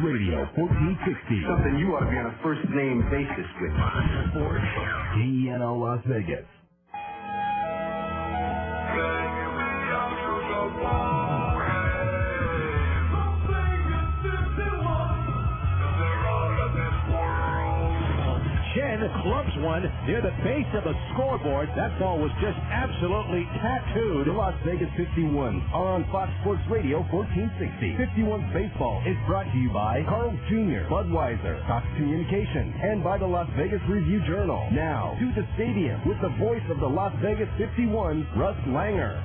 Radio 1460. Something you ought to be on a first-name basis with. Sports. KENO Las Vegas. Chen clubs one near the base of the scoreboard. That ball was just absolutely tattooed. The Las Vegas 51s are on Fox Sports Radio 1460. 51s baseball is brought to you by Carl's Jr., Budweiser, Cox Communications, and by the Las Vegas Review-Journal. Now, to the stadium with the voice of the Las Vegas 51s, Russ Langer.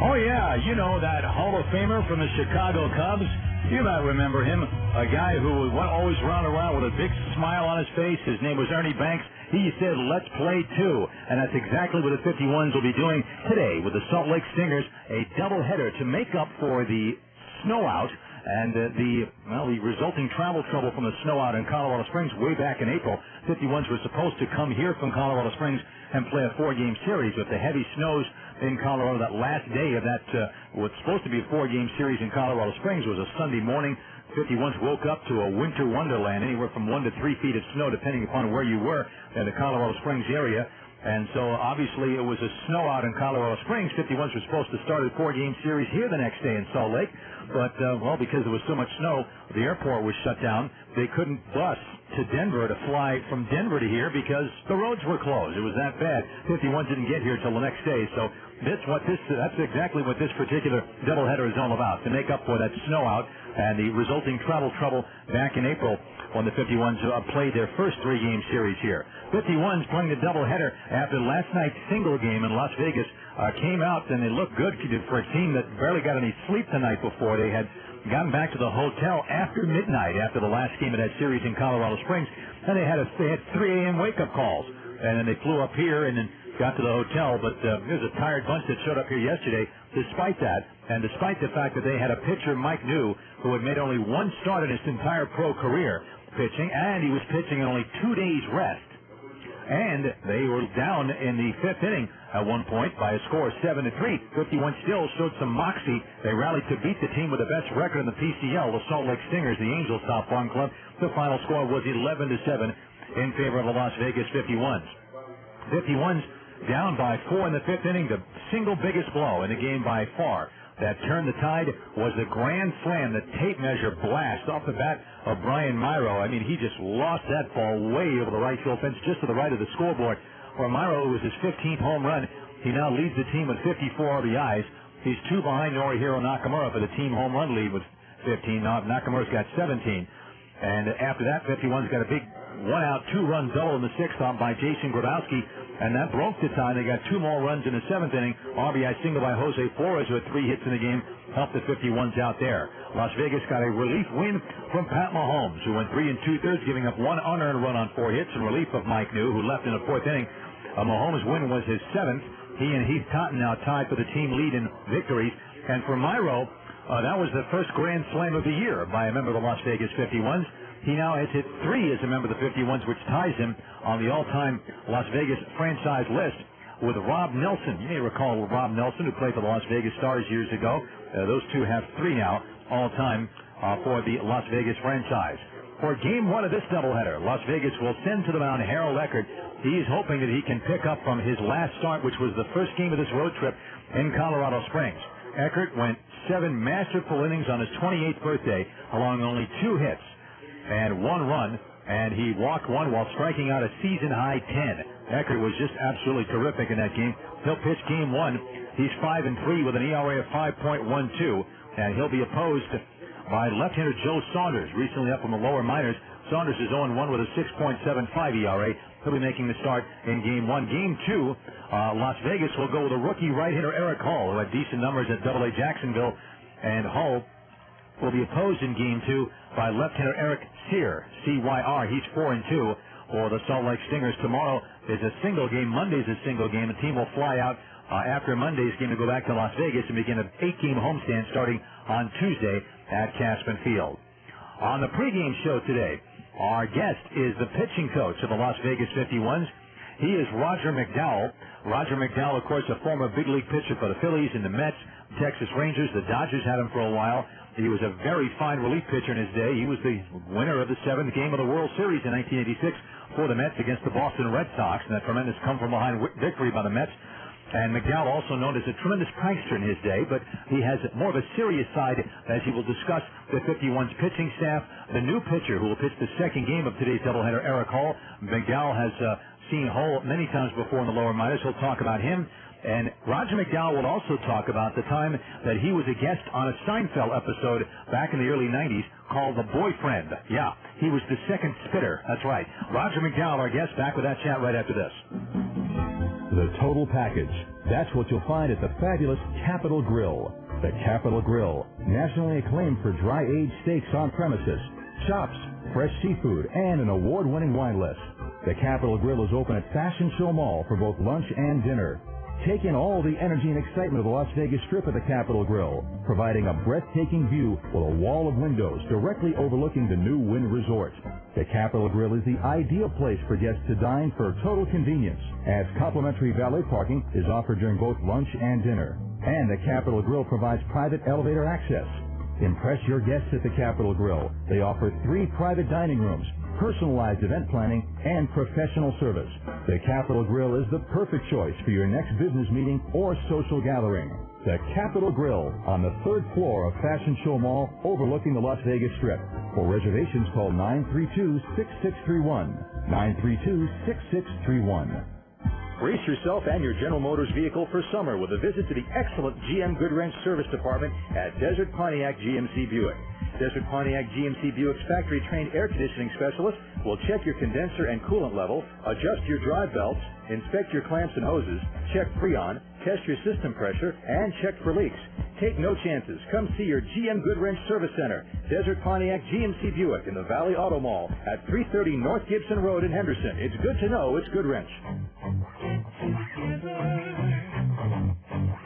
Oh, yeah, you know that Hall of Famer from the Chicago Cubs? You might remember him, a guy who would always run around with a big smile on his face. His name was Ernie Banks. He said, let's play two. And that's exactly what the 51s will be doing today with the Salt Lake Stingers, a doubleheader to make up for the snow out and the resulting travel trouble from the snow out in Colorado Springs way back in April. 51s were supposed to come here from Colorado Springs and play a four-game series with the heavy snows in Colorado. That last day of that, what's supposed to be a four-game series in Colorado Springs was a Sunday morning. 51s woke up to a winter wonderland, anywhere from 1 to 3 feet of snow, depending upon where you were in the Colorado Springs area. And so, obviously, it was a snow out in Colorado Springs. 51s were supposed to start a four-game series here the next day in Salt Lake. But, because there was so much snow, the airport was shut down. They couldn't bus to Denver to fly from Denver to here because the roads were closed. It was that bad. 51s didn't get here till the next day. So that's exactly what this particular doubleheader is all about, to make up for that snow out and the resulting travel trouble back in April when the 51s played their first three-game series here. 51s playing the doubleheader after last night's single game in Las Vegas came out, and they looked good for a team that barely got any sleep the night before. They had gotten back to the hotel after midnight after the last game of that series in Colorado Springs, and they had 3 a.m. wake-up calls. And then they flew up here and then got to the hotel, but there's a tired bunch that showed up here yesterday despite that, and despite the fact that they had a pitcher, Mike New, who had made only one start in his entire pro career pitching, and he was pitching in only 2 days rest. And they were down in the fifth inning at one point by a score of 7-3. 51 still showed some moxie. They rallied to beat the team with the best record in the PCL, the Salt Lake Stingers, the Angels Top Farm Club. The final score was 11-7 in favor of the Las Vegas 51s. 51s down by 4 in the fifth inning. The single biggest blow in the game by far that turned the tide was the grand slam, the tape measure blast off the bat of Brian Myro. I mean, he just lost that ball way over the right field fence, just to the right of the scoreboard. For Myro, it was his 15th home run. He now leads the team with 54 RBIs. He's 2 behind Norihiro Nakamura for the team home run lead with 15. Now Nakamura's got 17. And after that, 51's got a big 1-out, 2-run double in the 6th by Jason Grabowski, and that broke the tie. They got 2 more runs in the 7th inning. RBI single by Jose Flores with 3 hits in the game helped the 51s out there. Las Vegas got a relief win from Pat Mahomes, who went 3 2/3, giving up 1 unearned run on 4 hits in relief of Mike New, who left in the 4th inning. Mahomes' win was his 7th. He and Heath Totten now tied for the team lead in victories. And for Myro, that was the first grand slam of the year by a member of the Las Vegas 51s. He now has hit 3 as a member of the 51s, which ties him on the all-time Las Vegas franchise list with Rob Nelson. You may recall Rob Nelson, who played for the Las Vegas Stars years ago. Those two have 3 now all-time for the Las Vegas franchise. For Game 1 of this doubleheader, Las Vegas will send to the mound Harold Eckert. He's hoping that he can pick up from his last start, which was the first game of this road trip in Colorado Springs. Eckert went 7 masterful innings on his 28th birthday, allowing only 2 hits and 1 run, and he walked 1 while striking out a season-high 10. Eckert was just absolutely terrific in that game. He'll pitch Game 1. He's 5-3 with an ERA of 5.12, and he'll be opposed by left-hander Joe Saunders, recently up from the lower minors. Saunders is 0-1 with a 6.75 ERA. He'll be making the start in Game 1. Game 2, Las Vegas will go with a rookie right-hander Eric Hull, who had decent numbers at AA Jacksonville, and Hull will be opposed in Game 2 by left-hander Eric Cyr, C-Y-R. He's 4-2 for the Salt Lake Stingers. Tomorrow is a single game. Monday's a single game. The team will fly out after Monday's game to go back to Las Vegas and begin an 8-game homestand starting on Tuesday at Caspen Field. On the pregame show today, our guest is the pitching coach of the Las Vegas 51s. He is Roger McDowell. Roger McDowell, of course, a former big league pitcher for the Phillies and the Mets, Texas Rangers. The Dodgers had him for a while. He was a very fine relief pitcher in his day. He was the winner of the 7th game of the World Series in 1986 for the Mets against the Boston Red Sox, and that tremendous come-from-behind victory by the Mets. And McDowell, also known as a tremendous prankster in his day, but he has more of a serious side, as he will discuss the 51's pitching staff. The new pitcher who will pitch the second game of today's doubleheader, Eric Hall. McDowell has seen Hall many times before in the lower minors. He'll talk about him. And Roger McDowell will also talk about the time that he was a guest on a Seinfeld episode back in the early 90s called The Boyfriend. Yeah, he was the second spitter. That's right. Roger McDowell, our guest, back with that chat right after this. The total package. That's what you'll find at the fabulous Capitol Grill. The Capitol Grill, nationally acclaimed for dry-aged steaks on premises, chops, fresh seafood, and an award-winning wine list. The Capitol Grill is open at Fashion Show Mall for both lunch and dinner. Take in all the energy and excitement of the Las Vegas Strip at the Capitol Grill, providing a breathtaking view with a wall of windows directly overlooking the new Wynn Resort. The Capitol Grill is the ideal place for guests to dine for total convenience, as complimentary valet parking is offered during both lunch and dinner. And the Capitol Grill provides private elevator access. Impress your guests at the Capitol Grill. They offer 3 private dining rooms, personalized event planning, and professional service. The Capitol Grill is the perfect choice for your next business meeting or social gathering. The Capitol Grill on the 3rd floor of Fashion Show Mall overlooking the Las Vegas Strip. For reservations, call 932-6631. 932-6631. Brace yourself and your General Motors vehicle for summer with a visit to the excellent GM Goodwrench Service Department at Desert Pontiac GMC Buick. Desert Pontiac GMC Buick's factory-trained air conditioning specialist will check your condenser and coolant level, adjust your drive belts, inspect your clamps and hoses, check Freon, test your system pressure, and check for leaks. Take no chances. Come see your GM Goodwrench Service Center, Desert Pontiac GMC Buick in the Valley Auto Mall at 330 North Gibson Road in Henderson. It's good to know it's Goodwrench.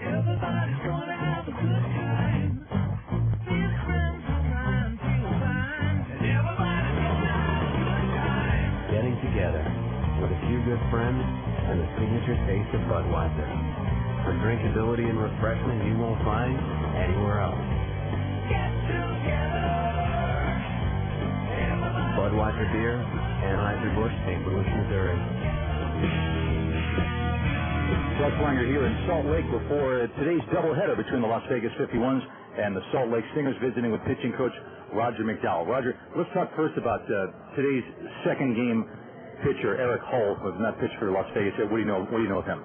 Everybody's gonna have a good time. These friends of mine feel fine. And everybody's gonna have a good time. Getting together with a few good friends and the signature taste of Budweiser. For drinkability and refreshment you won't find anywhere else. Get together. Budweiser beer, Anheuser-Busch, St. Louis, Missouri. Russ Langer here in Salt Lake before today's doubleheader between the Las Vegas 51s and the Salt Lake Stingers, visiting with pitching coach Roger McDowell. Roger, let's talk first about today's second game pitcher, Eric Hall, who has not pitched for Las Vegas yet. What do you know of him?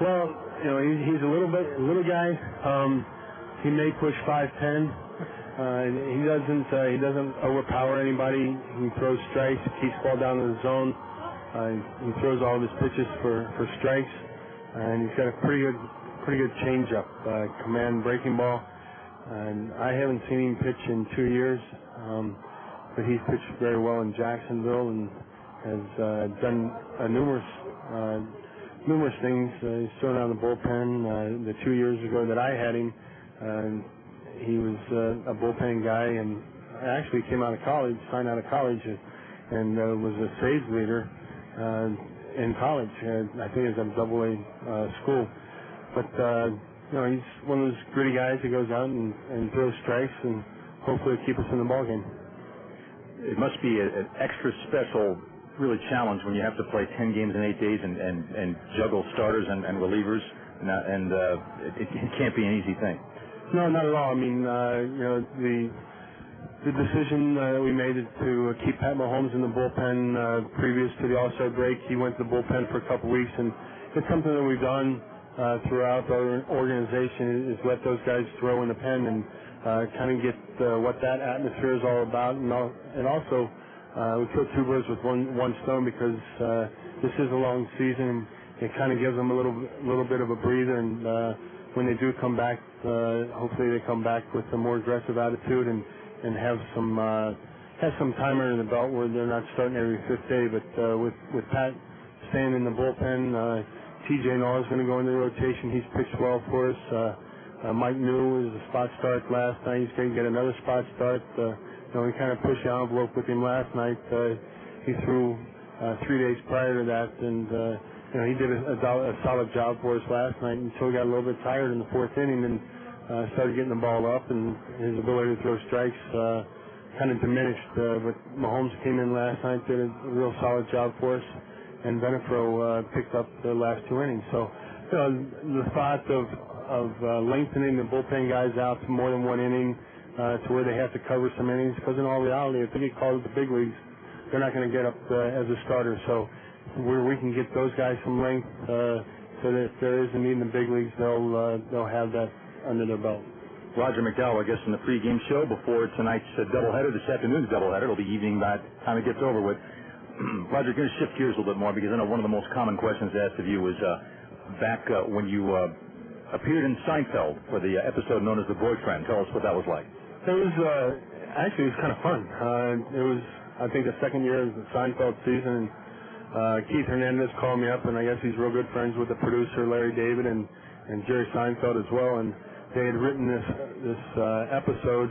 Well, you know, he's a little guy. He may push 5'10". He doesn't overpower anybody. He throws strikes, keeps ball down in the zone. He throws all of his pitches for strikes, and he's got a pretty good changeup, command breaking ball. And I haven't seen him pitch in 2 years, but he's pitched very well in Jacksonville and has done numerous things. He's thrown out of the bullpen. The 2 years ago that I had him, he was a bullpen guy, and actually came out of college, signed out of college, and was a saves leader in college. I think it was at AA school. But you know, he's one of those gritty guys that goes out and throws strikes and hopefully keep us in the ballgame. It must be an extra special, really, challenge when you have to play 10 games in 8 days and juggle starters and relievers, and it can't be an easy thing. No, not at all. I mean, you know, the decision we made to keep Pat Mahomes in the bullpen previous to the All-Star break. He went to the bullpen for a couple weeks, and it's something that we've done throughout our organization, is let those guys throw in the pen and kind of get what that atmosphere is all about. And also, we kill two birds with one stone, because this is a long season. It kind of gives them a little bit of a breather, and when they do come back, hopefully they come back with a more aggressive attitude and have some time under the belt where they're not starting every fifth day. But with Pat staying in the bullpen, TJ Noah is going to go into the rotation. He's pitched well for us. Mike New is a spot start last night. He's going to get another spot start. You know, we kind of pushed the envelope with him last night. He threw 3 days prior to that, and he did a solid job for us last night until he got a little bit tired in the fourth inning and started getting the ball up, and his ability to throw strikes kind of diminished. But Mahomes came in last night, did a real solid job for us, and Venefro picked up the last 2 innings. So the thought of lengthening the bullpen guys out to more than 1 inning to where they have to cover some innings, because in all reality, if they get called to the big leagues, they're not going to get up as a starter. So where we can get those guys some length, so that if there is a need in the big leagues, they'll have that under their belt. Roger McDowell, I guess, in the pregame show before tonight's doubleheader, this afternoon's doubleheader. It'll be evening by the time it gets over with. Roger, going to shift gears a little bit more, because I know one of the most common questions asked of you was back when you appeared in Seinfeld for the episode known as The Boyfriend. Tell us what that was like. It was actually it was kind of fun. It was, I think, the second year of the Seinfeld season. Keith Hernandez called me up, and I guess he's real good friends with the producer Larry David and Jerry Seinfeld as well. And they had written this episode,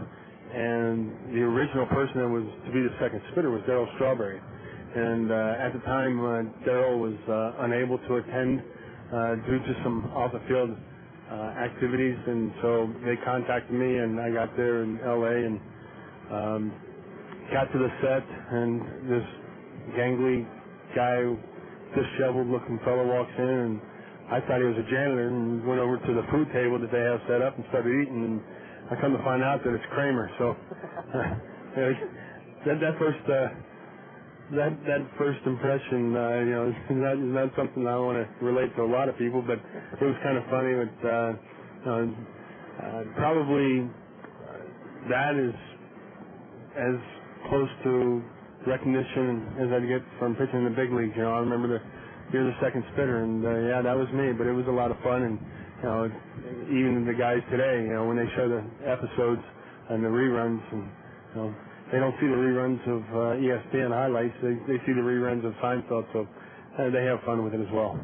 and the original person that was to be the second spitter was Darryl Strawberry. And at the time, Darryl was unable to attend due to some off-the-field activities, and so they contacted me, and I got there in L.A. and got to the set, and this gangly guy, disheveled-looking fellow walks in, and I thought he was a janitor, and went over to the food table that they have set up and started eating, and I come to find out that it's Kramer. So that first impression, is not something I want to relate to a lot of people, but it was kind of funny. But probably that is as close to recognition as I'd get from pitching in the big leagues. I remember you're the second spitter, and yeah, that was me. But it was a lot of fun, and even the guys today, when they show the episodes and the reruns, and they don't see the reruns of ESPN highlights. They see the reruns of Seinfeld, so they have fun with it as well.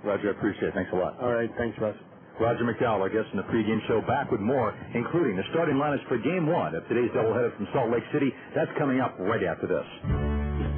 Roger, I appreciate it. Thanks a lot. All right, thanks, Russ. Roger McDowell, our guest in the pregame show, back with more, including the starting lineups for Game 1 of today's doubleheader from Salt Lake City. That's coming up right after this.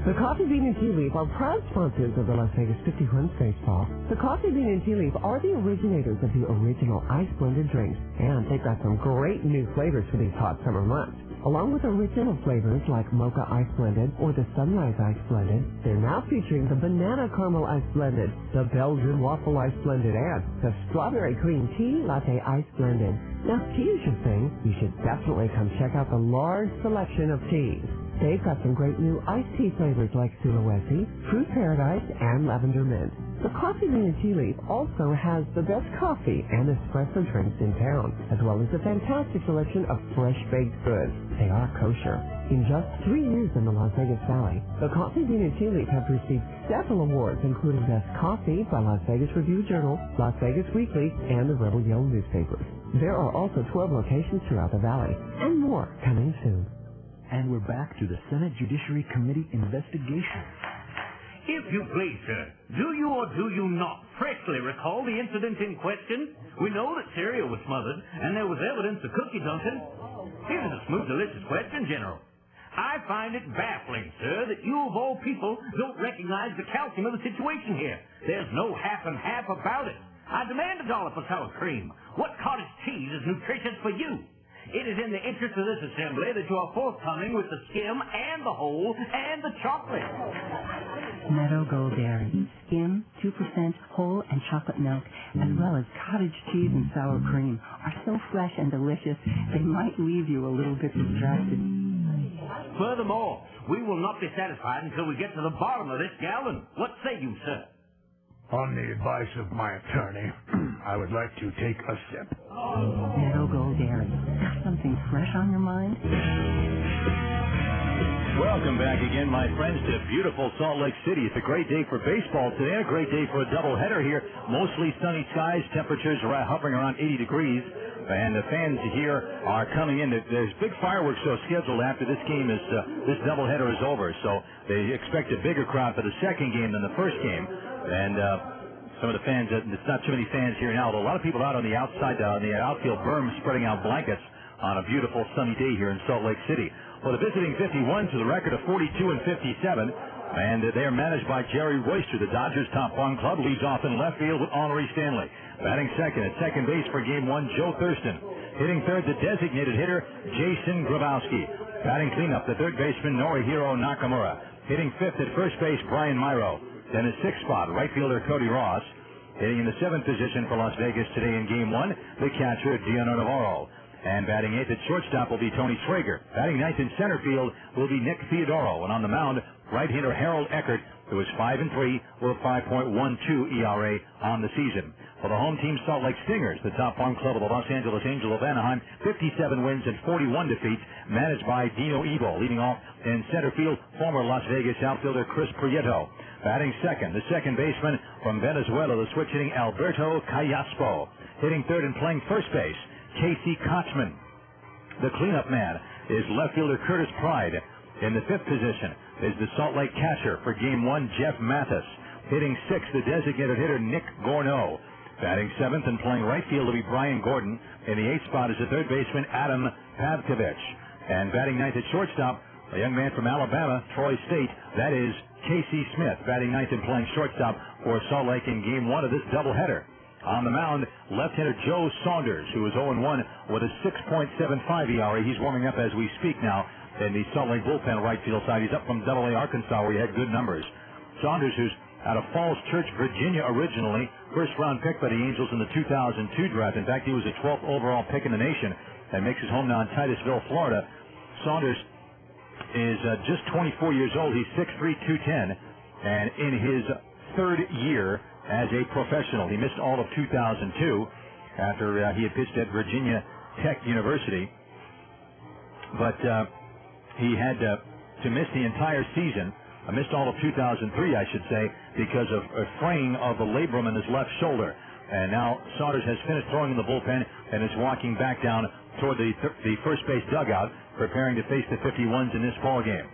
The Coffee Bean and Tea Leaf are proud sponsors of the Las Vegas 51s baseball. The Coffee Bean and Tea Leaf are the originators of the original ice blended drinks, and they've got some great new flavors for these hot summer months. Along with original flavors like Mocha Ice Blended or the Sunrise Ice Blended, they're now featuring the Banana Caramel Ice Blended, the Belgian Waffle Ice Blended, and the Strawberry Cream Tea Latte Ice Blended. Now, if tea is your thing, you should definitely come check out the large selection of teas. They've got some great new iced tea flavors like Sulawesi, Fruit Paradise, and Lavender Mint. The Coffee Bean and Tea Leaf also has the best coffee and espresso drinks in town, as well as a fantastic selection of fresh baked goods. They are kosher. In just 3 years in the Las Vegas Valley, the Coffee Bean and Tea Leaf have received several awards, including Best Coffee by Las Vegas Review-Journal, Las Vegas Weekly, and the Rebel Yell newspapers. There are also 12 locations throughout the valley, and more coming soon. And we're back to the Senate Judiciary Committee investigation. If you please, sir, do you or do you not freshly recall the incident in question? We know that cereal was smothered, and there was evidence of cookie dunking. Here's a smooth, delicious question, General. I find it baffling, sir, that you of all people don't recognize the calcium of the situation here. There's no half and half about it. I demand $1 for sour cream. What cottage cheese is nutritious for you? It is in the interest of this assembly that you are forthcoming with the skim and the whole and the chocolate. Meadow Gold Dairy. Skim, 2% whole and chocolate milk, as well as cottage cheese and sour cream are so fresh and delicious, they might leave you a little bit distracted. Furthermore, we will not be satisfied until we get to the bottom of this gallon. What say you, sir? On the advice of my attorney, I would like to take a sip. Meadow Gold Dairy. Got something fresh on your mind? Welcome back again, my friends, to beautiful Salt Lake City. It's a great day for baseball today, a great day for a doubleheader here. Mostly sunny skies, temperatures are hovering around 80 degrees, and the fans here are coming in. There's big fireworks show scheduled after this game is this doubleheader is over, so they expect a bigger crowd for the second game than the first game. And some of the fans, it's not too many fans here now, although a lot of people out on the outside, on the outfield berm, spreading out blankets on a beautiful sunny day here in Salt Lake City. Well, the visiting 51s with a record of 42 and 57 And they're managed by Jerry Royster. The Dodgers' top farm club leads off in left field with Henri Stanley. Batting second at second base for Game 1, Joe Thurston. Hitting third, the designated hitter, Jason Grabowski. Batting cleanup, the third baseman, Norihiro Nakamura. Hitting fifth at first base, Brian Myro. Then his sixth spot, right fielder Cody Ross. Hitting in the seventh position for Las Vegas today in Game 1, the catcher, Gianno Navarro. And batting eighth at shortstop will be Tony Swager. Batting ninth in center field will be Nick Theodoro. And on the mound, right-hander Harold Eckert, who is 5-3 with a 5.12 ERA on the season. For the home team, Salt Lake Stingers, the top farm club of the Los Angeles Angels of Anaheim, 57 wins and 41 defeats, managed by Dino Evo. Leading off in center field, former Las Vegas outfielder Chris Prieto. Batting second, the second baseman from Venezuela, the switch-hitting Alberto Callaspo. Hitting third and playing first base, Casey Kochman. The cleanup man is left fielder Curtis Pride. In the fifth position is the Salt Lake catcher for Game 1, Jeff Mathis. Hitting sixth, the designated hitter Nick Gorneau. Batting seventh and playing right field will be Brian Gordon. In the eighth spot is the third baseman Adam Pavkovich. And batting ninth at shortstop, a young man from Alabama, Troy State, that is Casey Smith. Batting ninth and playing shortstop for Salt Lake in Game 1 of this doubleheader. On the mound, left-hander Joe Saunders, who is 0-1 with a 6.75 ERA. He's warming up as we speak now in the Salt Lake bullpen right field side. He's up from AA Arkansas, where he had good numbers. Saunders, who's out of Falls Church, Virginia originally, first-round pick by the Angels in the 2002 draft. In fact, he was a 12th overall pick in the nation and makes his home now in Titusville, Florida. Saunders is just 24 years old. He's 6'3", 210, and in his third year as a professional. He missed all of 2002 after he had pitched at Virginia Tech University. But he had to miss the entire season. Missed all of 2003, I should say, because of a fraying of the labrum in his left shoulder. And now Saunders has finished throwing in the bullpen and is walking back down toward the first base dugout, preparing to face the 51s in this ball game.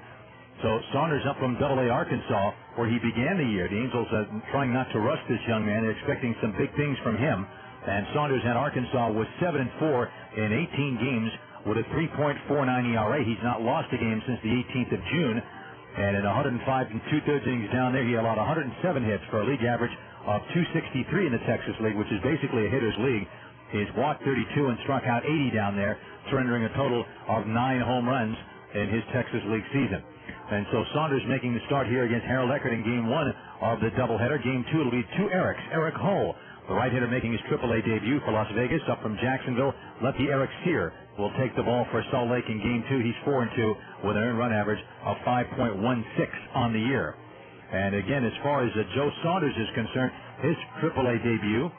So Saunders up from AA Arkansas, where he began the year. The Angels are trying not to rush this young man. They're expecting some big things from him. And Saunders at Arkansas was 7-4 in 18 games with a 3.49 ERA. He's not lost a game since the 18th of June. And in 105 2/3 innings down there, he allowed 107 hits for a league average of 263 in the Texas League, which is basically a hitter's league. He's walked 32 and struck out 80 down there, surrendering a total of 9 home runs in his Texas League season. And so Saunders making the start here against Harold Eckert in Game 1 of the doubleheader. Game 2 will be two Erics. Eric Hull, the right hitter making his AAA debut for Las Vegas, up from Jacksonville. Lefty Eric Cyr will take the ball for Salt Lake in Game 2. He's 4-2 with an earned run average of 5.16 on the year. And again, as far as Joe Saunders is concerned, his AAA debut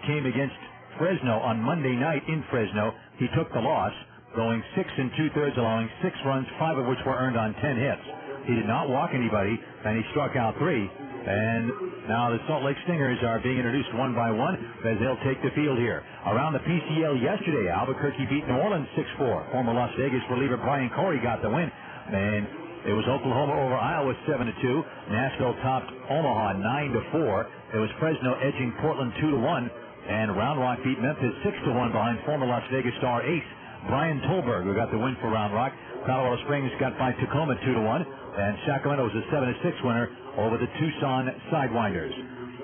came against Fresno on Monday night in Fresno. He took the loss, going 6 2/3, allowing 6 runs, 5 of which were earned on 10 hits. He did not walk anybody, and he struck out 3. And now the Salt Lake Stingers are being introduced one by one as they'll take the field here. Around the PCL yesterday, Albuquerque beat New Orleans 6-4. Former Las Vegas reliever Brian Corey got the win. And it was Oklahoma over Iowa 7-2. Nashville topped Omaha 9-4. It was Fresno edging Portland 2-1. And Round Rock beat Memphis 6-1 behind former Las Vegas star ace Brian Tolberg, who got the win for Round Rock. Colorado Springs got by Tacoma 2-1. And Sacramento was a 7-6 winner over the Tucson Sidewinders.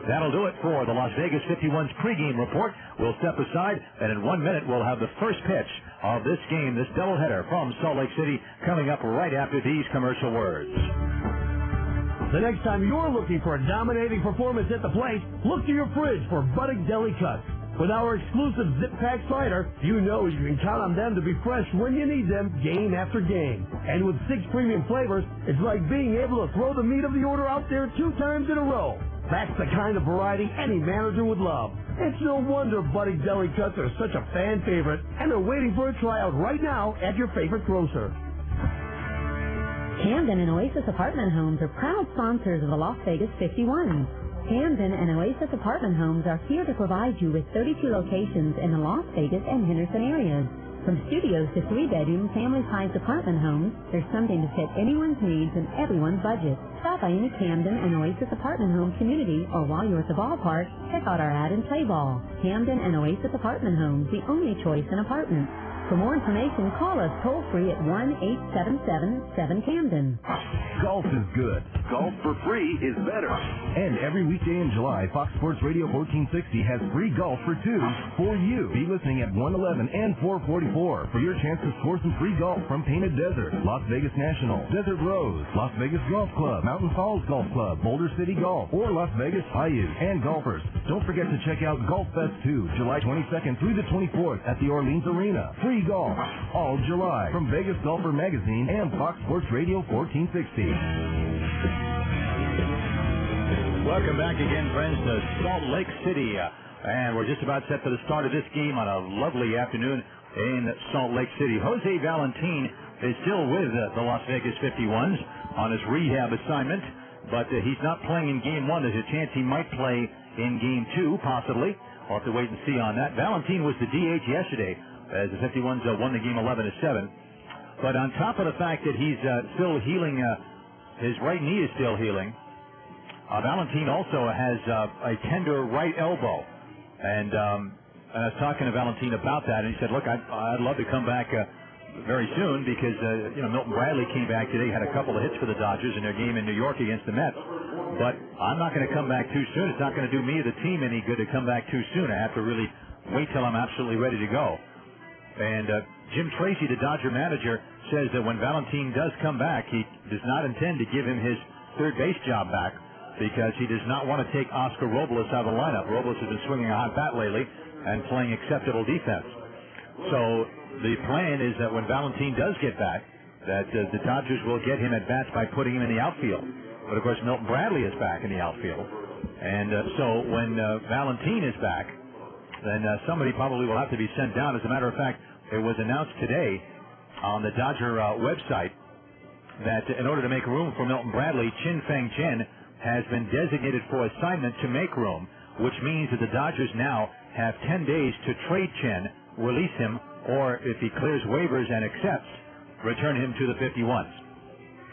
That'll do it for the Las Vegas 51's pregame report. We'll step aside, and in 1 minute, we'll have the first pitch of this game, this doubleheader from Salt Lake City, coming up right after these commercial words. The next time you're looking for a dominating performance at the plate, look to your fridge for Buddick Deli Cuts. With our exclusive Zip Pack Cider, you know you can count on them to be fresh when you need them, game after game. And with 6 premium flavors, it's like being able to throw the meat of the order out there 2 times in a row. That's the kind of variety any manager would love. It's no wonder Buddick Deli Cuts are such a fan favorite, and they're waiting for a tryout right now at your favorite grocer. Camden and Oasis Apartment Homes are proud sponsors of the Las Vegas 51s. Camden and Oasis Apartment Homes are here to provide you with 32 locations in the Las Vegas and Henderson areas. From studios to 3-bedroom, family-sized apartment homes, there's something to fit anyone's needs and everyone's budget. Stop by any Camden and Oasis Apartment Home community, or while you're at the ballpark, check out our ad and play ball. Camden and Oasis Apartment Homes, the only choice in apartments. For more information, call us toll-free at 1-877-7-CAMDEN. Golf is good, golf for free is better. And every weekday in July, Fox Sports Radio 1460 has free golf for two for you. Be listening at 111 and 444 for your chance to score some free golf from Painted Desert, Las Vegas National, Desert Rose, Las Vegas Golf Club, Mountain Falls Golf Club, Boulder City Golf, or Las Vegas Paiute. And golfers, don't forget to check out Golf Fest 2, July 22nd through the 24th at the Orleans Arena. Free golf all July from Vegas Golfer Magazine and Fox Sports Radio 1460. Welcome back again, friends, to Salt Lake City. And we're just about set for the start of this game on a lovely afternoon in Salt Lake City. Jose Valentin is still with the Las Vegas 51s on his rehab assignment, but he's not playing in Game 1. There's a chance he might play in Game 2, possibly. We'll have to wait and see on that. Valentin was the DH yesterday as the 51s won the game 11-7. But on top of the fact that he's still healing, his right knee is still healing, Valentin also has a tender right elbow. And I was talking to Valentin about that, and he said, look, I'd love to come back very soon because, Milton Bradley came back today, had a couple of hits for the Dodgers in their game in New York against the Mets. But I'm not going to come back too soon. It's not going to do me or the team any good to come back too soon. I have to really wait till I'm absolutely ready to go. And Jim Tracy, the Dodger manager, says that when Valentin does come back, he does not intend to give him his third base job back because he does not want to take Oscar Robles out of the lineup. Robles has been swinging a hot bat lately and playing acceptable defense. So the plan is that when Valentin does get back, that the Dodgers will get him at bats by putting him in the outfield. But, of course, Milton Bradley is back in the outfield. And so when Valentin is back, then somebody probably will have to be sent down. As a matter of fact, it was announced today on the Dodger website that in order to make room for Milton Bradley, Chin Feng Chen has been designated for assignment to make room, which means that the Dodgers now have 10 days to trade Chen, release him, or if he clears waivers and accepts, return him to the 51s.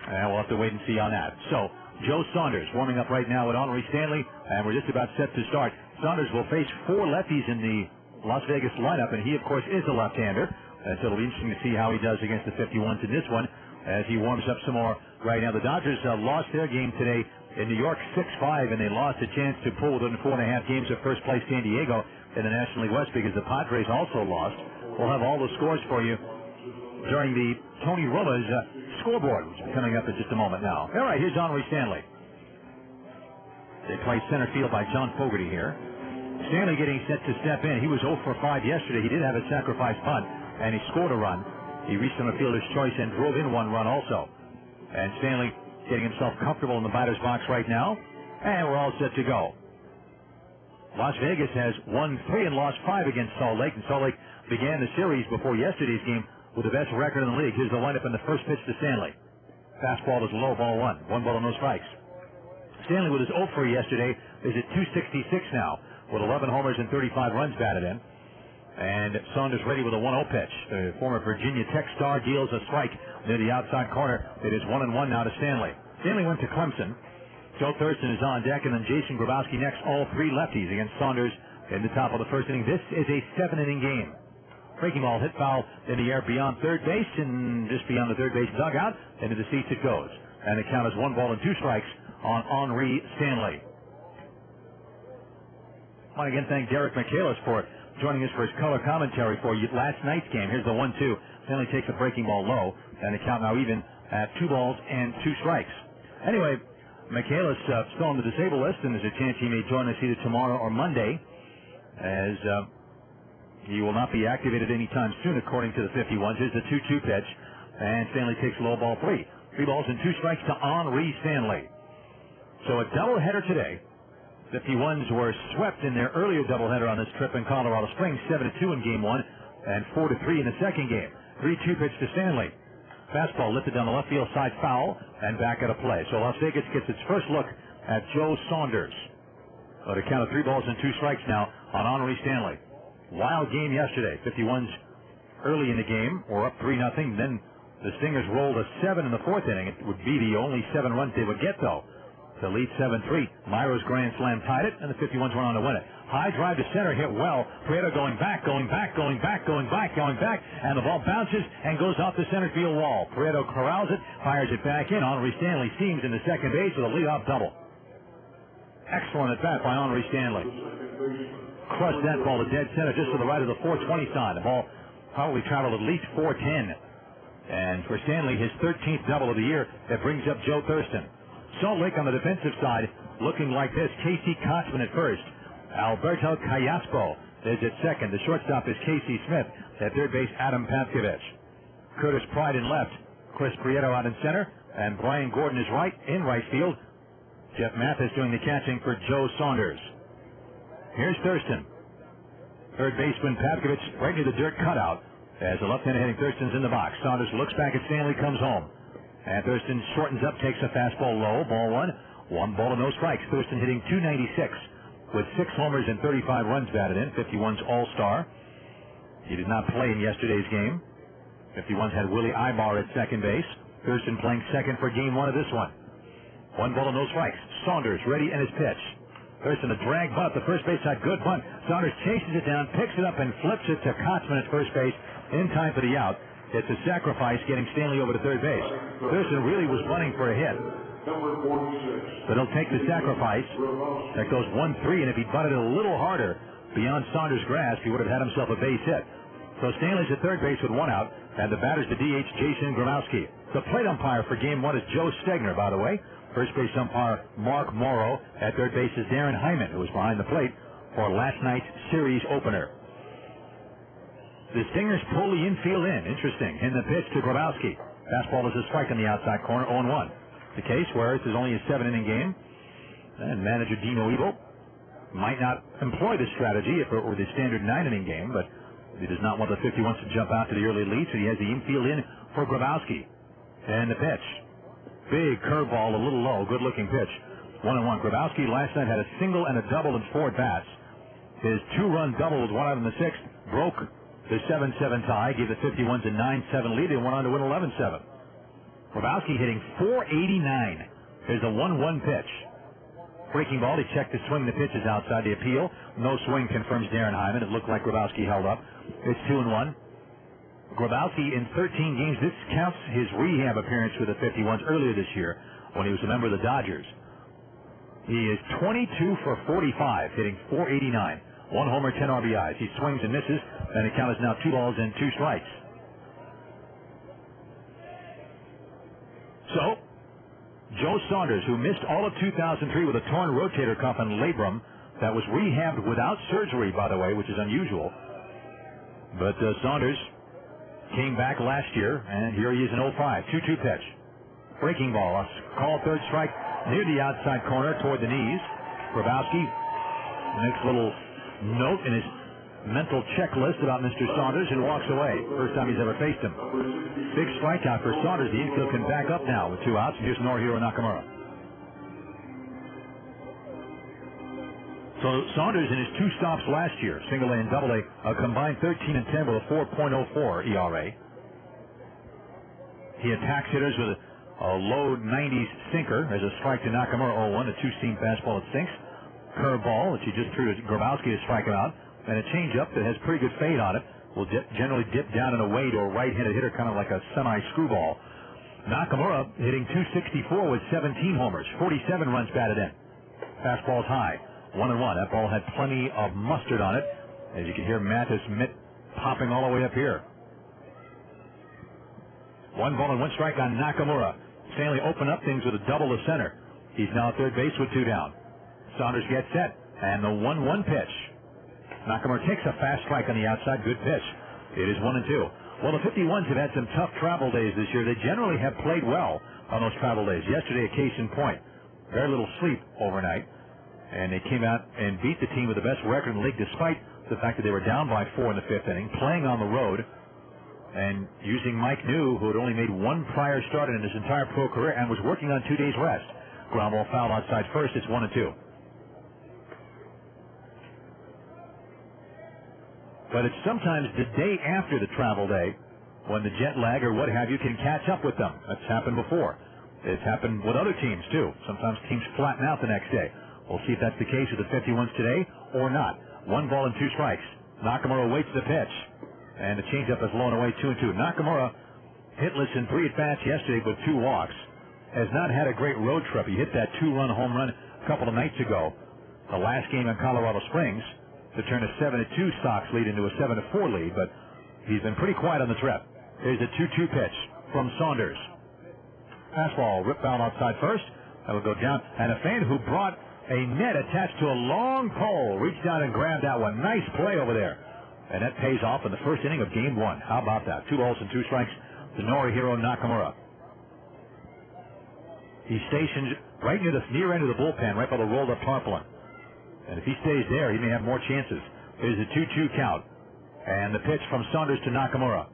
And we'll have to wait and see on that. So, Joe Saunders warming up right now with Henry Stanley, and we're just about set to start. Saunders will face four lefties in the Las Vegas lineup, and he, of course, is a left-hander. So it'll be interesting to see how he does against the 51s in this one as he warms up some more right now. The Dodgers lost their game today in New York 6-5, and they lost a chance to pull within 4.5 games of first place San Diego in the National League West because the Padres also lost. We'll have all the scores for you during the Tony Roma's scoreboard, which is coming up in just a moment now. All right, here's Henry Stanley. They play center field by John Fogerty here. Stanley getting set to step in. He was 0 for 5 yesterday. He did have a sacrifice bunt, and he scored a run. He reached on a fielder's choice and drove in one run also. And Stanley getting himself comfortable in the batter's box right now. And we're all set to go. Las Vegas has won 3 and lost 5 against Salt Lake. And Salt Lake began the series before yesterday's game with the best record in the league. Here's the lineup in the first pitch to Stanley. Fastball is low, ball 1. 1 ball and no strikes. Stanley with his 0 for yesterday is at 266 now, with 11 homers and 35 runs batted in. And Saunders ready with a 1-0 pitch. The former Virginia Tech star deals a strike near the outside corner. It is 1-1 now to Stanley. Stanley went to Clemson. Joe Thurston is on deck, and then Jason Grabowski next. All three lefties against Saunders in the top of the first inning. This is a 7-inning game. Breaking ball hit foul in the air beyond third base, and just beyond the third base dugout. Into the seats it goes. And the count is 1 ball and 2 strikes on Henry Stanley. I want to again thank Derek Michaelis for joining us for his color commentary for last night's game. Here's the 1-2. Stanley takes a breaking ball low, and the count now even at 2 balls and 2 strikes. Anyway, Michaelis still on the disabled list, and there's a chance he may join us either tomorrow or Monday, as he will not be activated anytime soon, according to the 51s. Here's the 2-2 pitch, and Stanley takes low ball 3. 3 balls and 2 strikes to Henry Stanley. So a doubleheader today. 51s were swept in their earlier doubleheader on this trip in Colorado Springs, 7-2 in Game 1 and 4-3 in the second game. 3-2 pitch to Stanley. Fastball lifted down the left field side, foul, and back at a play. So Las Vegas gets its first look at Joe Saunders. But a count of 3 balls and 2 strikes now on Henry Stanley. Wild game yesterday. 51s early in the game were up 3-0. Then the Stingers rolled a 7 in the 4th inning. It would be the only 7 runs they would get, though, to lead 7-3. Myra's grand slam tied it, and the 51s went on to win it. High drive to center, hit well. Prieto going back, and the ball bounces and goes off the center field wall. Prieto corrals it, fires it back in. Henry Stanley seams into second base with a leadoff double. Excellent at bat by Henry Stanley. Crushed that ball to dead center just to the right of the 420 sign. The ball probably traveled at least 410. And for Stanley, his 13th double of the year, that brings up Joe Thurston. Salt Lake on the defensive side looking like this. Casey Kotzman at first. Alberto Callaspo is at second. The shortstop is Casey Smith. At third base, Adam Pavkovich. Curtis Pride in left. Chris Prieto out in center. And Brian Gordon is in right field. Jeff Mathis doing the catching for Joe Saunders. Here's Thurston. Third baseman Pavkovich right near the dirt cutout. As the left-hander hitting Thurston's in the box. Saunders looks back at Stanley, comes home. And Thurston shortens up, takes a fastball low. Ball one. 1 ball and no strikes. Thurston hitting .296 with 6 homers and 35 runs batted in. 51's all-star. He did not play in yesterday's game. 51's had Willie Ibar at second base. Thurston playing second for game 1 of this one. 1 ball and no strikes. Saunders ready and his pitch. Thurston a drag bunt at the first base side. Good bunt. Saunders chases it down, picks it up, and flips it to Kotzman at first base in time for the out. It's a sacrifice getting Stanley over to third base. Thurston really was bunting for a hit. But he'll take the sacrifice. That goes 1-3, and if he bunted it a little harder beyond Saunders' grasp, he would have had himself a base hit. So Stanley's at third base with 1 out, and the batter's the DH Jason Gromowski. The plate umpire for game 1 is Joe Stegner, by the way. First base umpire Mark Morrow. At third base is Darren Hyman, who was behind the plate for last night's series opener. The Stingers pull the infield in. Interesting. In the pitch to Grabowski. Fastball is a strike in the outside corner, 0-1. The case where this is only a 7-inning game. And manager Dino Evo might not employ this strategy if it were the standard 9-inning game, but he does not want the 51s to jump out to the early lead, so he has the infield in for Grabowski. And the pitch. Big curveball, a little low, good-looking pitch. 1-1. Grabowski last night had a single and a double in 4 at-bats. His 2-run double was 1 out in the 6th, broke the 7-7 tie, gave the 51s a 9-7 lead, and went on to win 11-7. Grabowski hitting .489. There's a 1-1 pitch. Breaking ball, he checked the swing, the pitch is outside the appeal. No swing, confirms Darren Hyman. It looked like Grabowski held up. It's 2-1. Grabowski in 13 games. This counts his rehab appearance with the 51s earlier this year when he was a member of the Dodgers. He is 22 for 45, hitting .489. 1 homer, 10 RBIs. He swings and misses, and the count is now 2 balls and 2 strikes. So, Joe Saunders, who missed all of 2003 with a torn rotator cuff and labrum, that was rehabbed without surgery, by the way, which is unusual. But Saunders came back last year, and here he is in 05. 2-2 pitch. Breaking ball. A call third strike near the outside corner toward the knees. Grabowski makes a little note in his mental checklist about Mr. Saunders and walks away. First time he's ever faced him. Big strikeout for Saunders. The infield can back up now with 2 outs. Here's Norihiro Nakamura. So Saunders in his 2 stops last year, single A and double A, a combined 13-10 with a 4.04 ERA. He attacks hitters with a low 90s sinker as a strike to Nakamura 0-1, a 2-seam fastball that sinks. Curveball, which he just threw to Grabowski to strike him out, and a changeup that has pretty good fade on it. Will generally dip down and away to a right-handed hitter, kind of like a semi-screwball. Nakamura hitting .264 with 17 homers, 47 runs batted in. Fastball's high. 1-1. That ball had plenty of mustard on it. As you can hear Mathis mitt popping all the way up here. 1 ball and 1 strike on Nakamura. Stanley opened up things with a double to center. He's now at third base with 2 down. Saunders gets set. And the 1-1 pitch. Nakamura takes a fast strike on the outside. Good pitch. It is 1-2. Well, the 51s have had some tough travel days this year. They generally have played well on those travel days. Yesterday, a case in point. Very little sleep overnight. And they came out and beat the team with the best record in the league despite the fact that they were down by 4 in the 5th inning, playing on the road, and using Mike New, who had only made 1 prior start in his entire pro career and was working on 2 days rest. Ground ball foul outside first. It's 1-2. But it's sometimes the day after the travel day when the jet lag or what have you can catch up with them. That's happened before. It's happened with other teams, too. Sometimes teams flatten out the next day. We'll see if that's the case with the 51s today or not. 1 ball and 2 strikes. Nakamura waits the pitch. And the changeup is low and away, 2-2. Nakamura, hitless in 3 at-bats yesterday with 2 walks. Has not had a great road trip. He hit that 2-run home run a couple of nights ago. The last game in Colorado Springs to turn a 7-2 Sox lead into a 7-4 lead. But he's been pretty quiet on the trip. Here's a 2-2 pitch from Saunders. Fastball ripped out outside first. That will go down. And a fan who brought a net attached to a long pole reached out and grabbed that one. Nice play over there. And that pays off in the first inning of Game 1. How about that? 2 balls and 2 strikes to Norihiro Nakamura. He's stationed right near the near end of the bullpen, right by the rolled-up tarpaulin. And if he stays there, he may have more chances. Here's a 2-2 count. And the pitch from Saunders to Nakamura.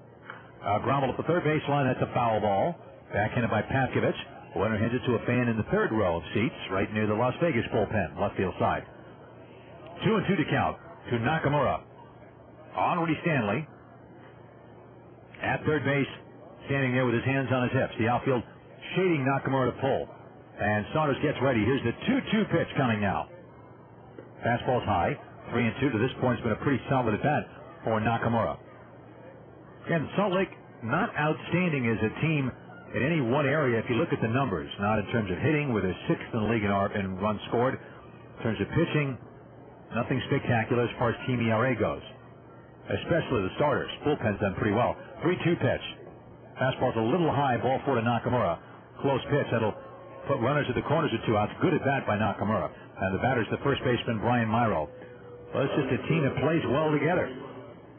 Ground ball at the third baseline. That's a foul ball. Backhanded by Patkovich. Winner heads it to a fan in the third row of seats, right near the Las Vegas bullpen, left field side. 2-2 to count to Nakamura. Henry Stanley at third base, standing there with his hands on his hips. The outfield shading Nakamura to pull. And Saunders gets ready. Here's the 2-2 pitch coming now. Fastball's high. 3-2 to this point. It's been a pretty solid at bat for Nakamura. Again, Salt Lake not outstanding as a team in any one area if you look at the numbers. Not in terms of hitting, where they're 6th in the league in runs scored. In terms of pitching, nothing spectacular as far as team ERA goes. Especially the starters. Bullpen's done pretty well. 3-2 pitch. Fastball's a little high. Ball 4 to Nakamura. Close pitch. That'll put runners at the corners with 2 outs. Good at bat by Nakamura. And the batter's the first baseman, Brian Myro. Well, it's just a team that plays well together.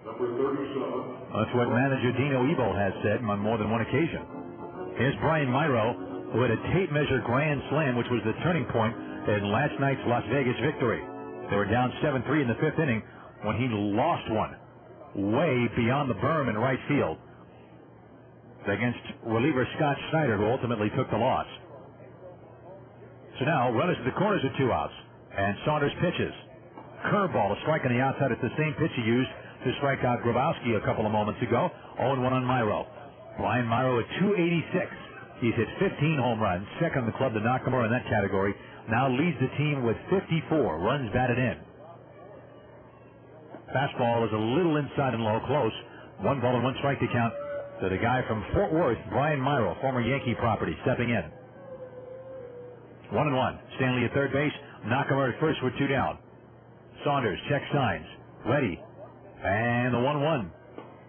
That's what manager Dino Ebo has said on more than one occasion. Here's Brian Myro, who had a tape measure grand slam, which was the turning point in last night's Las Vegas victory. They were down 7-3 in the 5th inning when he lost one way beyond the berm in right field against reliever Scott Snyder, who ultimately took the loss. So now, runners at the corners with 2 outs. And Saunders pitches. Curveball, a strike on the outside. It's the same pitch he used to strike out Grabowski a couple of moments ago. 0-1 on Myro. Brian Myro at 286. He's hit 15 home runs, second in the club to Nakamura in that category. Now leads the team with 54 runs batted in. Fastball is a little inside and low, close. 1 ball and 1 strike to count to the guy from Fort Worth, Brian Myro, former Yankee property, stepping in. 1-1. Stanley at third base. Nakamura at first with 2 down. Saunders checks signs. Ready. And the 1-1.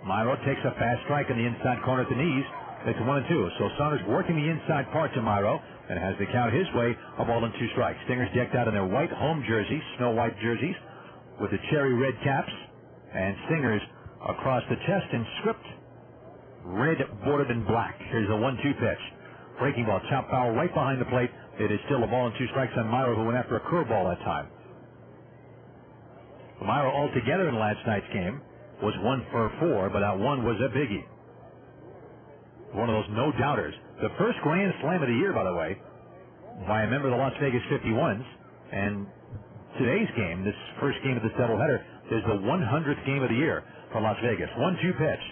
Myro takes a fast strike in the inside corner at the knees. It's 1-2. So Saunders working the inside part to Myro and has the count his way. A ball and 2 strikes. Stingers decked out in their white home jerseys, snow white jerseys, with the cherry red caps, and Stingers across the chest in script, red bordered in black. Here's a 1-2 pitch. Breaking ball, chop foul right behind the plate. It is still a ball and 2 strikes on Myro, who went after a curveball that time. Myro altogether in last night's game was 1 for 4, but that one was a biggie. One of those no-doubters. The first grand slam of the year, by the way, by a member of the Las Vegas 51s. And today's game, this first game of this doubleheader, is the 100th game of the year for Las Vegas. 1-2 pitch.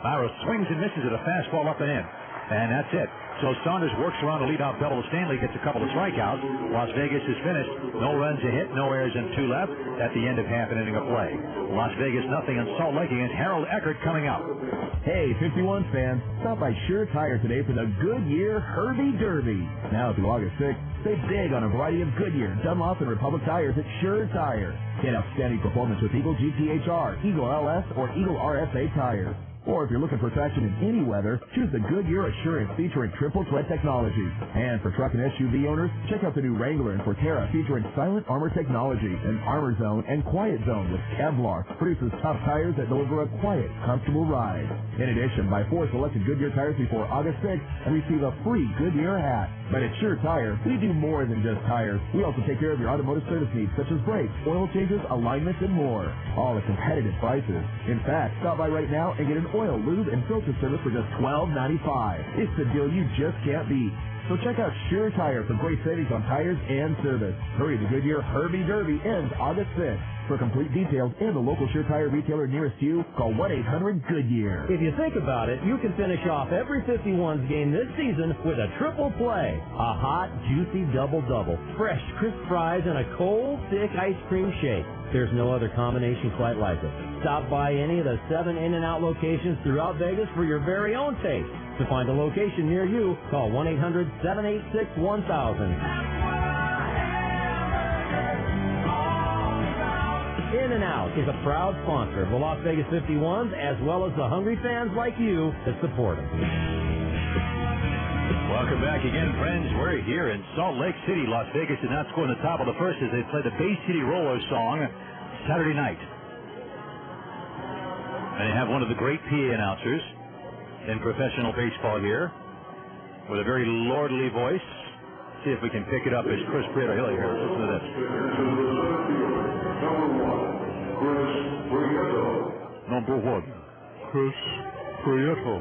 Myro swings and misses at a fastball up and in. And that's it. So Saunders works around the leadoff double to Stanley, gets a couple of strikeouts. Las Vegas is finished. No runs a hit, no errors, and 2 left at the end of half an inning of play. Las Vegas nothing on Salt Lake against Harold Eckert coming up. Hey, 51 fans, stop by Sure Tire today for the Goodyear Herbie Derby. Now through August 6th, save big on a variety of Goodyear, Dunlop, and Republic tires at Sure Tire. Get outstanding performance with Eagle GTHR, Eagle LS, or Eagle RSA tires. Or if you're looking for traction in any weather, choose the Goodyear Assurance featuring triple tread technology. And for truck and SUV owners, check out the new Wrangler and Forterra featuring Silent Armor technology, an Armor Zone and Quiet Zone with Kevlar, produces tough tires that deliver a quiet, comfortable ride. In addition, buy 4 selected Goodyear tires before August 6th and receive a free Goodyear hat. But at Sure Tire, we do more than just tires. We also take care of your automotive service needs such as brakes, oil changes, alignments, and more. All at competitive prices. In fact, stop by right now and get an oil, lube, and filter service for just $12.95. It's the deal you just can't beat. So check out Sure Tire for great savings on tires and service. Hurry, the Goodyear Herbie Derby ends August 6th. For complete details and the local Sure Tire retailer nearest you, call 1-800-GOODYEAR. If you think about it, you can finish off every 51's game this season with a triple play. A hot, juicy double-double, fresh, crisp fries, and a cold, thick ice cream shake. There's no other combination quite like it. Stop by any of the 7 In-N-Out locations throughout Vegas for your very own taste. To find a location near you, call 1-800-786-1000. In-N-Out is a proud sponsor of the Las Vegas 51s, as well as the hungry fans like you that support them. Welcome back again, friends. We're here in Salt Lake City. Las Vegas did not score in the top of the first as they played the Bay City Roller song Saturday night. And they have one of the great PA announcers in professional baseball here with a very lordly voice. See if we can pick it up as Chris Prieto. Here, listen to this. Number one, Chris Prieto.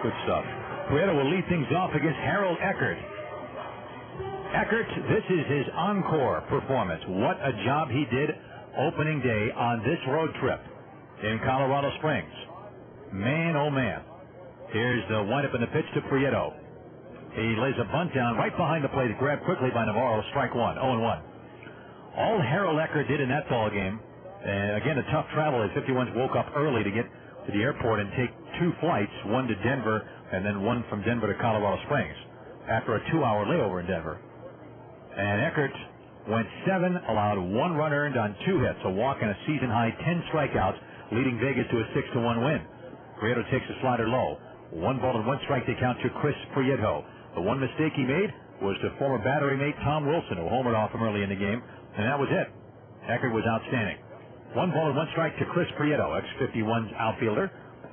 Good stuff. Prieto will lead things off against Harold Eckert. Eckert, this is his encore performance. What a job he did opening day on this road trip in Colorado Springs. Man, oh man. Here's the windup in the pitch to Prieto. He lays a bunt down right behind the plate, grabbed quickly by Navarro, strike one, 0-1. All Harold Eckert did in that ball game, again, a tough travel as 51s woke up early to get to the airport and take 2 flights, one to Denver and then one from Denver to Colorado Springs after a 2-hour layover in Denver. And Eckert went 7, allowed 1 run earned on 2 hits, a walk and a season-high 10 strikeouts, leading Vegas to a 6-1 win. Prieto takes a slider low. 1 ball and 1 strike to count to Chris Prieto. The one mistake he made was to former battery mate Tom Wilson, who homered off him early in the game, and that was it. Eckert was outstanding. 1 ball and 1 strike to Chris Prieto, ex-51's outfielder.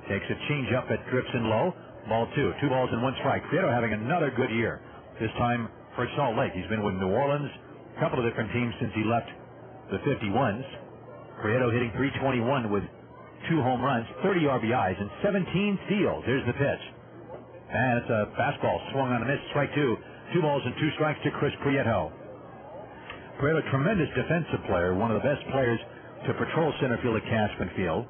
Takes a changeup that drifts in low. Ball 2. 2 balls and 1 strike. Prieto having another good year. This time for Salt Lake. He's been with New Orleans, a couple of different teams since he left the 51s. Prieto hitting .321 with 2 home runs, 30 RBIs, and 17 steals. Here's the pitch. And it's a fastball swung on a miss. Strike 2. 2 balls and 2 strikes to Chris Prieto. Prieto, tremendous defensive player, one of the best players to patrol center field at Cashman Field.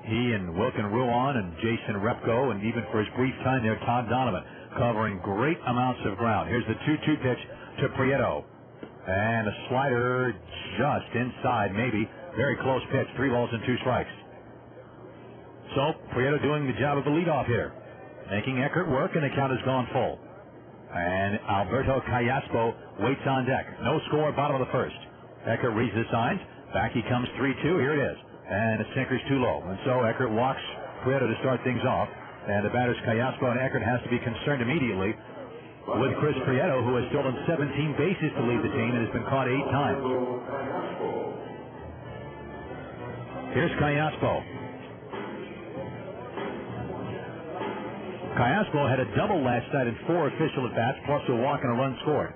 He and Wilkin Ruan and Jason Repko, and even for his brief time there, Todd Donovan, covering great amounts of ground. Here's the 2-2 pitch to Prieto. And a slider just inside, maybe. Very close pitch. 3 balls and 2 strikes. So, Prieto doing the job of the leadoff hitter, making Eckert work, and the count has gone full. And Alberto Callaspo waits on deck. No score, bottom of the first. Eckert reads the signs. Back he comes 3-2. Here it is. And the sinker's too low. And so Eckert walks Prieto to start things off. And the batters Callaspo and Eckert has to be concerned immediately with Chris Prieto, who has stolen 17 bases to lead the team and has been caught 8 times. Here's Callaspo. Callaspo had a double last night in 4 official at-bats, plus a walk and a run scored.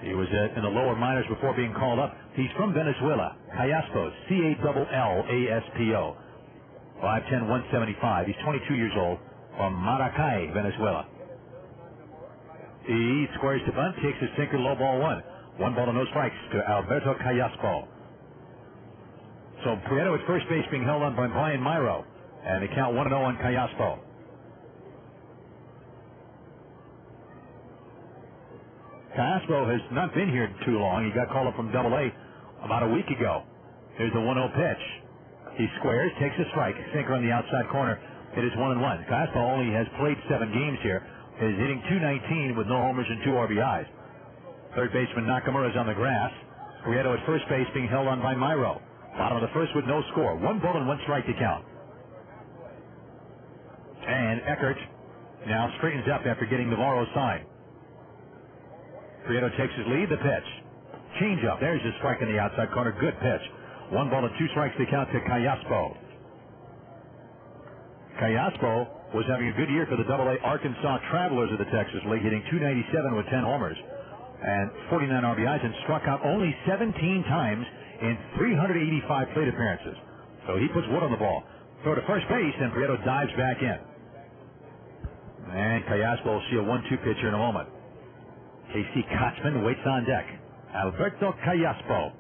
He was in the lower minors before being called up. He's from Venezuela. Callaspo, C-A-L-L-A-S-P-O. 5'10", 175. He's 22 years old, from Maracay, Venezuela. He squares to bunt, takes his sinker, low ball 1. 1 ball and no strikes to Alberto Callaspo. So Prieto at first base being held on by Brian Myro. And they count 1-0 on Callaspo. Callaspo has not been here too long. He got called up from Double-A about a week ago. Here's the 1-0 pitch. He squares, takes a strike, sinker on the outside corner. It is 1-1. Callaspo only has played 7 games here. Is hitting .219 with no homers and 2 RBIs. Third baseman Nakamura is on the grass. Prieto at first base being held on by Myro. Bottom of the first with no score. 1 ball and 1 strike to count. And Eckert now straightens up after getting Navarro's sign. Prieto takes his lead. The pitch. Change up. There's his strike in the outside corner. Good pitch. 1 ball and 2 strikes to count to Callaspo. Callaspo was having a good year for the Double-A Arkansas Travelers of the Texas League, hitting .297 with 10 homers and 49 RBIs, and struck out only 17 times in 385 plate appearances. So he puts wood on the ball. Throw to first base, and Prieto dives back in. And Callaspo will see a 1-2 pitch here in a moment. K.C. Kotzman waits on deck. Alberto Callaspo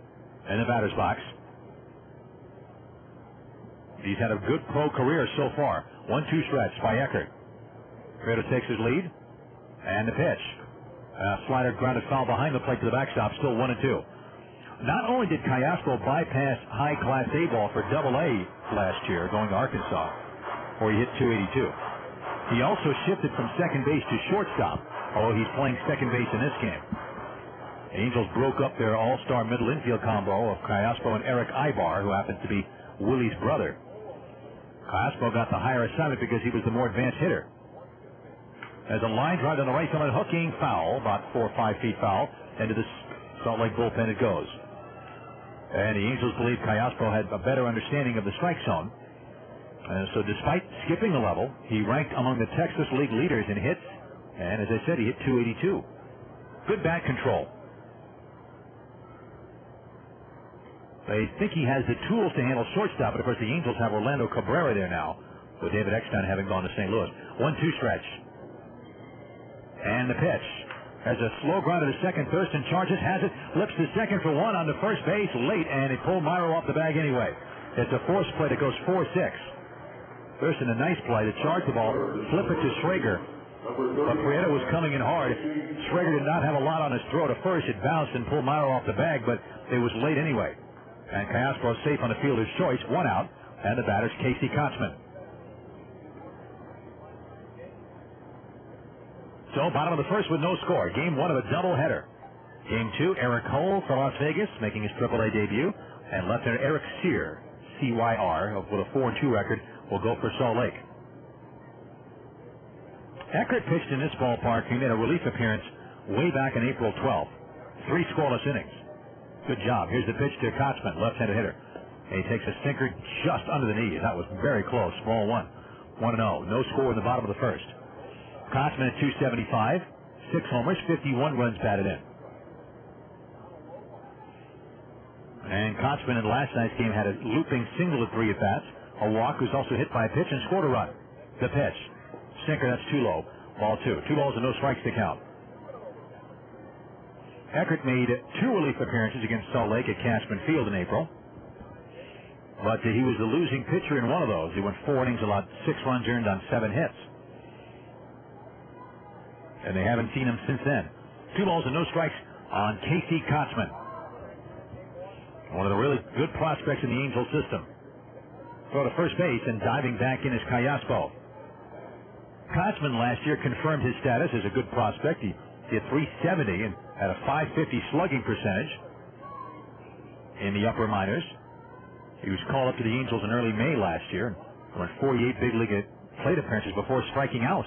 in the batter's box. He's had a good pro career so far. 1-2 stretch by Eckert. Prieto takes his lead. And the pitch. Slider grounded foul behind the plate to the backstop. Still 1-2. Not only did Callaspo bypass high Class A ball for Double-A last year, going to Arkansas, where he hit 282. He also shifted from second base to shortstop, although he's playing second base in this game. The Angels broke up their all-star middle infield combo of Callaspo and Eric Ibar, who happens to be Willie's brother. Callaspo got the higher assignment because he was the more advanced hitter. As a line drive on the right field, hooking foul, about 4 or 5 feet foul, into the Salt Lake bullpen it goes. And the Angels believe Callaspo had a better understanding of the strike zone. So despite skipping a level, he ranked among the Texas League leaders in hits. And as I said, he hit 282. Good bat control. They think he has the tools to handle shortstop, but of course the Angels have Orlando Cabrera there now, with David Eckstein having gone to St. Louis. 1-2 stretch. And the pitch. Has a slow ground to the second. Thurston charges, has it, flips to second for one on the first base late, and it pulled Myro off the bag anyway. It's a force play that goes 4-6. Thurston, a nice play to charge the ball, flip it to Schrager. But Prieto was coming in hard. Schrager did not have a lot on his throw to first. It bounced and pulled Myro off the bag, but it was late anyway. And Callaspo safe on the fielder's choice, 1 out, and the batter's Casey Kotzman. So, bottom of the first with no score. Game 1 of a doubleheader. Game 2, Eric Cole for Las Vegas, making his AAA debut. And left-hander Eric Cyr, C-Y-R, with a 4-2 record, will go for Salt Lake. Eckert pitched in this ballpark. He made a relief appearance way back on April 12th. 3 scoreless innings. Good job. Here's the pitch to Kotzman, left-handed hitter. And he takes a sinker just under the knee. That was very close. Ball 1. 1-0. No score in the bottom of the first. Kotzman at 275, 6 homers, 51 runs batted in. And Kotzman in last night's game had a looping single at 3 at-bats. A walk, was also hit by a pitch and scored a run. The pitch. Sinker, that's too low. Ball 2. 2 balls and no strikes to count. Eckert made 2 relief appearances against Salt Lake at Cashman Field in April. But he was the losing pitcher in one of those. He went 4 innings, allowed 6 runs earned on 7 hits. And they haven't seen him since then. 2 balls and no strikes on Casey Kotzman. One of the really good prospects in the Angels system. Throw to first base, and diving back in is Callaspo. Kotzman last year confirmed his status as a good prospect. He hit 370 and had a .550 slugging percentage in the upper minors. He was called up to the Angels in early May last year and won 48 big league plate appearances before striking out.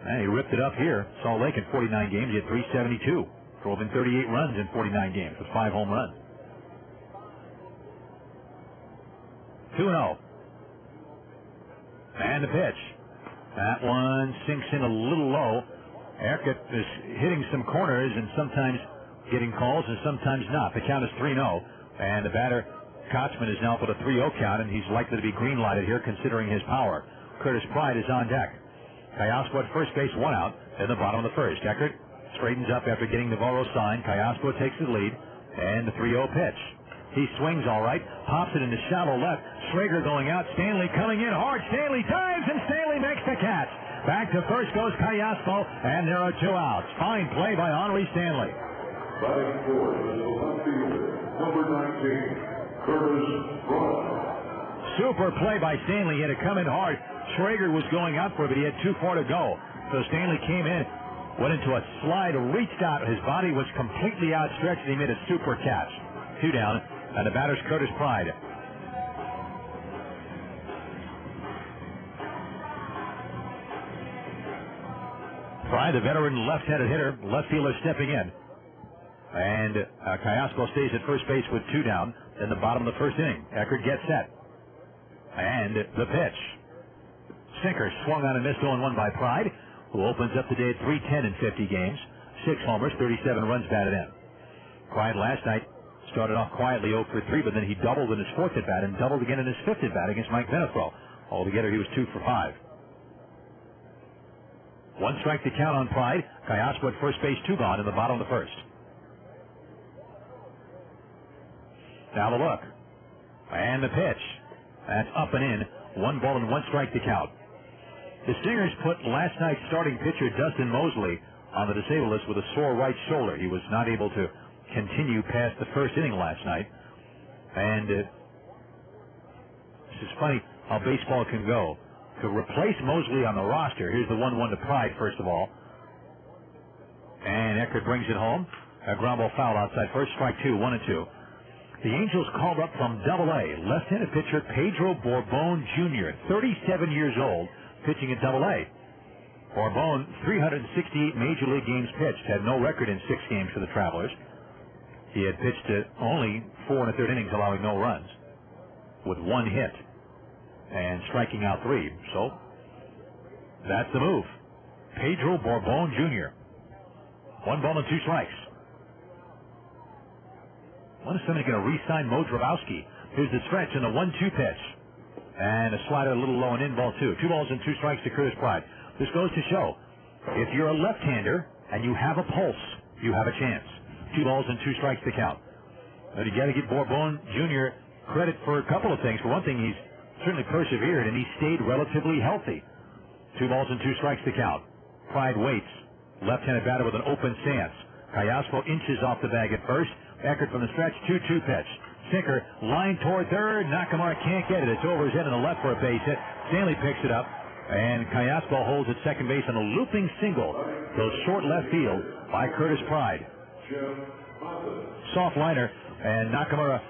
And he ripped it up here. Salt Lake in 49 games, he had 372. Drove in 38 runs in 49 games with 5 home runs. 2-0. And the pitch. That one sinks in a little low. Eckert is hitting some corners and sometimes getting calls and sometimes not. The count is 3-0. And the batter, Kotzman, is now for the 3-0 count, and he's likely to be green-lighted here considering his power. Curtis Pride is on deck. Callaspo at first base, 1 out in the bottom of the first. Eckert straightens up after getting Navarro signed. Callaspo takes the lead, and the 3-0 pitch. He swings all right, pops it into shallow left. Schrager going out, Stanley coming in hard. Stanley dives, and Stanley makes the catch. Back to first goes Callaspo, and there are 2 outs. Fine play by Henry Stanley. Batting for the left fielder, number 19, Curtis Pride. Super play by Stanley. He had to come in hard. Schrager was going out for it, but he had too far to go. So Stanley came in, went into a slide, reached out. His body was completely outstretched, and he made a super catch. 2 down, and the batter's Curtis Pride. Pride, the veteran left-handed hitter, left fielder stepping in. And Callaspo stays at first base with 2 down in the bottom of the first inning. Eckert gets set. And the pitch. Sinker swung on and missed 0-1 by Pride, who opens up the day at 310 in 50 games. 6 homers, 37 runs batted in. Pride last night started off quietly 0 for 3, but then he doubled in his 4th at bat and doubled again in his 5th at bat against Mike Venefro. Altogether, he was 2 for 5. 1 strike to count on Pride. Callaspo at first base, 2 gone in the bottom of the first. Now the look. And the pitch. That's up and in. 1 ball and 1 strike to count. The Stingers put last night's starting pitcher, Dustin Mosley, on the disabled list with a sore right shoulder. He was not able to continue past the first inning last night. And this is funny how baseball can go. To replace Mosley on the roster, here's the 1-1 to Pride, first of all. And Eckert brings it home. A ground ball foul outside first, strike 2, 1-2. The Angels called up from Double-A left-handed pitcher Pedro Borbon Jr., 37 years old, pitching at Double-A. Borbon, 368 Major League games pitched, had no record in 6 games for the Travelers. He had pitched only 4 1/3 innings, allowing no runs, with 1 hit and striking out 3. So that's the move. Pedro Borbon Jr. 1 ball and 2 strikes. I wonder if somebody's going to re-sign Mo Drabowski. Here's the stretch and the 1-2 pitch. And a slider a little low and in, ball 2. 2 balls and 2 strikes to Curtis Pride. This goes to show, if you're a left-hander and you have a pulse, you have a chance. 2 balls and 2 strikes to count. But you got to give Borbon Jr. credit for a couple of things. For one thing, he's certainly persevered and he stayed relatively healthy. 2 balls and 2 strikes to count. Pride waits. Left-handed batter with an open stance. Callaspo inches off the bag at first. Eckert from the stretch, 2-2 pitch. Sinker, line toward third. Nakamura can't get it. It's over his head on the left for a base hit. Stanley picks it up, and Callaspo holds at second base on a looping single. Goes short left field by Curtis Pride. Soft liner, and Nakamura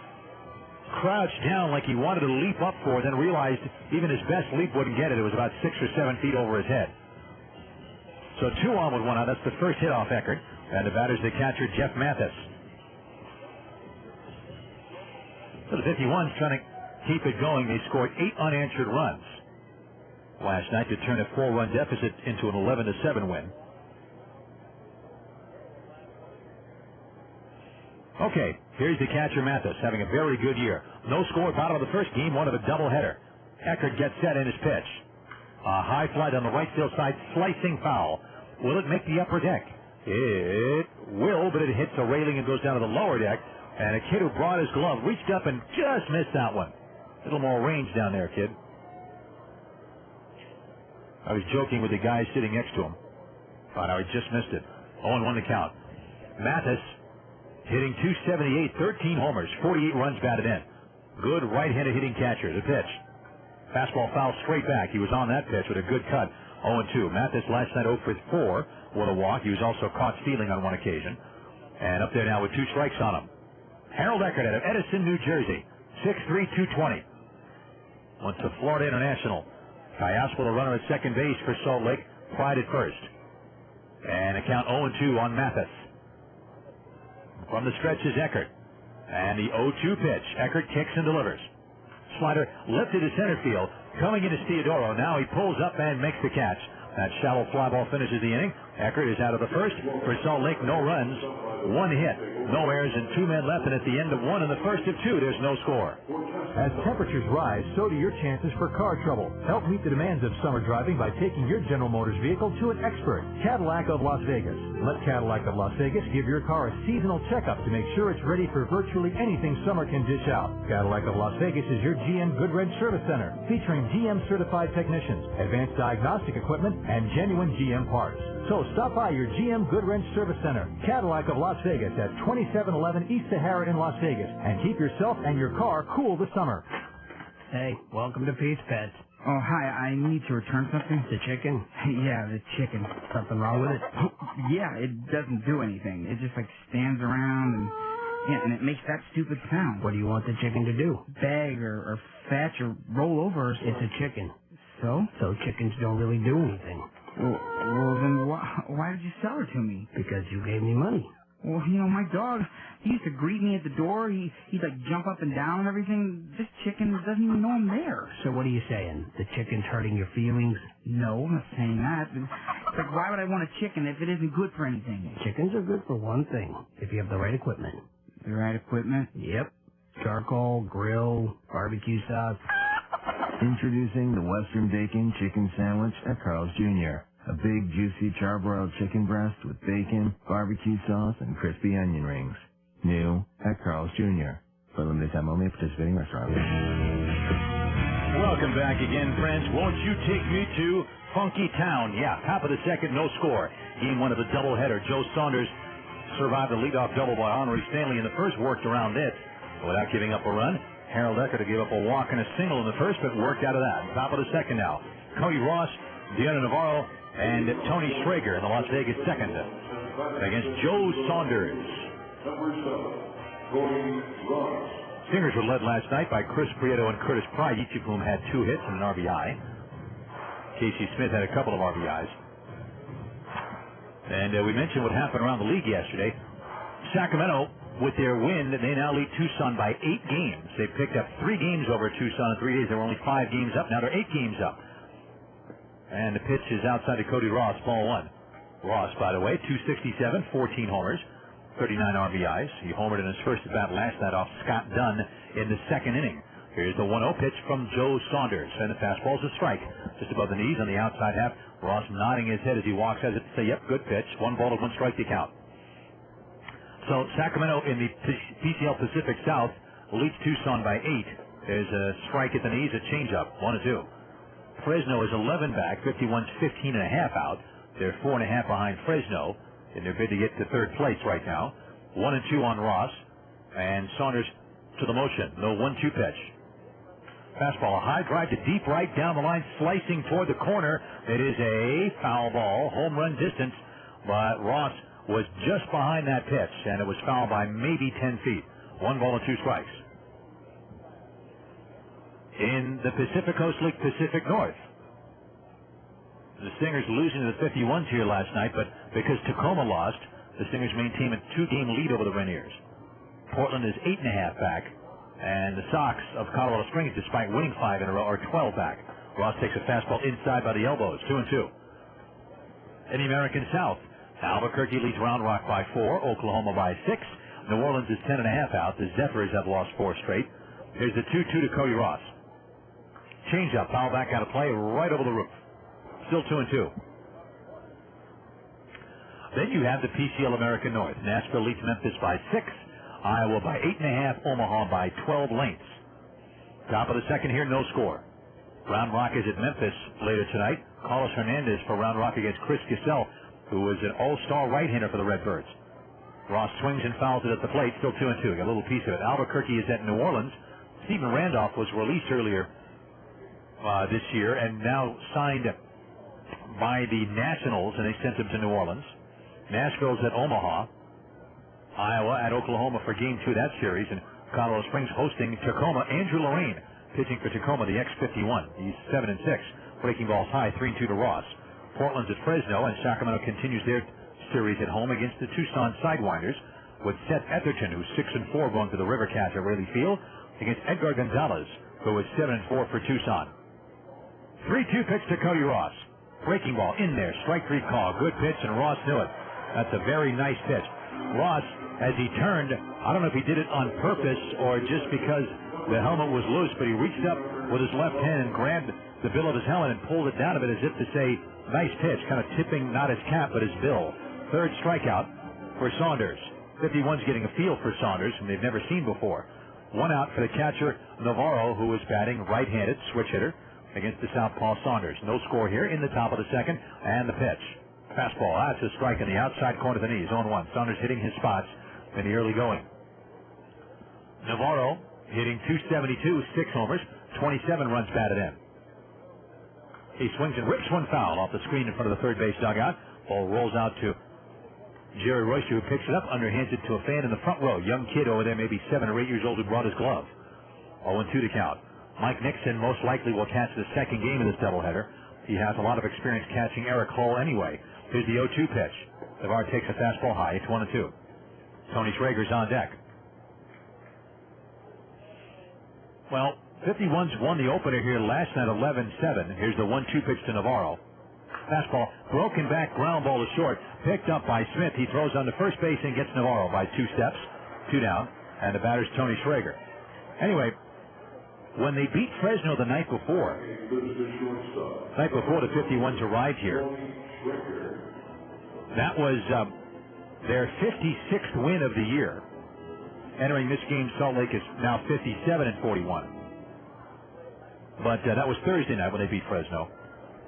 crouched down like he wanted to leap up for, then realized even his best leap wouldn't get it. It was about 6 or 7 feet over his head. So 2 on with 1 out. That's the first hit off Eckert. And the batter's the catcher, Jeff Mathis. So the 51's trying to keep it going. They scored 8 unanswered runs last night to turn a 4-run deficit into an 11-7 win. Okay, here's the catcher Mathis having a very good year. No score, bottom of the first, game 1 of a doubleheader. Eckert gets set in his pitch. A high fly down the right field side, slicing foul. Will it make the upper deck? It will, but it hits a railing and goes down to the lower deck. And a kid who brought his glove reached up and just missed that one. A little more range down there, kid. I was joking with the guy sitting next to him. But I just missed it. 0-1 to count. Mathis hitting .278, 13 homers, 48 runs batted in. Good right-handed hitting catcher. The pitch. Fastball foul straight back. He was on that pitch with a good cut. 0-2. Mathis last night 0 for 4 with a walk. He was also caught stealing on one occasion. And up there now with 2 strikes on him. Harold Eckert out of Edison, New Jersey. 6'3", 220. Went to Florida International. Callaspo, the runner at second base for Salt Lake. Pride at first. And a count 0-2 on Mathis. From the stretch is Eckert. And the 0-2 pitch. Eckert kicks and delivers. Slider lifted to center field. Coming into Theodoro. Now he pulls up and makes the catch. That shallow fly ball finishes the inning. Eckert is out of the first. For Salt Lake, no runs, 1 hit, no errors, and 2 men left. And at the end of 1 and the first of 2, there's no score. As temperatures rise, so do your chances for car trouble. Help meet the demands of summer driving by taking your General Motors vehicle to an expert, Cadillac of Las Vegas. Let Cadillac of Las Vegas give your car a seasonal checkup to make sure it's ready for virtually anything summer can dish out. Cadillac of Las Vegas is your GM Goodwrench Service Center, featuring GM-certified technicians, advanced diagnostic equipment, and genuine GM parts. So stop by your GM Goodwrench Service Center, Cadillac of Las Vegas at 2711 East Sahara in Las Vegas, and keep yourself and your car cool this summer. Hey, welcome to Pete's Pets. Oh, hi, I need to return something. The chicken? Yeah, the chicken. Something wrong with it? Yeah, it doesn't do anything. It just, stands around and it makes that stupid sound. What do you want the chicken to do? Beg or fetch or roll over or something. It's a chicken. So? So chickens don't really do anything. Well then why did you sell her to me? Because you gave me money. Well, my dog, he used to greet me at the door. He'd jump up and down and everything. This chicken doesn't even know I'm there. So what are you saying? The chicken's hurting your feelings? No, I'm not saying that. It's why would I want a chicken if it isn't good for anything? Chickens are good for one thing, if you have the right equipment. The right equipment? Yep. Charcoal, grill, barbecue sauce. Introducing the Western Bacon Chicken Sandwich at Carl's Jr. A big, juicy, charbroiled chicken breast with bacon, barbecue sauce, and crispy onion rings. New at Carl's Jr. For limited time only, participating restaurant. Welcome back again, friends. Won't you take me to Funky Town? Yeah, top of the second, no score. Game one of the doubleheader. Joe Saunders survived a leadoff double by Henry Stanley in the first, worked around it without giving up a run. Harold Eckert gave up a walk and a single in the first, but worked out of that. Top of the second now. Cody Ross, Deanna Navarro, and Tony Schrager in the Las Vegas second against Joe Saunders. Number 7, Cody Ross. Stingers were led last night by Chris Prieto and Curtis Pride, each of whom had 2 hits and an RBI. Casey Smith had a couple of RBIs. And we mentioned what happened around the league yesterday. Sacramento, with their win, they now lead Tucson by 8 games. They picked up 3 games over Tucson in 3 days. They were only 5 games up. Now they're 8 games up. And the pitch is outside to Cody Ross, ball 1. Ross, by the way, 267, 14 homers. 39 RBIs. He homered in his first at bat last night off Scott Dunn in the second inning. Here's the 1-0 pitch from Joe Saunders. And the fastball's a strike. Just above the knees on the outside half. Ross nodding his head as he walks as if to say, yep, good pitch. 1 ball to 1 strike to count. So Sacramento in the PCL Pacific South leads Tucson by 8. There's a strike at the knees, a changeup, 1-2. Fresno is 11 back. 51's 15 and a half out. They're 4.5 behind Fresno in their bid to get to third place right now. 1-2 on Ross. And Saunders to the motion. No 1-2 pitch. Fastball, a high drive to deep right down the line, slicing toward the corner. It is a foul ball, home run distance, but Ross was just behind that pitch, and it was fouled by maybe 10 feet. 1 ball and 2 strikes. In the Pacific Coast League Pacific North, the Stingers losing to the 51s here last night, but because Tacoma lost, the Stingers maintain a 2-game lead over the Rainiers. Portland is 8.5 back, and the Sox of Colorado Springs, despite winning 5 in a row, are 12 back. Ross takes a fastball inside by the elbows, 2-2. In the American South, Albuquerque leads Round Rock by 4, Oklahoma by 6. New Orleans is 10.5 out. The Zephyrs have lost 4 straight. Here's the 2-2 to Cody Ross. Changeup, foul back out of play, right over the roof. Still 2-2. Then you have the PCL American North. Nashville leads Memphis by 6. Iowa by 8.5. Omaha by 12 lengths. Top of the second here, no score. Round Rock is at Memphis later tonight. Carlos Hernandez for Round Rock against Chris Cassell, who is an all-star right-hander for the Redbirds. Ross swings and fouls it at the plate. Still 2-2. Got a little piece of it. Albuquerque is at New Orleans. Stephen Randolph was released earlier this year and now signed by the Nationals, and they sent him to New Orleans. Nashville's at Omaha. Iowa at Oklahoma for Game 2 of that series, and Colorado Springs hosting Tacoma. Andrew Lorraine pitching for Tacoma, the X-51. He's 7-6. Breaking balls high, 3-2 to Ross. Portland's at Fresno, and Sacramento continues their series at home against the Tucson Sidewinders with Seth Etherton, who's 6-4 going to the Rivercats at Whaley Field, against Edgar Gonzalez, who is 7-4 for Tucson. 3-2 pitch to Cody Ross. Breaking ball in there, strike 3 call. Good pitch, and Ross knew it. That's a very nice pitch. Ross, as he turned, I don't know if he did it on purpose or just because the helmet was loose, but he reached up with his left hand and grabbed the bill of his helmet and pulled it down a bit as if to say, nice pitch, kind of tipping not his cap but his bill. Third strikeout for Saunders. 51's getting a feel for Saunders, whom they've never seen before. 1 out for the catcher, Navarro, who is batting right-handed, switch hitter, against the southpaw Saunders. No score here in the top of the second, and the pitch. Fastball, that's a strike in the outside corner of the knees, 0-1. Saunders hitting his spots in the early going. Navarro hitting 272, 6 homers, 27 runs batted in. He swings and rips one foul off the screen in front of the third base dugout. Ball rolls out to Jerry Royster, who picks it up, underhands it to a fan in the front row. Young kid over there, maybe 7 or 8 years old, who brought his glove. 0-2 to count. Mike Nixon most likely will catch the second game of this doubleheader. He has a lot of experience catching Eric Hull anyway. Here's the 0-2 pitch. Navarro takes a fastball high. It's 1-2. Tony Schrager's on deck. Well, 51's won the opener here last night, 11-7. Here's the 1-2 pitch to Navarro. Fastball, broken back, ground ball to short. Picked up by Smith. He throws on the first base and gets Navarro by 2 steps. 2 down. And the batter's Tony Schrager. Anyway, when they beat Fresno the night before the 51s arrived here, that was their 56th win of the year. Entering this game, Salt Lake is now 57-41. But that was Thursday night when they beat Fresno.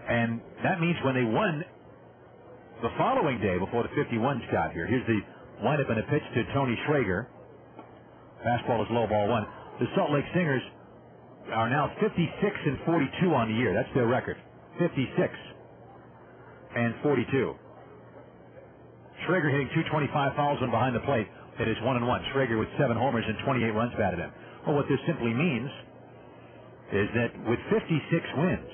And that means when they won the following day before the 51s got here. Here's the windup and a pitch to Tony Schrager. Fastball is low, ball one. The Salt Lake Stingers are now 56-42 on the year. That's their record. 56-42. Schrager hitting .225, fouls one behind the plate. It is 1-1. Schrager with 7 homers and 28 runs batted in. Well, what this simply means is that with 56 wins,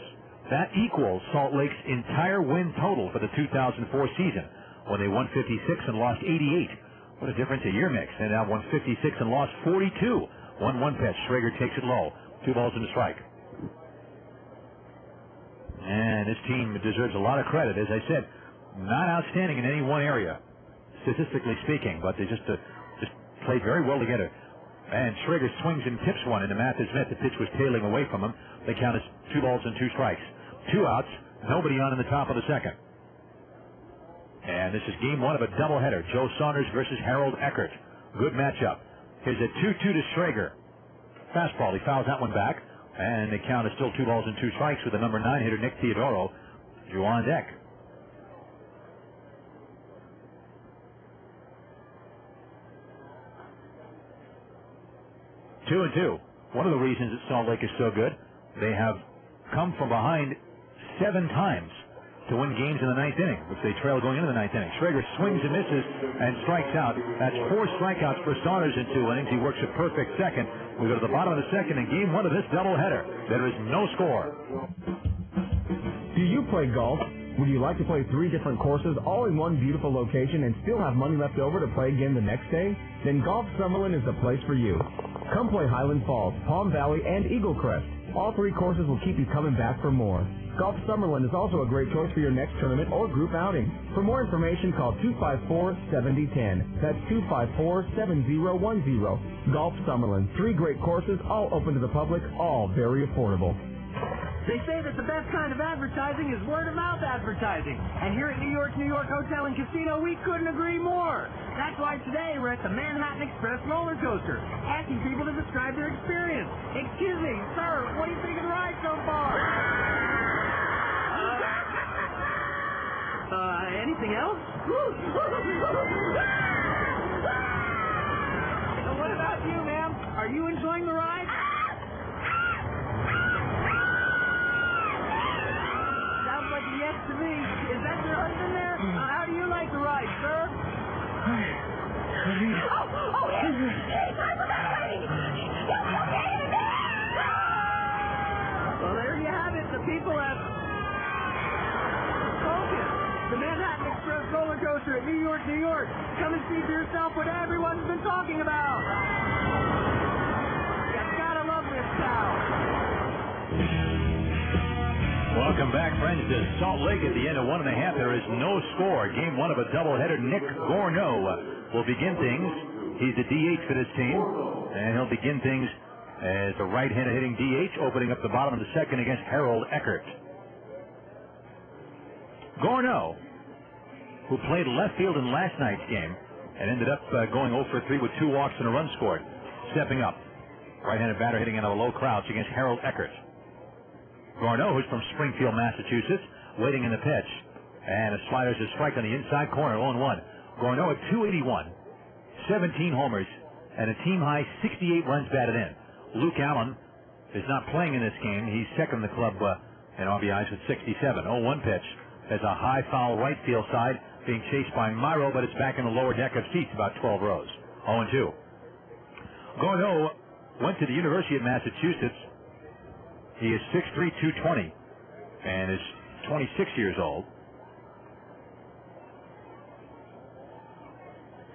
that equals Salt Lake's entire win total for the 2004 season, when they won 56 and lost 88. What a difference a year makes. They now won 56 and lost 42. 1-1 pitch. Schrager takes it low. 2 balls and a strike. And this team deserves a lot of credit. As I said, not outstanding in any one area, statistically speaking, but they just played very well together. And Schrager swings and tips one into Mathis Smith. The pitch was tailing away from him. They count as 2 balls and 2 strikes. 2 outs, nobody on in the top of the second. And this is game 1 of a doubleheader. Joe Saunders versus Harold Eckert. Good matchup. Here's a 2-2 to Schrager. Fastball. He fouls that one back. And the count is still 2 balls and 2 strikes with the number 9 hitter, Nick Teodoro, drew on deck. Two and two. One of the reasons that Salt Lake is so good, they have come from behind 7 times to win games in the 9th inning, which they trail going into the 9th inning. Schrager swings and misses and strikes out. That's 4 strikeouts for Saunders in 2 innings. He works a perfect second. We go to the bottom of the second in game 1 of this doubleheader. There is no score. Do you play golf? Would you like to play 3 different courses all in one beautiful location and still have money left over to play again the next day? Then Golf Summerlin is the place for you. Come play Highland Falls, Palm Valley, and Eagle Crest. All 3 courses will keep you coming back for more. Golf Summerlin is also a great choice for your next tournament or group outing. For more information, call 254-7010. That's 254-7010. Golf Summerlin. 3 great courses, all open to the public, all very affordable. They say that the best kind of advertising is word-of-mouth advertising. And here at New York Hotel and Casino, we couldn't agree more. That's why today we're at the Manhattan Express roller coaster, asking people to describe their experience. Excuse me, sir, what do you think of the ride so far? Anything else? What about you, ma'am? Are you enjoying the ride? Like a yes to me. Is that your husband there? How do you like the ride, sir? Well, there you have it. The people have spoken. The Manhattan Express roller coaster at New York. Come and see for yourself what everyone's been talking about. You gotta love this town. Welcome back, friends, to Salt Lake at the end of 1.5. There is no score. Game 1 of a doubleheader. Nick Gorneau will begin things. He's the DH for this team, and he'll begin things as a right-handed hitting DH, opening up the bottom of the second against Harold Eckert. Gorneau, who played left field in last night's game and ended up going 0 for 3 with 2 walks and a run scored, stepping up. Right-handed batter hitting out of a low crouch against Harold Eckert. Gorneau, who's from Springfield, Massachusetts, waiting in the pitch. And a slider's a strike on the inside corner, 0-1. Gorneau at .281, 17 homers, and a team-high 68 runs batted in. Luke Allen is not playing in this game. He's second in the club in RBIs with 67. 0-1 pitch. There's a high foul right field side being chased by Myro, but it's back in the lower deck of seats, about 12 rows. 0-2. Gorneau went to the University of Massachusetts. He is 6'3", 220, and is 26 years old,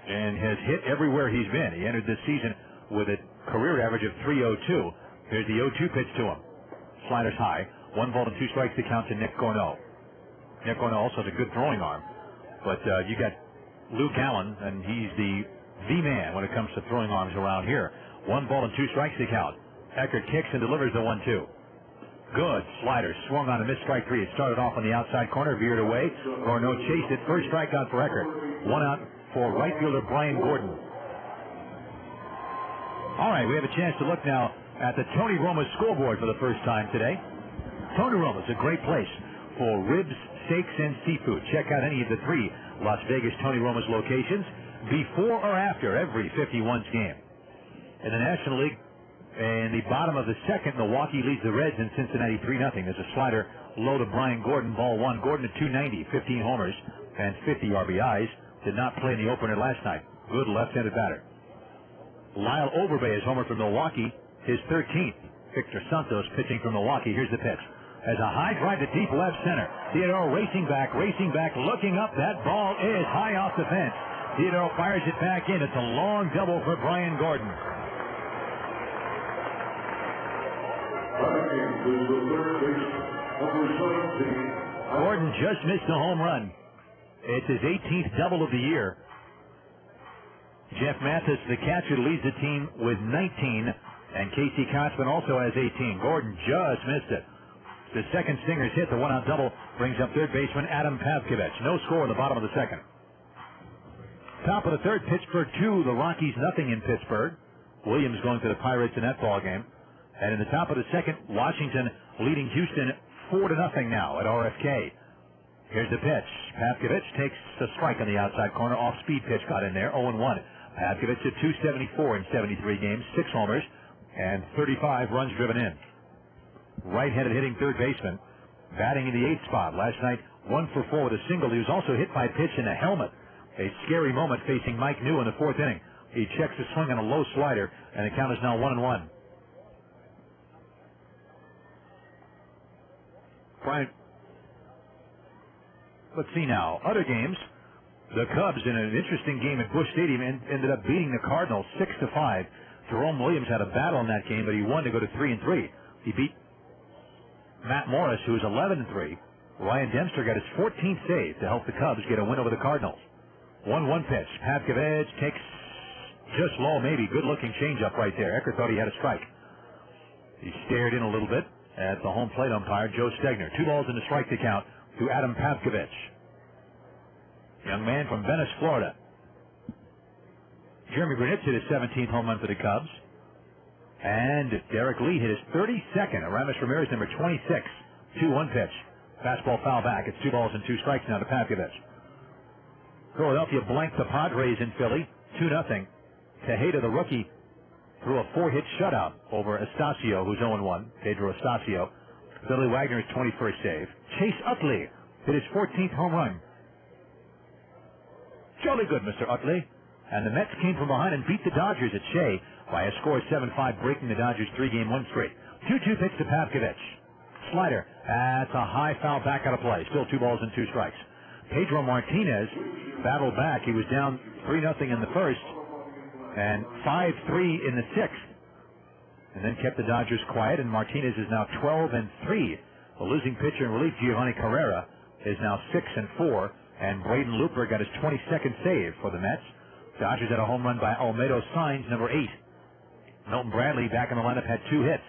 and has hit everywhere he's been. He entered this season with a career average of .302. Here's the 0-2 pitch to him. Sliders high. 1 ball and 2 strikes to count to Nick Gorneau. Nick Gorneau also has a good throwing arm, but you got Luke Allen, and he's the man when it comes to throwing arms around here. 1 ball and 2 strikes to count. Eckert kicks and delivers the 1-2. Good slider, swung on a missed strike 3. It started off on the outside corner, veered away. Gorneau chased it. First strikeout for Eckert. 1 out for right fielder Brian Gordon. All right, we have a chance to look now at the Tony Roma scoreboard for the first time today. Tony Roma's a great place for ribs, steaks, and seafood. Check out any of the 3 Las Vegas Tony Roma's locations before or after every 51's game. In the National League, in the bottom of the second, Milwaukee leads the Reds in Cincinnati 3-0. There's a slider low to Brian Gordon, ball 1. Gordon at 290, 15 homers, and 50 RBIs. Did not play in the opener last night. Good left-handed batter. Lyle Overbay is homer for Milwaukee, his 13th. Victor Santos pitching for Milwaukee. Here's the pitch. As a high drive to deep left center. Theodore racing back, looking up. That ball is high off the fence. Theodore fires it back in. It's a long double for Brian Gordon. Gordon just missed a home run. It's his 18th double of the year. Jeff Mathis, the catcher, leads the team with 19, and Casey Kotzman also has 18. Gordon just missed it. The second Stinger's hit, the one-out double, brings up third baseman Adam Pavkovich. No score in the bottom of the second. Top of the third, Pittsburgh 2, the Rockies nothing in Pittsburgh. Williams going to the Pirates in that ball game. And in the top of the second, Washington leading Houston 4-0 now at RFK. Here's the pitch. Pavkovich takes a strike on the outside corner. Off-speed pitch got in there, 0-1. Pavkovich at 274 in 73 games, 6 homers, and 35 runs driven in. Right-handed hitting third baseman, batting in the 8th spot. Last night, 1 for 4 with a single. He was also hit by a pitch in the helmet. A scary moment facing Mike New in the 4th inning. He checks the swing on a low slider, and the count is now 1-1. Brian, let's see now. Other games. The Cubs, in an interesting game at Busch Stadium, ended up beating the Cardinals 6-5. Jerome Williams had a battle in that game, but he won to go to 3-3. He beat Matt Morris, who was 11-3. Ryan Dempster got his 14th save to help the Cubs get a win over the Cardinals. 1-1 pitch. Pavkovich takes just low, maybe. Good-looking changeup right there. Eckert thought he had a strike. He stared in a little bit at the home plate umpire, Joe Stegner. 2 balls and a strike to count to Adam Pavkovich. Young man from Venice, Florida. Jeremy Brunitz hit his 17th home run for the Cubs. And Derek Lee hit his 32nd. Aramis Ramirez, number 26. 2-1 pitch. Fastball foul back. It's 2 balls and 2 strikes now to Pavkovich. Philadelphia blanked the Padres in Philly. 2-0. Tejeda, the rookie, threw a 4-hit shutout over Estacio, who's 0-1. Pedro Estacio. Billy Wagner's 21st save. Chase Utley hit his 14th home run. Jolly good, Mr. Utley. And the Mets came from behind and beat the Dodgers at Shea by a score of 7-5, breaking the Dodgers' 3-game win streak. 2-2 pitch to Pavkovich. Slider. That's a high foul back out of play. Still 2 balls and 2 strikes. Pedro Martinez battled back. He was down 3-0 in the first and 5-3 in the 6th. And then kept the Dodgers quiet, and Martinez is now 12-3. The losing pitcher in relief, Giovanni Carrera, is now 6-4. And Braden Looper got his 22nd save for the Mets. Dodgers had a home run by Olmedo Sainz, number 8. Milton Bradley back in the lineup had 2 hits.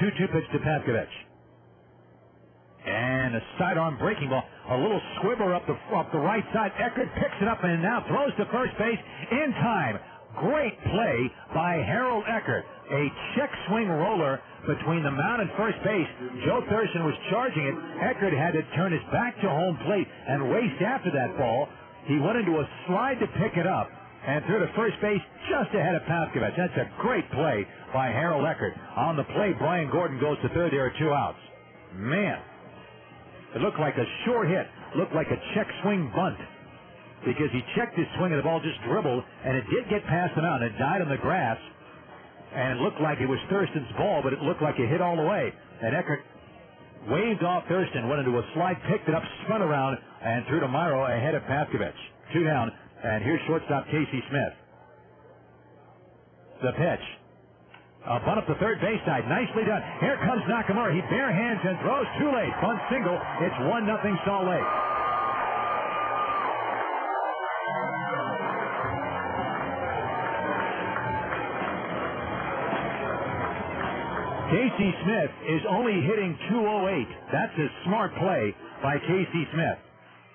2-2 pitch to Pavkovich. And a sidearm breaking ball. A little squibber up the right side. Eckert picks it up and now throws to first base in time. Great play by Harold Eckert. A check swing roller between the mound and first base. Joe Thurston was charging it. Eckert had to turn his back to home plate and race after that ball. He went into a slide to pick it up and threw to first base just ahead of Pavkovich. That's a great play by Harold Eckert. On the play, Brian Gordon goes to third. There are 2 outs. Man, it looked like a short hit. Looked like a check swing bunt, because he checked his swing and the ball just dribbled, and it did get past him out, and it died on the grass, and it looked like it was Thurston's ball, but it looked like it hit all the way. And Eckert waved off Thurston, went into a slide, picked it up, spun around, and threw to Myro ahead of Pavkovich. 2 down, and here's shortstop Casey Smith. The pitch. A bunt up the third base side. Nicely done. Here comes Nakamura. He bare hands and throws too late. Bunt single. It's 1-0 Salt Lake. Casey Smith is only hitting .208. That's a smart play by Casey Smith.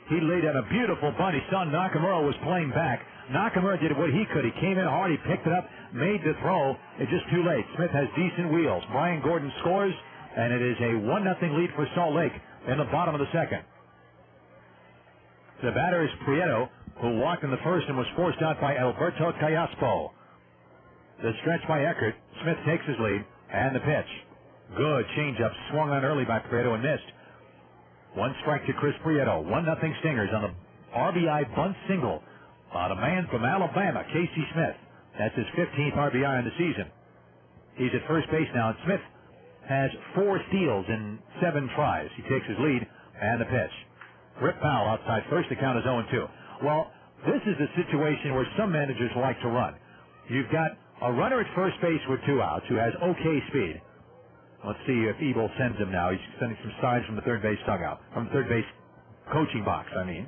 He laid out a beautiful bunt. He saw Nakamura was playing back. Nakamura did what he could. He came in hard. He picked it up, made the throw. It's just too late. Smith has decent wheels. Brian Gordon scores, and it is a 1-0 lead for Salt Lake in the bottom of the second. The batter is Prieto, who walked in the first and was forced out by Alberto Callaspo. The stretch by Eckert. Smith takes his lead, and the pitch. Good changeup, swung on early by Prieto and missed. 1 strike to Chris Prieto. 1-0 Stingers on the RBI bunt single on a man from Alabama, Casey Smith. That's his 15th RBI in the season. He's at first base now, and Smith has 4 steals in 7 tries. He takes his lead, and the pitch. Rip foul outside first. The count is 0-2. Well, this is a situation where some managers like to run. You've got a runner at first base with 2 outs who has okay speed. Let's see if Ebel sends him now. He's sending some signs from the third base dugout, from the third base coaching box, I mean.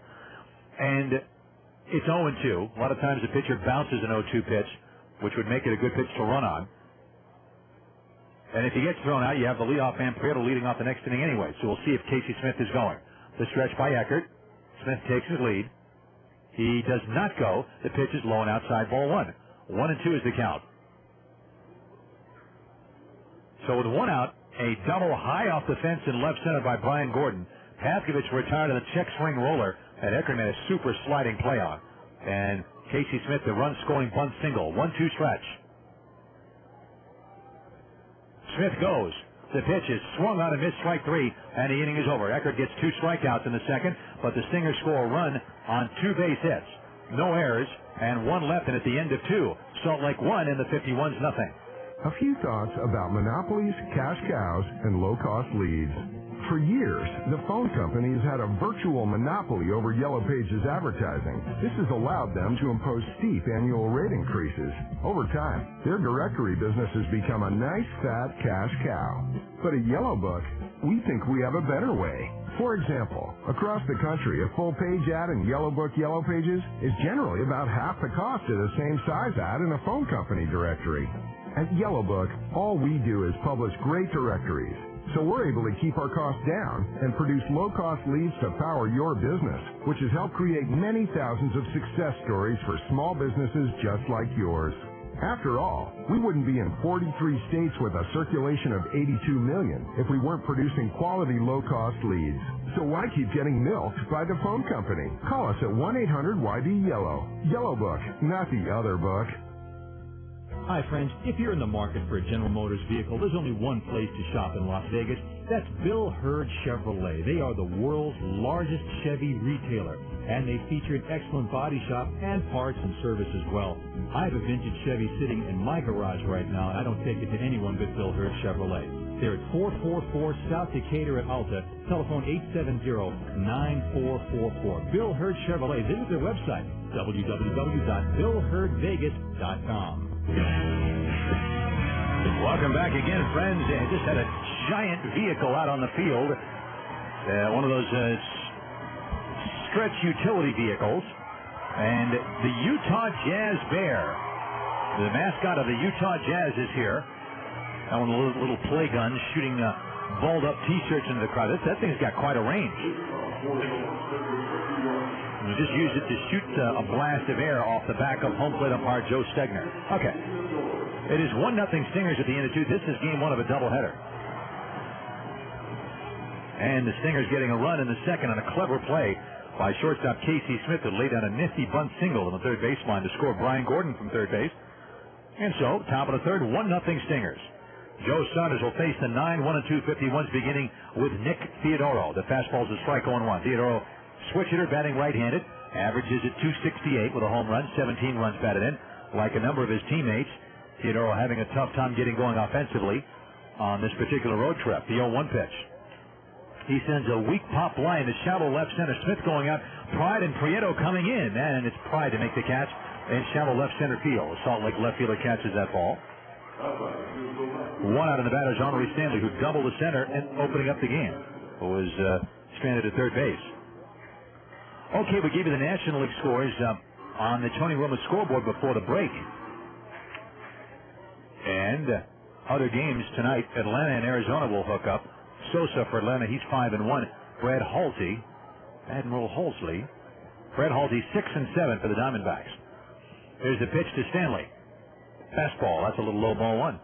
And it's 0-2. A lot of times the pitcher bounces an 0-2 pitch, which would make it a good pitch to run on. And if he gets thrown out, you have the leadoff man Prieto leading off the next inning anyway. So we'll see if Casey Smith is going. The stretch by Eckert. Smith takes his lead. He does not go. The pitch is low and outside, ball 1. 1-2 is the count. So with 1 out, a double high off the fence in left center by Brian Gordon. Paskovich retired on a check swing roller that Eckert made a super sliding play on. And Casey Smith, the run-scoring bunt single. 1-2 stretch. Smith goes. The pitch is swung on and missed, strike 3, and the inning is over. Eckert gets 2 strikeouts in the second, but the Stingers score a run on 2 base hits. No errors, and 1 left, and at the end of 2, Salt Lake 1 and the 51's nothing. A few thoughts about monopolies, cash cows, and low-cost leads. For years, the phone company has had a virtual monopoly over Yellow Pages advertising. This has allowed them to impose steep annual rate increases. Over time, their directory business has become a nice, fat cash cow. But at Yellow Book, we think we have a better way. For example, across the country, a full-page ad in Yellow Book Yellow Pages is generally about half the cost of the same size ad in a phone company directory. At Yellow Book, all we do is publish great directories, so we're able to keep our costs down and produce low-cost leads to power your business, which has helped create many thousands of success stories for small businesses just like yours. After all, we wouldn't be in 43 states with a circulation of 82 million if we weren't producing quality low-cost leads. So why keep getting milked by the phone company? Call us at 1-800-YD-YELLOW. Yellow Book, not the other book. Hi, friends. If you're in the market for a General Motors vehicle, there's only one place to shop in Las Vegas. That's Bill Hurd Chevrolet. They are the world's largest Chevy retailer, and they feature an excellent body shop and parts and service as well. I have a vintage Chevy sitting in my garage right now, and I don't take it to anyone but Bill Hurd Chevrolet. They're at 444 South Decatur at Alta. Telephone 870-9444. Bill Hurd Chevrolet. Visit their website, www.billhurdvegas.com. Welcome back again, friends. Just had a giant vehicle out on the field. One of those stretch utility vehicles. And the Utah Jazz Bear, the mascot of the Utah Jazz, is here. That one, a little play gun shooting balled up T-shirts into the crowd. That thing's got quite a range. You just use it to shoot a blast of air off the back of home plate umpire Joe Stegner. Okay. It is 1-0 Stingers at the end of 2. This is game 1 of a doubleheader. And the Stingers getting a run in the second on a clever play by shortstop Casey Smith that laid down a nifty bunt single on the third baseline to score Brian Gordon from third base. And so, top of the third, 1-0 Stingers. Joe Saunders will face the 9-1-2 51s beginning with Nick Theodoro. The fastball's a strike 0-1. Theodoro, switch hitter, batting right-handed, averages at .268 with a home run, 17 runs batted in. Like a number of his teammates, Theodoro having a tough time getting going offensively on this particular road trip. The 0-1 pitch. He sends a weak pop line to shallow left center. Smith going out. Pride and Prieto coming in, and it's Pride to make the catch in shallow left center field. Salt Lake left fielder catches that ball. 1 out of the batter is Henry Stanley, who doubled the center and opening up the game, who was stranded at third base. Okay, we gave you the National League scores on the Tony Romo scoreboard before the break. And other games tonight, Atlanta and Arizona will hook up. Sosa for Atlanta, he's 5-1. Brad Halsey, Admiral Halsley. Brad Halsey 6-7 for the Diamondbacks. Here's the pitch to Stanley. Fastball. That's a little low ball one.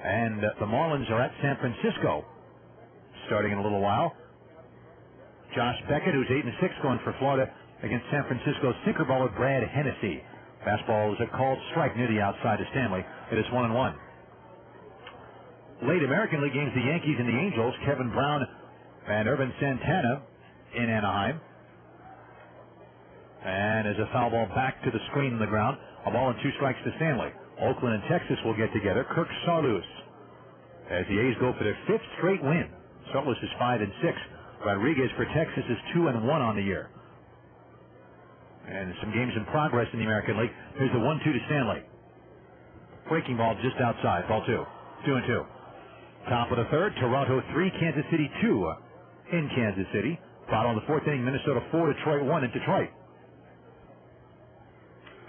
And the Marlins are at San Francisco starting in a little while. Josh Beckett, who's 8-6, going for Florida against San Francisco's sinker baller Brad Hennessy. Fastball is a called strike near the outside of Stanley. It is 1-1. Late American League games, the Yankees and the Angels. Kevin Brown and Irvin Santana in Anaheim. And as a foul ball back to the screen on the ground, a ball and 2 strikes to Stanley. Oakland and Texas will get together. Kirk Saarloos, as the A's go for their 5th straight win. Saarloos is 5-6. Rodriguez for Texas is 2-1 on the year. And some games in progress in the American League. Here's the 1-2 to Stanley. Breaking ball just outside. Ball 2. 2-2. Top of the third. Toronto 3, Kansas City 2 in Kansas City. Bottom of the 4th inning. Minnesota 4, Detroit 1 in Detroit.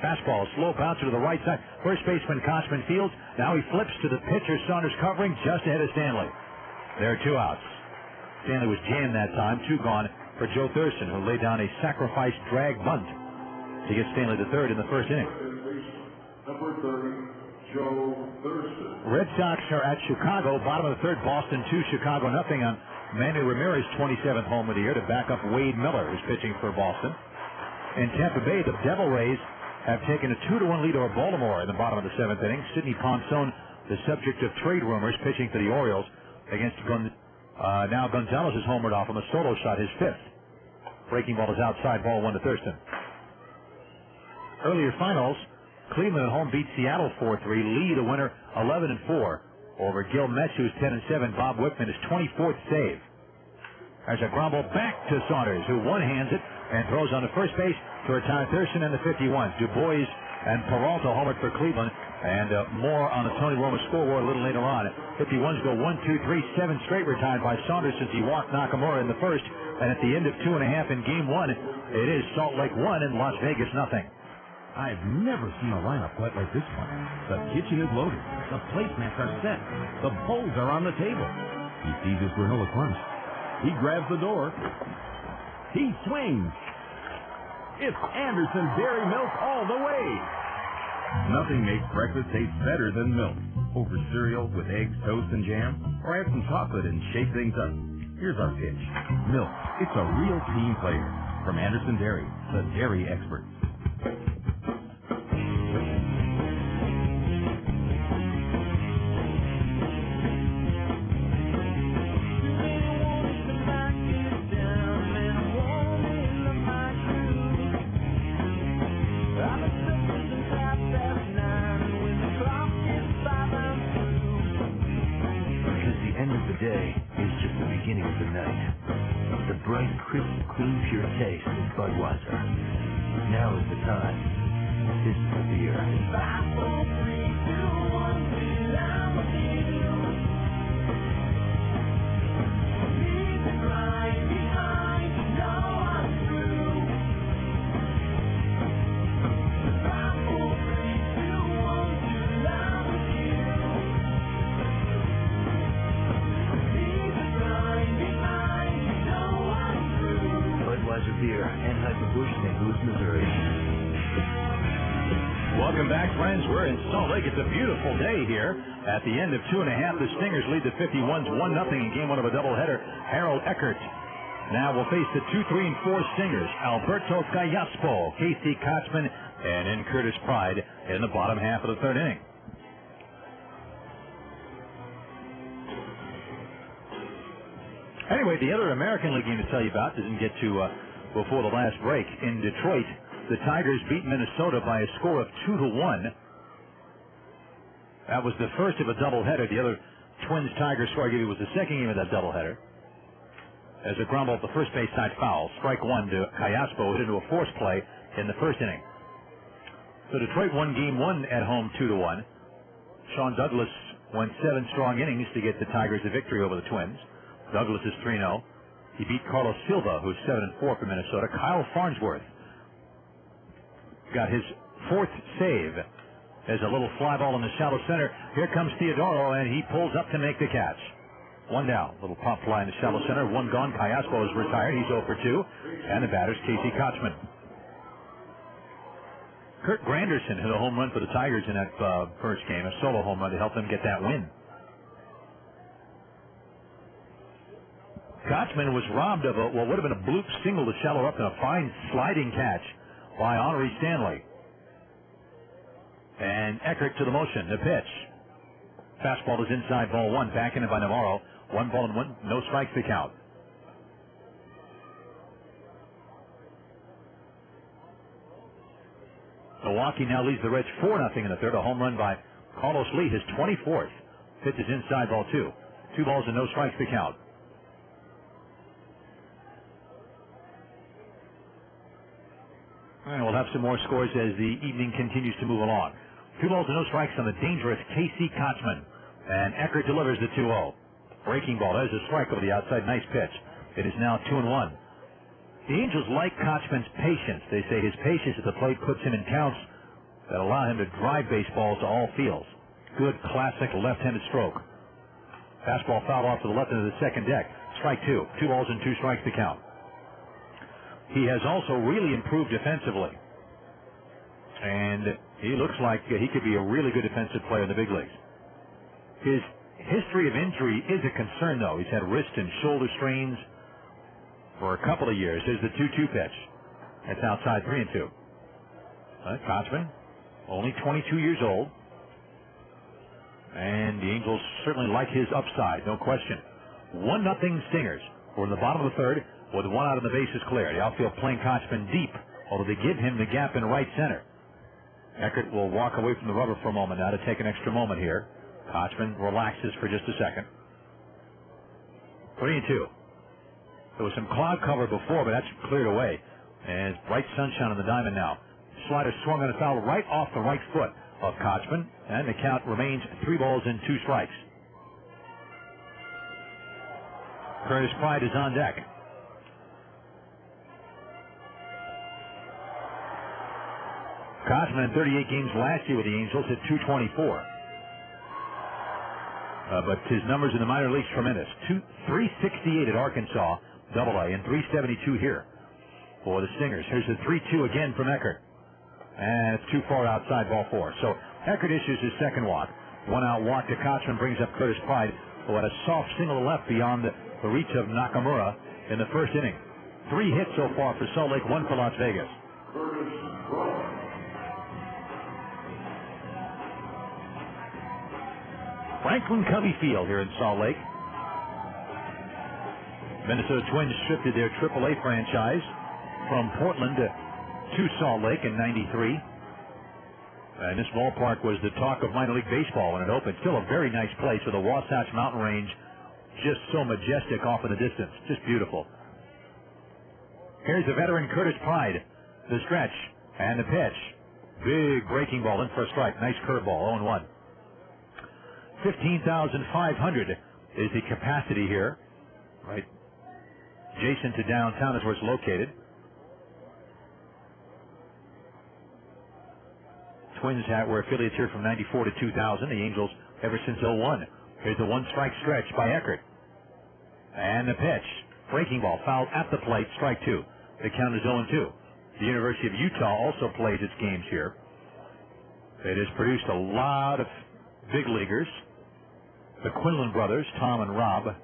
Fastball, slow bouncer to the right side. First baseman Kochman fields. Now he flips to the pitcher. Saunders covering just ahead of Stanley. There are 2 outs. Stanley was jammed that time. 2 gone for Joe Thurston, who laid down a sacrifice drag bunt to get Stanley to third in the 1st inning. Number 30, Joe Thurston. Red Sox are at Chicago. Bottom of the 3rd, Boston 2, Chicago nothing on Manny Ramirez, 27th home of the year, to back up Wade Miller, who's pitching for Boston. In Tampa Bay, the Devil Rays have taken a 2-1 lead over Baltimore in the bottom of the 7th inning. Sidney Ponson, the subject of trade rumors, pitching for the Orioles against now Gonzalez is homered off on the solo shot, his 5th. Breaking ball is outside, ball 1 to Thurston. Earlier finals, Cleveland at home beat Seattle 4-3. Lead a winner 11-4 over Gil Metz, who's 10-7. Bob Wickman, his 24th save. There's a ground ball back to Saunders, who one-hands it and throws on the first base to retire Thurston and the 51. Du Bois and Peralta homered for Cleveland, and more on the Tony Romo scoreboard a little later on. 51s go 1, 2, 3, 7 straight retired by Saunders since he walked Nakamura in the 1st. And at the end of 2.5 in Game 1, it is Salt Lake 1 and Las Vegas nothing. I've never seen a lineup quite like this one. The kitchen is loaded. The placemats are set. The bowls are on the table. He sees his granola crunch. He grabs the door. He swings. It's Anderson Dairy Milk all the way. Nothing makes breakfast taste better than milk. Over cereal with eggs, toast, and jam, or add some chocolate and shake things up. Here's our pitch. Milk. It's a real team player. From Anderson Dairy, the dairy experts. Day is just the beginning of the night. The bright, crisp, clean, pure taste of Budweiser. Now is the time. This is the beer. 5, 4, 3, 2, 1, down with you. Leave the grind behind, you know I'm through. 5, 4, 3, 2, 1, down with you. Budweiser beer, Anheuser-Busch, St. Louis, Missouri. Welcome back, friends. We're in Salt Lake. It's a beautiful day here. At the end of 2.5, the Stingers lead the 51s 1-0 in Game 1 of a doubleheader. Harold Eckert now will face the 2, 3, and 4 Stingers. Alberto Gallaspo, Casey Kochman, and in Curtis Pride in the bottom half of the 3rd inning. Anyway, the other American League game to tell you about doesn't get to before the last break. In Detroit, the Tigers beat Minnesota by a score of 2-1. That was the first of a doubleheader. The other Twins-Tigers score, I give you, was the second game of that doubleheader. As a ground ball at the first base side foul, strike 1 to Callaspo, hit into a force play in the 1st inning. So Detroit won Game 1 at home 2-1. Sean Douglas went 7 strong innings to get the Tigers a victory over the Twins. Douglas is 3-0. He beat Carlos Silva, who's 7-4 for Minnesota. Kyle Farnsworth got his 4th save as a little fly ball in the shallow center. Here comes Theodoro, and he pulls up to make the catch. 1 down. Little pop fly in the shallow center. 1 gone. Callaspo is retired. He's 0 for 2. And the batter's Casey Kochman. Kurt Granderson hit a home run for the Tigers in that first game, a solo home run to help them get that win. Kochman was robbed of what would have been a bloop single to shallow up and a fine sliding catch by Henri Stanley. And Eckert to the motion, the pitch. Fastball is inside, ball one, back in it by Navarro. 1-1, no strikes to count. Milwaukee now leads the Reds 4-0 in the third. A home run by Carlos Lee, his 24th. Pitch is inside, ball two. 2 balls and no strikes to count. And we'll have some more scores as the evening continues to move along. 2 balls and no strikes on the dangerous Casey Kochman. And Eckert delivers the 2-0. Breaking ball. There's a strike over the outside. Nice pitch. It is now 2-1. The Angels like Kochman's patience. They say his patience at the plate puts him in counts that allow him to drive baseballs to all fields. Good classic left-handed stroke. Fastball fouled off to the left into the second deck. Strike 2. 2 balls and 2 strikes to count. He has also really improved defensively. And he looks like he could be a really good defensive player in the big leagues. His history of injury is a concern, though. He's had wrist and shoulder strains for a couple of years. There's the 2-2 pitch. That's outside 3-2. Kochman, only 22 years old. And the Angels certainly like his upside, no question. 1-0 Stingers. We're in the bottom of the third with 1 out and the bases clear. The outfield playing Kochman deep, although they give him the gap in right center. Eckert will walk away from the rubber for a moment now to take an extra moment here. Kochman relaxes for just a second. 3-2. There was some cloud cover before, but that's cleared away. And bright sunshine on the diamond now. Slider swung on a foul right off the right foot of Kochman, and the count remains 3 balls and 2 strikes. Curtis Pride is on deck. Kochman in 38 games last year with the Angels hit .224. But his numbers in the minor leagues tremendous. 368 at Arkansas, Double-A, and 372 here for the Stingers. Here's the 3-2 again from Eckert. And it's too far outside, ball 4. So Eckert issues his second walk. 1 out walk to Kochman brings up Curtis Pride, who had a soft single to left beyond the reach of Nakamura in the first inning. 3 hits so far for Salt Lake, 1 for Las Vegas. Franklin Covey Field here in Salt Lake. Minnesota Twins shifted their AAA franchise from Portland to Salt Lake in '93. And this ballpark was the talk of minor league baseball when it opened. Still a very nice place with the Wasatch Mountain Range just so majestic off in the distance. Just beautiful. Here's the veteran Curtis Pride. The stretch and the pitch. Big breaking ball in for a strike. Nice curveball, 0-1. 15,500 is the capacity here. Right adjacent to downtown is where it's located. Twins were affiliates here from 94 to 2000. The Angels ever since 01. Here's the 1-strike stretch by Eckert. And the pitch. Breaking ball fouled at the plate. Strike 2. The count is 0-2. The University of Utah also plays its games here. It has produced a lot of big leaguers. The Quinlan brothers, Tom and Rob.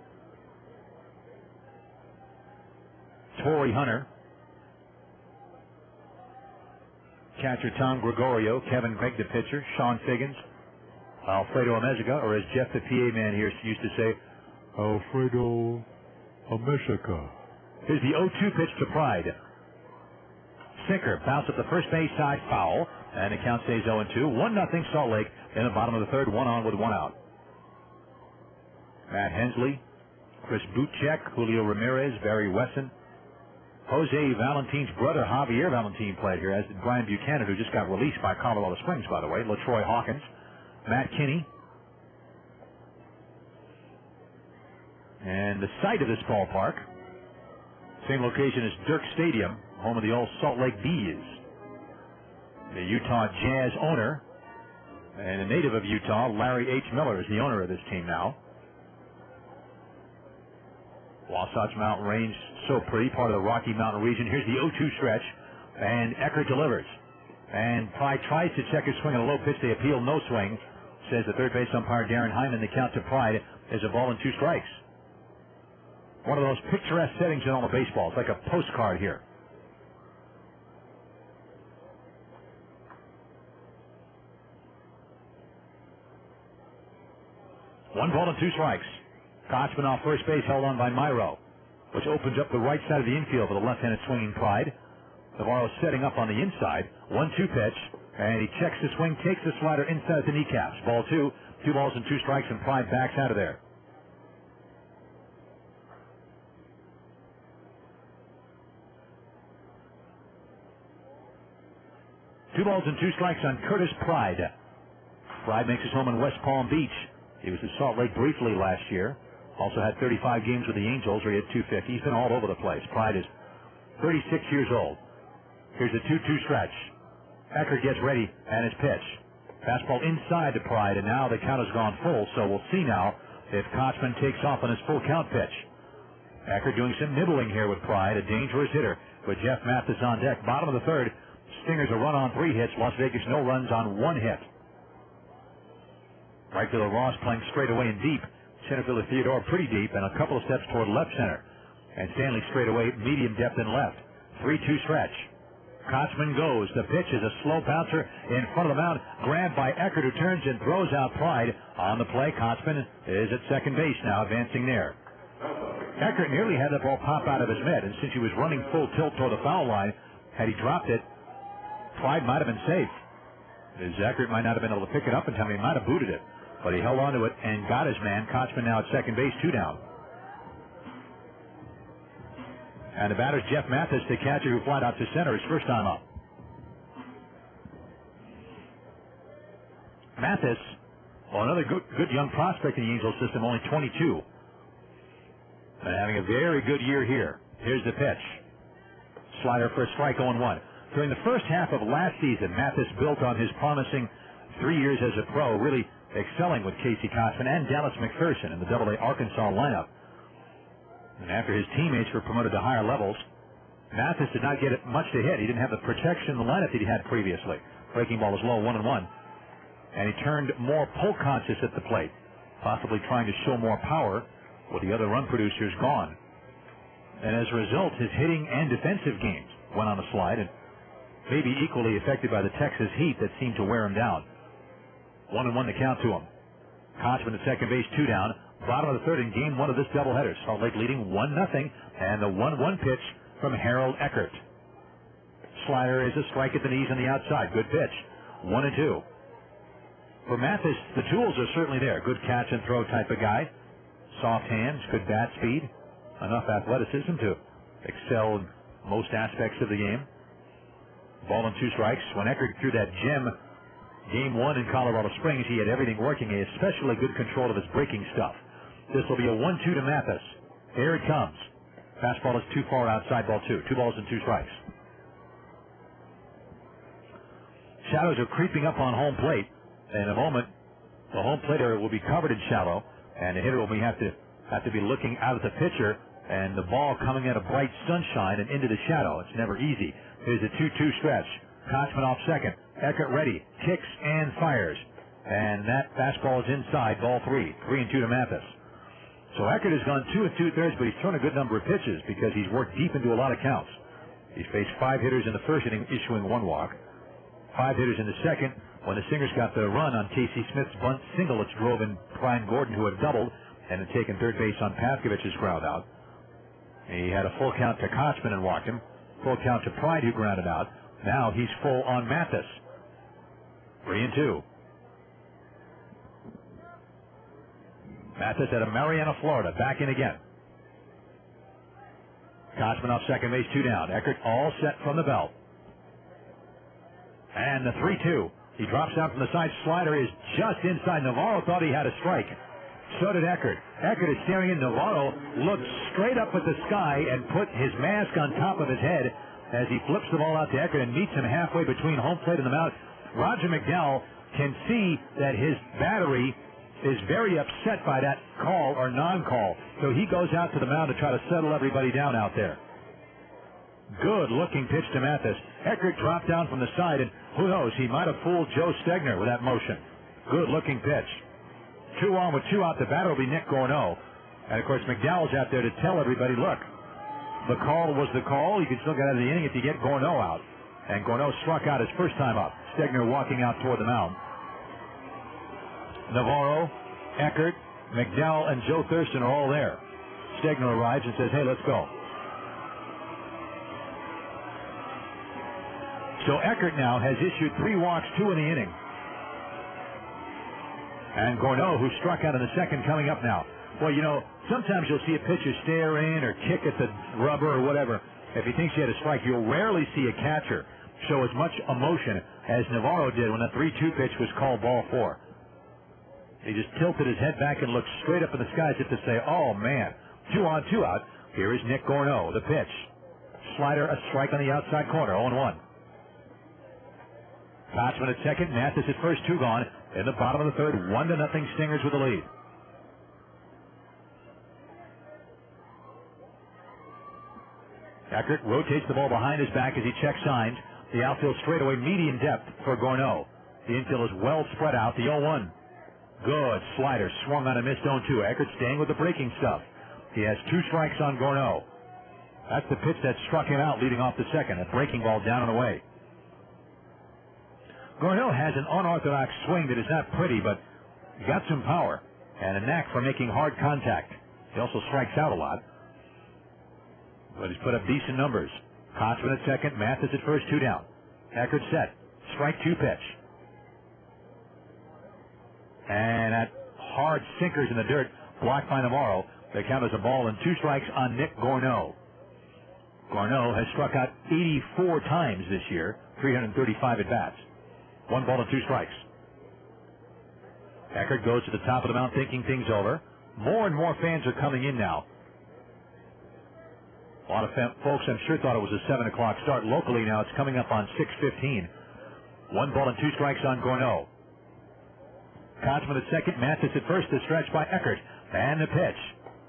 Torrey Hunter. Catcher Tom Gregorio. Kevin Gregg, the pitcher. Sean Figgins. Alfredo Amezaga, or as Jeff the PA man here used to say, Alfredo Amezaga. Here's the 0-2 pitch to Pride. Sinker, bounce up the first base side, foul, and the count stays 0-2. 1-0 Salt Lake in the bottom of the third, 1 on with 1 out. Matt Hensley, Chris Butchek, Julio Ramirez, Barry Wesson, Jose Valentin's brother, Javier Valentin, played here, as did Brian Buchanan, who just got released by Colorado Springs, by the way, LaTroy Hawkins, Matt Kinney. And the site of this ballpark, same location as Dirk Stadium, home of the old Salt Lake Bees. The Utah Jazz owner, and a native of Utah, Larry H. Miller, is the owner of this team now. Wasatch Mountain Range, so pretty, part of the Rocky Mountain region. Here's the 0-2 stretch, and Eckert delivers. And Pride tries to check his swing on a low pitch. They appeal no swing. Says the third base umpire, Darren Hyman. The count to Pride is a ball and 2 strikes. One of those picturesque settings in all of baseball. It's like a postcard here. One ball and 2 strikes. Kochman off first base, held on by Myro, which opens up the right side of the infield for the left-handed swinging Pride. Navarro setting up on the inside. 1-2 pitch, and he checks the swing, takes the slider inside the kneecaps. Ball 2. 2 balls and 2 strikes, and Pride backs out of there. Two balls and 2 strikes on Curtis Pride. Pride makes his home in West Palm Beach. He was in Salt Lake briefly last year. Also had 35 games with the Angels where he had 250. He's been all over the place. Pride is 36 years old. Here's a 2-2 stretch. Eckert gets ready, and his pitch. Fastball inside to Pride, and now the count has gone full, so we'll see now if Kochman takes off on his full count pitch. Eckert doing some nibbling here with Pride, a dangerous hitter with Jeff Mathis on deck. Bottom of the third, Stingers a run on 3 hits. Las Vegas no runs on 1 hit. Right fielder Ross playing straight away and deep. Center fielder Theodore pretty deep, and a couple of steps toward left center. And Stanley straight away, medium depth and left. 3-2 stretch. Kochman goes. The pitch is a slow bouncer in front of the mound. Grabbed by Eckert, who turns and throws out Pride. On the play, Kochman is at second base now, advancing there. Eckert nearly had the ball pop out of his mitt, and since he was running full tilt toward the foul line, had he dropped it, Pride might have been safe. Eckert might not have been able to pick it up in time. He might have booted it, but he held on to it and got his man. Kochman now at second base, 2 down. And the batter's Jeff Mathis, the catcher who flied out to center his first time up. Mathis, well, another good young prospect in the Angels system, only 22. And having a very good year here. Here's the pitch. Slider for a strike, 0-1. During the first half of last season, Mathis built on his promising 3 years as a pro, really excelling with Casey Kochman and Dallas McPherson in the Double-A Arkansas lineup. And after his teammates were promoted to higher levels, Mathis did not get much to hit. He didn't have the protection in the lineup that he had previously. Breaking ball was low, 1-1. And he turned more pull conscious at the plate, possibly trying to show more power with the other run producers gone. And as a result, his hitting and defensive games went on a slide, and maybe equally affected by the Texas heat that seemed to wear him down. 1-1 the count to him. Kochman at second base, 2 down. Bottom of the third in game 1 of this doubleheader. Salt Lake leading 1-0, and the 1-1 pitch from Harold Eckert. Slider is a strike at the knees on the outside. Good pitch. 1-2. For Mathis, the tools are certainly there. Good catch and throw type of guy. Soft hands, good bat speed, enough athleticism to excel in most aspects of the game. Ball and 2 strikes. When Eckert threw that gem game 1 in Colorado Springs, he had everything working, especially good control of his breaking stuff. This will be a 1-2 to Mathis. Here it comes. Fastball is too far outside, ball 2. 2 balls and 2 strikes. Shadows are creeping up on home plate. In a moment, the home plate area will be covered in shadow, and the hitter will have to be looking out at the pitcher, and the ball coming out of bright sunshine and into the shadow. It's never easy. Here's a 2-2 stretch. Kochman off second. Eckert ready. Kicks and fires. And that fastball is inside. Ball 3. 3-2 to Mathis. So Eckert has gone 2 2/3, but he's thrown a good number of pitches because he's worked deep into a lot of counts. He's faced 5 hitters in the first inning, issuing 1 walk. 5 hitters in the second, when the Stingers got the run on Casey Smith's bunt single, which drove in Brian Gordon, who had doubled and had taken third base on Pavkovich's ground out. He had a full count to Kochman and walked him. Full count to Pride, who grounded out. Now he's full on Mathis. 3-2. Mathis out of Marianna, Florida. Back in again. Kochman off second base, 2 down. Eckert all set from the belt. And the 3-2. He drops out from the side. Slider is just inside. Navarro thought he had a strike. So did Eckert. Eckert is staring in. Navarro looked straight up at the sky and put his mask on top of his head as he flips the ball out to Eckert and meets him halfway between home plate and the mound. Roger McDowell can see that his battery is very upset by that call or non-call. So he goes out to the mound to try to settle everybody down out there. Good-looking pitch to Mathis. Eckert dropped down from the side, and who knows, he might have fooled Joe Stegner with that motion. Good-looking pitch. 2 on with 2 out. The batter will be Nick Gorneau. And, of course, McDowell's out there to tell everybody, look, the call was the call. You can still get out of the inning if you get Gorneau out. And Gorneau struck out his first time up. Stegner walking out toward the mound. Navarro, Eckert, McDowell, and Joe Thurston are all there. Stegner arrives and says, hey, let's go. So Eckert now has issued 3 walks, 2 in the inning. And Gorneau, who struck out in the second, coming up now. Well, you know, sometimes you'll see a pitcher stare in or kick at the rubber or whatever. If he thinks he had a strike, you'll rarely see a catcher show as much emotion as Navarro did when the 3-2 pitch was called ball 4. He just tilted his head back and looked straight up in the sky as if to say, oh, man, 2 on, 2 out. Here is Nick Gorneau, the pitch. Slider, a strike on the outside corner, 0-1. Kotzman at second, Mathis at first, 2 gone. In the bottom of the third, 1-0 Stingers with the lead. Eckert rotates the ball behind his back as he checks signs. The outfield straightaway medium depth for Gorneau. The infield is well spread out. The 0-1. Good slider, swung on a missed 0-2. Eckert staying with the breaking stuff. He has 2 strikes on Gorneau. That's the pitch that struck him out leading off the second. A breaking ball down and away. Gorneau has an unorthodox swing that is not pretty, but got some power and a knack for making hard contact. He also strikes out a lot, but he's put up decent numbers. Kotzman at second, Mathis at first, 2 down. Eckert set. Strike 2 pitch. And that hard sinkers in the dirt, blocked by Navarro. They count as a ball and 2 strikes on Nick Gorneau. Gorneau has struck out 84 times this year, 335 at bats. 1 ball and 2 strikes. Eckert goes to the top of the mound thinking things over. More and more fans are coming in now. A lot of folks, I'm sure, thought it was a 7 o'clock start. Locally now, it's coming up on 6:15. 1 ball and 2 strikes on Gorneau. Kotzman at second, Mathis at first, the stretch by Eckert. And the pitch.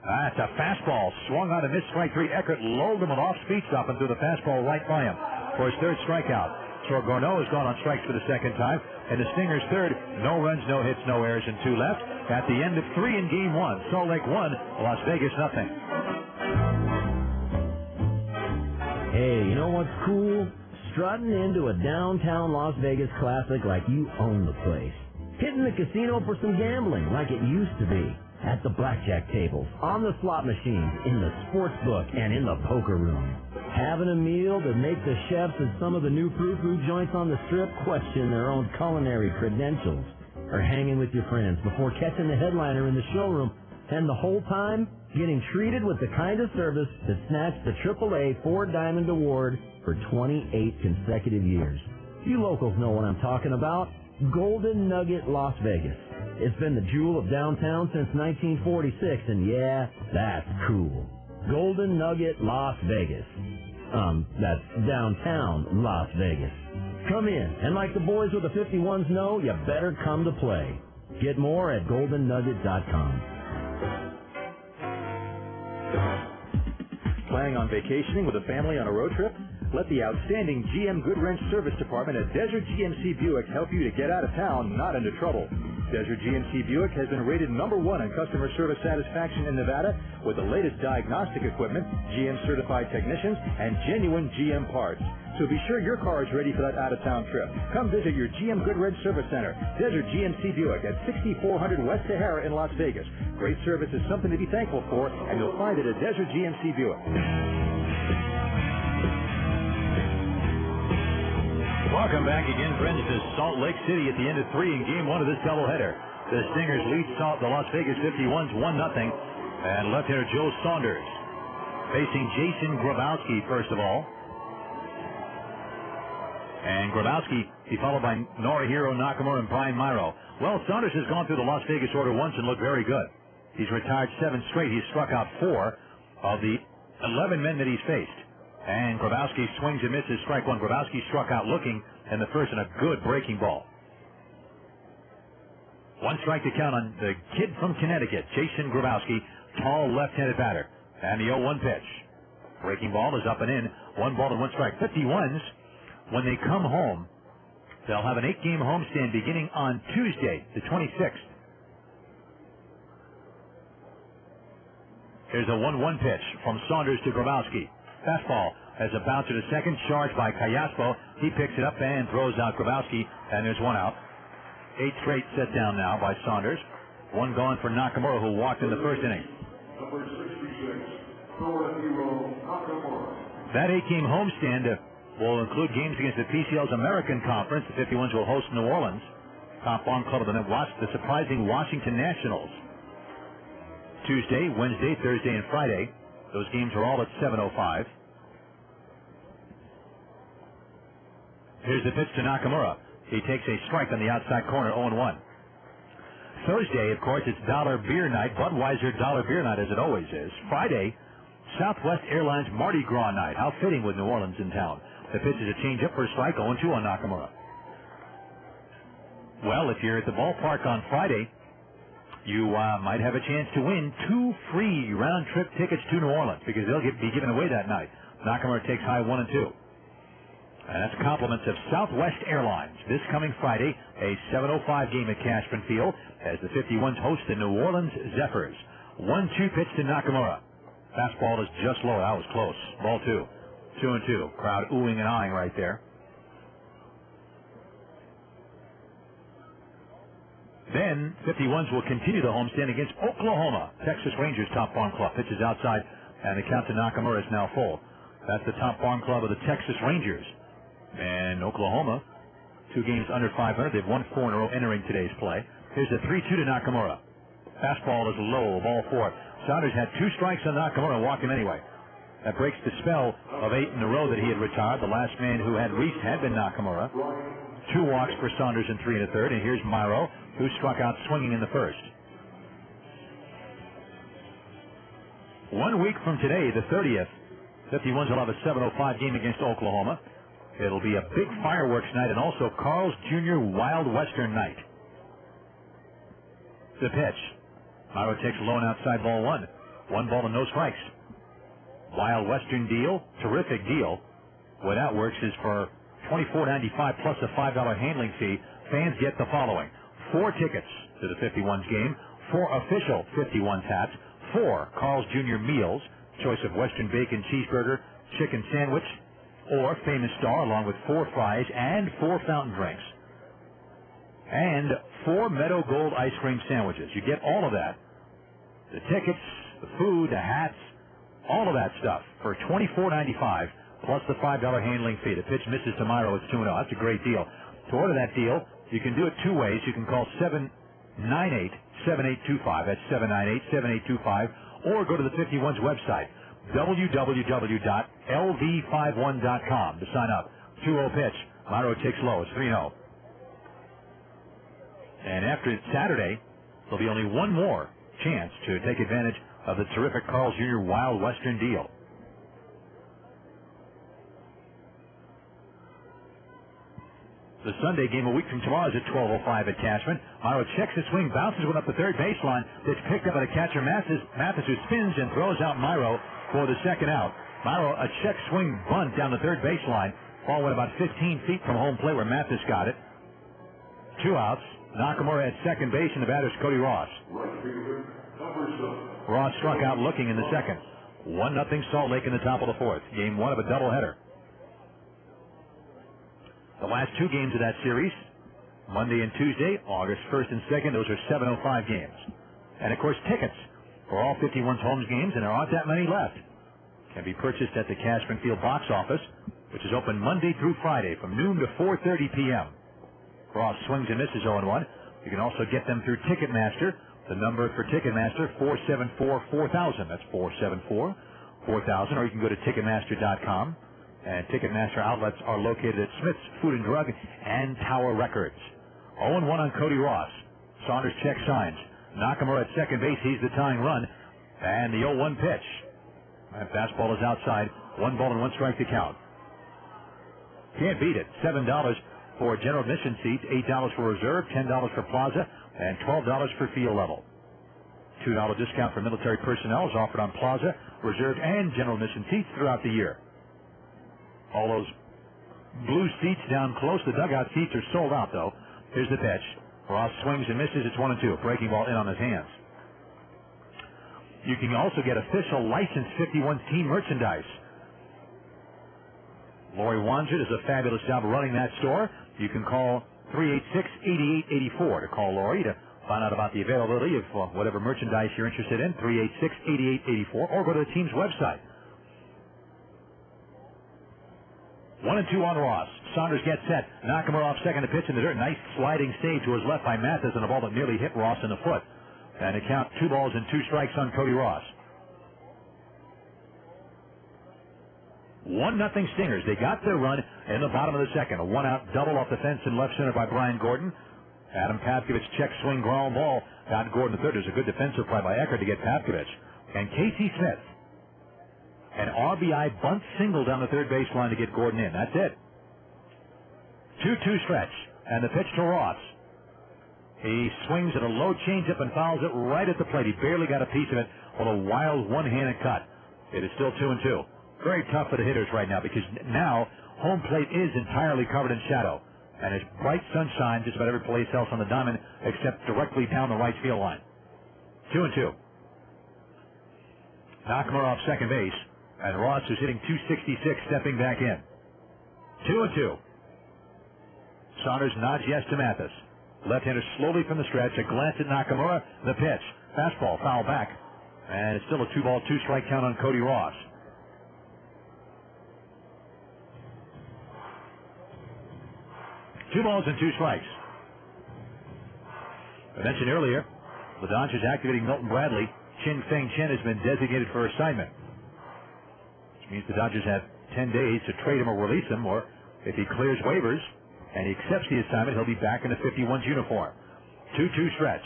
That's a fastball. Swung on a missed strike 3. Eckert lulled him with off-speed stop and threw the fastball right by him for his 3rd strikeout. So Gorneau has gone on strikes for the 2nd time. And the Stingers' 3rd, no runs, no hits, no errors, and 2 left. At the end of 3 in Game 1, Salt Lake 1, Las Vegas nothing. Hey, you know what's cool? Strutting into a downtown Las Vegas classic like you own the place. Hitting the casino for some gambling like it used to be. At the blackjack tables, on the slot machines, in the sports book, and in the poker room. Having a meal that makes the chefs at some of the new frou-frou joints on the Strip question their own culinary credentials. Or hanging with your friends before catching the headliner in the showroom, and the whole time getting treated with the kind of service that snatched the AAA 4-Diamond Award for 28 consecutive years. You locals know what I'm talking about. Golden Nugget Las Vegas. It's been the jewel of downtown since 1946, and yeah, that's cool. Golden Nugget Las Vegas. That's downtown Las Vegas. Come in, and like the boys with the 51s know, you better come to play. Get more at goldennugget.com. Planning on vacationing with a family on a road trip? Let the outstanding GM Goodwrench Service Department at Desert GMC Buick help you to get out of town, not into trouble. Desert GMC Buick has been rated #1 in customer service satisfaction in Nevada with the latest diagnostic equipment, GM-certified technicians, and genuine GM parts. So be sure your car is ready for that out-of-town trip. Come visit your GM Goodwrench Service Center, Desert GMC Buick at 6400 West Sahara in Las Vegas. Great service is something to be thankful for, and you'll find it at Desert GMC Buick. Welcome back again, friends, to Salt Lake City at the end of 3 in Game 1 of this doubleheader. The Stingers lead the Las Vegas 51s 1-0, and left-hander Joe Saunders facing Jason Grabowski first of all. And Grabowski, he followed by Norihiro Nakamura and Brian Myro. Well, Saunders has gone through the Las Vegas order once and looked very good. He's retired 7 straight. He's struck out 4 of the 11 men that he's faced. And Grabowski swings and misses, strike 1. Grabowski struck out looking in the first, and a good breaking ball. 1 strike to count on the kid from Connecticut, Jason Grabowski, tall left-handed batter. And the 0-1 pitch. Breaking ball is up and in. 1 ball and 1 strike. 51s, when they come home, they'll have an 8-game homestand beginning on Tuesday, the 26th. Here's a 1-1 pitch from Saunders to Grabowski. Fastball has a bouncer to second, charged by Callaspo. He picks it up and throws out Grabowski, and there's 1 out. 8 straight set down now by Saunders. 1 gone for Nakamura, who walked in the first inning. Number 66, Hero Nakamura. That 8-game homestand will include games against the PCL's American Conference. The 51s will host New Orleans. Top Farm Club will then watch the surprising Washington Nationals. Tuesday, Wednesday, Thursday, and Friday. Those games are all at 7:05. Here's the pitch to Nakamura. He takes a strike on the outside corner, 0-1. Thursday, of course, it's Dollar Beer Night, Budweiser Dollar Beer Night, as it always is. Friday, Southwest Airlines Mardi Gras Night. How fitting with New Orleans in town. The pitch is a changeup for a strike, 0-2 on Nakamura. Well, if you're at the ballpark on Friday, you might have a chance to win 2 free round-trip tickets to New Orleans, because they'll be given away that night. Nakamura takes high 1 and 2. And that's compliments of Southwest Airlines. This coming Friday, a 7:05 game at Cashman Field, as the 51s host the New Orleans Zephyrs. 1-2 pitch to Nakamura. Fastball is just low. That was close. Ball 2. 2-2. Crowd oohing and eyeing right there. Then 51s will continue the homestand against Oklahoma. Texas Rangers Top Farm Club. Pitches outside, and the count to Nakamura is now full. That's the Top Farm Club of the Texas Rangers. And Oklahoma, 2 games under 500. They've won 4 in a row entering today's play. Here's a 3-2 to Nakamura. Fastball is low. Ball 4. Saunders had 2 strikes on Nakamura and walked him anyway. That breaks the spell of 8 in a row that he had retired. The last man who had reached had been Nakamura. 2 walks for Saunders in 3 1/3. And here's Myro, who struck out swinging in the first. 1 week from today, the 30th, 51s will have a 7:05 game against Oklahoma. It'll be a big fireworks night and also Carl's Jr. Wild Western night. The pitch. Myro takes a low and outside, ball 1. 1 ball and no strikes. Wild Western deal, terrific deal. The way that works is for $24.95 plus a $5 handling fee. Fans get the following: 4 tickets to the 51s game, 4 official 51s hats, 4 Carl's Jr. meals, choice of Western bacon cheeseburger, chicken sandwich, or Famous Star, along with 4 fries and 4 fountain drinks, and 4 Meadow Gold ice cream sandwiches. You get all of that, the tickets, the food, the hats, all of that stuff for $24.95 plus the $5 handling fee. The pitch misses to Myro. It's 2-0. That's a great deal. To order that deal, you can do it 2 ways. You can call 798-7825. That's 798-7825. Or go to the 51's website, www.lv51.com, to sign up. 2-0 pitch. Myro takes low. It's 3-0. And after Saturday, there'll be only one more chance to take advantage of the terrific Carl's Jr. Wild Western deal. The Sunday game a week from tomorrow is at 12:05 at Cashman. Myro checks his swing, bounces one up the third baseline. It's picked up by the catcher Mathis, who spins and throws out Myro for the second out. Myro, a check swing bunt down the third baseline. Ball went about 15 feet from home plate where Mathis got it. 2 outs. Nakamura at second base, and the batter's Cody Ross. Ross struck out looking in the second. 1-0 Salt Lake in the top of the 4th. Game 1 of a doubleheader. The last 2 games of that series, Monday and Tuesday, August 1st and 2nd, those are 7:05 games. And, of course, tickets for all 51's home games, and there aren't that many left, can be purchased at the Cashman Field box office, which is open Monday through Friday from noon to 4:30 p.m. Ross swings and misses 0-1. You can also get them through Ticketmaster. The number for Ticketmaster, 474-4000. That's 474-4000. Or you can go to Ticketmaster.com. And Ticketmaster outlets are located at Smith's Food and Drug and Tower Records. 0-1 on Cody Ross. Saunders check signs. Nakamura at second base. He's the tying run. And the 0-1 pitch. That fastball is outside. 1 ball and 1 strike to count. Can't beat it. $7 for general admission seats, $8 for reserve, $10 for plaza, and $12 for field level. $2 discount for military personnel is offered on plaza, reserved and general admission seats throughout the year. All those blue seats down close. The dugout seats are sold out, though. Here's the pitch. Ross swings and misses. It's 1-2. Breaking ball in on his hands. You can also get official licensed 51 team merchandise. Lori Wanger does a fabulous job of running that store. You can call 386-8884 to call Lori to find out about the availability of whatever merchandise you're interested in, 386-8884, or go to the team's website. 1-2 on Ross. Saunders gets set. Nakamura off second to pitch in the dirt. Nice sliding save to his left by Mathis on a ball that nearly hit Ross in the foot. And it count 2 balls and 2 strikes on Cody Ross. 1-0 Stingers. They got their run in the bottom of the second. A 1-out double off the fence in left center by Brian Gordon. Adam Pavkovich check swing ground ball. Got Gordon the third. There's a good defensive play by Eckert to get Pavkovich. And Casey Smith. An RBI bunt single down the third baseline to get Gordon in. That's it. 2-2 stretch. And the pitch to Ross. He swings at a low changeup and fouls it right at the plate. He barely got a piece of it with a wild one-handed cut. It is still 2-2. Very tough for the hitters right now because now home plate is entirely covered in shadow. And it's bright sunshine just about every place else on the diamond except directly down the right field line. 2-2. Nakamura off second base. And Ross, who's hitting .266, stepping back in. 2-2. Saunders nods yes to Mathis. Left-hander slowly from the stretch. A glance at Nakamura. The pitch. Fastball, foul back. And it's still a 2-ball, 2-strike count on Cody Ross. Two balls and 2 strikes. I mentioned earlier, the Dodgers activating Milton Bradley. Chin Feng Chen has been designated for assignment. Which means the Dodgers have 10 days to trade him or release him, or if he clears waivers and he accepts the assignment, he'll be back in the 51's uniform. 2-2 stretch.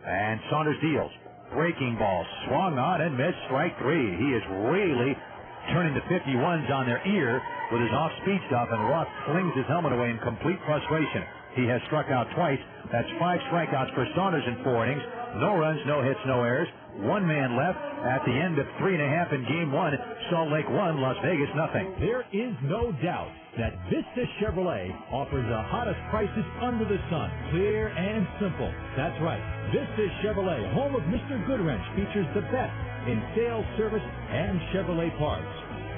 And Saunders deals. Breaking ball, swung on and missed, strike 3. He is really turning the 51s on their ear with his off-speed stuff, and Ross flings his helmet away in complete frustration. He has struck out twice. That's 5 strikeouts for Saunders in 4 innings. No runs, no hits, no errors. 1 man left at the end of 3.5 in Game 1. Salt Lake 1, Las Vegas nothing. There is no doubt that Vista Chevrolet offers the hottest prices under the sun. Clear and simple. That's right. Vista Chevrolet, home of Mr. Goodwrench, features the best in sales, service, and Chevrolet parts.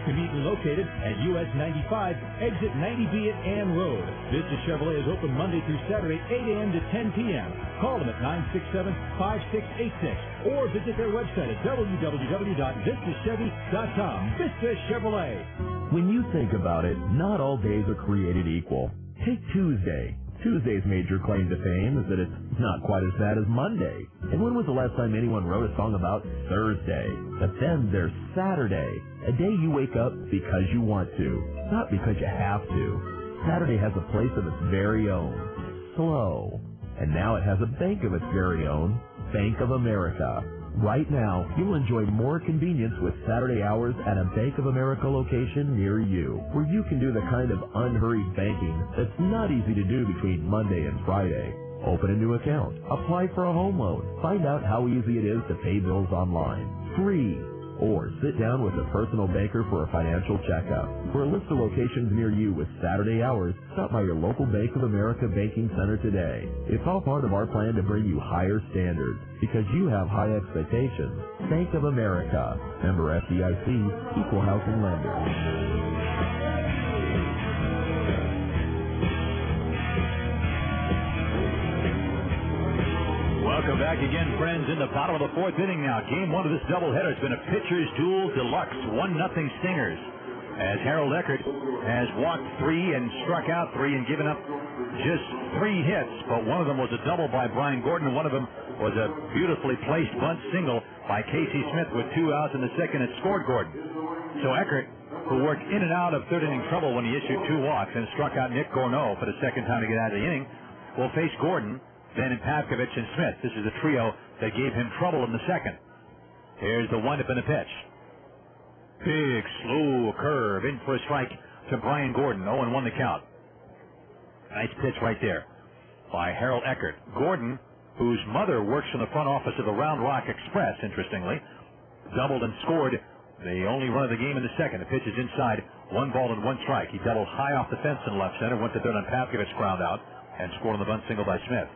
Conveniently located at US 95, exit 90B at Ann Road. Vista Chevrolet is open Monday through Saturday, 8 a.m. to 10 p.m. Call them at 967-5686 or visit their website at www.vistachevy.com. Vista Chevrolet. When you think about it, not all days are created equal. Take Tuesday. Tuesday's major claim to fame is that it's not quite as bad as Monday. And when was the last time anyone wrote a song about Thursday? But then there's Saturday, a day you wake up because you want to, not because you have to. Saturday has a place of its very own, Slow. And now it has a bank of its very own, Bank of America. Right now, you'll enjoy more convenience with Saturday hours at a Bank of America location near you, where you can do the kind of unhurried banking that's not easy to do between Monday and Friday. Open a new account, apply for a home loan, find out how easy it is to pay bills online. Free. Or sit down with a personal banker for a financial checkup. For a list of locations near you with Saturday hours, stop by your local Bank of America banking center today. It's all part of our plan to bring you higher standards because you have high expectations. Bank of America. Member FDIC, Equal Housing Lender. Welcome back again, friends, in the bottom of the 4th inning now. Game 1 of this doubleheader has been a pitcher's duel deluxe. 1-0 Stingers. As Harold Eckert has walked 3 and struck out 3 and given up just 3 hits, but one of them was a double by Brian Gordon, and one of them was a beautifully placed bunt single by Casey Smith with 2 outs in the second and scored Gordon. So Eckert, who worked in and out of 3rd inning trouble when he issued 2 walks and struck out Nick Gorneau for the second time to get out of the inning, will face Gordon, then in Pavkovich and Smith. This is the trio that gave him trouble in the second. Here's the windup in the pitch. Big, slow curve in for a strike to Brian Gordon. 0-1 the count. Nice pitch right there by Harold Eckert. Gordon, whose mother works in the front office of the Round Rock Express, interestingly, doubled and scored the only run of the game in the second. The pitch is inside, 1 ball and 1 strike. He doubled high off the fence in left center, went to third on Pavkovich, ground out, and scored on the bunt single by Smith.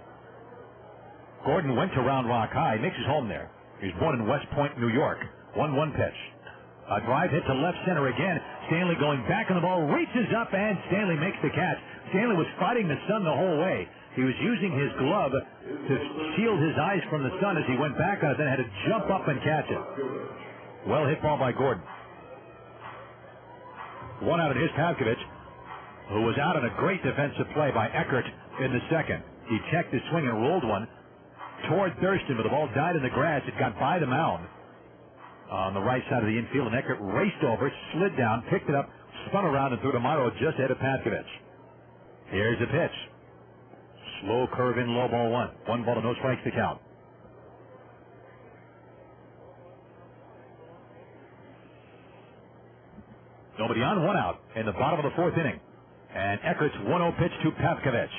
Gordon went to Round Rock High, makes his home there. He was born in West Point, New York. 1-1 pitch. A drive hit to left center again. Stanley going back on the ball, reaches up, and Stanley makes the catch. Stanley was fighting the sun the whole way. He was using his glove to shield his eyes from the sun as he went back on it, then had to jump up and catch it. Well hit ball by Gordon. 1 out, and here's Pavkovich, who was out on a great defensive play by Eckert in the second. He checked his swing and rolled one toward Thurston, but the ball died in the grass. It got by the mound on the right side of the infield, and Eckert raced over, slid down, picked it up, spun around, and threw to Morrow just ahead of Pavkovich. Here's the pitch. Slow curve in, low ball 1. 1 ball to no strikes to count. Nobody on, 1 out in the bottom of the 4th inning. And Eckert's 1-0 pitch to Pavkovich.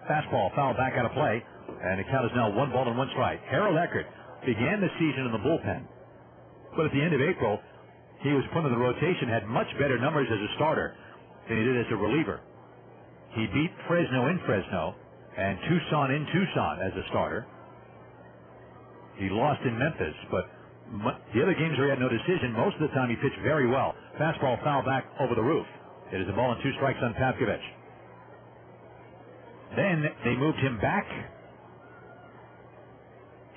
Fastball foul back out of play, and the count is now 1 ball and 1 strike. Harold Eckert began the season in the bullpen, but at the end of April, he was put in the rotation, had much better numbers as a starter than he did as a reliever. He beat Fresno in Fresno and Tucson in Tucson as a starter. He lost in Memphis, but the other games where he had no decision, most of the time he pitched very well. Fastball foul back over the roof. It is a ball and 2 strikes on Pavkovich. Then they moved him back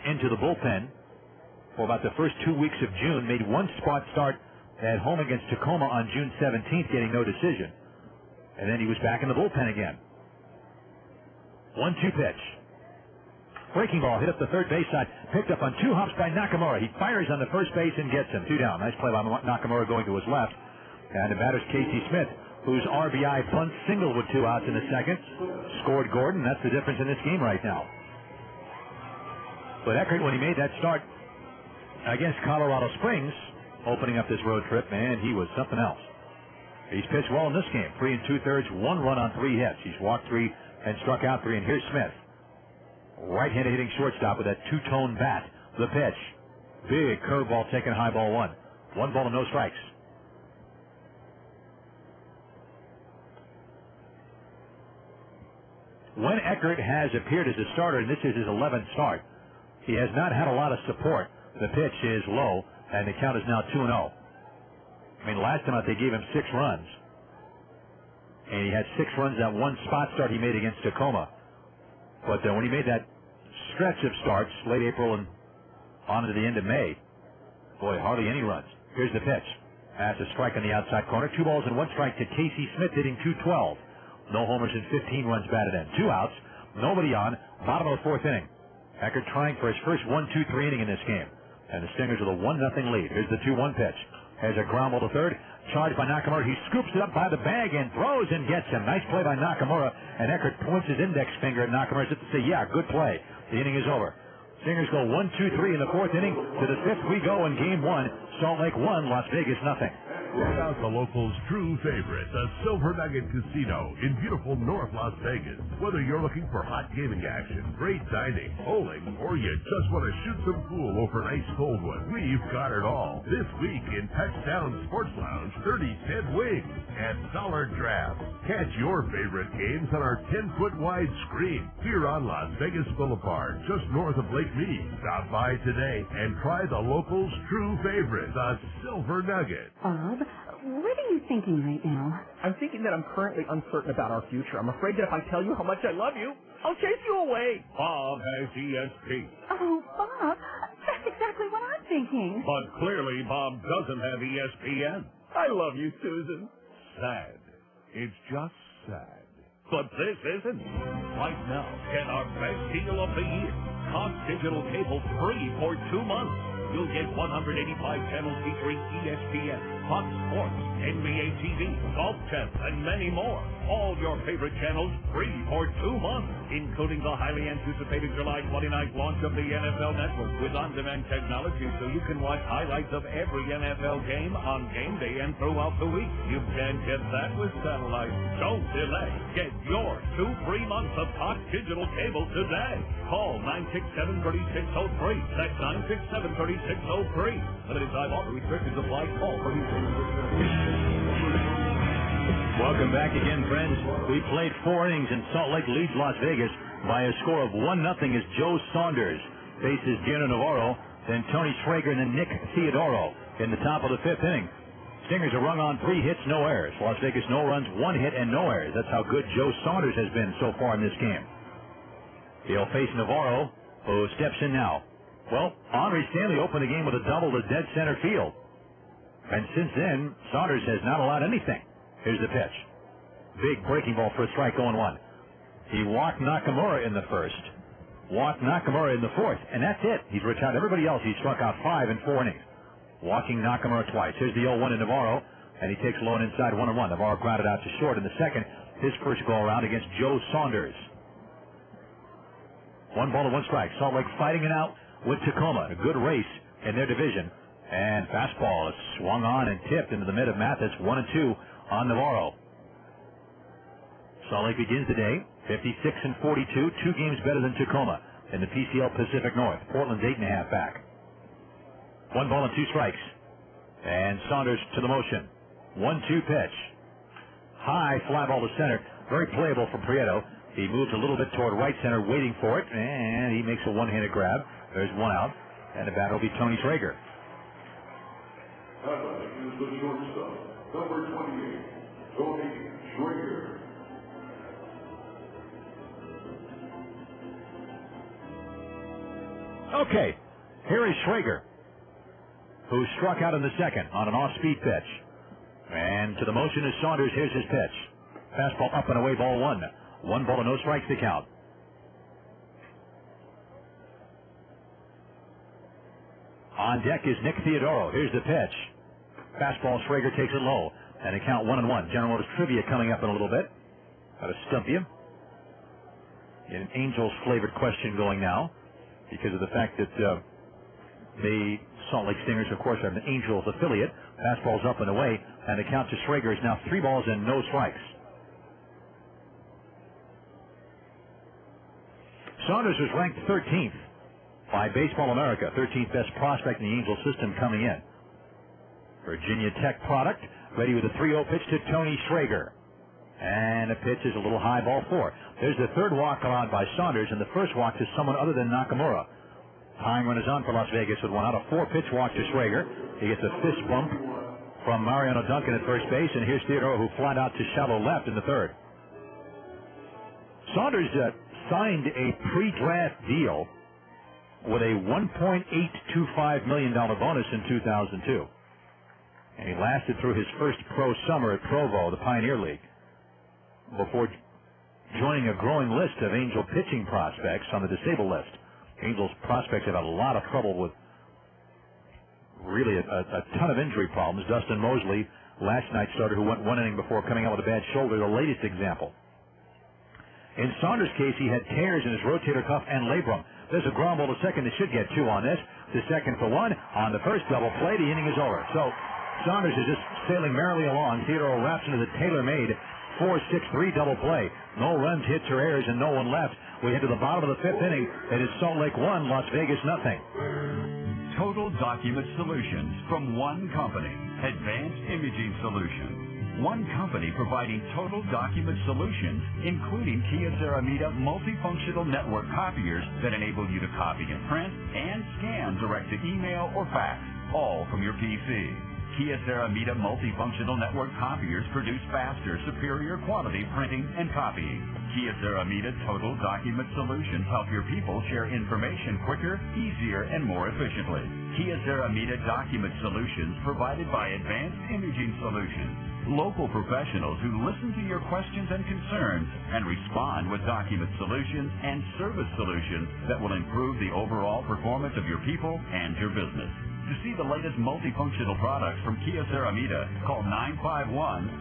into the bullpen for about the first 2 weeks of June, made 1 spot start at home against Tacoma on June 17th, getting no decision. And then he was back in the bullpen again. 1-2 pitch. Breaking ball hit up the third base side, picked up on 2 hops by Nakamura. He fires on the first base and gets him. 2 down. Nice play by Nakamura going to his left. And the batter's Casey Smith, whose RBI bunt single with 2 outs in the second, scored Gordon. That's the difference in this game right now. But Eckert, when he made that start against Colorado Springs, opening up this road trip, man, he was something else. He's pitched well in this game. 3 2/3, 1 run on 3 hits. He's walked 3 and struck out 3. And here's Smith, right-handed hitting shortstop with that 2-tone bat. The pitch, big curveball taken high, ball 1. 1 ball and no strikes. When Eckert has appeared as a starter, and this is his 11th start, he has not had a lot of support. The pitch is low, and the count is now 2-0. I mean, last time out they gave him 6 runs, and he had 6 runs that 1 spot start he made against Tacoma. But when he made that stretch of starts, late April and on to the end of May, boy, hardly any runs. Here's the pitch. That's a strike on the outside corner. 2 balls and 1 strike to Casey Smith, hitting .212. No homers and 15 runs batted in. 2 outs, nobody on, bottom of the 4th inning. Eckert trying for his first 1-2-3 inning in this game. And the Stingers with a 1-0 lead. Here's the 2-1 pitch. There's a ground ball to third. Charged by Nakamura. He scoops it up by the bag and throws and gets him. Nice play by Nakamura. And Eckert points his index finger at Nakamura as if to say, yeah, good play. The inning is over. Stingers go 1-2-3 in the 4th inning. To the 5th we go in Game 1. Salt Lake 1, Las Vegas nothing. Check out the locals' true favorite, the Silver Nugget Casino in beautiful North Las Vegas. Whether you're looking for hot gaming action, great dining, bowling, or you just want to shoot some pool over an ice cold one, we've got it all. This week in Touchdown Sports Lounge, 30-cent wings and dollar drafts. Catch your favorite games on our 10-foot wide screen here on Las Vegas Boulevard, just north of Lake Mead. Stop by today and try the locals' true favorite, the Silver Nugget. Bob, what are you thinking right now? I'm thinking that I'm currently uncertain about our future. I'm afraid that if I tell you how much I love you, I'll chase you away. Bob has ESP. Oh, Bob, that's exactly what I'm thinking. But clearly Bob doesn't have ESPN. I love you, Susan. Sad. It's just sad. But this isn't. Right now, get our best deal of the year. Cox Digital Cable free for 2 months. You'll get 185 channels featuring ESPN, Fox Sports, NBA TV, Golf Channel, and many more. All your favorite channels free for 2 months, including the highly anticipated July 29th launch of the NFL Network with on-demand technology so you can watch highlights of every NFL game on game day and throughout the week. You can't get that with satellite. Don't delay. Get your 2 free months of Fox Digital Cable today. Call 967-3603. That's 967-3603. Limited time offer. Restrictions apply. Call for Welcome back again, friends. We played 4 innings and Salt Lake leads Las Vegas by a score of 1-0 as Joe Saunders faces Gino Navarro, then Tony Schrager, and then Nick Theodoro in the top of the 5th inning. Stingers are rung on 3 hits, no errors. Las Vegas no runs, 1 hit, and no errors. That's how good Joe Saunders has been so far in this game. He'll face Navarro, who steps in now. Well, Henry Stanley opened the game with a double to dead center field. And since then, Saunders has not allowed anything. Here's the pitch. Big breaking ball for a strike, 0-1. He walked Nakamura in the first, walked Nakamura in the fourth, and that's it. He's retired everybody else. He struck out 5 in 4 innings, walking Nakamura twice. Here's the 0-1 in Navarro, and he takes low and inside 1-1. Navarro grounded out to short in the second, his first go-around against Joe Saunders. 1 ball to 1 strike. Salt Lake fighting it out with Tacoma. A good race in their division. And fastball is swung on and tipped into the mid of Mathis. 1-2 on Navarro. Salt Lake begins the day 56-42, 2 games better than Tacoma in the PCL Pacific North. Portland's 8.5 back. 1 ball and 2 strikes. And Saunders to the motion. 1-2 pitch. High fly ball to center. Very playable for Prieto. He moves a little bit toward right center, waiting for it, and he makes a one-handed grab. There's 1 out, and the batter will be Tony Schrager. Highlighting is the shortstop, number 28, Tony Schrager. Okay, here is Schrager, who struck out in the second on an off-speed pitch. And to the motion is Saunders. Here's his pitch. Fastball up and away, ball 1. 1 ball and no strikes to count. On deck is Nick Theodoro. Here's the pitch. Fastball, Schrager takes it low. And a count 1-1. General Motors trivia coming up in a little bit. Got to stump you. An Angels-flavored question going now because of the fact that the Salt Lake Stingers, of course, are an Angels affiliate. Fastball's up and away. And the count to Schrager is now 3 balls and no strikes. Saunders was ranked 13th by Baseball America, 13th best prospect in the Angels system coming in. Virginia Tech product, ready with a 3-0 pitch to Tony Schrager. And the pitch is a little high, ball 4. There's the 3rd walk allowed by Saunders, and the first walk to someone other than Nakamura. Tying run is on for Las Vegas with 1 out. A 4-pitch walk to Schrager. He gets a fist bump from Mariano Duncan at first base, and here's Theodore, who flied out to shallow left in the 3rd. Saunders signed a pre-draft deal with a $1.825 million bonus in 2002. And he lasted through his first pro summer at Provo, the Pioneer League, before joining a growing list of Angel pitching prospects on the disabled list. Angels prospects have had a lot of trouble with really a ton of injury problems. Dustin Mosley, last night's starter, who went 1 inning before coming out with a bad shoulder, the latest example. In Saunders' case, he had tears in his rotator cuff and labrum. There's a ground ball to second. They should get 2 on this. To second for 1. On the first double play, the inning is over. So Saunders is just sailing merrily along. Theodore wraps into the tailor-made 4-6-3 double play. No runs, hits, or errors, and no one left. We head to the bottom of the 5th inning. It is Salt Lake 1, Las Vegas nothing. Total Document Solutions from one company, Advanced Imaging Solutions. One company providing total document solutions, including Kia Ceramita multifunctional network copiers that enable you to copy and print and scan direct to email or fax, all from your PC. Kia Ceramita multifunctional network copiers produce faster, superior quality printing and copying. Kia Ceramita Total Document Solutions help your people share information quicker, easier, and more efficiently. Kia Ceramita Document Solutions provided by Advanced Imaging Solutions. Local professionals who listen to your questions and concerns and respond with document solutions and service solutions that will improve the overall performance of your people and your business. To see the latest multifunctional products from Kia Ceramita, call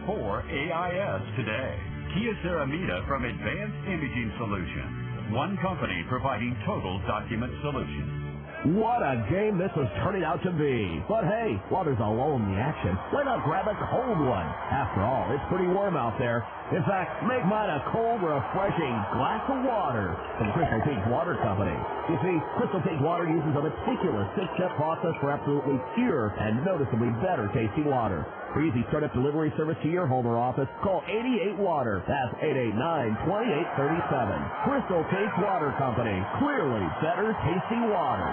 951-4AIS today. Kia Ceramita from Advanced Imaging Solutions. One company providing total document solutions. What a game this was turning out to be. But hey, while there's a lull in the action, why not grab a cold one? After all, it's pretty warm out there. In fact, make mine a cold, refreshing glass of water from Crystal Peak Water Company. You see, Crystal Peak Water uses a meticulous 6-step process for absolutely pure and noticeably better tasting water. For easy startup delivery service to your home or office, call 88 Water. That's 889-2837. Crystal Peak Water Company. Clearly better tasting water.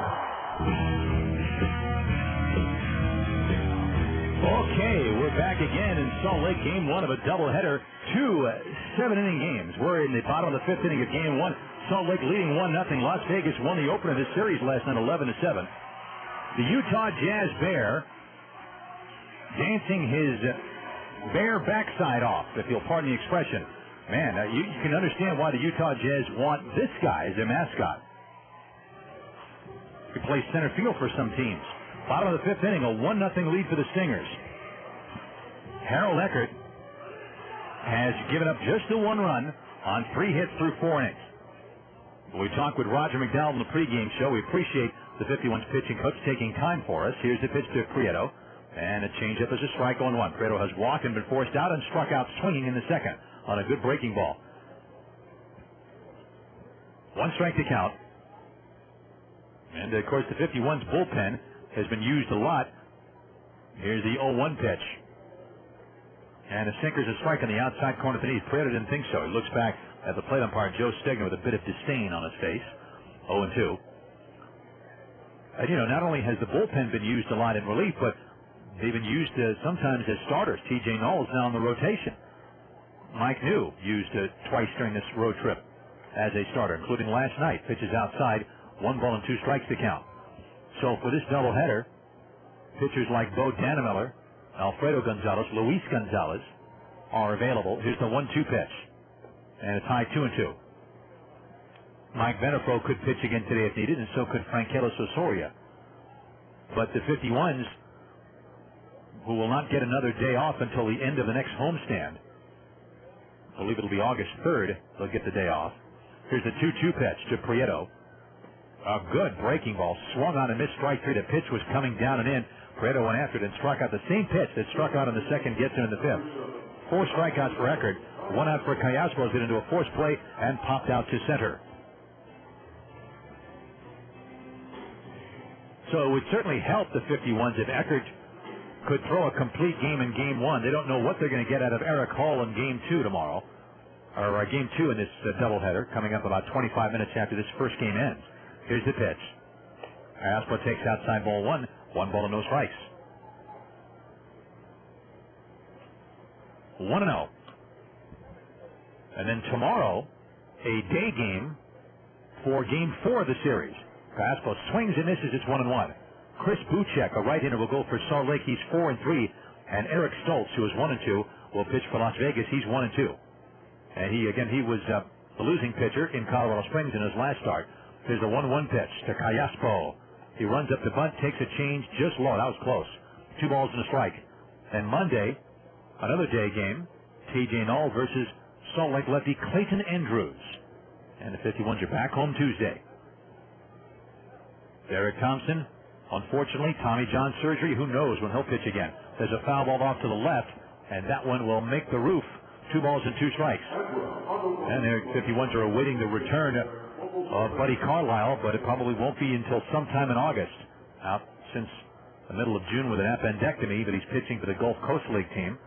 Okay, we're back again in Salt Lake, game one of a doubleheader. 2 7-inning games. We're in the bottom of the 5th inning of game one. Salt Lake leading 1-0. Las Vegas won the opener of this series last night, 11-7. The Utah Jazz Bear dancing his bare backside off, if you'll pardon the expression. Man, you can understand why the Utah Jazz want this guy as their mascot. He plays center field for some teams. Bottom of the 5th inning, a 1-0 lead for the Stingers. Harold Eckert has given up just the 1 run on 3 hits through 4 innings. We talked with Roger McDowell in the pregame show. We appreciate the 51's pitching coach taking time for us. Here's the pitch to Prieto. And a changeup is a strike on 1. Prieto has walked and been forced out and struck out swinging in the 2nd on a good breaking ball. 1 strike to count. And, of course, the 51's bullpen has been used a lot. Here's the 0-1 pitch. And a sinker's a strike on the outside corner beneath. Prieto didn't think so. He looks back at the plate umpire, Joe Stegner, with a bit of disdain on his face. 0-2. And, you know, not only has the bullpen been used a lot in relief, but they've been used sometimes as starters. T.J. Knowles now in the rotation. Mike New used twice during this road trip as a starter, including last night. Pitches outside, 1 ball and 2 strikes to count. So for this doubleheader, pitchers like Bo Dannemiller, Alfredo Gonzalez, Luis Gonzalez are available. Here's the 1-2 pitch. And it's high 2-2. Mike Venefro could pitch again today if needed, and so could Franquelo Osorio. But the 51s, who will not get another day off until the end of the next homestand, I believe it'll be August 3rd, they'll get the day off. Here's the 2-2 pitch to Prieto. A good breaking ball, swung on and missed strike 3. The pitch was coming down and in. Prieto went after it and struck out the same pitch that struck out in the 2nd, gets him in the 5th. 4 strikeouts for Eckert. 1 out for Callaspo, hit into a forced play and popped out to center. So it would certainly help the 51s if Eckert could throw a complete game in game 1. They don't know what they're going to get out of Eric Hall in game 2 tomorrow, or game 2 in this doubleheader, coming up about 25 minutes after this first game ends. Here's the pitch. Callaspo takes outside ball 1. 1 ball and no strikes. 1-0. And then tomorrow, a day game for game 4 of the series. Callaspo swings and misses. It's 1-1. Chris Buchek, a right-hander, will go for Salt Lake. He's 4-3. And Eric Stoltz, who is 1-2, will pitch for Las Vegas. He's 1-2. And he was the losing pitcher in Colorado Springs in his last start. There's a 1-1 pitch to Callaspo. He runs up the bunt, takes a change just low. That was close. 2 balls and a strike. And Monday, another day game, T.J. Knoll versus Salt Lake lefty Clayton Andrews. And the 51s are back home Tuesday. Derek Thompson, unfortunately, Tommy John surgery. Who knows when he'll pitch again. There's a foul ball off to the left, and that one will make the roof. 2 balls and 2 strikes. And the 51s are awaiting the return of Buddy Carlisle, but it probably won't be until sometime in August. Out since the middle of June with an appendectomy, but he's pitching for the Gulf Coast League team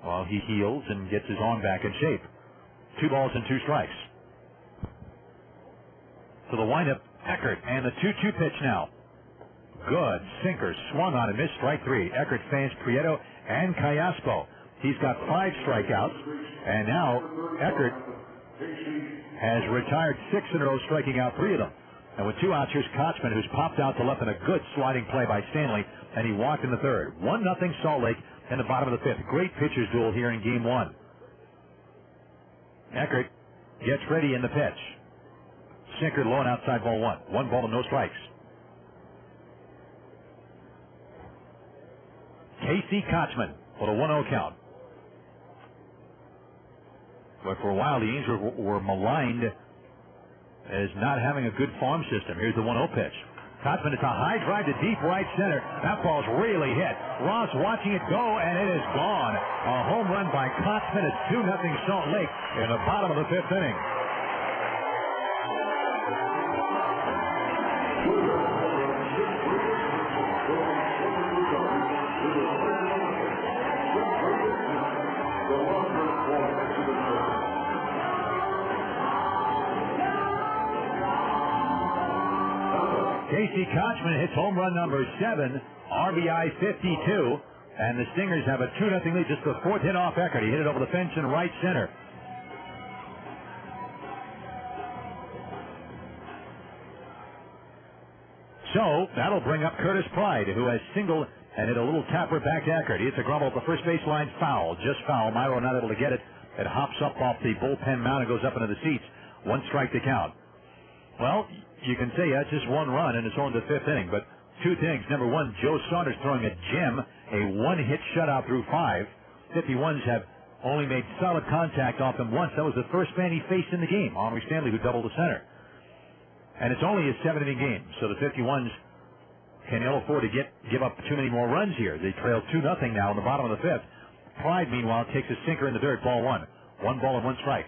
while he heals and gets his arm back in shape. 2 balls and 2 strikes. So the windup, Eckert, and the 2-2 pitch now. Good sinker, swung on and missed strike 3. Eckert fans Prieto and Callaspo. He's got 5 strikeouts, and now Eckert has retired 6 in a row, striking out 3 of them. And with 2 outs, here's Kochman, who's popped out to left in a good sliding play by Stanley, and he walked in the 3rd. 1-0 Salt Lake in the bottom of the 5th. Great pitcher's duel here in game 1. Eckert gets ready in the pitch. Sinker low and outside ball 1. 1 ball and no strikes. Casey Kochman with a 1-0 count. But for a while, the Angels were maligned as not having a good farm system. Here's the 1-0 pitch. Kochman, it's a high drive to deep right center. That ball's really hit. Ross watching it go, and it is gone. A home run by Kochman. It's 2-0 Salt Lake in the bottom of the 5th inning. Casey Kochman hits home run number 7, RBI 52, and the Stingers have a 2-0 lead. Just the 4th hit off Eckert. He hit it over the fence in right center. So that'll bring up Curtis Pride, who has singled and hit a little tapper back to Eckert. He hits a grumble at the first baseline, foul, just foul. Myro not able to get it. It hops up off the bullpen mound and goes up into the seats. 1 strike to count. Well, you can say that's just 1 run, and it's on the 5th inning. But 2 things. Number 1, Joe Saunders throwing a gem, a 1-hit shutout through 5. 51s have only made solid contact off him once. That was the first man he faced in the game, Henry Stanley, who doubled the center. And it's only a 7-inning game, so the 51s can ill afford to give up too many more runs here. They trail 2-0 now in the bottom of the 5th. Pride, meanwhile, takes a sinker in the dirt, ball 1. 1 ball and 1 strike.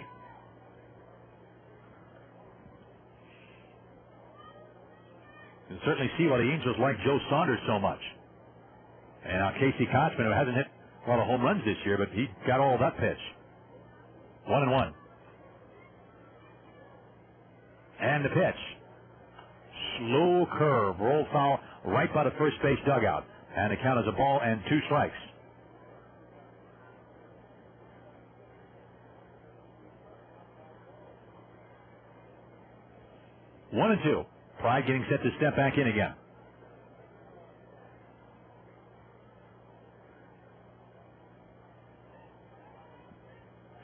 You can certainly see why the Angels like Joe Saunders so much. And now Casey Kochman, who hasn't hit a lot of home runs this year, but he got all of that pitch. 1-1. And the pitch. Slow curve, roll foul right by the first base dugout. And the count is a ball and 2 strikes. One and 2. Pride getting set to step back in again.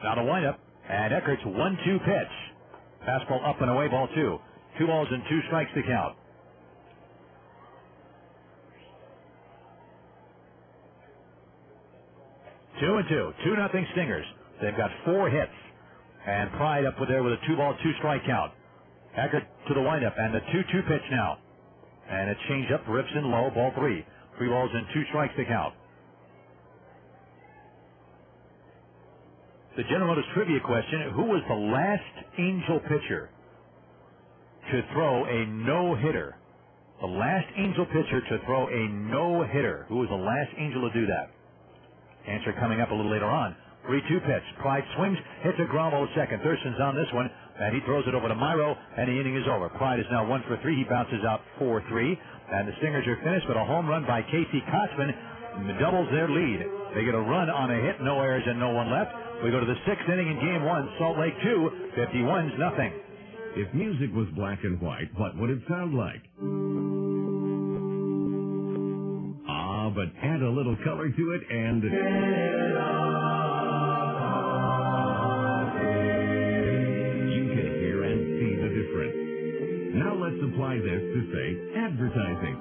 Now the windup, and Eckert's 1-2 pitch. Fastball up and away, ball 2. 2 balls and 2 strikes to count. Two and 2. 2-0 Stingers. They've got 4 hits. And Pride up there with a 2-ball, 2-strike count. Eckert to the windup, and the 2-2 pitch now. And a changeup, rips in low, ball 3. 3 balls and 2 strikes to count. The General Motors trivia question, who was the last Angel pitcher to throw a no-hitter? The last Angel pitcher to throw a no-hitter. Who was the last Angel to do that? Answer coming up a little later on. 3-2 pitch. Pride swings, hits a ground ball to second. Thurston's on this one, and he throws it over to Myro, and the inning is over. Pride is now 1 for 3. He bounces out 4-3, and the Stingers are finished with a home run by Casey Kochman. Doubles their lead. They get a run on a hit, no errors, and no one left. We go to the 6th inning in Game 1. Salt Lake 2, 51s nothing. If music was black and white, what would it sound like? But add a little color to it and... you can hear and see the difference. Now let's apply this to, say, advertising.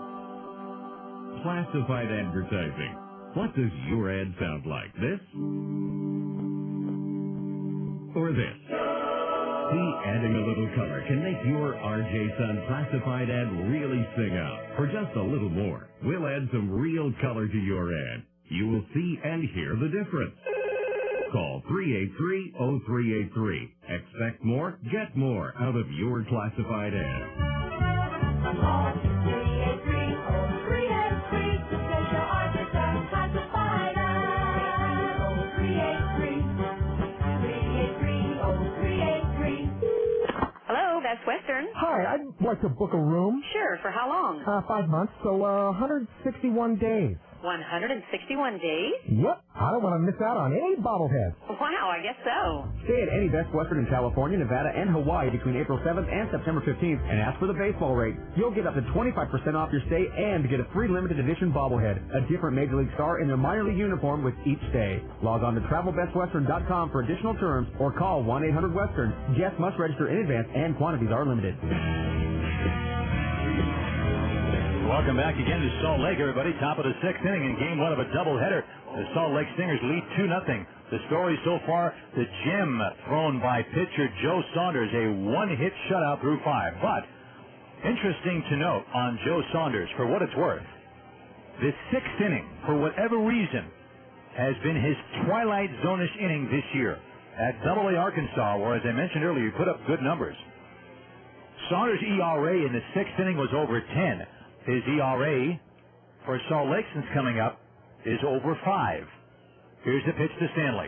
Classified advertising. What does your ad sound like? This? Or this? See, adding a little color can make your RJ Sun classified ad really sing out. For just a little more, we'll add some real color to your ad. You will see and hear the difference. Call 383-0383. Expect more, get more out of your classified ad. Call 383-0383 to get your RJ Sun classified ad. 383-0383. Hello, Best Western. Hi, I'd like to book a room. Sure, for how long? 5 months, so 161 days. 161 days? Yep, I don't want to miss out on any bobbleheads. Wow, I guess so. Stay at any Best Western in California, Nevada, and Hawaii between April 7th and September 15th and ask for the baseball rate. You'll get up to 25% off your stay and get a free limited edition bobblehead, a different Major League star in their minor league uniform with each stay. Log on to TravelBestWestern.com for additional terms or call 1-800-WESTERN. Guests must register in advance and quantities are limited. Welcome back again to Salt Lake, everybody. Top of the sixth inning in game one of a doubleheader. The Salt Lake Stingers lead 2-0. The story so far, the gem thrown by pitcher Joe Saunders, a one-hit shutout through 5. But interesting to note on Joe Saunders, for what it's worth, the sixth inning, for whatever reason, has been his twilight zone-ish inning this year at Double-A Arkansas, where, as I mentioned earlier, he put up good numbers. Saunders' ERA in the sixth inning was over 10. His ERA for Salt Lake since coming up is over 5. Here's the pitch to Stanley.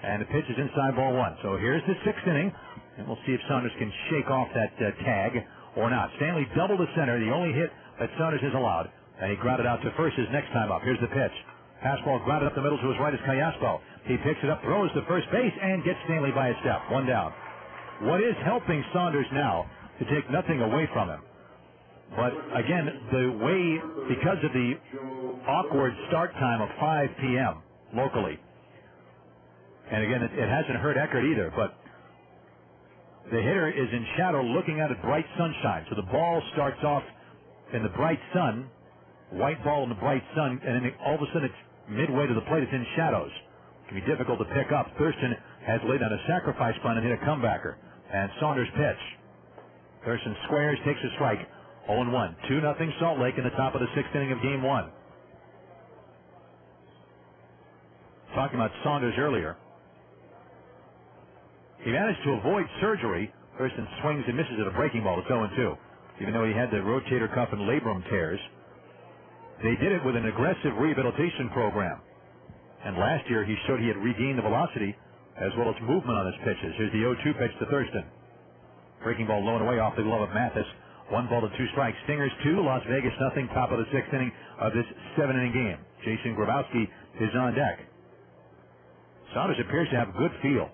And the pitch is inside ball 1. So here's the sixth inning. And we'll see if Saunders can shake off that tag or not. Stanley doubled the center, the only hit that Saunders has allowed. And he grounded out to first his next time up. Here's the pitch. Fastball grounded up the middle to his right is Callaspo. He picks it up, throws to first base, and gets Stanley by a step. 1 down. What is helping Saunders now to take nothing away from him? But again, because of the awkward start time of 5 p.m. locally, and again, it hasn't hurt Eckert either, but the hitter is in shadow looking out at bright sunshine. So the ball starts off in the bright sun, white ball in the bright sun, and then all of a sudden it's midway to the plate, it's in shadows. It can be difficult to pick up. Thurston has laid on a sacrifice bunt and hit a comebacker. And Saunders pitch. Thurston squares, takes a strike. 0-1. 2-0 Salt Lake in the top of the sixth inning of game one. Talking about Saunders earlier. He managed to avoid surgery. Thurston swings and misses at a breaking ball. It's 0-2. Even though he had the rotator cuff and labrum tears. They did it with an aggressive rehabilitation program. And last year he showed he had regained the velocity as well as movement on his pitches. Here's the 0-2 pitch to Thurston. Breaking ball low and away off the glove of Mathis. 1 ball to 2 strikes. Stingers 2, Las Vegas nothing. Top of the sixth inning of this 7-inning game. Jason Grabowski is on deck. Saunders appears to have good feel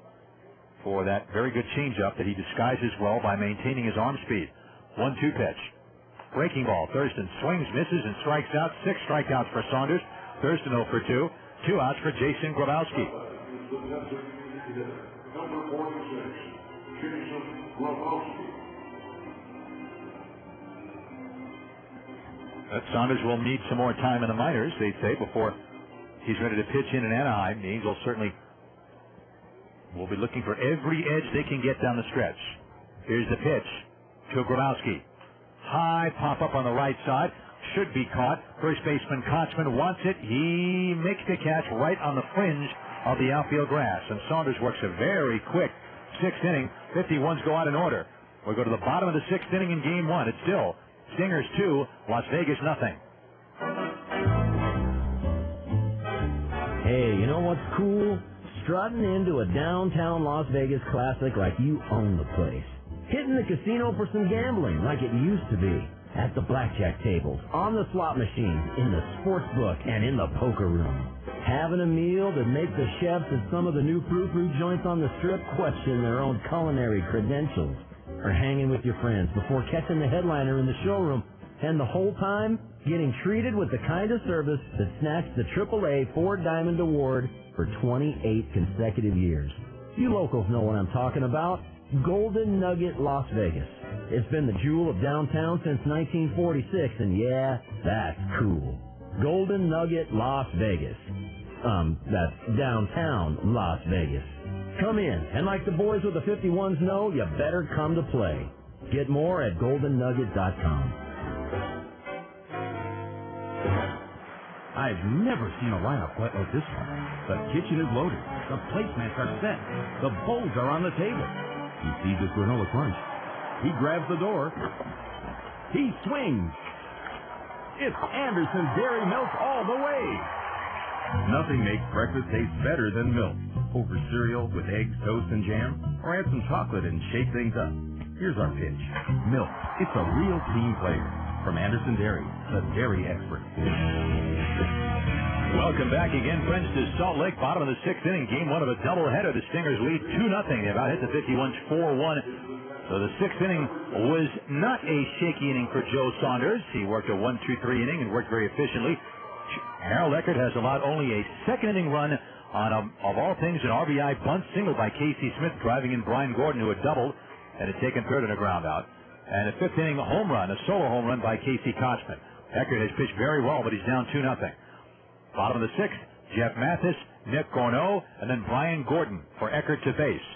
for that very good changeup that he disguises well by maintaining his arm speed. 1-2 pitch. Breaking ball. Thurston swings, misses, and strikes out. 6 strikeouts for Saunders. Thurston 0 for 2. 2 outs for Jason Grabowski. Number 46, Jason Grabowski. Saunders will need some more time in the minors, they'd say, before he's ready to pitch in Anaheim. The Angels certainly will be looking for every edge they can get down the stretch. Here's the pitch to Grabowski. High pop-up on the right side. Should be caught. First baseman Kotzman wants it. He makes the catch right on the fringe of the outfield grass. And Saunders works a very quick sixth inning. 51s go out in order. We'll go to the bottom of the sixth inning in game one. It's still Stingers 2, Las Vegas nothing. Hey, you know what's cool? Strutting into a downtown Las Vegas classic like you own the place. Hitting the casino for some gambling like it used to be. At the blackjack tables, on the slot machines, in the sports book, and in the poker room. Having a meal that makes the chefs at some of the new frou-frou joints on the Strip question their own culinary credentials. Or hanging with your friends before catching the headliner in the showroom. And the whole time, getting treated with the kind of service that snatched the AAA 4 Diamond Award for 28 consecutive years. You locals know what I'm talking about. Golden Nugget Las Vegas. It's been the jewel of downtown since 1946, and yeah, that's cool. Golden Nugget Las Vegas. That's downtown Las Vegas. Come in, and like the boys with the 51s know, you better come to play. Get more at goldennugget.com. I've never seen a lineup quite like this one. The kitchen is loaded. The placemats are set. The bowls are on the table. He sees his granola crunch. He grabs the door. He swings. It's Anderson Dairy Milk all the way. Nothing makes breakfast taste better than milk. Over cereal with eggs, toast, and jam, or add some chocolate and shake things up. Here's our pitch. Milk. It's a real team player. From Anderson Dairy, the dairy expert. Welcome back again, friends, to Salt Lake. Bottom of the sixth inning, game one of a doubleheader. The Stingers lead 2-0. They about hit the 51s 4-1. So the sixth inning was not a shaky inning for Joe Saunders. He worked a 1-2-3 inning and worked very efficiently. Harold Eckert has allowed only a second inning run on, of all things, an RBI bunt single by Casey Smith, driving in Brian Gordon, who had doubled and had taken third in a ground out. And a fifth inning home run, a solo home run by Casey Kotzman. Eckert has pitched very well, but he's down 2-0. Bottom of the 6th, Jeff Mathis, Nick Gorneau, and then Brian Gordon for Eckert to base.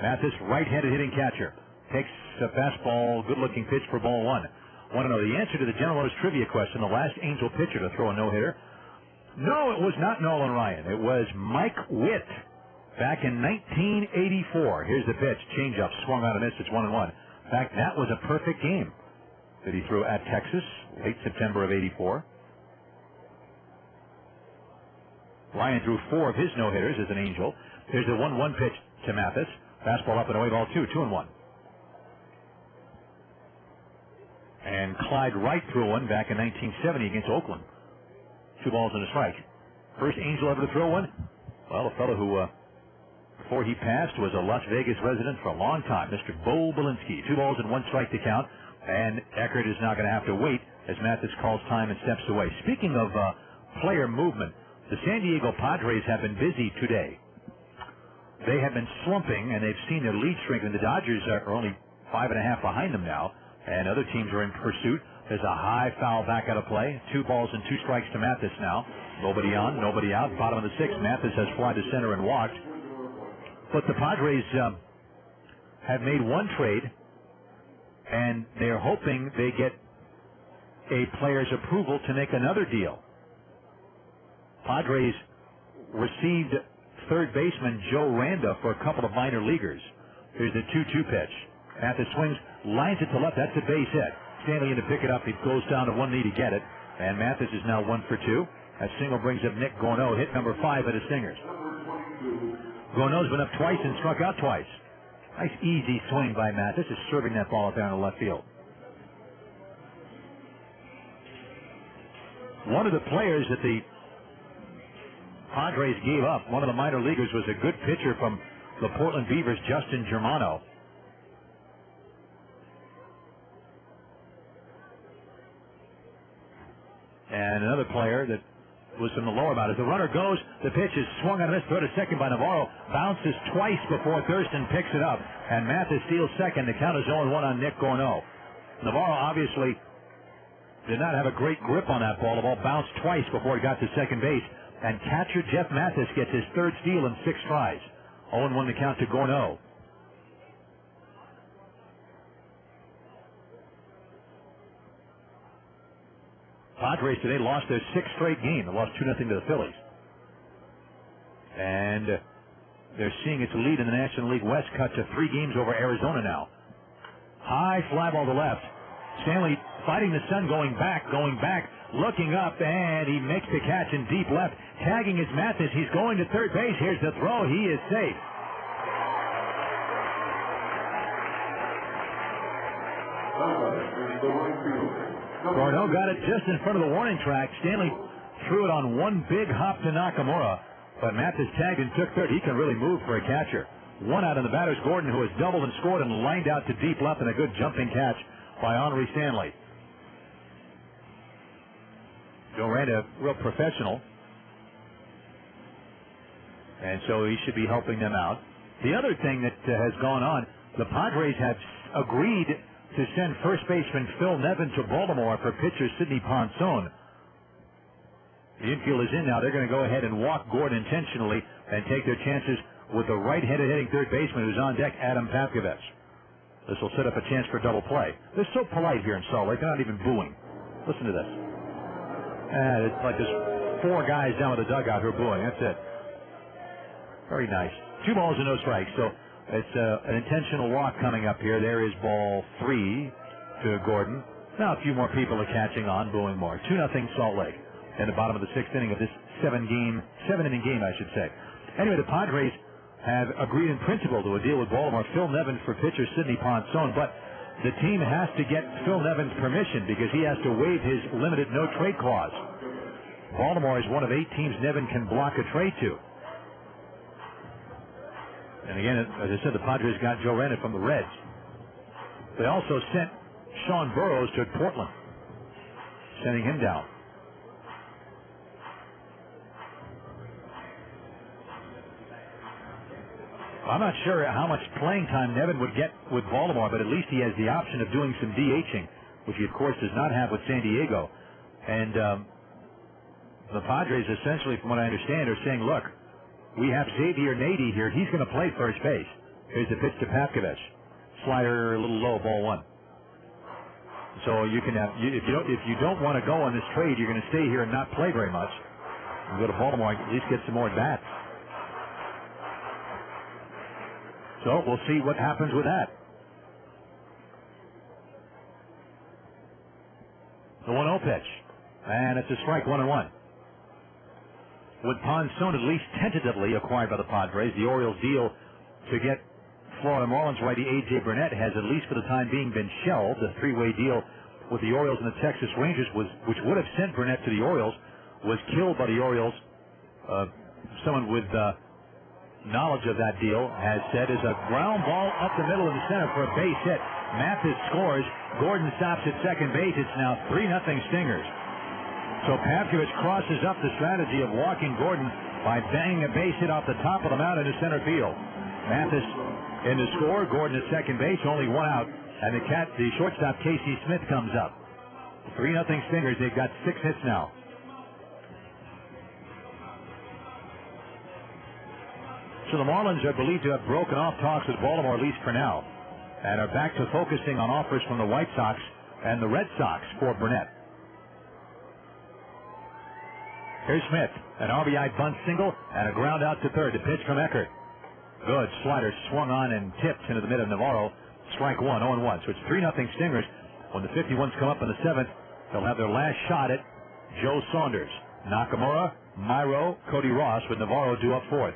Mathis, right-handed hitting catcher, takes a fastball, good-looking pitch for ball 1. Want to know the answer to the General Motors trivia question, the last Angel pitcher to throw a no-hitter? No, it was not Nolan Ryan. It was Mike Witt back in 1984. Here's the pitch. Changeup, swung on and missed. It's 1-1. In fact, that was a perfect game that he threw at Texas, late September of 84. Ryan threw 4 of his no-hitters as an Angel. Here's the 1-1 pitch to Mathis. Fastball up and away, ball 2, 2-1. And Clyde Wright threw one back in 1970 against Oakland. 2 balls and a strike. First Angel ever to throw one? Well, a fellow who, before he passed, was a Las Vegas resident for a long time, Mr. Bo Belinsky. 2 balls and 1 strike to count, and Eckert is now going to have to wait as Mathis calls time and steps away. Speaking of player movement, the San Diego Padres have been busy today. They have been slumping, and they've seen their lead shrink, and the Dodgers are only 5.5 behind them now, and other teams are in pursuit. There's a high foul back out of play. 2 balls and 2 strikes to Mathis now. Nobody on, nobody out. Bottom of the 6th, Mathis has fly to center and walked. But the Padres have made one trade, and they're hoping they get a player's approval to make another deal. Padres received third baseman Joe Randa for a couple of minor leaguers. Here's the 2-2 pitch. Mathis swings, lines it to left. That's a base hit. Stanley in to pick it up. He goes down to one knee to get it. And Mathis is now 1 for 2. That single brings up Nick Gorneau, hit number 5 at his Stingers. Gorneau's been up twice and struck out twice. Nice easy swing by Mathis. Is serving that ball up there in the left field. One of the players that the Padres gave up, one of the minor leaguers, was a good pitcher from the Portland Beavers, Justin Germano. And another player that was from the lower boundary. The runner goes, the pitch is swung on a miss, throw to second by Navarro, bounces twice before Thurston picks it up, and Mathis steals second. The count is 0-1 on Nick Gorneau. Navarro obviously did not have a great grip on that ball. The ball bounced twice before it got to second base, and catcher Jeff Mathis gets his third steal in 6 tries. 0-1 the count to Gorneau. Padres today lost their 6th straight game. They lost 2-0 to the Phillies. And they're seeing its lead in the National League West cut to 3 games over Arizona now. High fly ball to left. Stanley fighting the sun, going back, looking up, and he makes the catch in deep left. Tagging is Mathis. He's going to third base. Here's the throw. He is safe. Gorneau got it just in front of the warning track. Stanley threw it on one big hop to Nakamura, but Mathis tagged and took third. He can really move for a catcher. 1 out, and the batter's Gordon, who has doubled and scored and lined out to deep left, and a good jumping catch by Henry Stanley. Joe Randa, real professional, and so he should be helping them out. The other thing that has gone on, the Padres have agreed to send first baseman Phil Nevin to Baltimore for pitcher Sidney Ponson. The infield is in now. They're going to go ahead and walk Gordon intentionally and take their chances with the right-handed hitting third baseman who's on deck, Adam Papkovich. This will set up a chance for double play. They're so polite here in Salt Lake. They're not even booing. Listen to this. It's like there's 4 guys down with the dugout who are booing. That's it. Very nice. 2 balls and no strikes. So it's an intentional walk coming up here. There is ball 3 to Gordon. Now a few more people are catching on, booing more. 2-0 Salt Lake in the bottom of the 6th inning of this 7-inning game, I should say. Anyway, the Padres have agreed in principle to a deal with Baltimore. Phil Nevin for pitcher Sidney Ponson, but the team has to get Phil Nevin's permission because he has to waive his limited no-trade clause. Baltimore is one of 8 teams Nevin can block a trade to. And again, as I said, the Padres got Joe Randa from the Reds. They also sent Sean Burroughs to Portland, sending him down. I'm not sure how much playing time Nevin would get with Baltimore, but at least he has the option of doing some DHing, which he, of course, does not have with San Diego. And the Padres, essentially, from what I understand, are saying, look, we have Xavier Nady here. He's going to play first base. Here's the pitch to Pavkovich. Slider a little low, ball one. So you can have, if you don't want to go on this trade, you're going to stay here and not play very much. And go to Baltimore and at least get some more at bats. So we'll see what happens with that. The 1-0 pitch. And it's a strike, 1-1. With Ponson at least tentatively acquired by the Padres, the Orioles deal to get Florida Marlins righty A.J. Burnett has at least for the time being been shelved. The three-way deal with the Orioles and the Texas Rangers, which would have sent Burnett to the Orioles, was killed by the Orioles. Someone with knowledge of that deal has said is a ground ball up the middle of the center for a base hit. Mathis scores. Gordon stops at second base. It's now 3-0 Stingers. So Pavkovich crosses up the strategy of walking Gordon by banging a base hit off the top of the mound into center field. Mathis in the score. Gordon at second base. Only one out. And the shortstop Casey Smith comes up. 3-0 Stingers. They've got 6 hits now. So the Marlins are believed to have broken off talks with Baltimore, at least for now, and are back to focusing on offers from the White Sox and the Red Sox for Burnett. Here's Smith, an RBI bunt single and a ground out to third. The pitch from Eckert. Good slider swung on and tipped into the mid of Navarro. Strike one, 0-1. So it's 3-0 Stingers. When the 51s come up in the 7th, they'll have their last shot at Joe Saunders, Nakamura, Myro, Cody Ross, with Navarro due up 4th.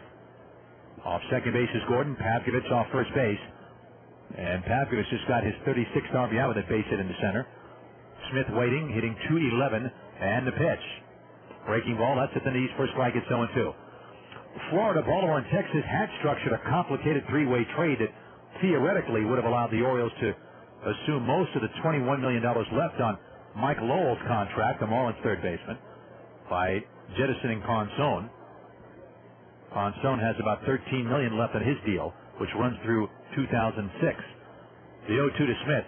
Off second base is Gordon. Pavkovich off first base. And Pavkovich just got his 36th RBI with a base hit in the center. Smith waiting, hitting .211, and the pitch. Breaking ball, that's at the knees. First strike, it's 0-2. Florida, Baltimore, and Texas had structured a complicated three-way trade that theoretically would have allowed the Orioles to assume most of the $21 million left on Mike Lowell's contract, the Marlins third baseman, by jettisoning Ponson. Ponson has about $13 million left on his deal, which runs through 2006. The 0-2 to Smith.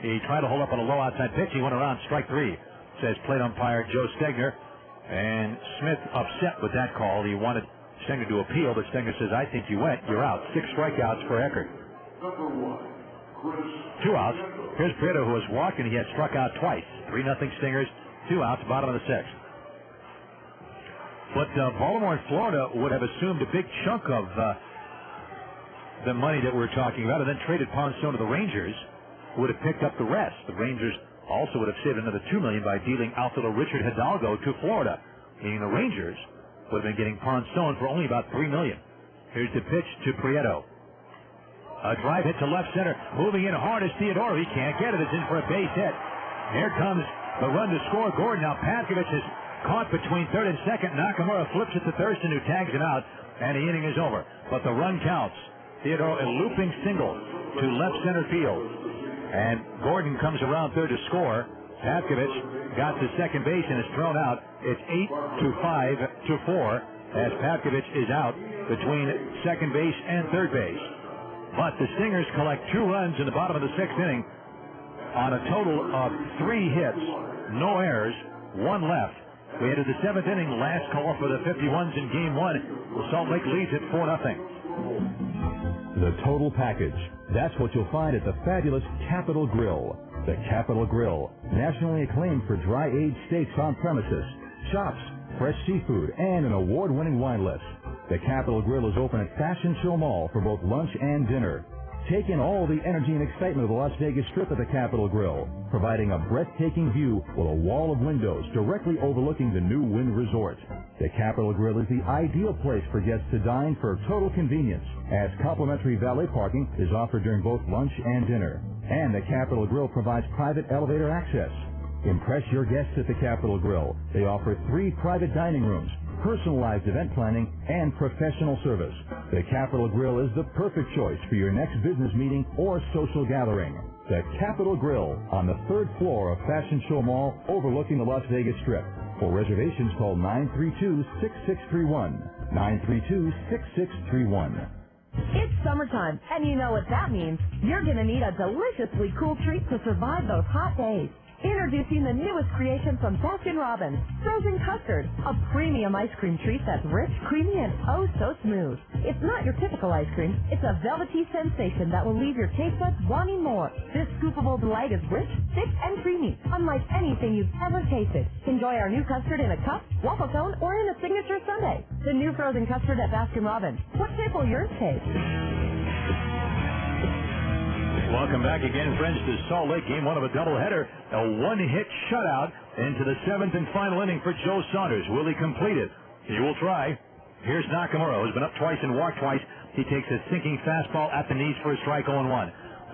He tried to hold up on a low outside pitch. He went around, strike 3, says plate umpire Joe Stegner. And Smith upset with that call. He wanted Stegner to appeal, but Stegner says, I think you went. You're out. 6 strikeouts for Eckert. 2 outs. Here's Prieto, who was walking. He had struck out twice. 3-0 Stingers. 2 outs, bottom of the 6th. But Baltimore and Florida would have assumed a big chunk of the money that we're talking about, and then traded Ponson to the Rangers, would have picked up the rest. The Rangers also would have saved another $2 million by dealing outfielder Richard Hidalgo to Florida, meaning the Rangers would have been getting Ponson for only about $3 million. Here's the pitch to Prieto. A drive hit to left center, moving in hard is Theodore. He can't get it. It's in for a base hit. Here comes the run to score. Gordon. Now Pavkovich is caught between third and second. Nakamura flips it to Thurston, who tags him out, and the inning is over. But the run counts. Theodore, a looping single to left center field. And Gordon comes around third to score. Pavkovich got to second base and is thrown out. It's 8-5-4 as Pavkovich is out between second base and third base. But the Stingers collect 2 runs in the bottom of the 6th inning on a total of 3 hits, no errors, 1 left. We head to the 7th inning, last call for the 51s in Game 1. Salt Lake leads at 4-0. The total package. That's what you'll find at the fabulous Capitol Grill. The Capitol Grill, nationally acclaimed for dry-aged steaks on premises, chops, fresh seafood, and an award-winning wine list. The Capitol Grill is open at Fashion Show Mall for both lunch and dinner. Take in all the energy and excitement of the Las Vegas Strip at the Capitol Grill, providing a breathtaking view with a wall of windows directly overlooking the new Wynn Resort. The Capitol Grill is the ideal place for guests to dine for total convenience, as complimentary valet parking is offered during both lunch and dinner. And the Capitol Grill provides private elevator access. Impress your guests at the Capitol Grill. They offer 3 private dining rooms, personalized event planning, and professional service. The Capitol Grill is the perfect choice for your next business meeting or social gathering. The Capitol Grill on the 3rd floor of Fashion Show Mall overlooking the Las Vegas Strip. For reservations, call 932-6631. 932-6631. It's summertime, and you know what that means. You're going to need a deliciously cool treat to survive those hot days. Introducing the newest creation from Baskin-Robbins, frozen custard, a premium ice cream treat that's rich, creamy, and oh so smooth. It's not your typical ice cream. It's a velvety sensation that will leave your taste buds wanting more. This scoopable delight is rich, thick, and creamy, unlike anything you've ever tasted. Enjoy our new custard in a cup, waffle cone, or in a signature sundae. The new frozen custard at Baskin-Robbins. What shape will yours take? Welcome back again, friends, to Salt Lake, game one of a doubleheader. A one-hit shutout into the seventh and final inning for Joe Saunders. Will he complete it? He will try. Here's Nakamura, who's been up twice and walked twice. He takes a sinking fastball at the knees for a strike 0-1.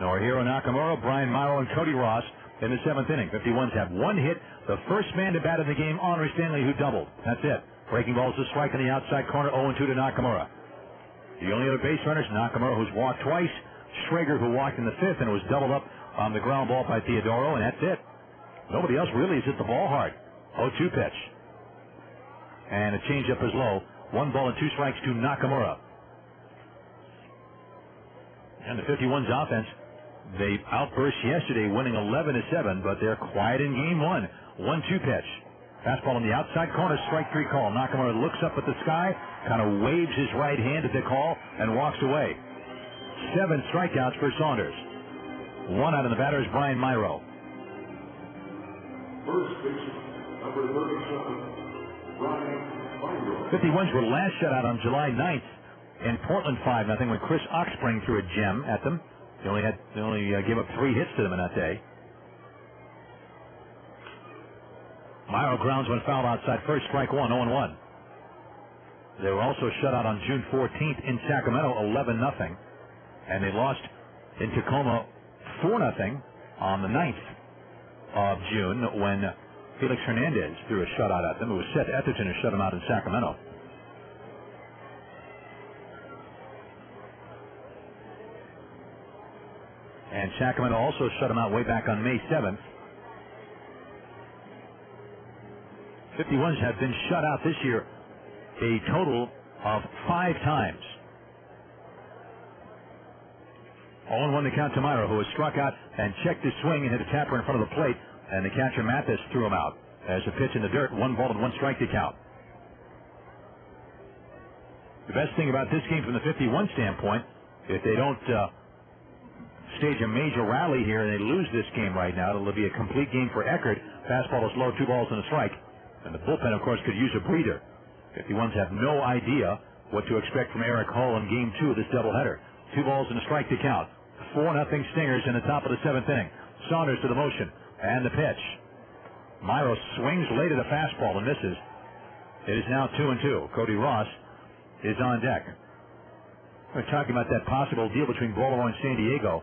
Now our hero Nakamura, Brian Morrow, and Cody Ross in the seventh inning. 51s have one hit. The first man to bat in the game, Henry Stanley, who doubled. That's it. Breaking ball's a strike in the outside corner, 0-2 to Nakamura. The only other base runners, Nakamura, who's walked twice, Schrager, who walked in the fifth and was doubled up on the ground ball by Theodoro, and that's it. Nobody else really has hit the ball hard. 0-2 pitch. And a changeup is low. 1 ball and 2 strikes to Nakamura. And the 51's offense, they outburst yesterday, winning 11-7, but they're quiet in game one. 1-2 pitch. Fastball on the outside corner, strike 3 call. Nakamura looks up at the sky, kind of waves his right hand at the call, and walks away. 7 strikeouts for Saunders. 1 out of the batter is Brian Morrow. First baseman, number 37, Brian Morrow. 51s were last shut out on July 9th in Portland 5-0 when Chris Oxspring threw a gem at them. They only gave up 3 hits to them in that day. Morrow grounds when fouled outside first, strike 1, 0-1. They were also shut out on June 14th in Sacramento, 11-0. And they lost in Tacoma 4-0 on the 9th of June when Felix Hernandez threw a shutout at them. It was Seth Etherton who shut him out in Sacramento. And Sacramento also shut him out way back on May 7th. 51s have been shut out this year a total of 5 times. 0-1 the count to Morrow, who was struck out and checked his swing and hit a tapper in front of the plate, and the catcher Mathis threw him out. As a pitch in the dirt, 1 ball and 1 strike to count. The best thing about this game from the 51 standpoint, if they don't stage a major rally here and they lose this game right now, it'll be a complete game for Eckert. Fastball is low, 2 balls and a strike. And the bullpen, of course, could use a breather. 51s have no idea what to expect from Eric Hull in game 2 of this doubleheader. 2 balls and a strike to count. 4-0 Stingers in the top of the 7th inning. Saunders to the motion. And the pitch. Morrow swings late at a fastball and misses. It is now 2-2. Cody Ross is on deck. We're talking about that possible deal between Baltimore and San Diego.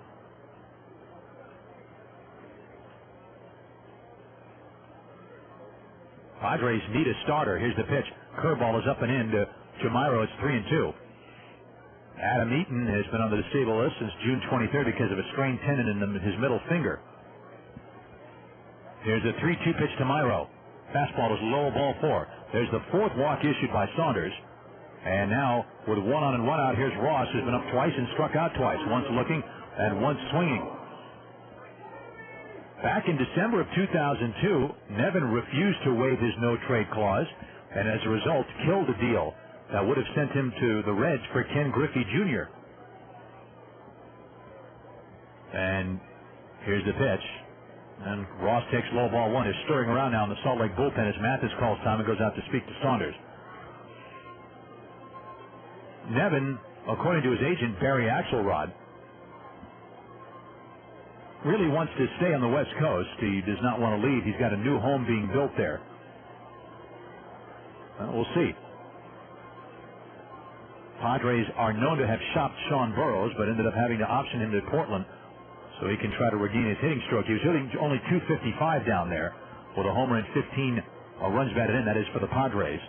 Padres need a starter. Here's the pitch. Curveball is up and in to Morrow. It's 3-2. Adam Eaton has been on the disabled list since June 23rd because of a strained tendon in his middle finger. Here's a 3-2 pitch to Morrow. Fastball is low, ball 4. There's the 4th walk issued by Saunders. And now, with 1 on and 1 out, here's Ross, who's been up twice and struck out twice. Once looking and once swinging. Back in December of 2002, Nevin refused to waive his no-trade clause, and as a result, killed a deal that would have sent him to the Reds for Ken Griffey Jr. And here's the pitch. And Ross takes low ball 1. Is stirring around now in the Salt Lake bullpen as Mathis calls time and goes out to speak to Saunders. Nevin, according to his agent, Barry Axelrod, really wants to stay on the West Coast. He does not want to leave. He's got a new home being built there. Well, we'll see. Padres are known to have shopped Sean Burroughs, but ended up having to option him to Portland so he can try to regain his hitting stroke. He was hitting only .255 down there with a homer and 15 runs batted in. That is for the Padres.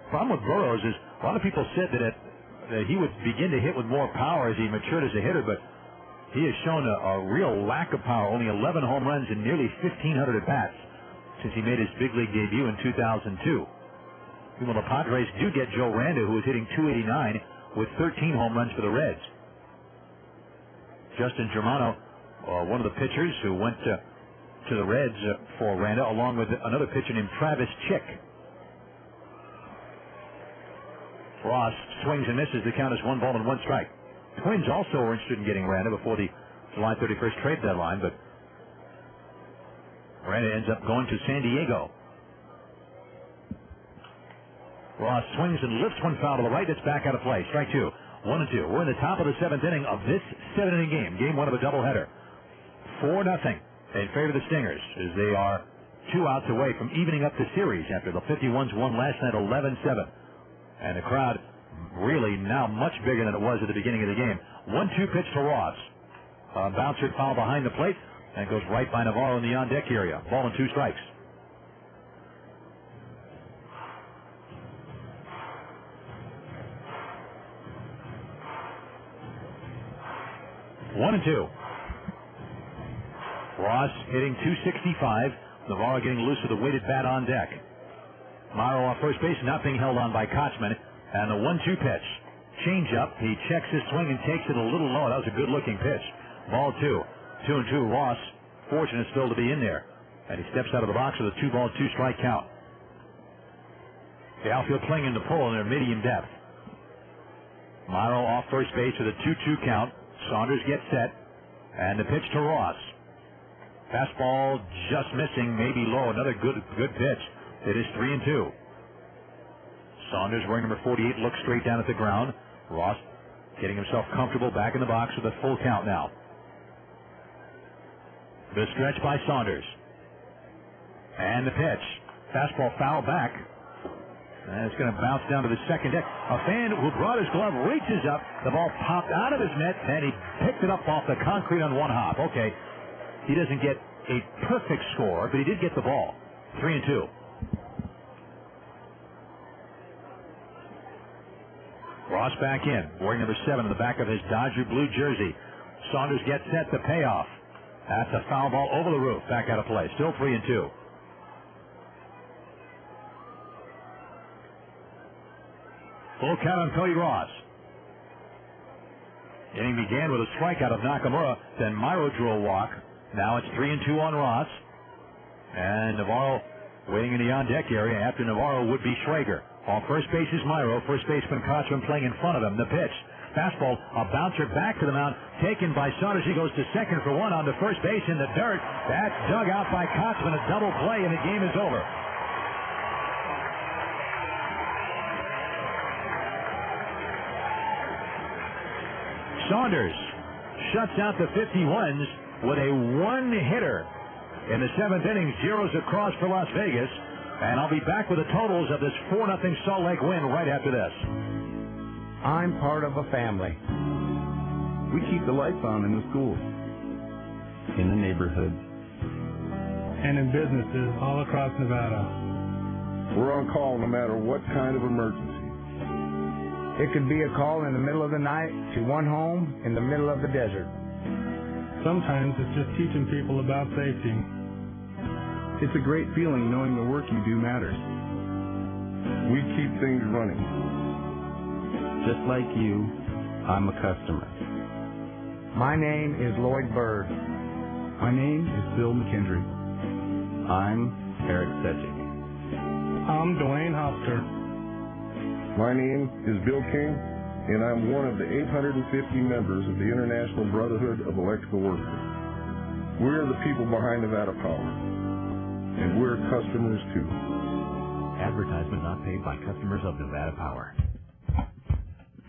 Problem with Burroughs is a lot of people said that he would begin to hit with more power as he matured as a hitter, but he has shown a real lack of power. Only 11 home runs and nearly 1,500 at-bats since he made his big league debut in 2002. Well, the Padres do get Joe Randa, who is hitting .289 with 13 home runs for the Reds. Justin Germano one of the pitchers who went to the Reds for Randa, along with another pitcher named Travis Chick. Ross swings and misses. The count is 1 ball and 1 strike. Twins also were interested in getting Randa before the July 31st trade deadline, but Randa ends up going to San Diego. Ross swings and lifts one foul to the right. It's back out of play. Strike 2. 1-2. We're in the top of the 7th inning of this 7-inning game. Game 1 of a doubleheader. 4-0 in favor of the Stingers as they are 2 outs away from evening up the series after the 51s won last night 11-7. And the crowd really now much bigger than it was at the beginning of the game. 1-2 pitch to Ross. Bouncer foul behind the plate and goes right by Navarro in the on-deck area. Ball and 2 strikes. 1-2. Ross hitting .265. Navarro getting loose with a weighted bat on deck. Morrow off first base, not being held on by Kotzman. And the 1-2 pitch. Change up. He checks his swing and takes it a little low. That was a good looking pitch. Ball 2. 2-2. Ross fortunate still to be in there. And he steps out of the box with a 2-ball, 2-strike count. The outfield playing in the pull in their medium depth. Morrow off first base with a 2-2 count. Saunders gets set. And the pitch to Ross. Fastball just missing, maybe low. Another good pitch. It is 3-2. Saunders, wearing number 48, looks straight down at the ground. Ross getting himself comfortable back in the box with a full count now. The stretch by Saunders. And the pitch. Fastball foul back. And it's going to bounce down to the second deck. A fan who brought his glove reaches up. The ball popped out of his mitt, and he picked it up off the concrete on one hop. Okay, he doesn't get a perfect score, but he did get the ball. 3-2. Ross back in, wearing number 7 in the back of his Dodger blue jersey. Saunders gets set, the payoff. That's a foul ball over the roof, back out of play. Still 3-2. Full count on Cody Ross. Inning began with a strikeout of Nakamura. Then Morrow drew a walk. Now it's 3-2 on Ross. And Navarro waiting in the on-deck area. After Navarro would be Schrager. On first base is Morrow. First baseman Kotzman playing in front of him. The pitch. Fastball. A bouncer back to the mound. Taken by Saunders. He goes to second for one on the first base in the dirt. That's dug out by Kotzman. A double play and the game is over. Saunders shuts out the 51s with a one-hitter in the 7th inning. Zeros across for Las Vegas. And I'll be back with the totals of this 4-0 Salt Lake win right after this. I'm part of a family. We keep the lights on in the schools, in the neighborhoods, and in businesses all across Nevada. We're on call no matter what kind of emergency. It could be a call in the middle of the night to one home in the middle of the desert. Sometimes it's just teaching people about safety. It's a great feeling knowing the work you do matters. We keep things running. Just like you, I'm a customer. My name is Lloyd Bird. My name is Bill McKendry. I'm Eric Cyr. I'm Dwayne Hofster. My name is Bill King, and I'm one of the 850 members of the International Brotherhood of Electrical Workers. We're the people behind Nevada Power, and we're customers too. Advertisement not paid by customers of Nevada Power.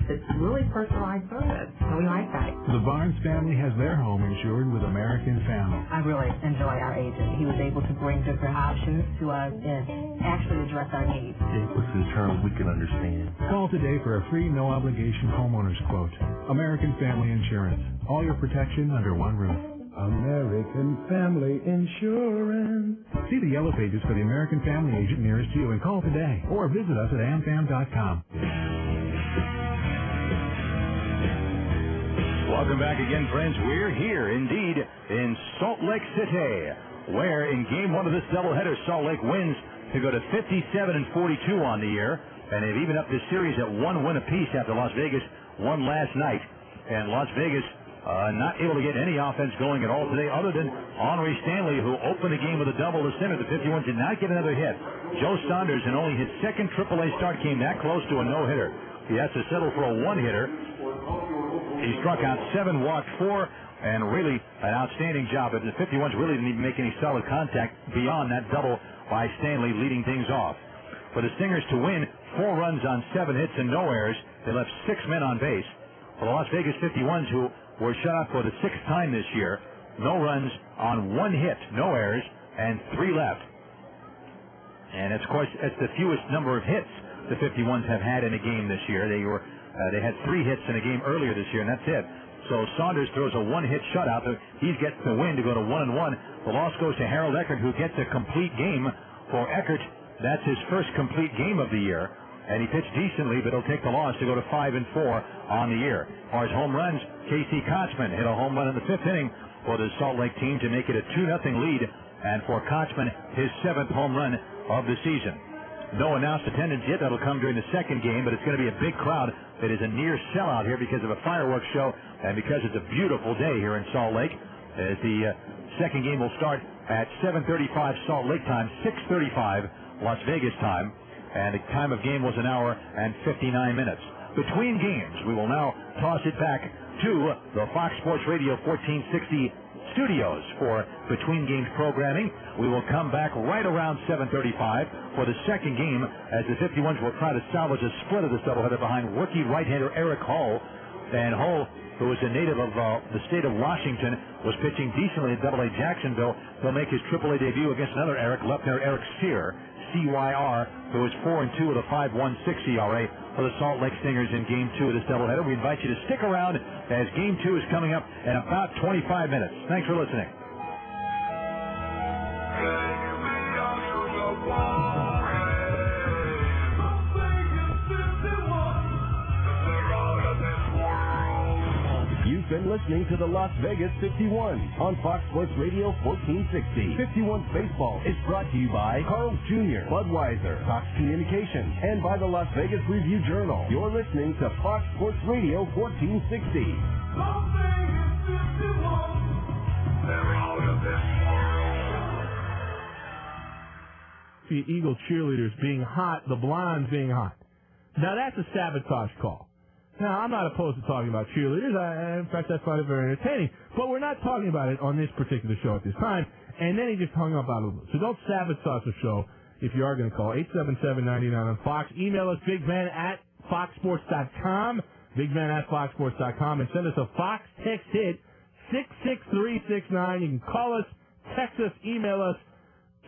It's really personalized service, and we like that. The Barnes family has their home insured with American Family. I really enjoy our agent. He was able to bring different options to us and actually address our needs. It was in terms we can understand. Call today for a free, no-obligation homeowner's quote. American Family Insurance. All your protection under one roof. American Family Insurance. See the yellow pages for the American Family agent nearest you and call today or visit us at amfam.com. Welcome back again, friends. We're here, indeed, in Salt Lake City, where in Game 1 of this doubleheader, Salt Lake wins to go to 57-42 on the year, and they've evened up this series at 1 win apiece after Las Vegas won last night. And Las Vegas not able to get any offense going at all today other than Henry Stanley, who opened the game with a double to center. The 51 did not get another hit. Joe Saunders, in only his second AAA start, came that close to a no-hitter. He has to settle for a one-hitter. He struck out 7, walked 4, and really an outstanding job. The 51s really didn't even make any solid contact beyond that double by Stanley, leading things off. For the Stingers to win, 4 runs on 7 hits and no errors. They left 6 men on base. For the Las Vegas 51s, who were shut out for the 6th time this year, no runs on 1 hit, no errors, and 3 left. And it's, of course, it's the fewest number of hits the 51s have had in a game this year. They had 3 hits in a game earlier this year, and that's it. So Saunders throws a 1-hit shutout. He gets the win to go to 1-1. The loss goes to Harold Eckert, who gets a complete game. For Eckert, that's his first complete game of the year, and he pitched decently, but he'll take the loss to go to 5-4 on the year. As far as home runs, Casey Kochman hit a home run in the 5th inning for the Salt Lake team to make it a 2-0 lead, and for Kochman, his 7th home run of the season. No announced attendance yet. That'll come during the second game, but it's going to be a big crowd. It is a near sellout here because of a fireworks show and because it's a beautiful day here in Salt Lake. As the second game will start at 7:35 Salt Lake time, 6:35 Las Vegas time, and the time of game was 1 hour and 59 minutes. Between games, we will now toss it back to the Fox Sports Radio 1460 studios for between games programming. We will come back right around 7:35 for the second game, as the 51s will try to salvage a split of this doubleheader behind rookie right-hander Eric Hull. And Hull, who is a native of the state of Washington, was pitching decently at AA Jacksonville. He'll make his AAA debut against another Eric, left-hander Eric Cyr, CYR, who is 4-2 with a 5.16 ERA for the Salt Lake Stingers in Game 2 of this doubleheader. We invite you to stick around as Game 2 is coming up in about 25 minutes. Thanks for listening. You've been listening to the Las Vegas 51 on Fox Sports Radio 1460. 51's Baseball is brought to you by Carl's Jr., Budweiser, Cox Communications, and by the Las Vegas Review-Journal. You're listening to Fox Sports Radio 1460. Las Vegas 51. They're out of this world. The Eagle cheerleaders being hot, the blondes being hot. Now that's a sabotage call. Now, I'm not opposed to talking about cheerleaders. In fact, I find it very entertaining. But we're not talking about it on this particular show at this time. And then he just hung up out of it. So don't sabotage the show if you are going to call. 877-99 on Fox. Email us, bigman@foxsports.com. Bigman@foxsports.com. And send us a Fox text hit, 66369. You can call us, text us, email us,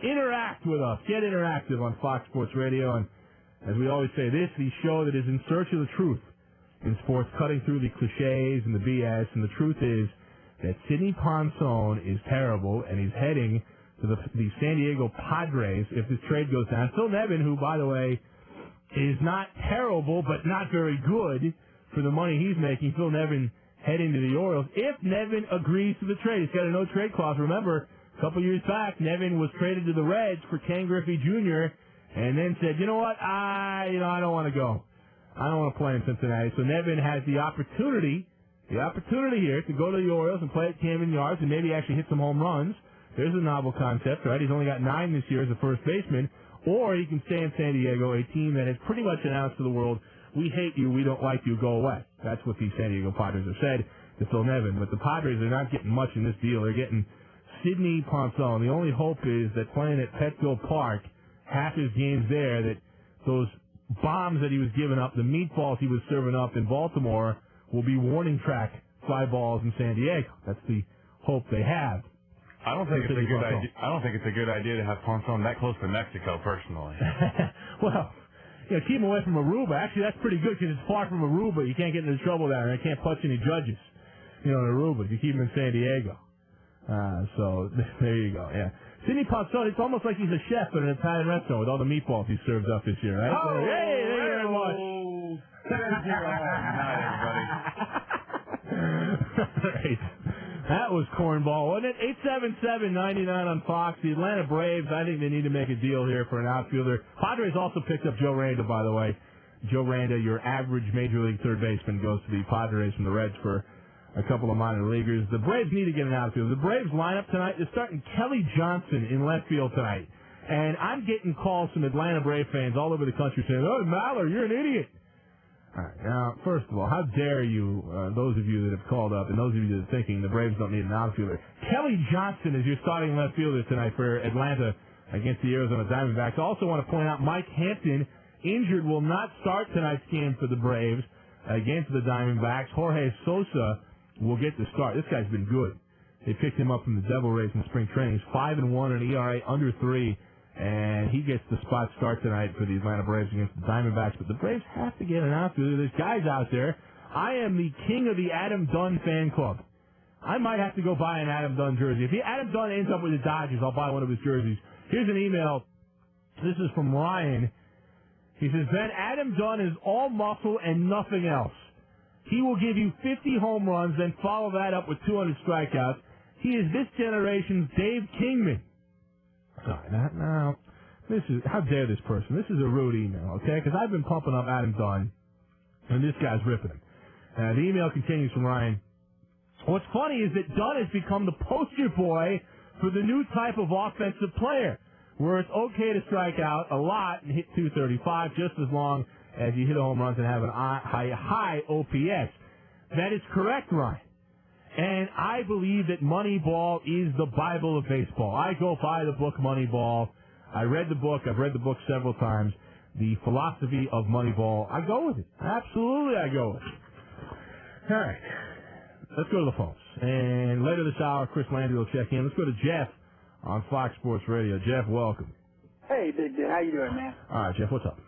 interact with us. Get interactive on Fox Sports Radio. And as we always say, this is the show that is in search of the truth in sports, cutting through the cliches and the BS, and the truth is that Sidney Ponson is terrible, and he's heading to the San Diego Padres if this trade goes down. Phil Nevin, who, by the way, is not terrible, but not very good for the money he's making. Phil Nevin heading to the Orioles. If Nevin agrees to the trade, he's got a no-trade clause. Remember, a couple years back, Nevin was traded to the Reds for Ken Griffey Jr., and then said, you know what, I don't want to go. I don't want to play in Cincinnati. So Nevin has the opportunity here to go to the Orioles and play at Camden Yards and maybe actually hit some home runs. There's a novel concept, right? He's only got 9 this year as a first baseman. Or he can stay in San Diego, a team that has pretty much announced to the world, we hate you, we don't like you, go away. That's what the San Diego Padres have said to Phil Nevin. But the Padres are not getting much in this deal. They're getting Sidney Ponson. The only hope is that playing at Petco Park, half his games there, that those bombs that he was giving up, the meatballs he was serving up in Baltimore, will be warning track fly balls in San Diego. That's the hope they have. I don't think it's a good idea. I don't think it's a good idea to have Ponson that close to Mexico, personally. Well, keep him away from Aruba. Actually, that's pretty good because it's far from Aruba. You can't get into trouble there, and they can't punch any judges. In Aruba, you keep him in San Diego. So there you go. Yeah. Sidney Ponson, it's almost like he's a chef at an Italian restaurant with all the meatballs he served up this year, right? Oh, hey, thank you very much. Right. That was cornball, wasn't it? 877-99 on Fox. The Atlanta Braves, I think they need to make a deal here for an outfielder. Padres also picked up Joe Randa, by the way. Joe Randa, your average Major League third baseman, goes to the Padres from the Reds for a couple of minor leaguers. The Braves need to get an outfield. The Braves lineup tonight, they're starting Kelly Johnson in left field tonight. And I'm getting calls from Atlanta Brave fans all over the country saying, "Oh, Maller, you're an idiot." All right, now, first of all, how dare you, those of you that have called up and those of you that are thinking the Braves don't need an outfielder. Kelly Johnson is your starting left fielder tonight for Atlanta against the Arizona Diamondbacks. I also want to point out Mike Hampton, injured, will not start tonight's game for the Braves against the Diamondbacks. Jorge Sosa will get the start. This guy's been good. They picked him up from the Devil Rays in spring training. He's 5-1 and ERA under 3. And he gets the spot start tonight for the Atlanta Braves against the Diamondbacks. But the Braves have to get an outfielder. There's guys out there. I am the king of the Adam Dunn fan club. I might have to go buy an Adam Dunn jersey. If Adam Dunn ends up with the Dodgers, I'll buy one of his jerseys. Here's an email. This is from Ryan. He says, "Ben, Adam Dunn is all muscle and nothing else. He will give you 50 home runs, then follow that up with 200 strikeouts. He is this generation's Dave Kingman." Sorry, now, this is, how dare this person? This is a rude email, okay? Because I've been pumping up Adam Dunn, and this guy's ripping him. The email continues from Ryan. "What's funny is that Dunn has become the poster boy for the new type of offensive player, where it's okay to strike out a lot and hit 235 just as long as you hit home runs and have a high OPS. That is correct, Ryan. And I believe that Moneyball is the Bible of baseball. I go buy the book Moneyball. I read the book. I've read the book several times. The philosophy of Moneyball. I go with it. Absolutely, I go with it. All right. Let's go to the phones. And later this hour, Chris Landry will check in. Let's go to Jeff on Fox Sports Radio. Jeff, welcome. Hey, Big Ben. How you doing, man? All right, Jeff, what's up?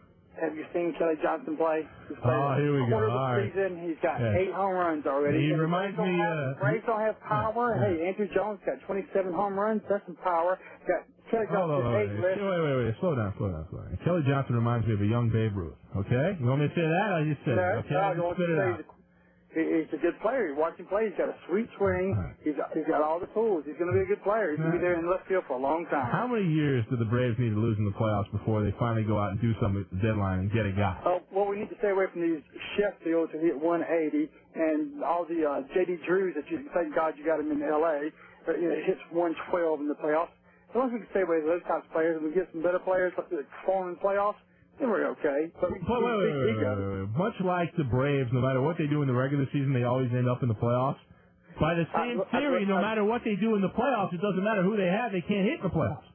Have you seen Kelly Johnson play? Oh, here we go. All right. Season. He's got 8 home runs already. He reminds me... Braves don't have power. Hey, Andrew Jones got 27 home runs. That's some power. Got Kelly Johnson Wait. Slow down. Kelly Johnson reminds me of a young Babe Ruth. Okay? You want me to say that? I just said it. Okay? No, spit it out. He's a good player. You watch him play. He's got a sweet swing. Right. He's got all the tools. He's going to be a good player. He's going to be there in left field for a long time. How many years do the Braves need to lose in the playoffs before they finally go out and do something at the deadline and get a guy? Well, we need to stay away from these Sheffields who hit 180 and all the J.D. Drews that you thank God you got him in L.A. But, hits 112 in the playoffs. As long as we can stay away from those types of players and we get some better players like the perform in the playoffs, then we're okay. But wait. Much like the Braves, no matter what they do in the regular season, they always end up in the playoffs. By the same theory, no matter what they do in the playoffs, it doesn't matter who they have, they can't hit in the playoffs.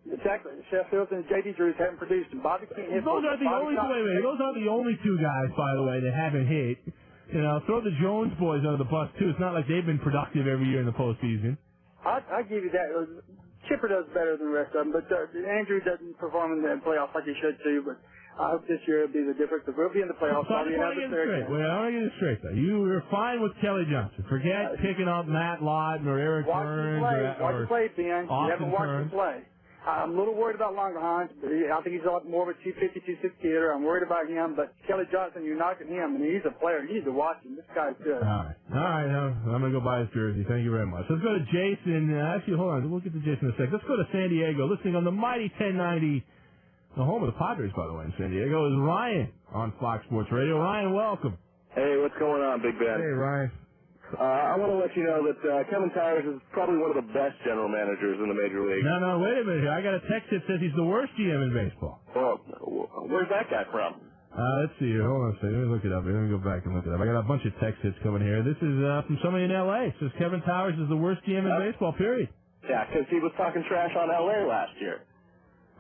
Exactly. The Sheffields and J.D. Drews haven't produced, and Bobby can't hit. Those are the only two guys, by the way, that haven't hit. Throw the Jones boys under the bus too. It's not like they've been productive every year in the postseason. I give you that. Chipper does better than the rest of them, but Andrew doesn't perform in the playoffs like he should too. But I hope this year it'll be the difference. We'll be in the playoffs. I want to get it straight, though. You were fine with Kelly Johnson. Forget picking up Matt Lawton or Eric Burns Watch him play, Ben. You haven't watched him play. I'm a little worried about Longhorn. I think he's more of a 250, 260 hitter. I'm worried about him. But Kelly Johnson, you're knocking him, and he's a player. You need to watch him. This guy's good. All right. I'm going to go buy his jersey. Thank you very much. Let's go to Jason. Actually, hold on. We'll get to Jason in a sec. Let's go to San Diego. Listening on the mighty 1090, the home of the Padres, by the way, in San Diego, is Ryan on Fox Sports Radio. Ryan, welcome. Hey, what's going on, Big Ben? Hey, Ryan. I want to let you know that Kevin Towers is probably one of the best general managers in the Major League. No, wait a minute here. I got a text that says he's the worst GM in baseball. Well, where's that guy from? Let's see here. Hold on a second. Let me look it up. Let me go back and look it up. I got a bunch of text hits coming here. This is from somebody in L.A. It says Kevin Towers is the worst GM in baseball, period. Yeah, because he was talking trash on L.A. last year.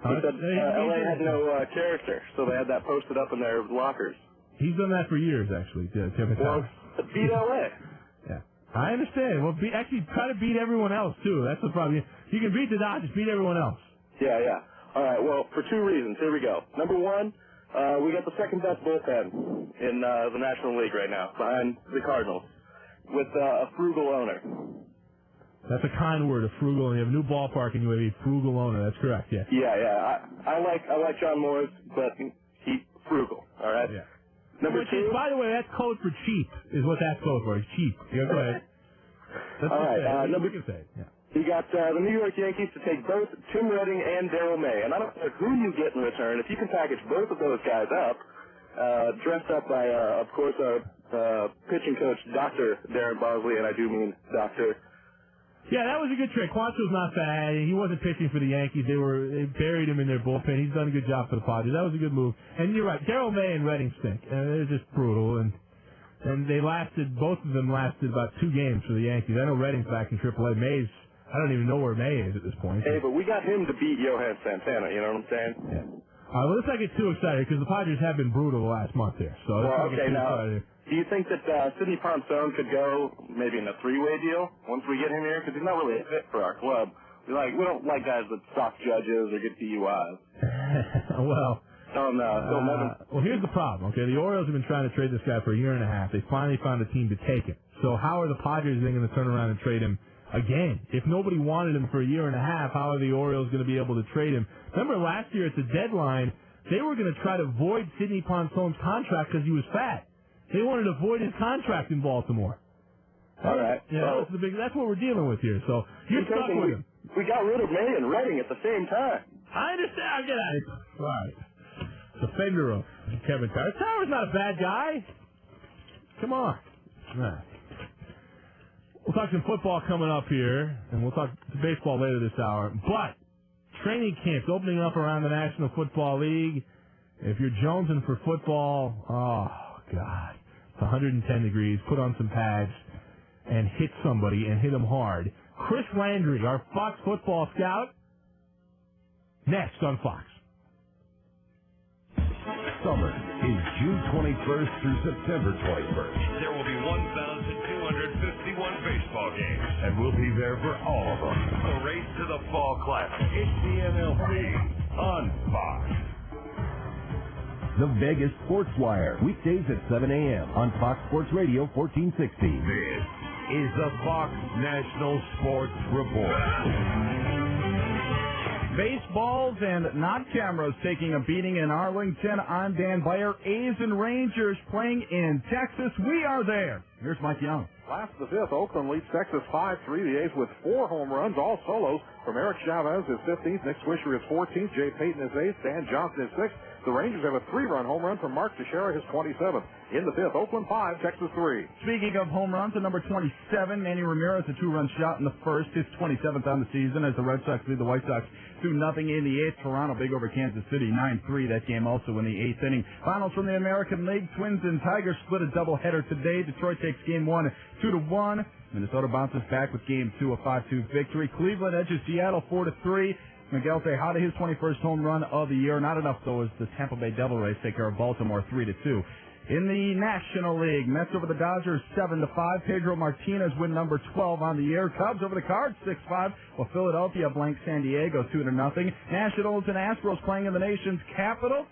He said L.A. had no character, so they had that posted up in their lockers. He's done that for years, actually, Kevin Towers. Beat L.A. Yeah. I understand. Well, actually, try to beat everyone else, too. That's the problem. You can beat the Dodgers, beat everyone else. Yeah. All right, well, for 2 reasons. Here we go. Number one, we got the second-best bullpen in the National League right now, behind the Cardinals, with a frugal owner. That's a kind word, a frugal, and you have a new ballpark and you have a frugal owner. That's correct, yeah. Yeah. I like John Morris, but he's frugal, all right? Yeah. Number two. By the way, that's code for cheap, is what that's code for. It's cheap. Yeah, go ahead. All right. Number two. Yeah. You got the New York Yankees to take both Tim Redding and Darryl May. And I don't care who you get in return. If you can package both of those guys up, dressed up by, of course, our pitching coach, Dr. Darren Bosley, and I do mean Doctor. Yeah, that was a good trick. Quantrill's not bad. He wasn't pitching for the Yankees. They buried him in their bullpen. He's done a good job for the Padres. That was a good move. And you're right. Darrell May and Redding stink. They're just brutal. And both of them lasted about 2 games for the Yankees. I know Redding's back in AAA. May's, I don't even know where May is at this point. Hey, but we got him to beat Johan Santana. You know what I'm saying? Yeah. Well, let's not get too excited because the Padres have been brutal the last month here. So let's not get too excited. Do you think that Sidney Ponson could go maybe in a 3-way deal once we get him here? Because he's not really a fit for our club. We don't like guys that stop judges or get DUIs. Well, well, here's the problem. Okay, the Orioles have been trying to trade this guy for a year and a half. They finally found a team to take him. So how are the Padres then going to turn around and trade him again? If nobody wanted him for a year and a half, how are the Orioles going to be able to trade him? Remember last year at the deadline, they were going to try to void Sidney Ponson's contract because he was fat. They wanted to void his contract in Baltimore. All right. Yeah, that's what we're dealing with here. So you're stuck with him. We got rid of May and Redding at the same time. I understand. I get out of here. All right. Defender of Kevin Towers. Towers not a bad guy. Come on. All right. We'll talk some football coming up here, and we'll talk baseball later this hour. But training camps opening up around the National Football League. If you're jonesing for football, oh, God. It's 110 degrees. Put on some pads and hit somebody and hit them hard. Chris Landry, our Fox football scout, next on Fox. Summer is June 21st through September 21st. There will be 1,251 baseball games. And we'll be there for all of them. A race to the Fall Classic. It's the MLB on Fox. The Vegas Sports Wire, weekdays at 7 a.m. on Fox Sports Radio 1460. This is the Fox National Sports Report. Baseballs and not cameras taking a beating in Arlington. I'm Dan Beyer. A's and Rangers playing in Texas. We are there. Here's Mike Young. Last of the 5th, Oakland leads Texas 5-3. The A's with 4 home runs, all solos from Eric Chavez, his 15th. Nick Swisher, his 14th. Jay Payton, his 8th. Dan Johnson, his 6th. The Rangers have a 3-run home run from Mark Teixeira, his 27th. In the 5th, Oakland 5, Texas 3. Speaking of home runs, at number 27, Manny Ramirez, a 2-run shot in the first, his 27th on the season as the Red Sox lead the White Sox 2-0 in the 8th. Toronto big over Kansas City, 9-3. That game also in the 8th inning. Finals from the American League. Twins and Tigers split a doubleheader today. Detroit takes game 1 2-1. Minnesota bounces back with game 2, a 5-2 victory. Cleveland edges Seattle 4-3. Miguel Tejada, his 21st home run of the year. Not enough, though, as the Tampa Bay Devil Rays take care of Baltimore 3-2. In the National League, Mets over the Dodgers 7-5. Pedro Martinez win number 12 on the year. Cubs over the Cards 6-5. While Philadelphia blank San Diego 2-0. Nationals and Astros playing in the nation's capital.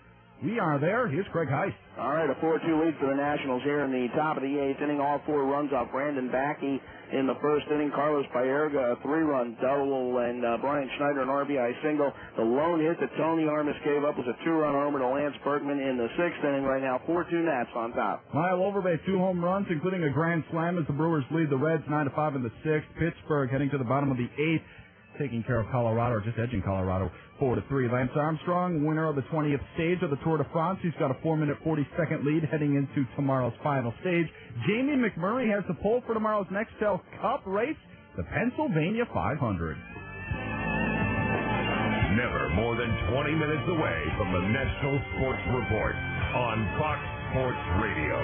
We are there. Here's Craig Heist. All right, a 4-2 lead for the Nationals here in the top of the 8th inning. All 4 runs off Brandon Backey in the first inning. Carlos Baerga, a 3-run double, and Brian Schneider, an RBI single. The lone hit that Tony Armas gave up was a 2-run homer to Lance Berkman in the 6th inning. Right now, 4-2 Nats on top. Lyle Overbay, 2 home runs, including a grand slam as the Brewers lead the Reds 9-5 in the 6th. Pittsburgh heading to the bottom of the 8th. Taking care of Colorado, or just edging Colorado, 4-3. Lance Armstrong, winner of the 20th stage of the Tour de France. He's got a 4-minute 42nd lead heading into tomorrow's final stage. Jamie McMurray has the pole for tomorrow's Nextel Cup race, the Pennsylvania 500. Never more than 20 minutes away from the National Sports Report on Fox Sports Radio.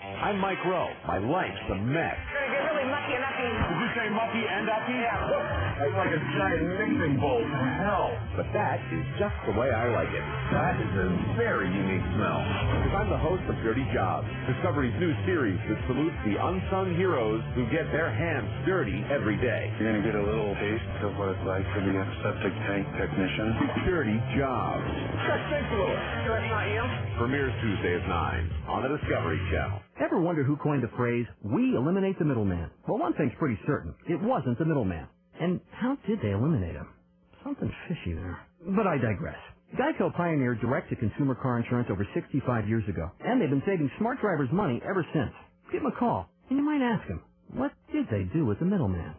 I'm Mike Rowe. My life's a mess. You're gonna get really mucky and uppy. Did you say mucky and uppy? Yeah. That's like a giant mixing bowl from hell. But that is just the way I like it. That is a very unique smell. Because I'm the host of Dirty Jobs, Discovery's new series that salutes the unsung heroes who get their hands dirty every day. You're going to get a little taste of what it's like to be a septic tank technician. Dirty Jobs. Thanks a little. That's not you? Premieres Tuesday at 9 on the Discovery Channel. Ever wonder who coined the phrase, "We eliminate the middleman"? Well, one thing's pretty certain. It wasn't the middleman. And how did they eliminate him? Something fishy there. But I digress. Geico pioneered direct-to-consumer car insurance over 65 years ago, and they've been saving smart drivers money ever since. Give them a call, and you might ask them, what did they do with the middleman?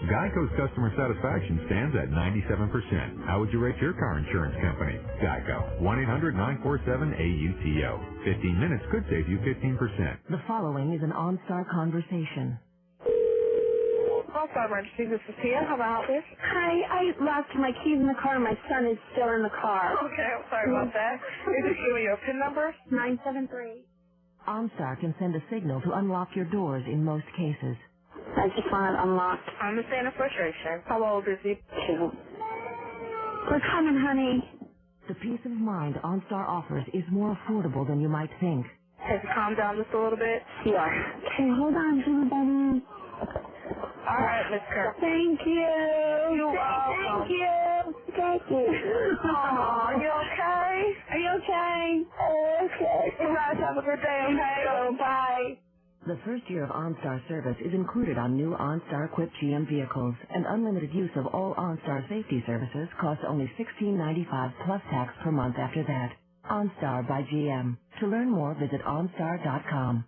Geico's customer satisfaction stands at 97%. How would you rate your car insurance company? Geico. 1-800-947-AUTO. 15 minutes could save you 15%. The following is an OnStar conversation. OnStar Emergency, this is Tia. How may I help you? Hi, I lost my keys in the car. My son is still in the car. Okay, I'm sorry about that. Is it give me your PIN number? 973. OnStar can send a signal to unlock your doors in most cases. I just want it unlocked. I understand the frustration. How old is he? 2. We're coming, honey. The peace of mind OnStar offers is more affordable than you might think. Has he calmed down just a little bit? Yeah. Okay, hold on, everybody. All right, Miss Kirk. Thank you. You're welcome. Thank you. Thank you. Aw, you okay? Are you okay? Okay. You guys have a good day, okay? Bye. The first year of OnStar service is included on new OnStar-equipped GM vehicles, and unlimited use of all OnStar safety services costs only $16.95 plus tax per month after that. OnStar by GM. To learn more, visit OnStar.com.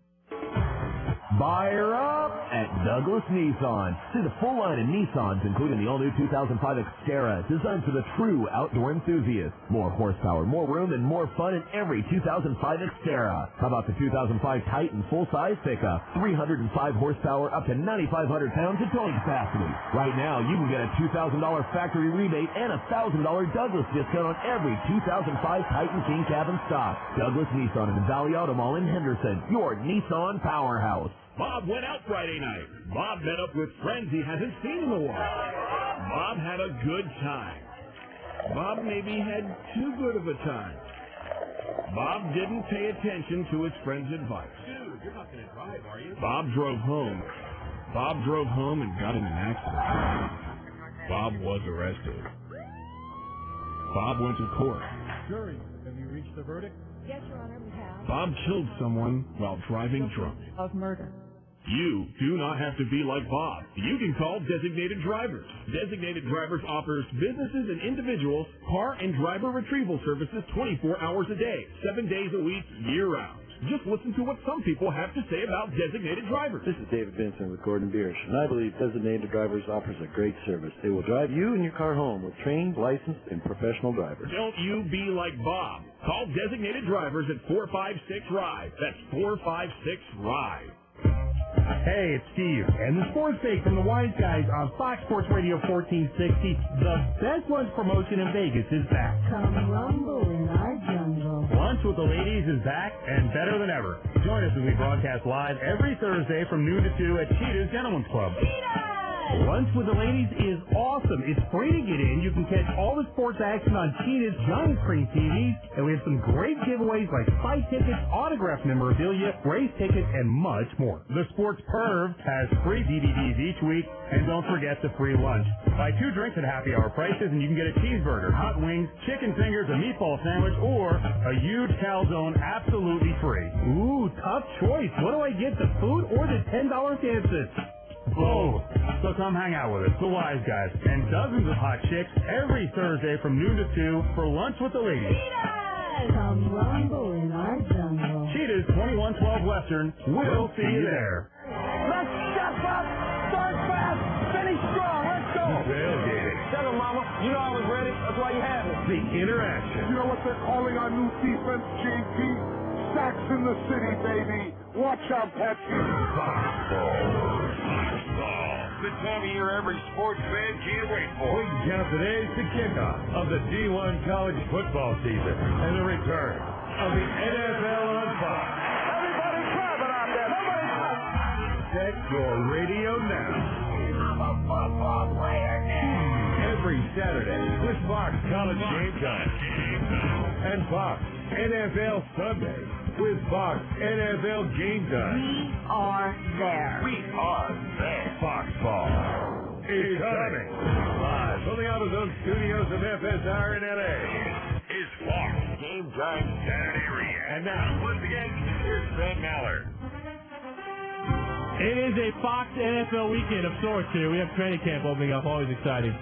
Buy her up at Douglas Nissan. See the full line of Nissans, including the all-new 2005 Xterra, designed for the true outdoor enthusiast. More horsepower, more room, and more fun in every 2005 Xterra. How about the 2005 Titan full-size pickup? 305 horsepower, up to 9,500 pounds of towing capacity. Right now, you can get a $2,000 factory rebate and a $1,000 Douglas discount on every 2005 Titan King Cab in stock. Douglas Nissan in the Valley Auto Mall in Henderson, your Nissan powerhouse. Bob went out Friday night. Bob met up with friends he hasn't seen in a while. Bob had a good time. Bob maybe had too good of a time. Bob didn't pay attention to his friend's advice. Dude, you're not going to drive, are you? Bob drove home. Bob drove home and got in an accident. Bob was arrested. Bob went to court. Jury, have you reached the verdict? Yes, Your Honor, we have. Bob killed someone while driving drunk. Of murder. You do not have to be like Bob. You can call Designated Drivers. Designated Drivers offers businesses and individuals car and driver retrieval services 24 hours a day, 7 days a week, year-round. Just listen to what some people have to say about Designated Drivers. This is David Benson with Gordon Biersch, and I believe Designated Drivers offers a great service. They will drive you and your car home with trained, licensed, and professional drivers. Don't you be like Bob. Call Designated Drivers at 456-RIDE. That's 456-RIDE. Hey, it's Steve, and the Sports Take from the Wise Guys on Fox Sports Radio 1460. The best lunch promotion in Vegas is back. Come rumble in our jungle. Lunch with the Ladies is back and better than ever. Join us as we broadcast live every Thursday from noon to 2 at Cheetah's Gentlemen's Club. Lunch with the Ladies is awesome. It's free to get in. You can catch all the sports action on Cheetah's giant screen TVs, and we have some great giveaways like fight tickets, autographed memorabilia, race tickets, and much more. The Sports Perv has free DVDs each week, and don't forget the free lunch. Buy 2 drinks at happy hour prices, and you can get a cheeseburger, hot wings, chicken fingers, a meatball sandwich, or a huge calzone absolutely free. Ooh, tough choice. What do I get, the food or the $10 dances? Both. So come hang out with us, the Wise Guys, and dozens of hot chicks every Thursday from noon to 2 for Lunch with the Ladies. Cheetahs! Come rumble in our jungle. Cheetahs 2112 Western. We'll see you there. Let's step up, start fast, finish strong. Let's go. Tailgating. Tell them, Mama. You know I was ready. That's why you have me. The interaction. You know what they're calling our new defense, JP? Sacks in the city, baby. Watch out, Patsy. The time of year every sports fan can't wait for. We count today's the kickoff of the D1 college football season and the return of the NFL on Fox. Everybody clapping out there. Nobody clapping. Set your radio now. I'm a football player now. Every Saturday with Fox College Game Time and Fox NFL Sunday with Fox NFL Game Time. We are there. We are there. Fox Ball is coming. Live from the AutoZone studios of FSR in LA is Fox Game Time Saturday React. And now, once again, here's Ben Maller. It is a Fox NFL weekend of sorts here. We have training camp opening up, always exciting.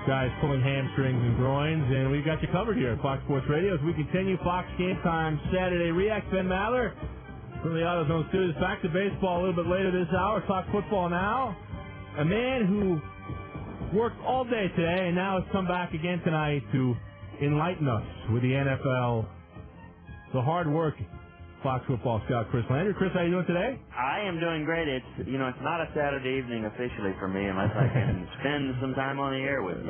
Guys pulling hamstrings and groins, and we've got you covered here at Fox Sports Radio as we continue Fox Game Time Saturday React. Ben Maller from the AutoZone Studios. Back to baseball a little bit later this hour. Talk football now. a man who worked all day today and now has come back again tonight to enlighten us with the NFL, the hard-working Fox football scout Chris Landry. Chris, how are you doing today? I am doing great. It's not a Saturday evening officially for me unless I can spend some time on the air with you.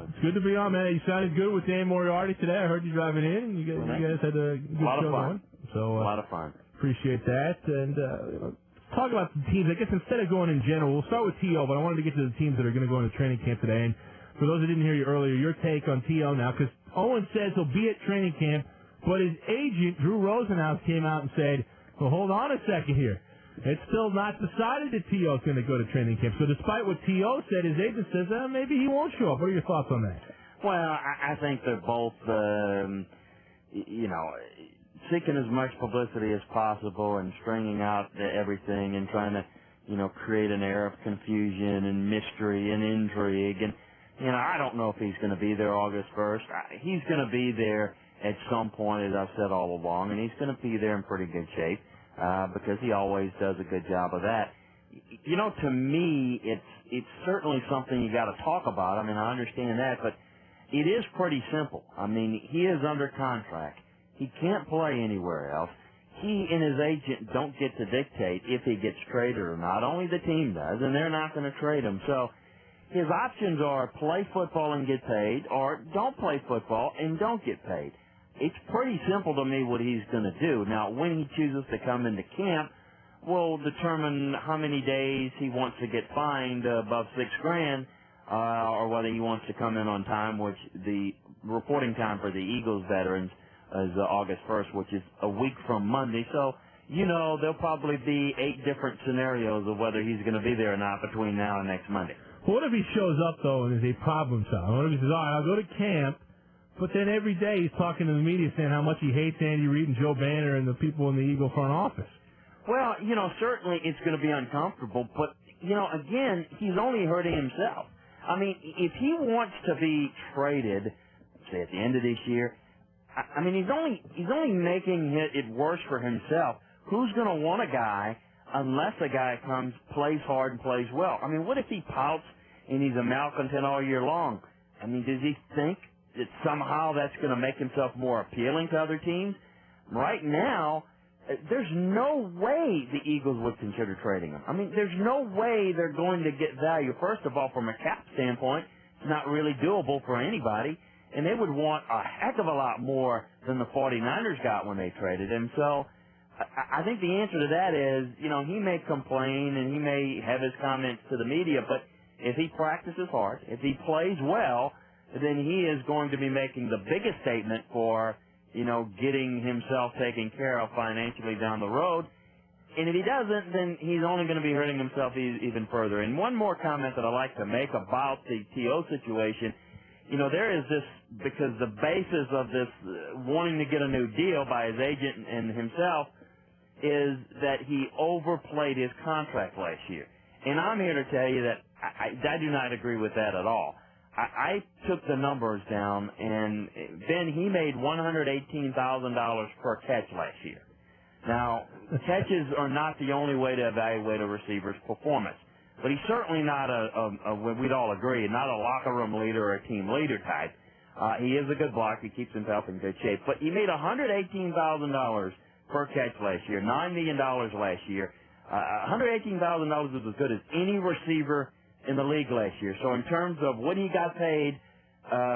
It's good to be on, man. You sounded good with Dan Moriarty today. I heard you driving in, and you guys had a good show going. So, a lot of fun. Appreciate that. And talk about the teams. I guess instead of going in general, we'll start with T.O., but I wanted to get to the teams that are going to go into training camp today. And for those who didn't hear you earlier, your take on T.O. now, because Owen says he'll be at training camp, but his agent, Drew Rosenhaus, came out and said, well, hold on a second here. It's still not decided that T.O. is going to go to training camp. So despite what T.O. said, his agent says maybe he won't show up. What are your thoughts on that? Well, I think they're both, seeking as much publicity as possible and stringing out everything and trying to, create an air of confusion and mystery and intrigue. And, I don't know if he's going to be there August 1st. He's going to be there at some point, as I've said all along, and he's going to be there in pretty good shape because he always does a good job of that. To me, it's certainly something you got to talk about. I mean, I understand that, but it is pretty simple. I mean, he is under contract. He can't play anywhere else. He and his agent don't get to dictate if he gets traded or not. Only the team does, and they're not going to trade him. So his options are play football and get paid, or don't play football and don't get paid. It's pretty simple to me what he's going to do. Now, when he chooses to come into camp will determine how many days he wants to get fined above $6,000, or whether he wants to come in on time, which the reporting time for the Eagles veterans is August 1st, which is a week from Monday. So, there'll probably be 8 different scenarios of whether he's going to be there or not between now and next Monday. Well, what if he shows up, though, and is a problem child? What if he says, all right, I'll go to camp, but then every day he's talking to the media saying how much he hates Andy Reid and Joe Banner and the people in the Eagle front office? Well, certainly it's going to be uncomfortable, but, again, he's only hurting himself. I mean, if he wants to be traded, say, at the end of this year, I mean, he's only making it worse for himself. Who's going to want a guy unless a guy comes, plays hard, and plays well? I mean, what if he pouts and he's a malcontent all year long? I mean, does he think that somehow that's going to make himself more appealing to other teams? Right now, there's no way the Eagles would consider trading him. I mean, there's no way they're going to get value. First of all, from a cap standpoint, it's not really doable for anybody, and they would want a heck of a lot more than the 49ers got when they traded him. So I think the answer to that is, he may complain and he may have his comments to the media, but if he practices hard, if he plays well, then he is going to be making the biggest statement for, getting himself taken care of financially down the road. And if he doesn't, then he's only going to be hurting himself even further. And one more comment that I'd like to make about the T.O. situation, there is this, because the basis of this wanting to get a new deal by his agent and himself is that he overplayed his contract last year. And I'm here to tell you that I do not agree with that at all. I took the numbers down, and Ben, he made $118,000 per catch last year. Now, catches are not the only way to evaluate a receiver's performance, but he's certainly not we'd all agree, not a locker room leader or a team leader type. He is a good blocker. He keeps himself in good shape, but he made $118,000 per catch last year, $9 million last year. $118,000 is as good as any receiver in the league last year. So in terms of what he got paid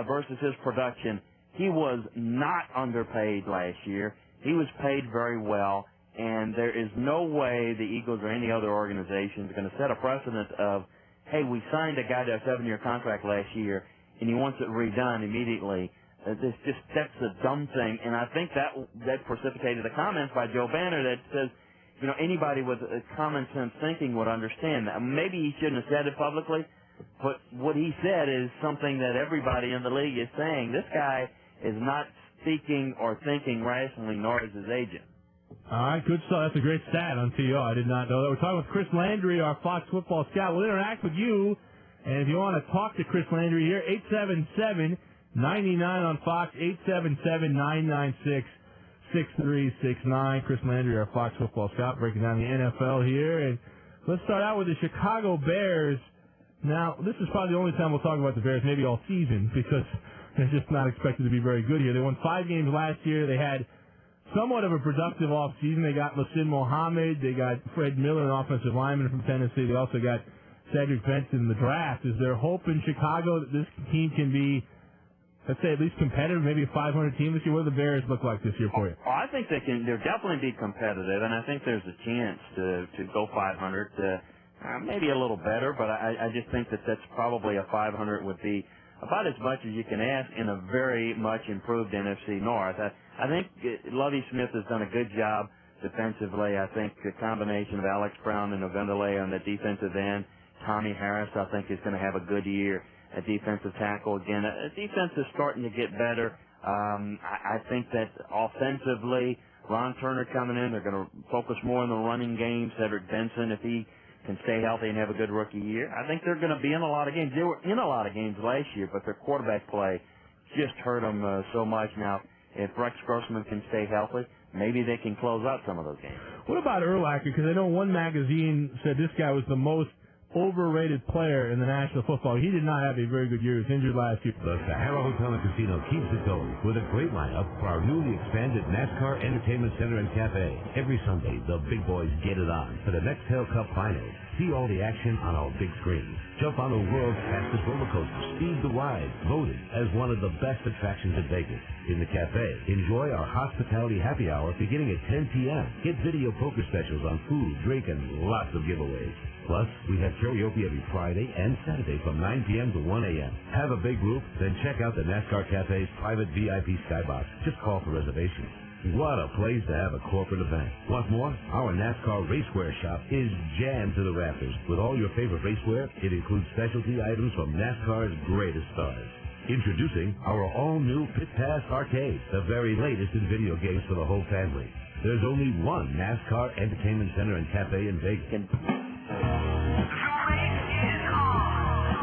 versus his production, he was not underpaid last year. He was paid very well, and there is no way the Eagles or any other organization is going to set a precedent of, hey, we signed a guy to a 7-year contract last year, and he wants it redone immediately. That's a dumb thing, and I think that precipitated the comments by Joe Banner that says, anybody with common sense thinking would understand that. Maybe he shouldn't have said it publicly, but what he said is something that everybody in the league is saying. This guy is not speaking or thinking rationally, nor is his agent. All right, good stuff. That's a great stat on T.O. I did not know that. We're talking with Chris Landry, our Fox football scout. We'll interact with you, and if you want to talk to Chris Landry here, 877-99 on Fox, 877-996 6369. Chris Landry, our Fox football scout, breaking down the NFL here. And let's start out with the Chicago Bears. Now, this is probably the only time we'll talk about the Bears, maybe all season, because they're just not expected to be very good here. They won 5 games last year. They had somewhat of a productive offseason. They got Masin Mohammed. They got Fred Miller, an offensive lineman from Tennessee. They also got Cedric Benson in the draft. Is there hope in Chicago that this team can be, let's say, at least competitive, maybe a 500 team this year? What do the Bears look like this year for you? Oh, I think they'll definitely be competitive, and I think there's a chance to go 500. Maybe a little better, but I just think that's probably a 500 would be about as much as you can ask in a very much improved NFC North. I think Lovie Smith has done a good job defensively. I think the combination of Alex Brown and Novendele on the defensive end, Tommy Harris, I think, is going to have a good year at defensive tackle. Again, defense is starting to get better. I think that offensively, Ron Turner coming in, they're going to focus more on the running game. Cedric Benson, if he can stay healthy and have a good rookie year, I think they're going to be in a lot of games. They were in a lot of games last year, but their quarterback play just hurt them so much. Now, if Rex Grossman can stay healthy, maybe they can close out some of those games. What about Urlacher? Because I know one magazine said this guy was the most overrated player in the National Football. He did not have a very good year. He was injured last year. The Sahara Hotel and Casino keeps it going with a great lineup for our newly expanded NASCAR Entertainment Center and Cafe. Every Sunday, the big boys get it on for the Nextel Cup Finals. See all the action on our big screens. Jump on the world's fastest roller coaster, Speed the Ride, voted as one of the best attractions in Vegas. In the cafe, enjoy our hospitality happy hour beginning at 10 p.m. Get video poker specials on food, drink, and lots of giveaways. Plus, we have karaoke every Friday and Saturday from 9 p.m. to 1 a.m. Have a big group? Then check out the NASCAR Cafe's private VIP skybox. Just call for reservations. What a place to have a corporate event. Want more? Our NASCAR Racewear shop is jammed to the rafters. With all your favorite racewear, it includes specialty items from NASCAR's greatest stars. Introducing our all-new Pit Pass Arcade, the very latest in video games for the whole family. There's only one NASCAR Entertainment Center and Cafe in Vegas.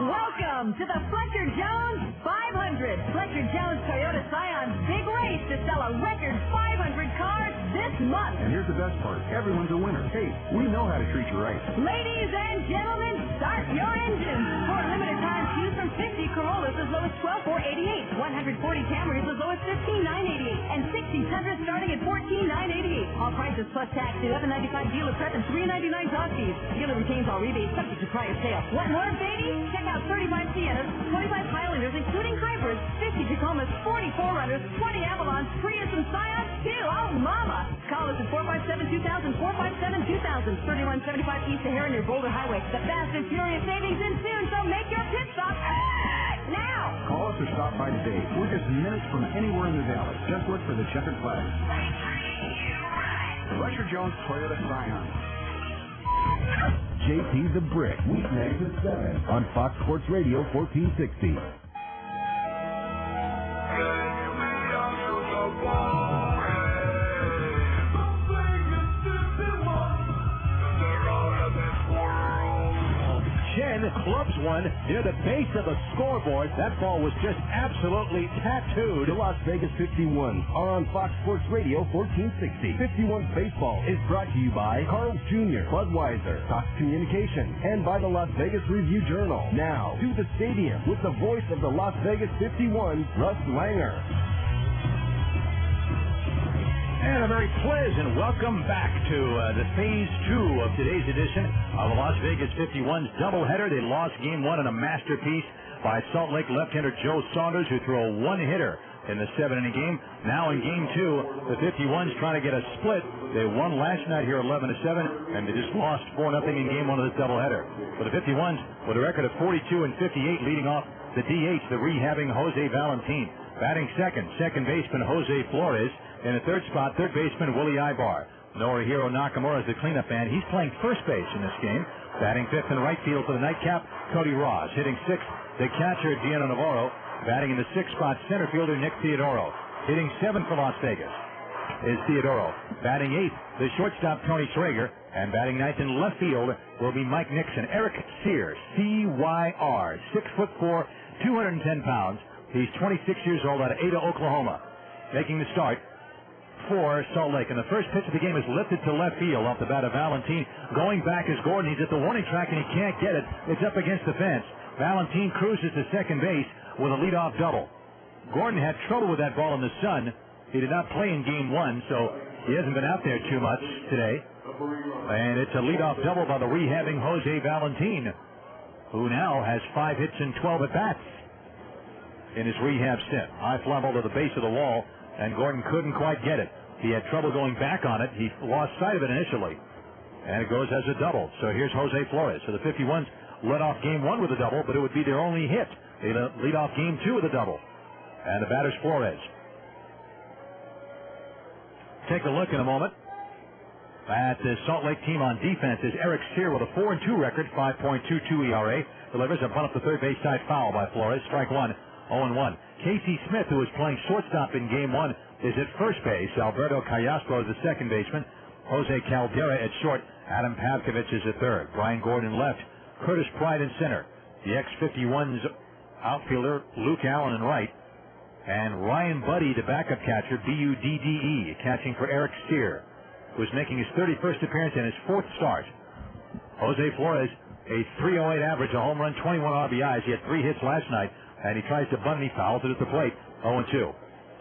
Welcome to the Fletcher Jones 500. Fletcher Jones Toyota Scion's big race to sell a record 500 cars this month. And here's the best part. Everyone's a winner. Hey, we know how to treat you right. Ladies and gentlemen, start your engines. For a limited time, choose from 50 Corollas as low as $12,488, 140 Camrys as low as $15,988, and 60 Tundras starting at $14,988. All prices plus tax, 11.95 dealer prep, and $3.99 talk fees. Dealer retains all rebates subject to prior sale. Want more, baby? Check out 35 Siennas, 25 Highlanders, including hybrids, 50 Tacomas, 40 4Runners, 20 Avalons, Prius, and Scions, too. Oh, mama! Call us at 457-2000, 457-2000, 3175 East Sahara near Boulder Highway. The fast and furious savings in soon, so make your pit stop now! Call us or stop by today. We're just minutes from anywhere in the valley. Just look for the checkered flag. Fletcher Jones Toyota Scion. JP the Brick, weeknights at 7 on Fox Sports Radio 1460. Chen clubs one near the base of the scoreboard. That ball was just absolutely tattooed. The Las Vegas 51 are on Fox Sports Radio 1460. 51's baseball is brought to you by Carl's Jr., Budweiser, Cox Communications, and by the Las Vegas Review-Journal. Now, to the stadium with the voice of the Las Vegas 51, Russ Langer. And a very pleasant welcome back to the Phase 2 of today's edition of the Las Vegas 51's doubleheader. They lost Game 1 in a masterpiece by Salt Lake left-hander Joe Saunders, who threw a one-hitter in the 7-inning game. Now in Game 2, the 51's trying to get a split. They won last night here 11-7, and they just lost 4-0 in Game 1 of this doubleheader. For the 51's, with a record of 42-58, leading off the DH, the rehabbing Jose Valentin. Batting second baseman Jose Flores. In the third spot, third baseman Willie Ibar. Norihiro Nakamura is the cleanup man. He's playing first base in this game. Batting fifth in right field for the nightcap, Cody Ross. Hitting sixth, the catcher Gianna Navarro. Batting in the sixth spot, center fielder Nick Theodoro. Hitting seventh for Las Vegas is Theodoro. Batting eighth, the shortstop Tony Schrager. And batting ninth in left field will be Mike Nixon. Eric Cyr, C-Y-R, 6'4", 210 pounds. He's 26 years old out of Ada, Oklahoma. Making the start for Salt Lake. And the first pitch of the game is lifted to left field off the bat of Valentin. Going back is Gordon. He's at the warning track, and he can't get it. It's up against the fence. Valentin cruises to second base with a leadoff double. Gordon had trouble with that ball in the sun. He did not play in Game 1, so he hasn't been out there too much today. And it's a leadoff double by the rehabbing Jose Valentin, who now has 5 hits and 12 at-bats in his rehab stint. High fly ball to the base of the wall, and Gordon couldn't quite get it. He had trouble going back on it. He lost sight of it initially, and it goes as a double. So here's Jose Flores. So the 51s led off Game 1 with a double, but it would be their only hit. They lead off Game 2 with a double. And the batter's Flores. Take a look in a moment at the Salt Lake team on defense is Eric Cyr with a 4-2 record, 5.22 ERA. Delivers a bunt up the third base side foul by Flores. Strike one, 0-1. Casey Smith, who was playing shortstop in Game 1, is at first base. Alberto Callastro is the second baseman. Jose Caldera at short. Adam Pavkovich is at third. Brian Gordon left. Curtis Pride in center. The ex-51's outfielder, Luke Allen in right. And Ryan Budde, the backup catcher, B-U-D-D-E, catching for Eric Cyr, who is making his 31st appearance and his 4th start. Jose Flores, a .308 average, a home run, 21 RBIs. He had 3 hits last night, and he tries to bunt and he fouls it at the plate, 0-2.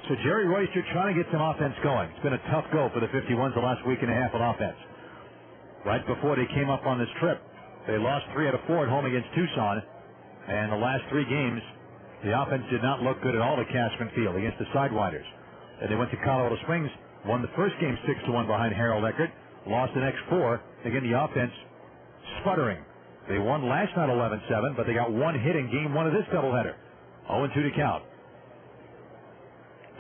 So Jerry Royster trying to get some offense going. It's been a tough go for the 51s the last week and a half on offense. Right before they came up on this trip, they lost 3 out of 4 at home against Tucson, and the last 3 games, the offense did not look good at all at Cashman Field against the Sidewinders. And they went to Colorado Springs, won the first game 6-1 behind Harold Eckert, lost the next 4. Again, the offense sputtering. They won last night 11-7, but they got 1 hit in Game 1 of this doubleheader. 0-2 to count.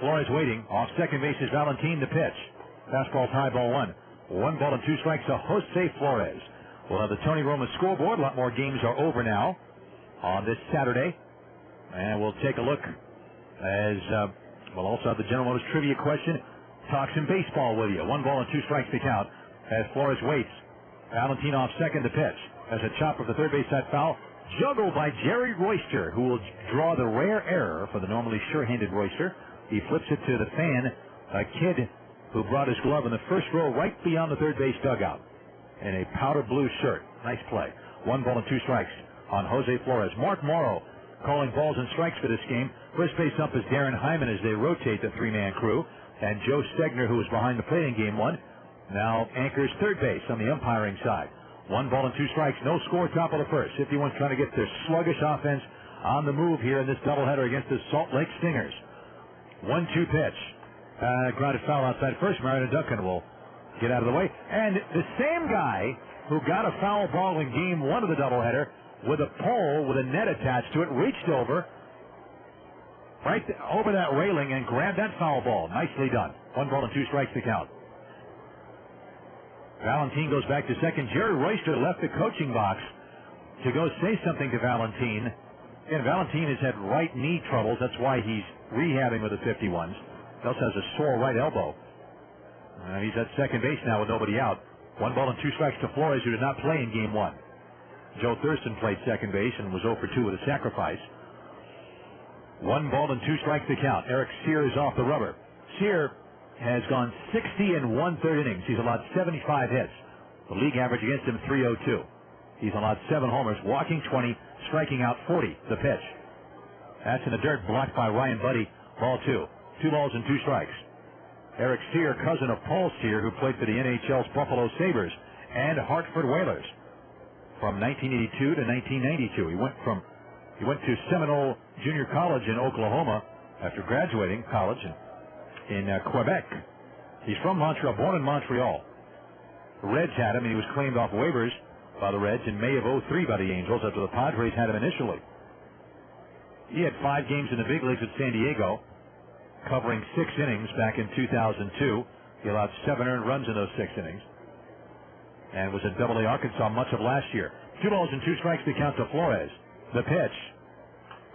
Flores waiting. Off second base is Valentin, the pitch. Fastball tie, ball 1. 1 ball and 2 strikes to Jose Flores. We'll have the Tony Roma scoreboard. A lot more games are over now on this Saturday. And we'll take a look as we'll also have the General Motors trivia question. Talk some baseball with you. 1 ball and 2 strikes to count as Flores waits. Valentin off second to pitch. As a chopper for third base side foul. Juggled by Jerry Royster, who will draw the rare error for the normally sure-handed Royster. He flips it to the fan, a kid who brought his glove in the first row right beyond the third base dugout in a powder blue shirt. Nice play. 1 ball and 2 strikes on Jose Flores. Mark Morrow calling balls and strikes for this game. First base up is Darren Hyman as they rotate the 3-man crew. And Joe Stegner, who was behind the plate in Game 1, now anchors third base on the umpiring side. 1 ball and 2 strikes, no score, top of the first. 51 trying to get their sluggish offense on the move here in this doubleheader against the Salt Lake Stingers. 1-2 pitch. Grounded foul outside first. Marion Duncan will get out of the way. And the same guy who got a foul ball in Game 1 of the doubleheader with a pole with a net attached to it reached over right over that railing and grabbed that foul ball. Nicely done. 1 ball and 2 strikes to count. Valentin goes back to second. Jerry Royster left the coaching box to go say something to Valentin. And Valentin has had right knee troubles. That's why he's rehabbing with the 51s. He also has a sore right elbow. He's at second base now with nobody out. 1 ball and 2 strikes to Flores, who did not play in Game 1. Joe Thurston played second base and was 0 for 2 with a sacrifice. 1 ball and 2 strikes to count. Eric Cyr is off the rubber. Cyr has gone 60 and 1/3 innings. He's allowed 75 hits. The league average against him 302. He's allowed 7 homers, walking 20, striking out 40. The pitch. That's in the dirt, blocked by Ryan Budde. Ball 2. 2 balls and 2 strikes. Eric Cyr, cousin of Paul Cyr, who played for the NHL's Buffalo Sabres and Hartford Whalers from 1982 to 1992. He went to Seminole Junior College in Oklahoma after graduating college in Quebec. He's from Montreal, born in Montreal. The Reds had him, and he was claimed off waivers by the Reds in May of 2003 by the Angels after the Padres had him initially. He had 5 games in the big leagues at San Diego, covering 6 innings back in 2002. He allowed 7 earned runs in those 6 innings and was at Double-A Arkansas much of last year. 2 balls and 2 strikes to count to Flores. The pitch.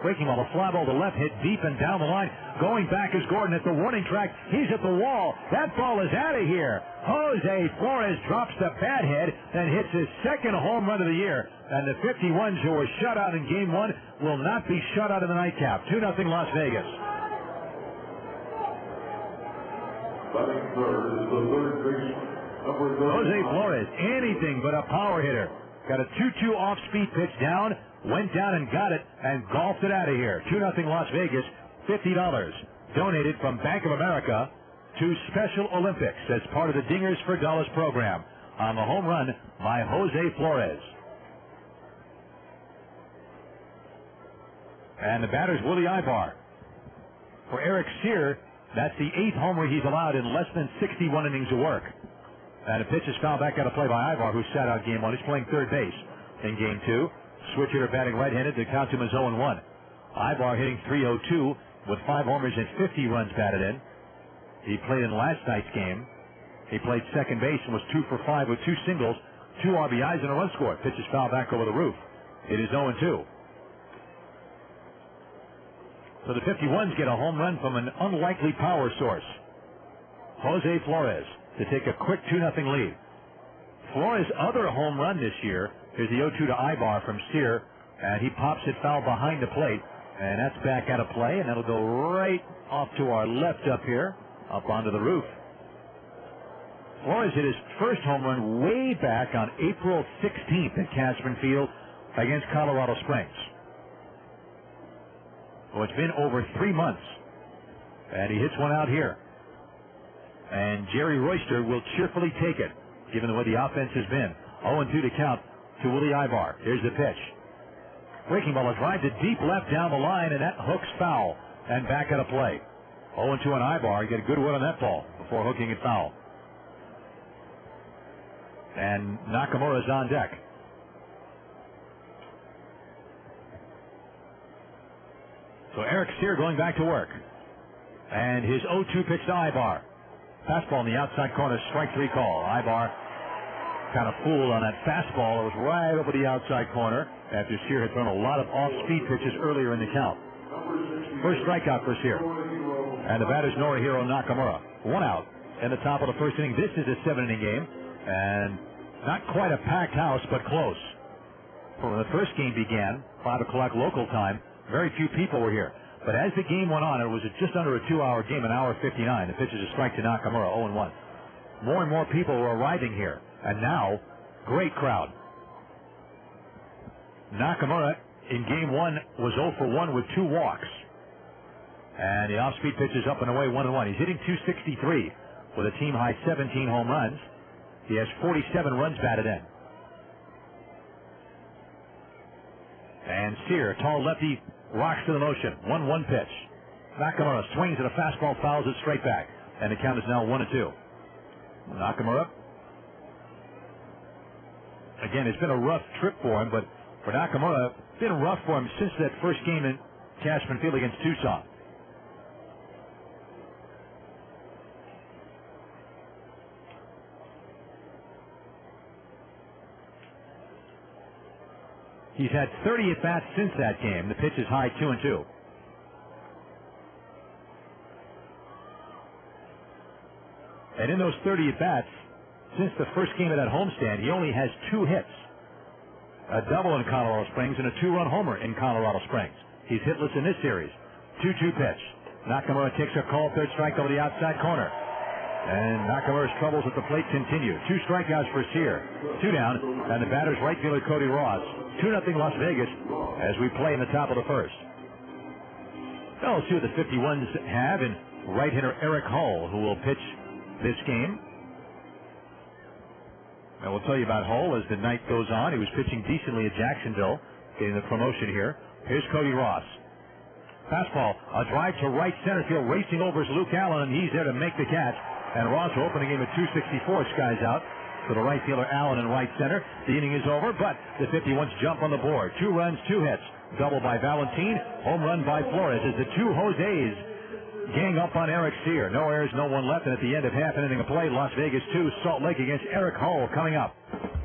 Breaking ball, a fly ball to left, hit deep and down the line. Going back is Gordon at the warning track. He's at the wall. That ball is out of here. Jose Flores drops the bat head and hits his second home run of the year. And the 51s who were shut out in Game 1 will not be shut out in the nightcap. 2-0 Las Vegas. Batting third is the third baseman, number 30. Jose Flores, anything but a power hitter. Got a 2-2 off-speed pitch down, went down and got it, and golfed it out of here. 2-0 Las Vegas, $50. Donated from Bank of America to Special Olympics as part of the Dingers for Dollars program. On the home run by Jose Flores. And the batter's Willie Ibar. For Eric Cyr, that's the 8th homer he's allowed in less than 61 innings of work. And a pitch is fouled back out of play by Ibar, who sat out game 1. He's playing third base in game 2. Switch hitter batting right-handed. The count to him is 0-1. Ibar hitting .302 with 5 homers and 50 runs batted in. He played in last night's game. He played second base and was 2 for 5 with 2 singles, 2 RBIs, and a run scored. Pitch is fouled back over the roof. It is 0-2. So the 51s get a home run from an unlikely power source. Jose Flores to take a quick 2-0 lead. Flores' other home run this year is the 0-2 to Ibar from Cyr, and he pops it foul behind the plate, and that's back out of play, and that'll go right off to our left up here, up onto the roof. Flores hit his first home run way back on April 16th at Cashman Field against Colorado Springs. Well, it's been over 3 months, and he hits one out here. And Jerry Royster will cheerfully take it, given the way the offense has been. 0-2 to count to Willie Ibar. Here's the pitch. Breaking ball, a drive to deep left down the line, and that hooks foul and back out of play. 0-2 on Ibar. Get a good word on that ball before hooking it foul. And Nakamura's on deck. So Eric Cyr going back to work. And his 0-2 pitch to Ibar. Fastball in the outside corner, strike 3 call. Ibar kind of fooled on that fastball. It was right over the outside corner after Cyr had thrown a lot of off-speed pitches earlier in the count. First strikeout for Cyr. And the batter's Norihiro Nakamura. 1 out in the top of the first inning. This is a 7-inning game. And not quite a packed house, but close. When the first game began, 5 o'clock local time, very few people were here. But as the game went on, it was just under a 2-hour game, 1 hour 59. The pitch is a strike to Nakamura, 0-1. More and more people were arriving here. And now, great crowd. Nakamura in game 1 was 0 for 1 with 2 walks. And the off-speed pitch is up and away, 1-1. He's hitting .263 with a team-high 17 home runs. He has 47 runs batted in. And Cyr, tall lefty, rocks to the motion. 1-1 pitch. Nakamura swings at a fastball, fouls it straight back. And the count is now 1-2. Nakamura. Again, it's been a rough trip for him, but for Nakamura, it's been rough for him since that first game in Cashman Field against Tucson. He's had 30 at-bats since that game. The pitch is high, 2-2. And in those 30 at-bats, since the first game of that homestand, he only has 2 hits. A double in Colorado Springs and a 2-run homer in Colorado Springs. He's hitless in this series. 2-2 pitch. Nakamura takes a call, third strike over the outside corner. And Nakamura's troubles at the plate continue. 2 strikeouts for Cyr. 2 down, and the batter's right fielder Cody Ross. 2-0 Las Vegas as we play in the top of the first. Now let's see what the 51s have in right hitter Eric Hull, who will pitch this game. And we'll tell you about Hull as the night goes on. He was pitching decently at Jacksonville, getting the promotion here. Here's Cody Ross. Fastball, a drive to right center field, racing over is Luke Allen, and he's there to make the catch. And Ross, opening game at .264, skies out to the right fielder Allen in right center. The inning is over, but the 51s jump on the board. 2 runs, 2 hits. Double by Valentin, home run by Flores as the 2 Jose's gang up on Eric Cyr. No errors, no one left, and at the end of half an inning of play, Las Vegas 2, Salt Lake against Eric Hull coming up.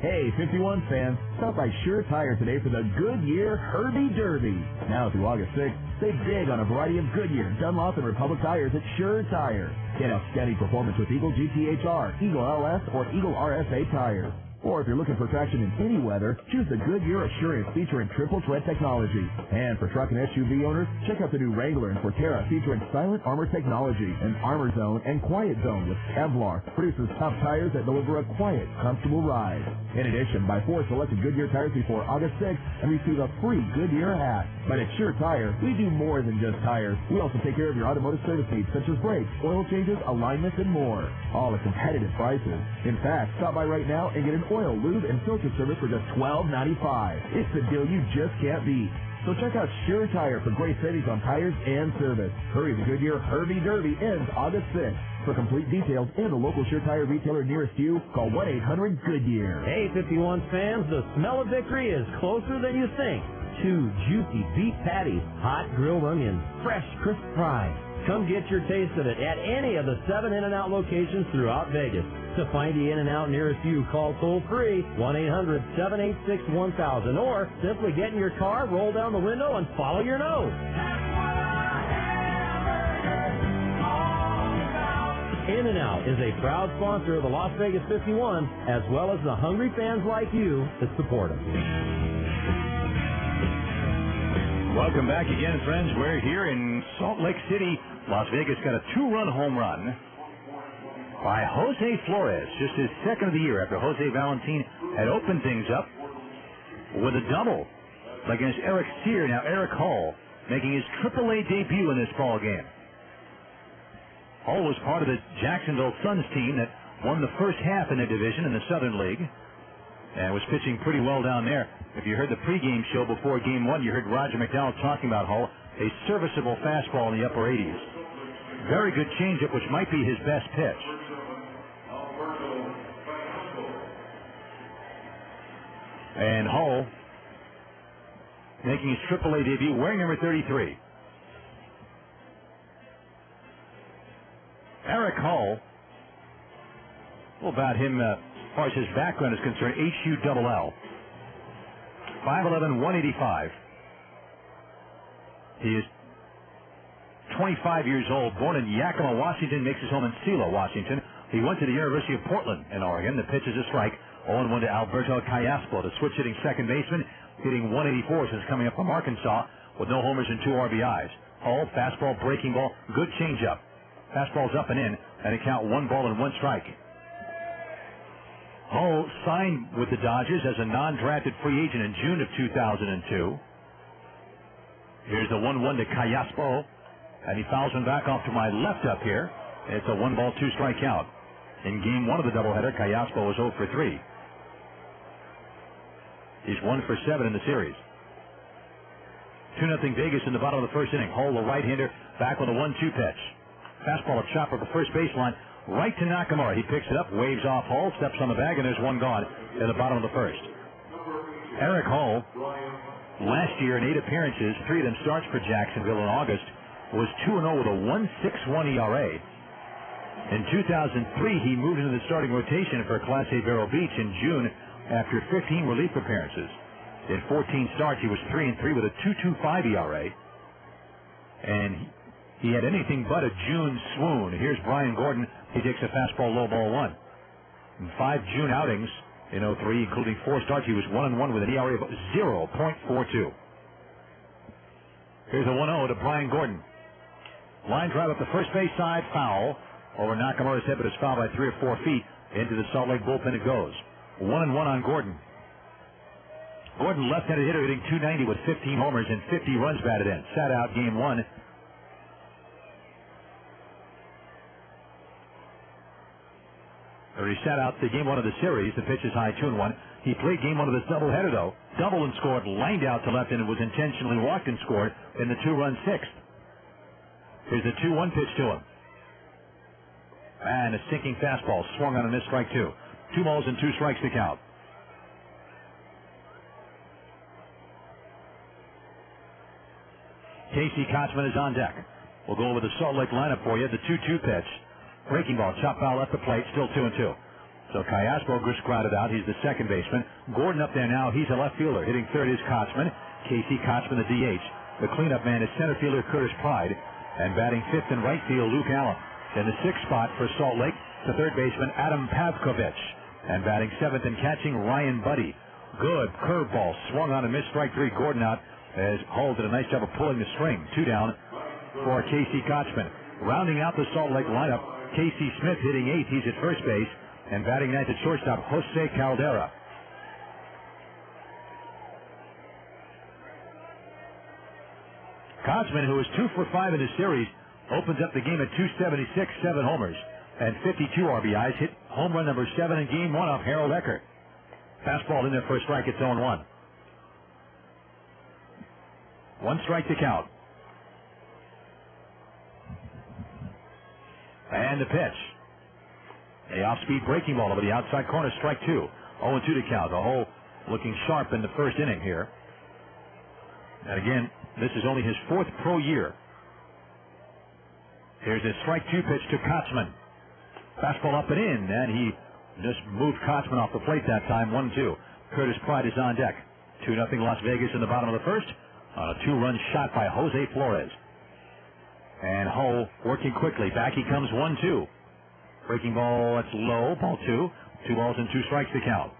Hey, 51 fans, stop by Sure Tire today for the Goodyear Herbie Derby. Now through August 6th, save big on a variety of Goodyear, Dunlop, and Republic tires at Sure Tire. Get outstanding performance with Eagle GTHR, Eagle LS, or Eagle RSA tires. Or if you're looking for traction in any weather, choose the Goodyear Assurance featuring triple tread technology. And for truck and SUV owners, check out the new Wrangler and Forterra featuring Silent Armor technology, an Armor Zone and Quiet Zone with Kevlar. Produces tough tires that deliver a quiet, comfortable ride. In addition, buy 4 selected Goodyear tires before August 6th and receive a free Goodyear hat. But at Sure Tire, we do more than just tires. We also take care of your automotive service needs such as brakes, oil changes, alignments, and more. All at competitive prices. In fact, stop by right now and get an oil, lube, and filter service for just $12.95. It's the deal you just can't beat. So check out Sure Tire for great savings on tires and service. Hurry, the Goodyear Hervey Derby ends August 6th. For complete details and a local Sure Tire retailer nearest you, call 1-800-GOODYEAR. Hey, 51 fans, the smell of victory is closer than you think. 2 juicy beef patties, hot grilled onions, fresh crisp fries. Come get your taste of it at any of the 7 In-N-Out locations throughout Vegas. To find the In-N-Out nearest you, call toll-free 1-800-786-1000 or simply get in your car, roll down the window, and follow your nose. In-N-Out is a proud sponsor of the Las Vegas 51, as well as the hungry fans like you that support them. Welcome back again, friends. We're here in Salt Lake City. Las Vegas got a 2-run home run by Jose Flores, just his second of the year after Jose Valentin had opened things up with a double against Eric Cyr. Now Eric Hall making his AAA debut in this ball game. Hall was part of the Jacksonville Suns team that won the first half in the division in the Southern League and was pitching pretty well down there. If you heard the pregame show before Game 1, you heard Roger McDowell talking about Hall, a serviceable fastball in the upper 80s. Very good changeup, which might be his best pitch. And Hall making his AAA debut, wearing number 33. Eric Hall, well, about him, as far as his background is concerned, H-U-L-L. 5'11", 185. He is 25 years old, born in Yakima, Washington, makes his home in Silo, Washington. He went to the University of Portland in Oregon. The pitch is a strike. 0-1 to Alberto Callaspo, the switch-hitting second baseman, hitting 184 since coming up from Arkansas with no homers and 2 RBIs. Hall, fastball, breaking ball, good changeup. Fastball's up and in, and a count 1 ball and 1 strike. Hall signed with the Dodgers as a non-drafted free agent in June of 2002. Here's the 1-1 to Callaspo, and he fouls him back off to my left up here. It's a 1 ball, 2 strike count. In Game 1 of the doubleheader, Callaspo was 0 for 3. He's 1 for 7 in the series. 2-0 Vegas in the bottom of the first inning. Hall, the right-hander, back with a 1-2 pitch. Fastball, a chopper at the first baseline, right to Nakamura. He picks it up, waves off Hall, steps on the bag, and there's 1 gone in the bottom of the first. Eric Hall, last year in 8 appearances, 3 of them starts for Jacksonville in August, was 2-0 with a 1.61 ERA. In 2003, he moved into the starting rotation for Class A Vero Beach in June after 15 relief appearances. In 14 starts, he was 3-3 with a 2.25 ERA. And he had anything but a June swoon. Here's Brian Gordon. He takes a fastball, low ball 1. In 5 June outings in 03, including 4 starts, he was 1-1 with an ERA of 0.42. Here's a 1-0 to Brian Gordon. Line drive up the first base side, foul. Over Nakamura's head, but it's fouled by 3 or 4 feet. Into the Salt Lake bullpen it goes. 1-1 on Gordon. Gordon, left-handed hitter, hitting .290 with 15 homers and 50 runs batted in. Sat out Game 1. Or he sat out the Game 1 of the series. The pitch is high, 2-1. He played Game 1 of this doubleheader, though. Double and scored, lined out to left, and it was intentionally walked and scored in the 2-run 6th. Here's the 2-1 pitch to him. And a sinking fastball swung on a missed strike 2. 2 balls and 2 strikes to count. Casey Kotzman is on deck. We'll go over the Salt Lake lineup for you. The 2-2 pitch. Breaking ball, chop foul at the plate, still 2-2. So Callaspo gets grounded out. He's the second baseman. Gordon up there now. He's a left fielder. Hitting third is Kotzman. Casey Kotzman, the DH. The cleanup man is center fielder Curtis Pride. And batting fifth in right field, Luke Allen. In the 6th spot for Salt Lake, the third baseman, Adam Pavkovich. And batting seventh and catching, Ryan Buddy. Good curveball, swung on and missed. Strike three. Gordon out as Hull did a nice job of pulling the string. 2 down for Casey Kochman. Rounding out the Salt Lake lineup, Casey Smith hitting 8th. He's at first base. And batting ninth at shortstop, Jose Caldera. Kochman, who is 2 for 5 in the series, opens up the game at 276, 7 homers, and 52 RBIs. Hit home run number 7 in game 1 off Harold Eckert. Fastball in there for a strike. It's 0-1. 1 strike to count. And the pitch. A off-speed breaking ball over the outside corner. Strike 2. 0-2 to count. The Hole looking sharp in the first inning here. And again, this is only his 4th pro year. Here's a strike 2 pitch to Kochman. Fastball up and in, and he just moved Kochman off the plate that time. 1-2. Curtis Pride is on deck. 2-0 Las Vegas in the bottom of the first on a 2-run shot by Jose Flores. And Hull working quickly. Back he comes. 1-2. Breaking ball, that's low. Ball 2. 2 balls and 2 strikes to count.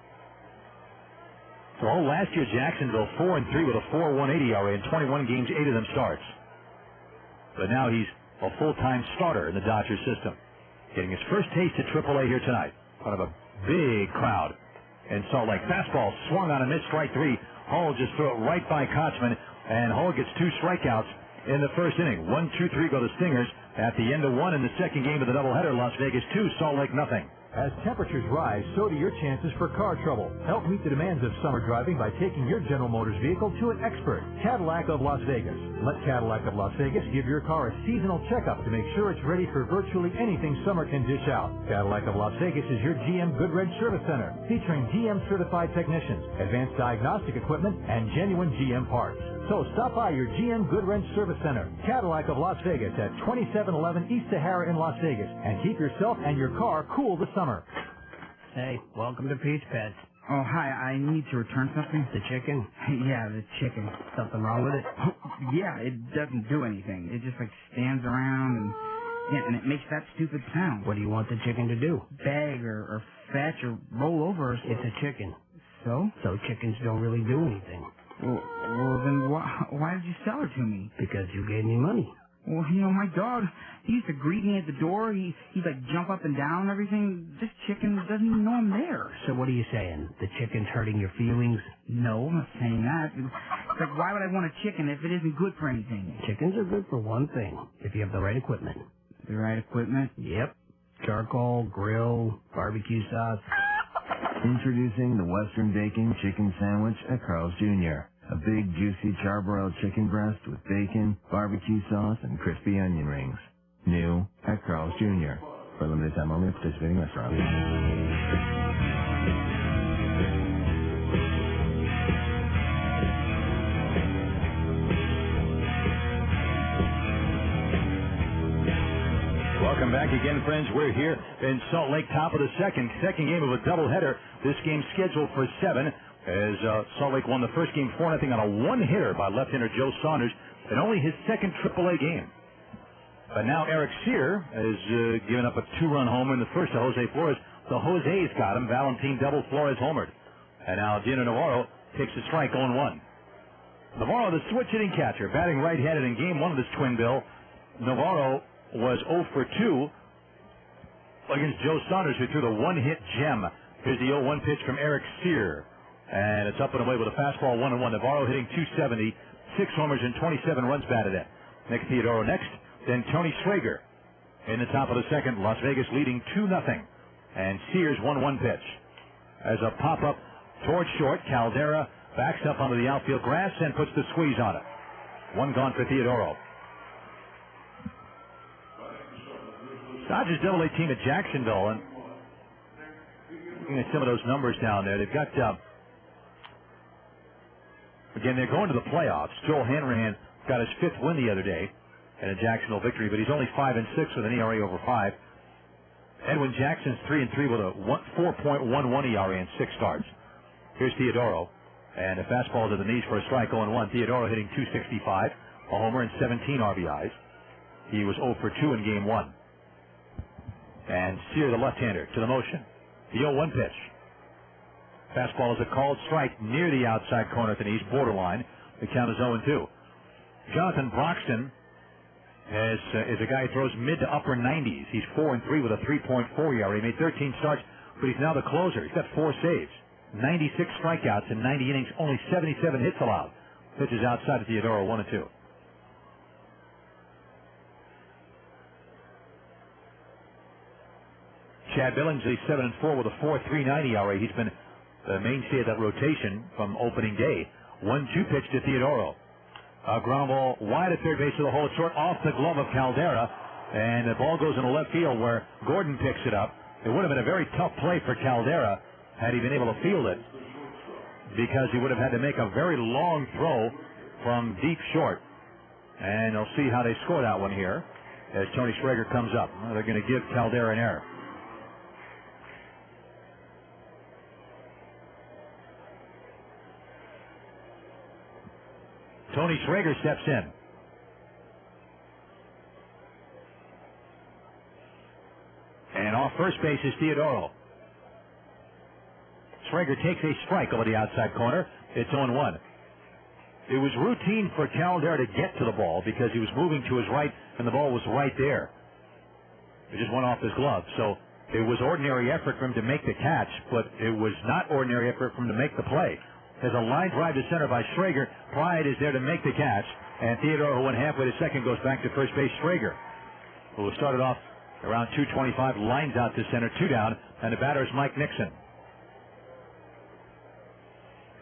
So last year, Jacksonville 4-3 with a 4.18 ERA in 21 games, 8 of them starts. But now he's a full-time starter in the Dodgers system. Getting his first taste at AAA here tonight. In front of a big crowd in Salt Lake. Fastball swung on and missed. Strike 3. Hull just threw it right by Kochman, and Hull gets 2 strikeouts in the first inning. 1-2-3 go the Stingers at the end of 1 in the second game of the doubleheader. Las Vegas 2, Salt Lake nothing. As temperatures rise, so do your chances for car trouble. Help meet the demands of summer driving by taking your General Motors vehicle to an expert, Cadillac of Las Vegas. Let Cadillac of Las Vegas give your car a seasonal checkup to make sure it's ready for virtually anything summer can dish out. Cadillac of Las Vegas is your GM Goodwrench Service Center, featuring GM-certified technicians, advanced diagnostic equipment, and genuine GM parts. So stop by your GM Goodwrench Service Center, Cadillac of Las Vegas at 2711 East Sahara in Las Vegas, and keep yourself and your car cool this summer. Hey, welcome to Peach Pets. Oh, hi, I need to return something. The chicken? Yeah, the chicken. Something wrong with it? Yeah, it doesn't do anything. It just, stands around and it makes that stupid sound. What do you want the chicken to do? Beg or fetch or roll over or something. It's a chicken. So? So chickens don't really do anything. Well then why did you sell her to me? Because you gave me money. Well, my dog, he used to greet me at the door. He'd jump up and down and everything. This chicken doesn't even know I'm there. So what are you saying? The chicken's hurting your feelings? No, I'm not saying that. It's like, why would I want a chicken if it isn't good for anything? Chickens are good for one thing, if you have the right equipment. The right equipment? Yep. Charcoal, grill, barbecue sauce. Introducing the Western Bacon Chicken Sandwich at Carl's Jr. A big, juicy charbroiled chicken breast with bacon, barbecue sauce, and crispy onion rings. New at Carl's Jr. For a limited time only at participating restaurants. Welcome back again, friends. We're here in Salt Lake, top of the second game of a doubleheader. This game scheduled for 7. As Salt Lake won the first game 4-0 on a one-hitter by left-hander Joe Saunders, and only his second AAA game. But now Eric Cyr has given up a 2-run homer in the first to Jose Flores. The Jose's got him. Valentin double, Flores homered. And now Dino Navarro takes a strike 0-1. Navarro, the switch-hitting catcher, batting right-handed in game 1 of this twin bill. Navarro was 0 for 2 against Joe Saunders, who threw the one-hit gem. Here's the 0-1 pitch from Eric Cyr. And it's up and away with a fastball 1-1. Navarro hitting .270, 6 homers and 27 runs batted in. Nick Theodoro next, then Tony Swager. In the top of the second, Las Vegas leading 2-0. And Cyr's 1-1 pitch. As a pop-up towards short, Caldera backs up onto the outfield grass and puts the squeeze on it. 1 gone for Theodoro. Dodgers AA team at Jacksonville, and looking at some of those numbers down there, they've got... Again, they're going to the playoffs. Joel Hanrahan got his 5th win the other day in a Jacksonville victory, but he's only 5-6 with an ERA over 5. Edwin Jackson's 3-3 with a 4.11 ERA in 6 starts. Here's Theodoro, and a fastball to the knees for a strike 0-1. Theodoro hitting .265, a homer and 17 RBIs. He was 0 for 2 in game 1. And Cyr, the left-hander, to the motion. The 0-1 pitch. Fastball is a called strike near the outside corner at the knees, borderline. The count is 0-2. Jonathan Broxton is a guy who throws mid to upper 90s. He's 4-3 with a 3.4 ERA. He made 13 starts, but he's now the closer. He's got 4 saves, 96 strikeouts in 90 innings, only 77 hits allowed. Pitches outside of Theodoro, 1-2. Chad Billingsley, 7-4 with a 4.390 ERA. He's been the mainstay of that rotation from opening day. 1-2 pitch to Theodoro. A ground ball wide at third base to the hole, short off the glove of Caldera, and the ball goes into left field where Gordon picks it up. It would have been a very tough play for Caldera had he been able to field it, because he would have had to make a very long throw from deep short. And they'll see how they score that one here as Tony Schrager comes up. Well, they're going to give Caldera an error. Tony Schrager steps in. And off first base is Theodoro. Schrager takes a strike over the outside corner. It's 0-1. It was routine for Caldera to get to the ball because he was moving to his right and the ball was right there. It just went off his glove. So it was ordinary effort for him to make the catch, but it was not ordinary effort for him to make the play. There's a line drive to center by Schrager. Pride is there to make the catch. And Theodore, who went halfway to second, goes back to first base. Schrager, who started off around 225, lines out to center, 2 down, and the batter is Mike Nixon.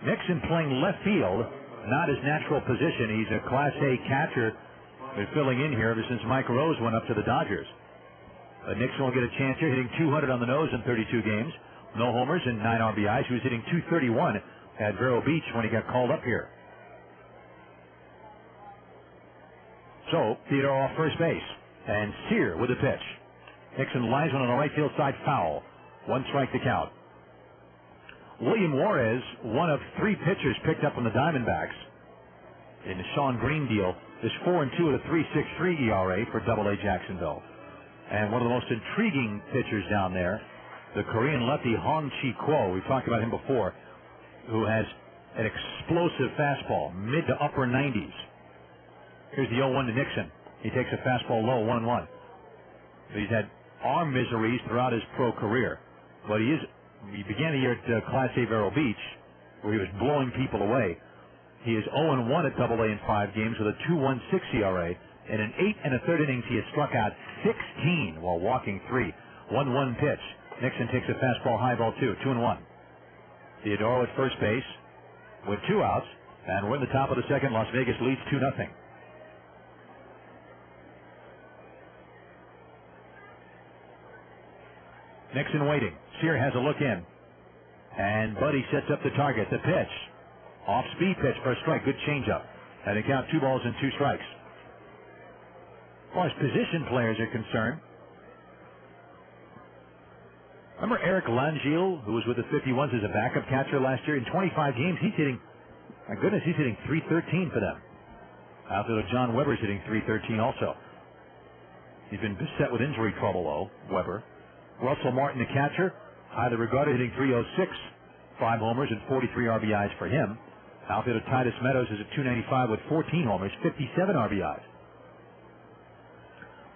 Nixon playing left field, not his natural position. He's a Class A catcher. Been filling in here ever since Mike Rose went up to the Dodgers. Nixon will get a chance here, hitting 200 on the nose in 32 games. No homers and 9 RBIs. He was hitting 231 at Vero Beach when he got called up here. So, Theodore off first base. And Cyr with a pitch. Nixon lines one on the right field side, foul. 1 strike to count. William Juarez, one of 3 pitchers picked up on the Diamondbacks in the Sean Green deal, is 4-2 with a 3.63 ERA for Double-A Jacksonville. And one of the most intriguing pitchers down there, the Korean lefty Hong Chi-Kuo, we've talked about him before, who has an explosive fastball, mid to upper 90s. Here's the 0-1 to Nixon. He takes a fastball low, 1-1. He's had arm miseries throughout his pro career, but he began the year at Class A Vero Beach, where he was blowing people away. He is 0-1 at Double-A in 5 games with a 2.16 ERA. And in 8 1/3 innings, he has struck out 16 while walking 3. 1-1 pitch. Nixon takes a fastball high, ball 2, 2-1. Theodoro at first base with 2 outs, and we're in the top of the second. Las Vegas leads 2-0. Nixon waiting. Cyr has a look in, and Buddy sets up the target. The pitch, off-speed pitch for a strike. Good changeup, and they count 2 balls and 2 strikes. As far as position players are concerned, remember Eric Langille, who was with the 51s as a backup catcher last year? In 25 games, he's hitting, my goodness, he's hitting .313 for them. Out there, John Weber's hitting .313 also. He's been beset with injury trouble, though, Weber. Russell Martin, the catcher, highly regarded, hitting .306, 5 homers and 43 RBIs for him. Outfielder Titus Meadows is at .295 with 14 homers, 57 RBIs.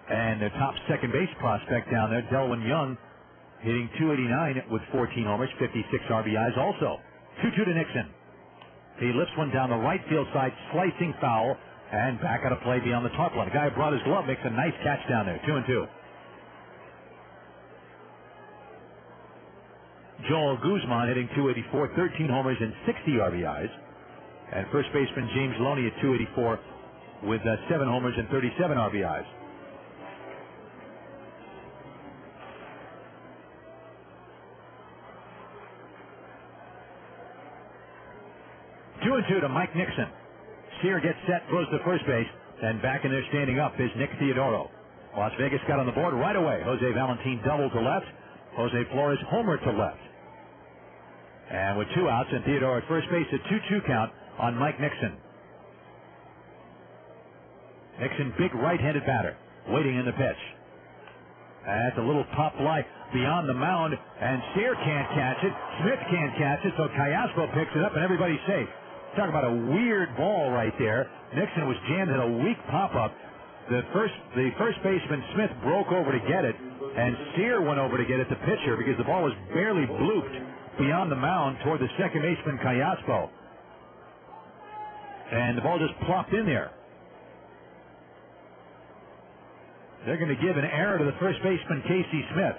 And the top second base prospect down there, Delwyn Young, hitting .289 with 14 homers, 56 RBIs also. 2-2 to Nixon. He lifts one down the right field side, slicing foul, and back out of play beyond the top line. The guy who brought his glove makes a nice catch down there. 2-2. Joel Guzman hitting .284, 13 homers and 60 RBIs. And first baseman James Loney at .284 with 7 homers and 37 RBIs. Two and 2 to Mike Nixon. Cyr gets set, throws to first base, and back in there standing up is Nick Theodoro. Las Vegas got on the board right away. Jose Valentin double to left. Jose Flores homer to left. And with 2 outs and Theodoro at first base, a 2-2 count on Mike Nixon. Nixon, big right-handed batter, waiting in the pitch. That's a little pop fly. beyond the mound, and Cyr can't catch it. Smith can't catch it, so Cayaspo picks it up, and everybody's safe. Talk about a weird ball right there. Nixon was jammed in a weak pop-up. The first baseman, Smith, broke over to get it, and Cyr went over to get it, the pitcher, because the ball was barely blooped beyond the mound toward the second baseman, Cayaspo. And the ball just plopped in there. They're going to give an error to the first baseman, Casey Smith.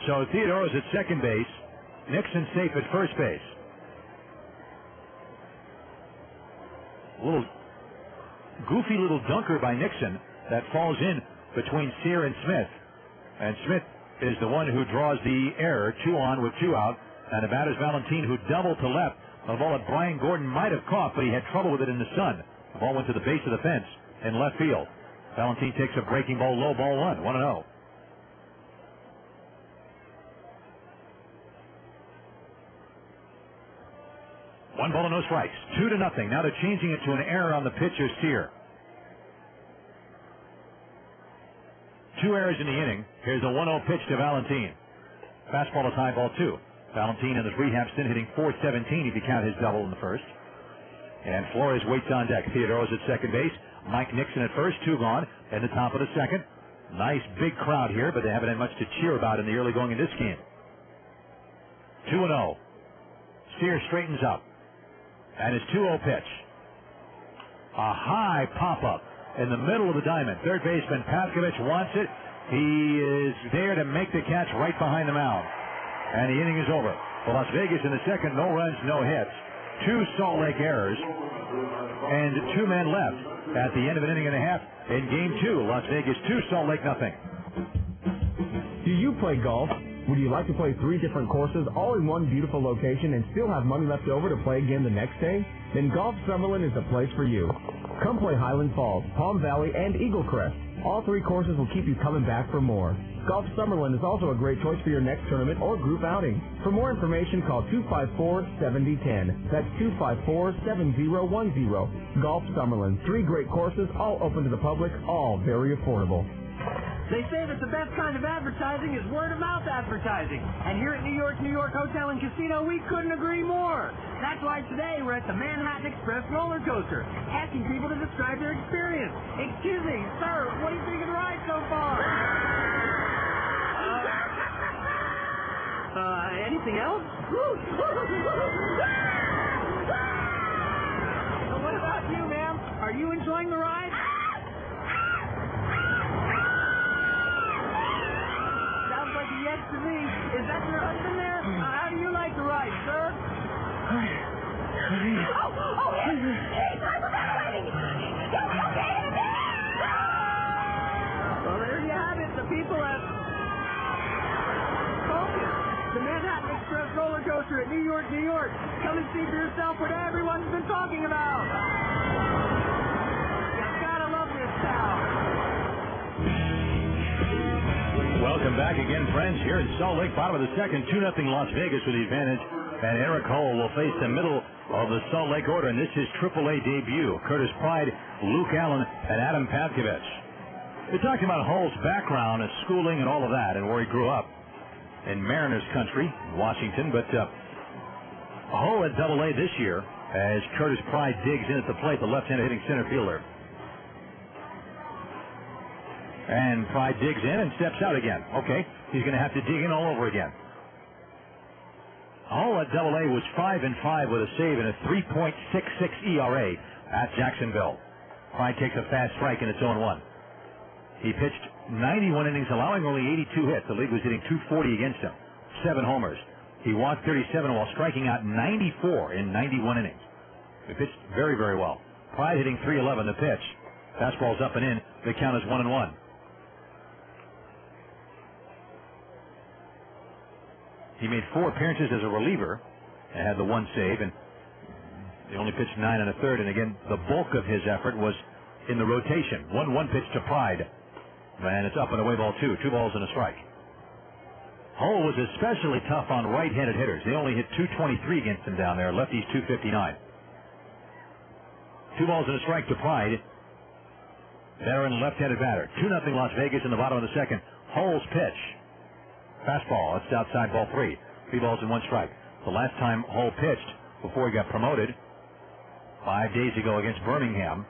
So Theodore's at second base. Nixon safe at first base. Goofy little dunker by Nixon that falls in between Cyr and Smith. And Smith is the one who draws the error, 2 on with 2 out. And the batter's Valentin, who doubled to left. A ball that Brian Gordon might have caught, but he had trouble with it in the sun. The ball went to the base of the fence in left field. Valentin takes a breaking ball, low ball 1-0. One ball and no strikes. 2-0. Now they're changing it to an error on the pitcher, Cyr. 2 errors in the inning. Here's a 1-0 pitch to Valentin. Fastball is high, ball 2. Valentin in his rehab stint hitting .417 if you count his double in the first. And Flores waits on deck. Theodore's at second base. Mike Nixon at first, 2 gone. At the top of the second. Nice big crowd here, but they haven't had much to cheer about in the early going in this game. 2-0. Cyr straightens up. And his 2-0 pitch. A high pop-up in the middle of the diamond. Third baseman Pavkovich wants it. He is there to make the catch right behind the mound. And the inning is over. For Las Vegas in the second, no runs, no hits. 2 Salt Lake errors. And 2 men left at the end of an inning and a half in Game 2. Las Vegas 2, Salt Lake nothing. Do you play golf? Would you like to play 3 different courses all in one beautiful location and still have money left over to play again the next day? Then Golf Summerlin is the place for you. Come play Highland Falls, Palm Valley, and Eagle Crest. All 3 courses will keep you coming back for more. Golf Summerlin is also a great choice for your next tournament or group outing. For more information, call 254-7010. That's 254-7010. Golf Summerlin. 3 great courses, all open to the public, all very affordable. They say that the best kind of advertising is word-of-mouth advertising. And here at New York Hotel and Casino, we couldn't agree more. That's why today we're at the Manhattan Express roller coaster, asking people to describe their experience. Excuse me, sir, what do you think of the ride so far? Anything else? What about you, ma'am? Are you enjoying the ride? Yes to me. Is that your husband there? How do you like the ride, sir? Yes. Well, there you have it. The people at the Manhattan Express roller coaster at New York. Come and see for yourself what everyone's been talking about. You gotta love this town. Welcome back again, friends, here in Salt Lake. Bottom of the second, 2-0 Las Vegas with the advantage. And Eric Hull will face the middle of the Salt Lake order. And this is AAA debut. Curtis Pride, Luke Allen, and Adam Pavkovich. We're talking about Hull's background and schooling and all of that and where he grew up in Mariners country, Washington. But Hull at AA this year as Curtis Pride digs in at the plate, the left-handed hitting center fielder. And Pride digs in and steps out again. Okay, he's going to have to dig in all over again. Hull at AA was 5-5 with a save and a 3.66 ERA at Jacksonville. Pride takes a fast strike and it's 0-1. He pitched 91 innings, allowing only 82 hits. The league was hitting 240 against him. 7 homers. He walked 37 while striking out 94 in 91 innings. He pitched very, very well. Pride hitting 311 the pitch. Fastball's up and in. The count is 1-1. He made 4 appearances as a reliever and had the 1 save, and he only pitched 9 1/3. And again, the bulk of his effort was in the rotation. 1-1 pitch to Pride, and it's up and away, ball 2. 2 balls and a strike. Hull was especially tough on right-handed hitters. They only hit 223 against him down there. Lefties 259. 2 balls and a strike to Pride. veteran left-handed batter. 2-0 Las Vegas in the bottom of the second. Hull's pitch. Fastball. It's outside, ball 3. 3 balls and 1 strike. The last time Hull pitched before he got promoted 5 days ago against Birmingham,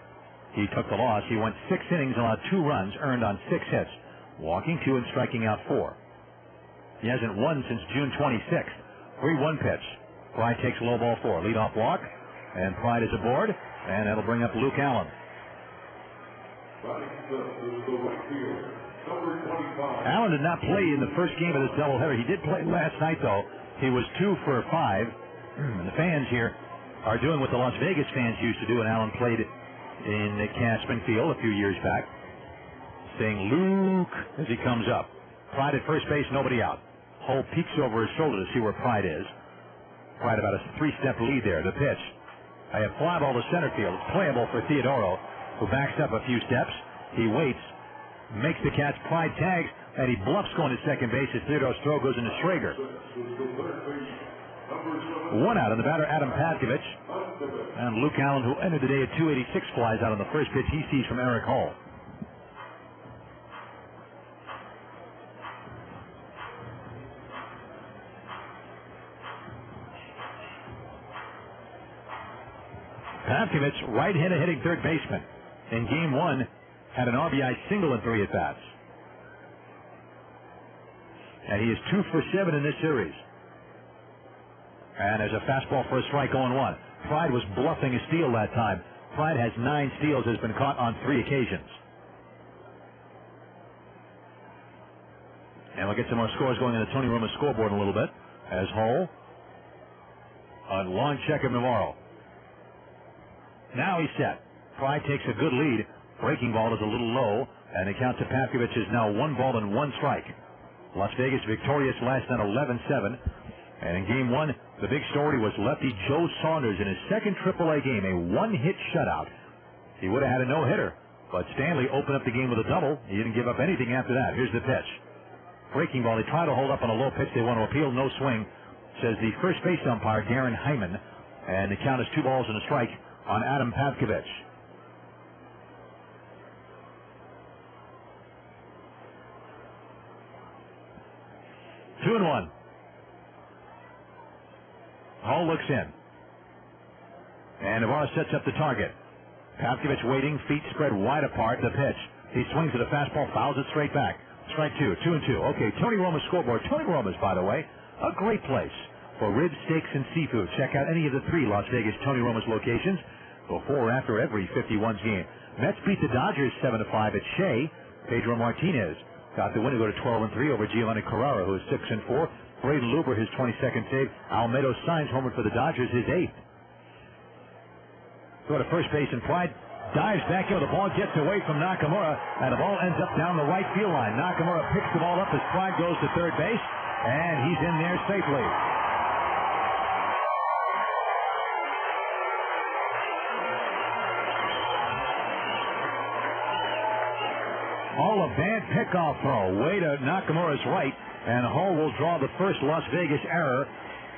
he took the loss. He went 6 innings and allowed 2 runs, earned on 6 hits, walking 2 and striking out 4. He hasn't won since June 26th. 3-1 pitch. Pride takes low ball 4. Leadoff walk, and Pride is aboard, and that'll bring up Luke Allen. Allen did not play in the first game of this doubleheader. He did play last night, though. He was 2 for 5. And the fans here are doing what the Las Vegas fans used to do, and Allen played in the Caspen Field a few years back, saying Luke as he comes up. Pride at first base, nobody out. Hull peeks over his shoulder to see where Pride is. Pride about a 3-step lead there. The pitch. I have fly ball to center field. It's playable for Theodoro, who backs up a few steps. He waits, makes the catch. Pride tags, and he bluffs going to second base as Theodoro's throw goes into Schrager. 1 out, and the batter Adam Padkovich. And Luke Allen, who ended the day at 286, flies out on the first pitch he sees from Eric Hull. Padkovich, right-handed hitting third baseman. In game 1, had an RBI single in 3 at-bats. And he is 2 for 7 in this series. And there's a fastball for a strike going 1. Pride was bluffing a steal that time. Pride has 9 steals, has been caught on 3 occasions. And we'll get some more scores going in the Tony Romo scoreboard in a little bit. As Hull on long check of Navarro. Now he's set. Pride takes a good lead. Breaking ball is a little low, and the count to Padkovich is now 1 ball and 1 strike. Las Vegas victorious last night 11-7. And in game 1, the big story was lefty Joe Saunders in his second AAA game, a 1-hit shutout. He would have had a no-hitter, but Stanley opened up the game with a double. He didn't give up anything after that. Here's the pitch. Breaking ball. They try to hold up on a low pitch. They want to appeal. No swing, says the first base umpire, Darren Hyman. And the count is 2 balls and a strike on Adam Padkovich. Two and 1. Hull looks in. And Navarro sets up the target. Padkovich waiting, feet spread wide apart. The pitch. He swings at a fastball, fouls it straight back. Strike 2, 2 and 2. Okay, Tony Romo's scoreboard. Tony Romo's, by the way, a great place for ribs, steaks, and seafood. Check out any of the 3 Las Vegas Tony Romo's locations before or after every 51's game. Mets beat the Dodgers 7-5 at Shea. Pedro Martinez got the win to go to 12-3 over Giovanni Carrara, who is 6-4. Braden Luber, his 22nd save. Almedo Sainz homered for the Dodgers, his 8th. Go to first base, and Pride dives back in. The ball gets away from Nakamura, and the ball ends up down the right field line. Nakamura picks the ball up as Pride goes to third base, and he's in there safely. Hull, a bad pickoff throw. Way to Nakamura's right, and Hull will draw the first Las Vegas error.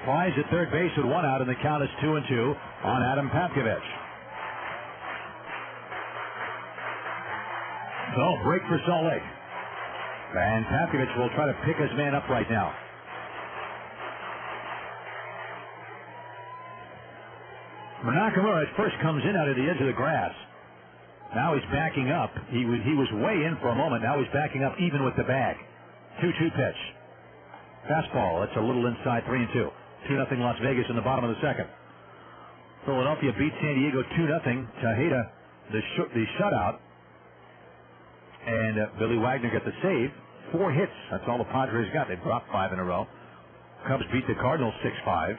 Flies at third base with 1 out, and the count is 2 and 2 on Adam Padkovich. So, break for Salt Lake. And Padkovich will try to pick his man up right now. Nakamura at first comes in out of the edge of the grass. Now he's backing up. He was way in for a moment. Now he's backing up even with the bag. 2-2 pitch. Fastball. It's a little inside, 3 and 2. 2-0 Las Vegas in the bottom of the second. Philadelphia beat San Diego 2-0. Tejeda, the shutout. And Billy Wagner got the save. 4 hits. That's all the Padres got. They dropped 5 in a row. Cubs beat the Cardinals 6-5.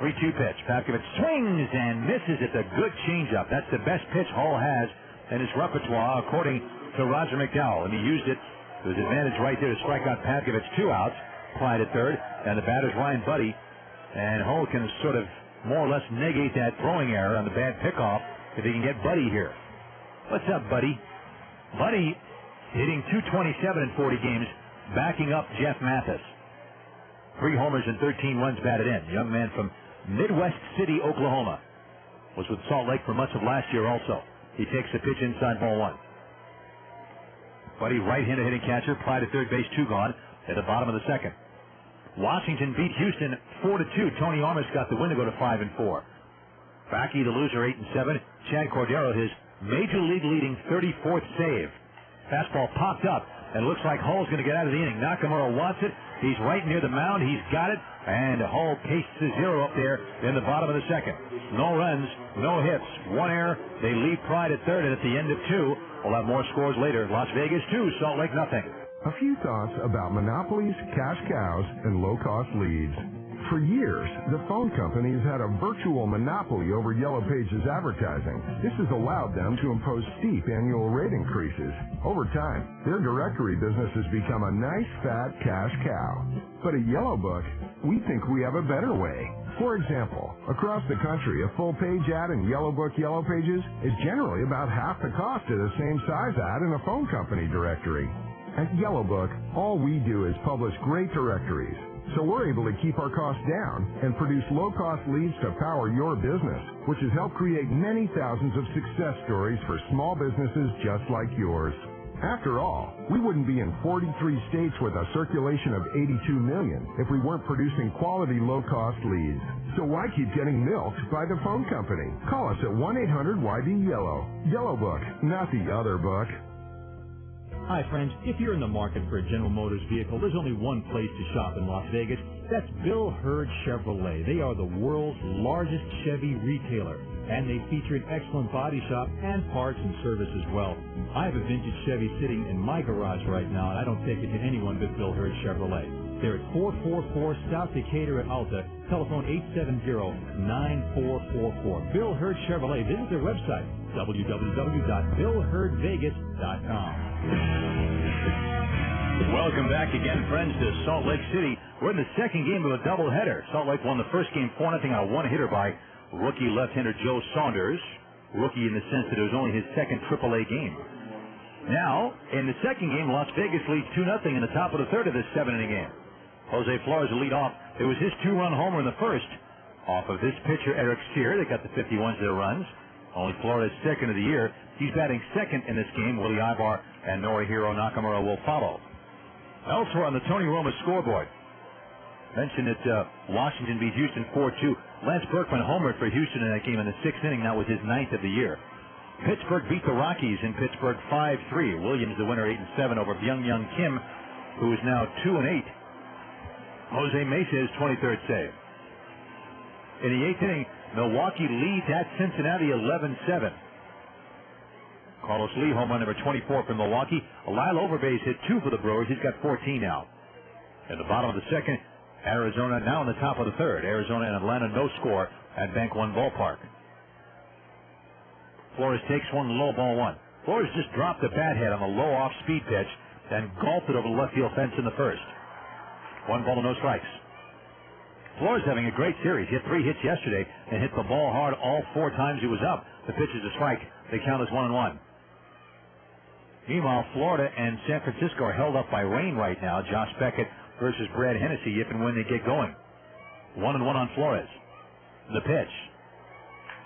3-2 pitch. Padkovich swings and misses. It's a good changeup. That's the best pitch Hull has in his repertoire, according to Roger McDowell. And he used it to his advantage right there to strike out Padkovich. 2 outs. Clyde at third. And the batter's Ryan Buddy. And Hull can sort of more or less negate that throwing error on the bad pickoff if he can get Buddy here. What's up, Buddy? Buddy hitting .227 in 40 games, backing up Jeff Mathis. 3 homers and 13 runs batted in. Young man from Midwest City, Oklahoma. Was with Salt Lake for much of last year also. He takes the pitch inside, ball one. Buddy, right-handed hitting catcher, Pride at third base, 2 gone at the bottom of the second. Washington beat Houston 4-2. Tony Armas got the win to go to 5-4. Backy, the loser, 8-7. Chad Cordero, his major league leading 34th save. Fastball popped up, and looks like Hull's going to get out of the inning. Nakamura wants it. He's right near the mound. He's got it, and Hull pastes the 0 up there in the bottom of the second. No runs, no hits, 1 error. They leave Pride at third, and at the end of 2, we'll have more scores later. Las Vegas 2, Salt Lake nothing. A few thoughts about monopolies, cash cows, and low-cost leads. For years, the phone company has had a virtual monopoly over Yellow Pages advertising. This has allowed them to impose steep annual rate increases. Over time, their directory business has become a nice, fat cash cow. But at Yellow Book, we think we have a better way. For example, across the country, a full-page ad in Yellow Book Yellow Pages is generally about half the cost of the same size ad in a phone company directory. At Yellow Book, all we do is publish great directories, so we're able to keep our costs down and produce low-cost leads to power your business, which has helped create many thousands of success stories for small businesses just like yours. After all, we wouldn't be in 43 states with a circulation of 82 million if we weren't producing quality low-cost leads. So why keep getting milked by the phone company? Call us at 1-800-YB-YELLOW. Yellow Book, not the other book. Hi, friends. If you're in the market for a General Motors vehicle, there's only one place to shop in Las Vegas. That's Bill Hurd Chevrolet. They are the world's largest Chevy retailer, and they feature an excellent body shop and parts and service as well. I have a vintage Chevy sitting in my garage right now, and I don't take it to anyone but Bill Hurd Chevrolet. They're at 444 South Decatur at Alta. Telephone 870-9444. Bill Hurd Chevrolet. Visit their website, www.billhurdvegas.com. Welcome back again, friends, to Salt Lake City. We're in the second game of a doubleheader. Salt Lake won the first game 4-0 on a one-hitter by rookie left-hander Joe Saunders. Rookie in the sense that it was only his second AAA game. Now, in the second game, Las Vegas leads 2-0 in the top of the third of this 7-inning game. Jose Flores will lead off. It was his 2-run homer in the first off of this pitcher, Eric Cyr. They got the 51s to the runs. Only Flores' second of the year. He's batting second in this game. Willie Ibar and Norihiro Nakamura will follow. Elsewhere on the Tony Roma scoreboard, mentioned that Washington beat Houston 4-2. Lance Berkman homered for Houston in that game in the 6th inning. That was his 9th of the year. Pittsburgh beat the Rockies in Pittsburgh 5-3. Williams, the winner, 8-7 over Byung-Young Kim, who is now 2-8. Jose Mesa, his 23rd save. In the 8th inning, Milwaukee leads at Cincinnati 11-7. Carlos Lee, home run number 24 from Milwaukee. Lyle Overbase hit 2 for the Brewers. He's got 14 now. In the bottom of the second, Arizona now in the top of the third. Arizona and Atlanta no score at Bank One Ballpark. Flores takes one low, ball one. Flores just dropped the bat head on the low off-speed pitch and golfed it over the left field fence in the first. 1 ball, no strikes. Flores having a great series. He hit 3 hits yesterday and hit the ball hard all 4 times he was up. The pitch is a strike. They count as 1-1. Meanwhile, Florida and San Francisco are held up by rain right now. Josh Beckett versus Brad Hennessy if and when they get going. 1-1 on Flores. The pitch.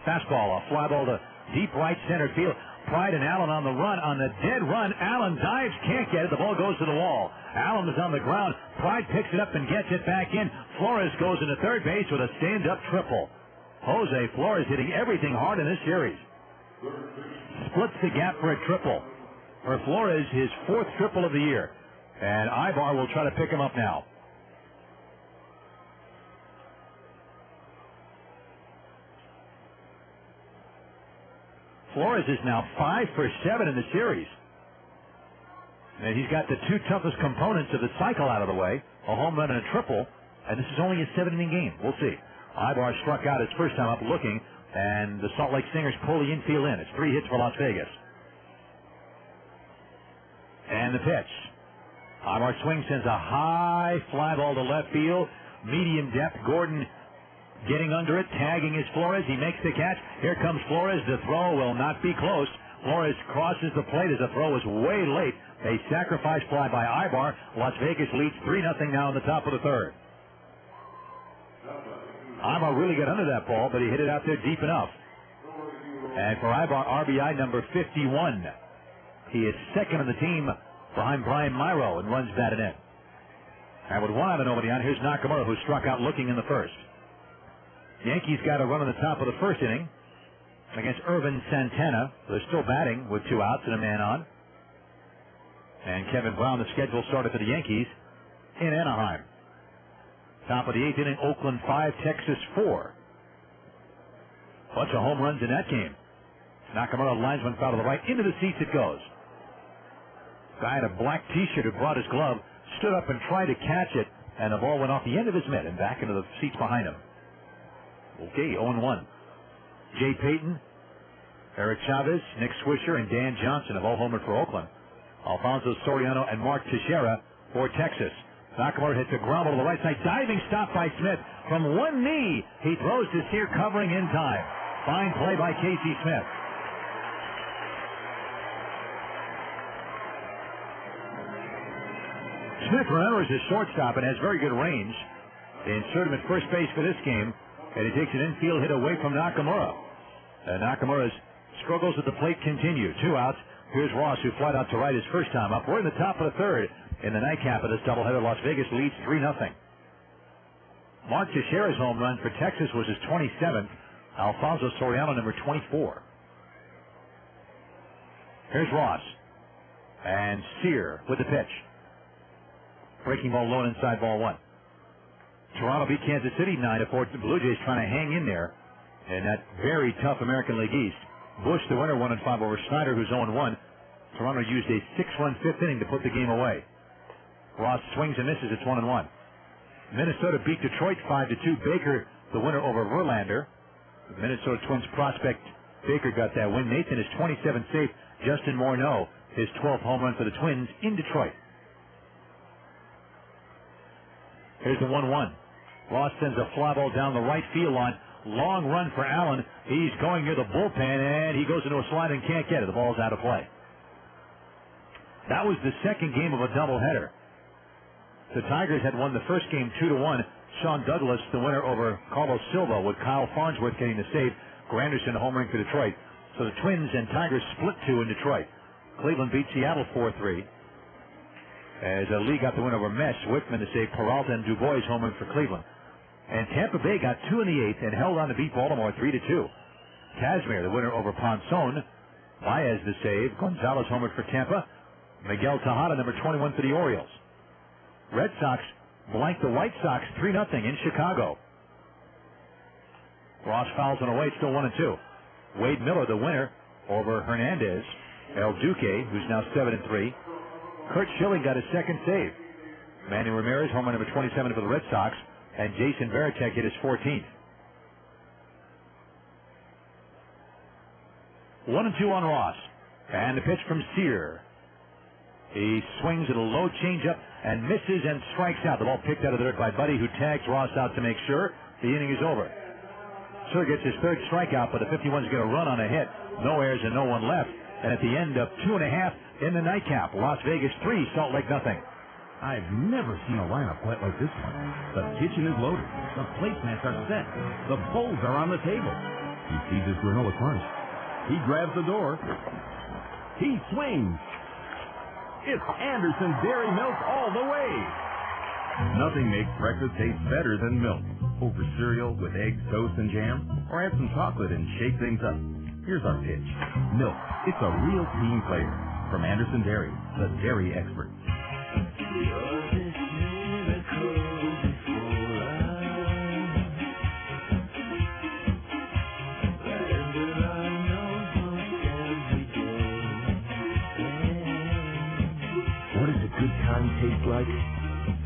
Fastball, a fly ball to deep right center field. Pride and Allen on the run. On the dead run, Allen dives, can't get it. The ball goes to the wall. Allen is on the ground. Pride picks it up and gets it back in. Flores goes into third base with a stand-up triple. Jose Flores hitting everything hard in this series. Splits the gap for a triple. For Flores, his 4th triple of the year. And Ibar will try to pick him up now. Flores is now 5 for 7 in the series. And he's got the 2 toughest components of the cycle out of the way, a home run and a triple, and this is only a 7-inning game. We'll see. Ibar struck out his first time up looking, and the Salt Lake Stingers pull the infield in. It's 3 hits for Las Vegas. And the pitch. Ibar swing sends a high fly ball to left field. Medium depth. Gordon getting under it, tagging is Flores. He makes the catch. Here comes Flores. The throw will not be close. Flores crosses the plate as the throw is way late. A sacrifice fly by Ibar. Las Vegas leads 3-0 now in the top of the third. Ibar really got under that ball, but he hit it out there deep enough. And for Ibar, RBI number 51. He is second on the team behind Brian Myro and runs batted in. And with one out and nobody on, here's Nakamura, who struck out looking in the first. Yankees got a run on the top of the first inning against Irvin Santana. They're still batting with 2 outs and a man on. And Kevin Brown, the schedule started for the Yankees in Anaheim. Top of the 8th inning, Oakland 5, Texas 4. Bunch of home runs in that game. Nakamura lines one foul to the right. Into the seats it goes. Guy in a black T-shirt who brought his glove stood up and tried to catch it, and the ball went off the end of his mitt and back into the seats behind him. Okay, 0-1. Jay Payton, Eric Chavez, Nick Swisher, and Dan Johnson have all homered for Oakland. Alfonso Soriano and Mark Teixeira for Texas. Nakamura hits a ground ball to the right side. Diving stop by Smith. From one knee, he throws to Cyr, covering in time. Fine play by Casey Smith. Smith, remember, is a shortstop and has very good range. They insert him at first base for this game, and he takes an infield hit away from Nakamura. Nakamura's struggles at the plate continue. 2 outs. Here's Ross, who flied out to right his first time up. We're in the top of the third. In the nightcap of this doubleheader, Las Vegas leads 3-0. Mark Teixeira's home run for Texas was his 27th. Alfonso Soriano, number 24. Here's Ross. And Cyr with the pitch. Breaking ball low and inside, ball 1. Toronto beat Kansas City 9-4. The Blue Jays trying to hang in there in that very tough American League East. Bush, the winner, 1-5 over Snyder, who's 0-1. Toronto used a 6-run 5th inning to put the game away. Ross swings and misses. It's 1-1. Minnesota beat Detroit 5-2. Baker, the winner over Verlander. The Minnesota Twins prospect Baker got that win. Nathan is 27th save. Justin Morneau, his 12th home run for the Twins in Detroit. Here's the 1-1. Ross sends a fly ball down the right field line. Long run for Allen. He's going near the bullpen, and he goes into a slide and can't get it. The ball's out of play. That was the second game of a doubleheader. The Tigers had won the first game 2-1. Sean Douglas, the winner over Carlos Silva, with Kyle Farnsworth getting the save. Granderson homering for Detroit. So the Twins and Tigers split 2 in Detroit. Cleveland beat Seattle 4-3. As Lee got the win over Mess, Wickman to save. Peralta and Dubois homering for Cleveland. And Tampa Bay got 2 in the 8th and held on to beat Baltimore 3-2. Kazmir, the winner over Ponson. Baez the save. Gonzalez homered for Tampa. Miguel Tejada, number 21 for the Orioles. Red Sox blanked the White Sox 3-0 in Chicago. Ross fouls one away. It's still 1-2. Wade Miller, the winner over Hernandez. El Duque, who's now 7-3. Kurt Schilling got his second save. Manny Ramirez, home run number 27 for the Red Sox. And Jason Varitek hit his 14th. 1-2 on Ross. And the pitch from Cyr. He swings at a low changeup and misses and strikes out. The ball picked out of the dirt by Buddy, who tags Ross out to make sure the inning is over. Cyr gets his 3rd strikeout, but the 51's going to run on a hit. No errors and no one left. And at the end of 2.5 in the nightcap, Las Vegas 3, Salt Lake nothing. I've never seen a lineup quite like this one. The kitchen is loaded. The placemats are set. The bowls are on the table. He sees his granola crunch. He grabs the door. He swings. It's Anderson Dairy Milk all the way. Nothing makes breakfast taste better than milk. Over cereal with eggs, toast, and jam, or add some chocolate and shake things up. Here's our pitch. Milk. It's a real team player. From Anderson Dairy, the dairy expert. What does a good time taste like?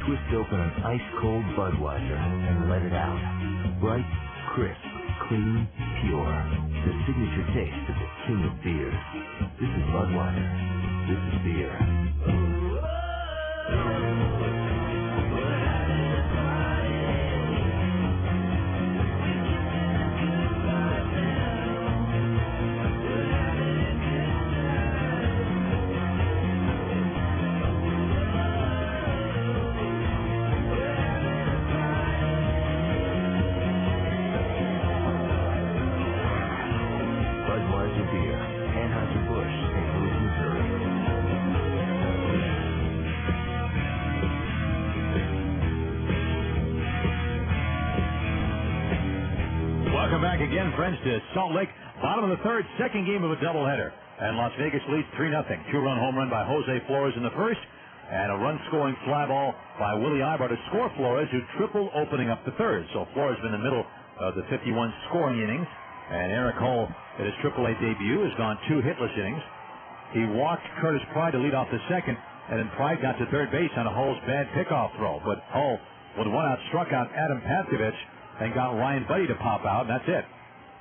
Twist open an ice-cold Budweiser and let it out. Bright, crisp, clean, pure. The signature taste of the king of beers. This is Budweiser. This is beer. Welcome back again, friends, to Salt Lake. Bottom of the third, second game of a doubleheader. And Las Vegas leads 3-0. Two-run home run by Jose Flores in the first, and a run-scoring fly ball by Willie Ibar to score Flores, who tripled opening up the third. So Flores in the middle of the 51 scoring innings, and Eric Hull, in his AAA debut, has gone 2 hitless innings. He walked Curtis Pride to lead off the second, and then Pride got to third base on Hull's bad pickoff throw. But Hull, with 1 out, struck out Adam Patkovich and got Ryan Buddy to pop out, and that's it.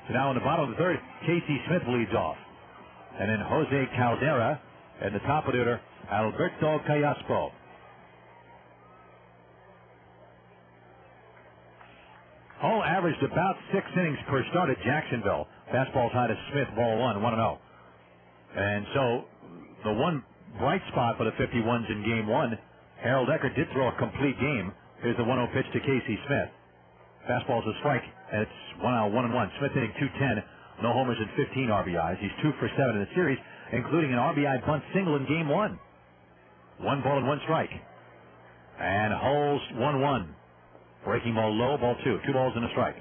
So now in the bottom of the third, Casey Smith leads off. And then Jose Caldera, and the top of the order, Alberto Callaspo. Hull averaged about 6 innings per start at Jacksonville. Fastball's high to Smith, ball 1-0. And so the one bright spot for the 51s in game 1, Harold Eckert did throw a complete game. Here's the 1-0 pitch to Casey Smith. Fastball's a strike, and it's 1-1. Smith hitting .210. No homers and 15 RBIs. He's 2 for 7 in the series, including an RBI bunt single in game 1. 1 ball and 1 strike. And Hull's 1-1. Breaking ball low, ball 2. 2 balls and a strike.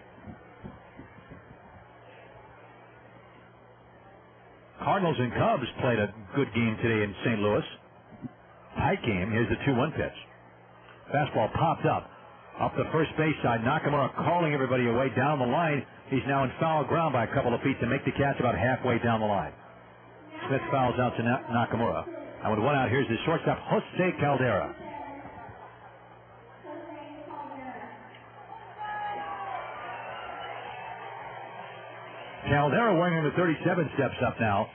Cardinals and Cubs played a good game today in St. Louis. Tight game. Here's the 2-1 pitch. Fastball popped up the first base side. Nakamura calling everybody away down the line. He's now in foul ground by a couple of feet to make the catch about halfway down the line. Smith fouls out to Nakamura. And with 1 out, here's the shortstop, Jose Caldera. Caldera, wearing number 37, steps up now.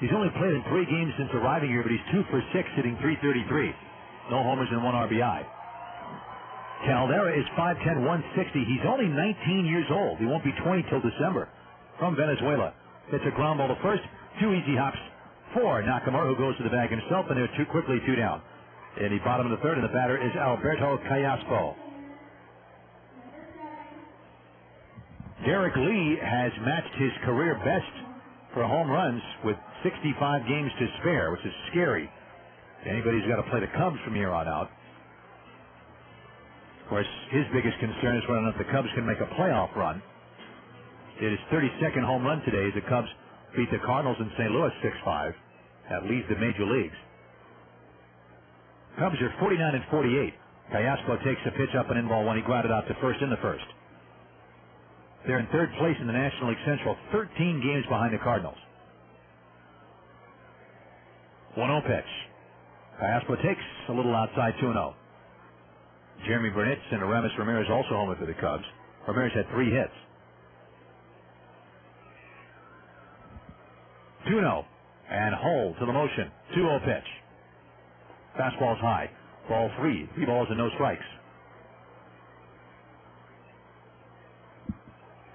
He's only played in 3 games since arriving here, but he's 2 for 6, hitting .333. No homers and 1 RBI. Caldera is 5'10", 160. He's only 19 years old. He won't be 20 till December. From Venezuela. It's a ground ball to first. 2 easy hops for Nakamura, who goes to the bag himself, and they're 2 down. In the bottom of the third, and the batter is Alberto Callaspo. Derek Lee has matched his career best for home runs with 65 games to spare, which is scary. Anybody who's got to play the Cubs from here on out. Of course, his biggest concern is whether or not the Cubs can make a playoff run. It is 32nd home run today as the Cubs beat the Cardinals in St. Louis 6-5. That leads the major leagues. Cubs are 49-48. Callaspo takes a pitch up and in ball 1. He grounded out to first in the first. They're in third place in the National League Central, 13 games behind the Cardinals. 1-0 pitch. Callaspo takes a little outside 2-0. Jeremy Burnitz and Aramis Ramirez also homer for the Cubs. Ramirez had 3 hits. 2-0. And Hull to the motion. 2-0 pitch. Fastball's high. Ball 3. 3 balls and no strikes.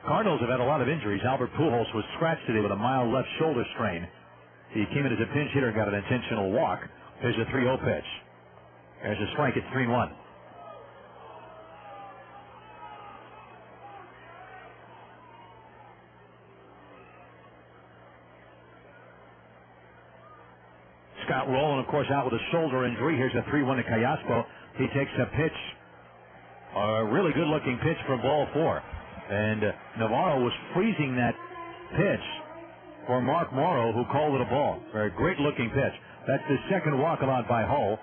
Cardinals have had a lot of injuries. Albert Pujols was scratched today with a mild left shoulder strain. He came in as a pinch hitter and got an intentional walk. There's a 3-0 pitch. There's a strike. It's 3-1. Scott Rowland, of course, out with a shoulder injury. Here's a 3-1 to Callaspo. He takes a pitch, a really good-looking pitch for ball 4. And Navarro was freezing that pitch for Mark Morrow, who called it a ball. Very great-looking pitch. That's the second walk allowed by Hull.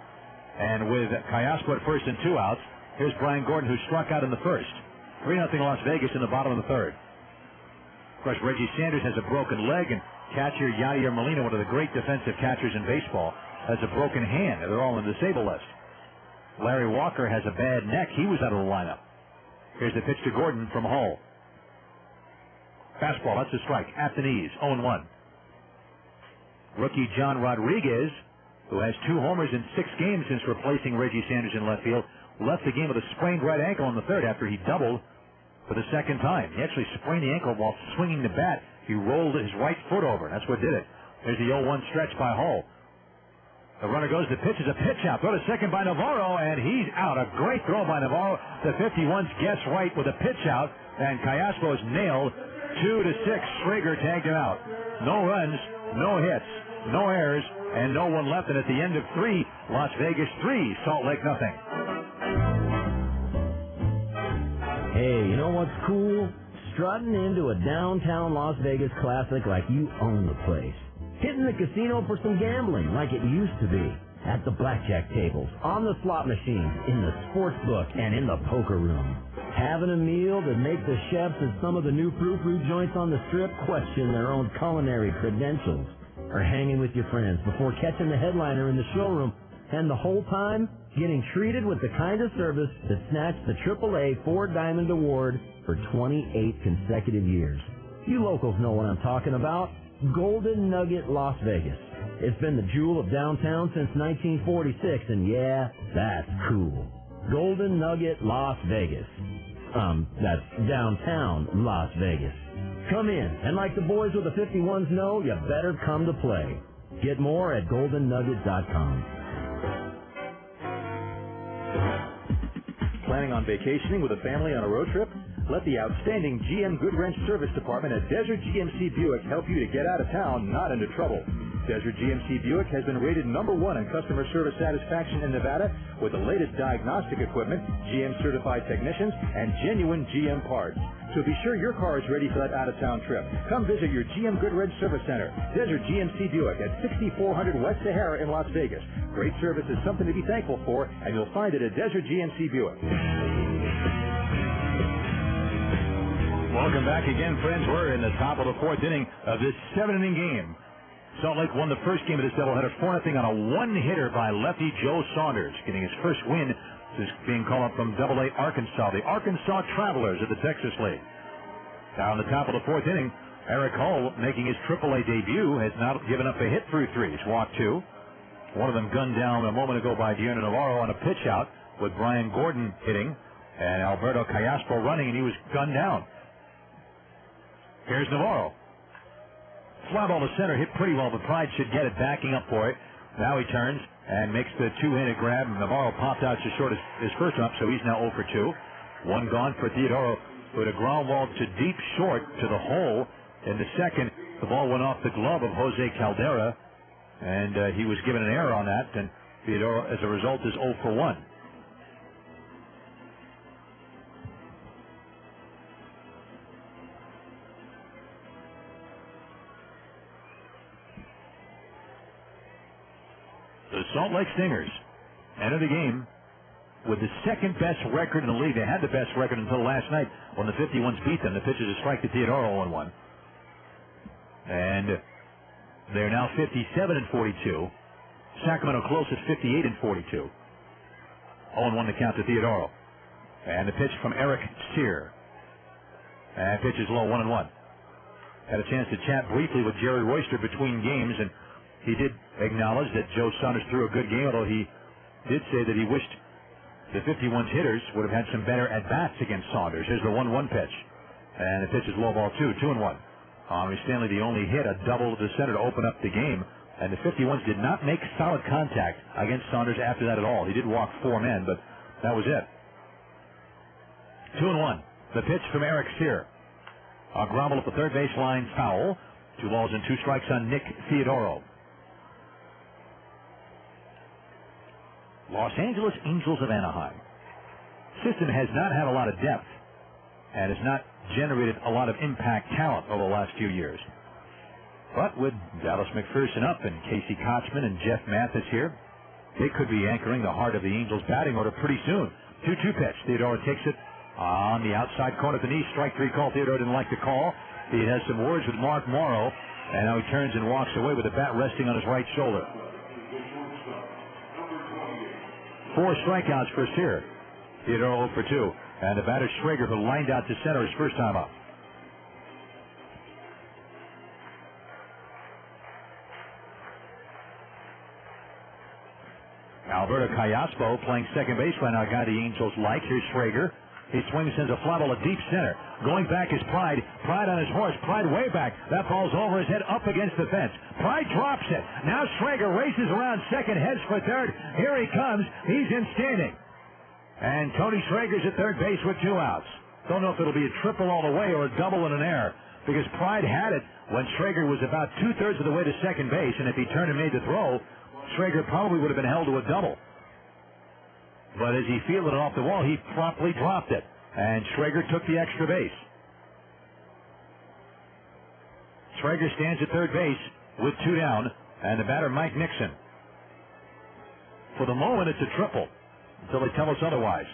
And with Callaspo at first and 2 outs, here's Brian Gordon, who struck out in the first. 3-0 Las Vegas in the bottom of the third. Of course, Reggie Sanders has a broken leg, and catcher Yadier Molina, one of the great defensive catchers in baseball, has a broken hand. They're all on the disabled list. Larry Walker has a bad neck. He was out of the lineup. Here's the pitch to Gordon from Hull. Fastball, that's a strike. At the knees, 0-1. Rookie John Rodriguez, who has 2 homers in 6 games since replacing Reggie Sanders in left field, left the game with a sprained right ankle in the third after he doubled for the second time. He actually sprained the ankle while swinging the bat. He rolled his right foot over. That's what did it. There's the 0-1 stretch by Hull. The runner goes, the pitch is a pitch out. Throw to second by Navarro, and he's out. A great throw by Navarro. The 51's guess right with a pitch out, and Callaspo is nailed. 2-6. Schrager tagged him out. No runs, no hits, no errors, and no one left. And at the end of 3, Las Vegas 3, Salt Lake nothing. Hey, you know what's cool? Strutting into a downtown Las Vegas classic like you own the place. Hitting the casino for some gambling like it used to be. At the blackjack tables, on the slot machines, in the sports book, and in the poker room. Having a meal that makes the chefs at some of the new frou-frou joints on the Strip question their own culinary credentials. Or hanging with your friends before catching the headliner in the showroom, and the whole time getting treated with the kind of service that snatched the AAA 4-Diamond Award for 28 consecutive years. You locals know what I'm talking about. Golden Nugget Las Vegas. It's been the jewel of downtown since 1946, and yeah, that's cool. Golden Nugget Las Vegas. That's downtown Las Vegas. Come in, and like the boys with the 51s know, you better come to play. Get more at goldennugget.com. Planning on vacationing with a family on a road trip? Let the outstanding GM Good Wrench Service Department at Desert GMC Buick help you to get out of town, not into trouble. Desert GMC Buick has been rated #1 in customer service satisfaction in Nevada with the latest diagnostic equipment, GM-certified technicians, and genuine GM parts. So be sure your car is ready for that out-of-town trip. Come visit your GM Good Wrench Service Center, Desert GMC Buick at 6400 West Sahara in Las Vegas. Great service is something to be thankful for, and you'll find it at Desert GMC Buick. Welcome back again, friends. We're in the top of the fourth inning of this 7-inning game. Salt Lake won the first game of this doubleheader 4-0 on a one-hitter by lefty Joe Saunders, getting his first win. This is being called up from Double-A Arkansas, the Arkansas Travelers of the Texas League. Now in the top of the fourth inning, Eric Hull, making his Triple-A debut, has now given up a hit through 3. He's walked 2. One of them gunned down a moment ago by Deanna Navarro on a pitch out with Brian Gordon hitting and Alberto Callaspo running, and he was gunned down. Here's Navarro. Fly ball to center, hit pretty well, but Pride should get it, backing up for it. Now he turns and makes the two-handed grab. Navarro popped out just short his first up, so he's now 0 for 2. One gone for Theodoro with a ground ball to deep short to the hole in the second. The ball went off the glove of Jose Caldera, and he was given an error on that, and Theodoro, as a result, is 0 for 1. The Salt Lake Stingers enter the game with the second-best record in the league. They had the best record until last night when the 51s beat them. The pitch is a strike to Theodoro 0-1. And they're now 57-42. Sacramento close at 58-42. 0-1 the count to Theodoro. And the pitch from Eric Cyr. And pitch is low, 1-1. Had a chance to chat briefly with Jerry Royster between games, and he did acknowledge that Joe Saunders threw a good game, although he did say that he wished the 51's hitters would have had some better at-bats against Saunders. Here's the 1-1 pitch. And the pitch is low ball 2, 2-1. Stanley, the only hit, a double to center to open up the game. And the 51s did not make solid contact against Saunders after that at all. He did walk 4 men, but that was it. 2-1. The pitch from Eric Cyr. A ground ball at the third baseline foul. 2 balls and 2 strikes on Nick Theodoro. Los Angeles Angels of Anaheim. System has not had a lot of depth and has not generated a lot of impact talent over the last few years. But with Dallas McPherson up and Casey Kochman and Jeff Mathis here, they could be anchoring the heart of the Angels batting order pretty soon. 2-2 pitch. Theodoro takes it on the outside corner of the knee. Strike 3 call. Theodoro didn't like the call. He has some words with Mark Morrow, and now he turns and walks away with the bat resting on his right shoulder. 4 strikeouts for Cyr. Theodoro 0 for 2. And the batter Schrager, who lined out to center his first time up. Alberto Callaspo playing second base right now, a guy the Angels like. Here's Schrager. He swings, sends a fly ball to deep center. Going back is Pride. Pride on his horse. Pride way back. That ball's over his head, up against the fence. Pride drops it. Now Schrager races around second, heads for third. Here he comes. He's in standing. And Tony Schrager's at third base with 2 outs. Don't know if it'll be a triple all the way or a double and an error, because Pride had it when Schrager was about 2/3 of the way to second base, and if he turned and made the throw, Schrager probably would have been held to a double. But as he fielded it off the wall, he promptly dropped it. and Schrager took the extra base. Schrager stands at third base with 2 down, and the batter, Mike Nixon. For the moment, it's a triple until they tell us otherwise.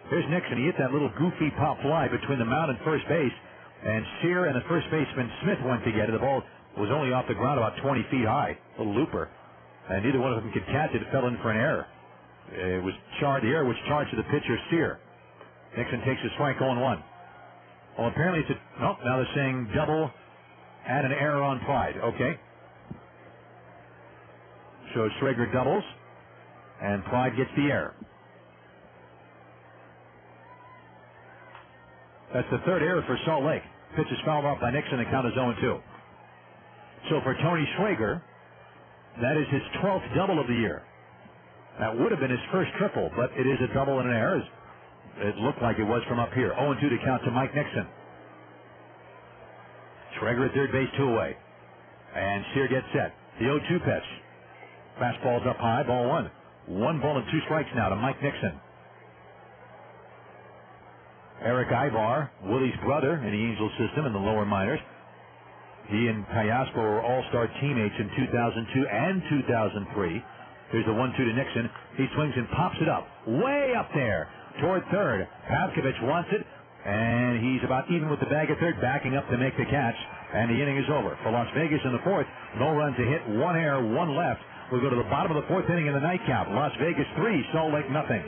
Here's Nixon. He hit that little goofy pop fly between the mound and first base, and Cyr and the first baseman Smith went to get it. The ball was only off the ground about 20 feet high, a little looper, and neither one of them could catch it. It fell in for an error. It was charged. The error was charged to the pitcher, Cyr. Nixon takes a strike, 0-1. Well, apparently it's a... Nope, now they're saying double and an error on Pride. Okay. So Schrager doubles, and Pride gets the error. That's the third error for Salt Lake. Pitch is fouled off by Nixon. The count is 0-2. So for Tony Schrager, that is his 12th double of the year. That would have been his first triple, but it is a double and an error. It looked like it was from up here. 0-2 to count to Mike Nixon. Schrager at third base, 2 away. And Cyr gets set. The 0-2 pitch. Fastball's up high, ball 1. 1 ball and 2 strikes now to Mike Nixon. Eric Ivar, Willie's brother in the Angels system in the lower minors. He and Cayaspo were all-star teammates in 2002 and 2003. Here's the 1-2 to Nixon. He swings and pops it up, way up there, toward third. Pavkovich wants it, and he's about even with the bag at third, backing up to make the catch, and the inning is over. For Las Vegas in the fourth, no runs a hit, 1 error, 1 left. We go to the bottom of the fourth inning in the nightcap. Las Vegas 3, Salt Lake nothing.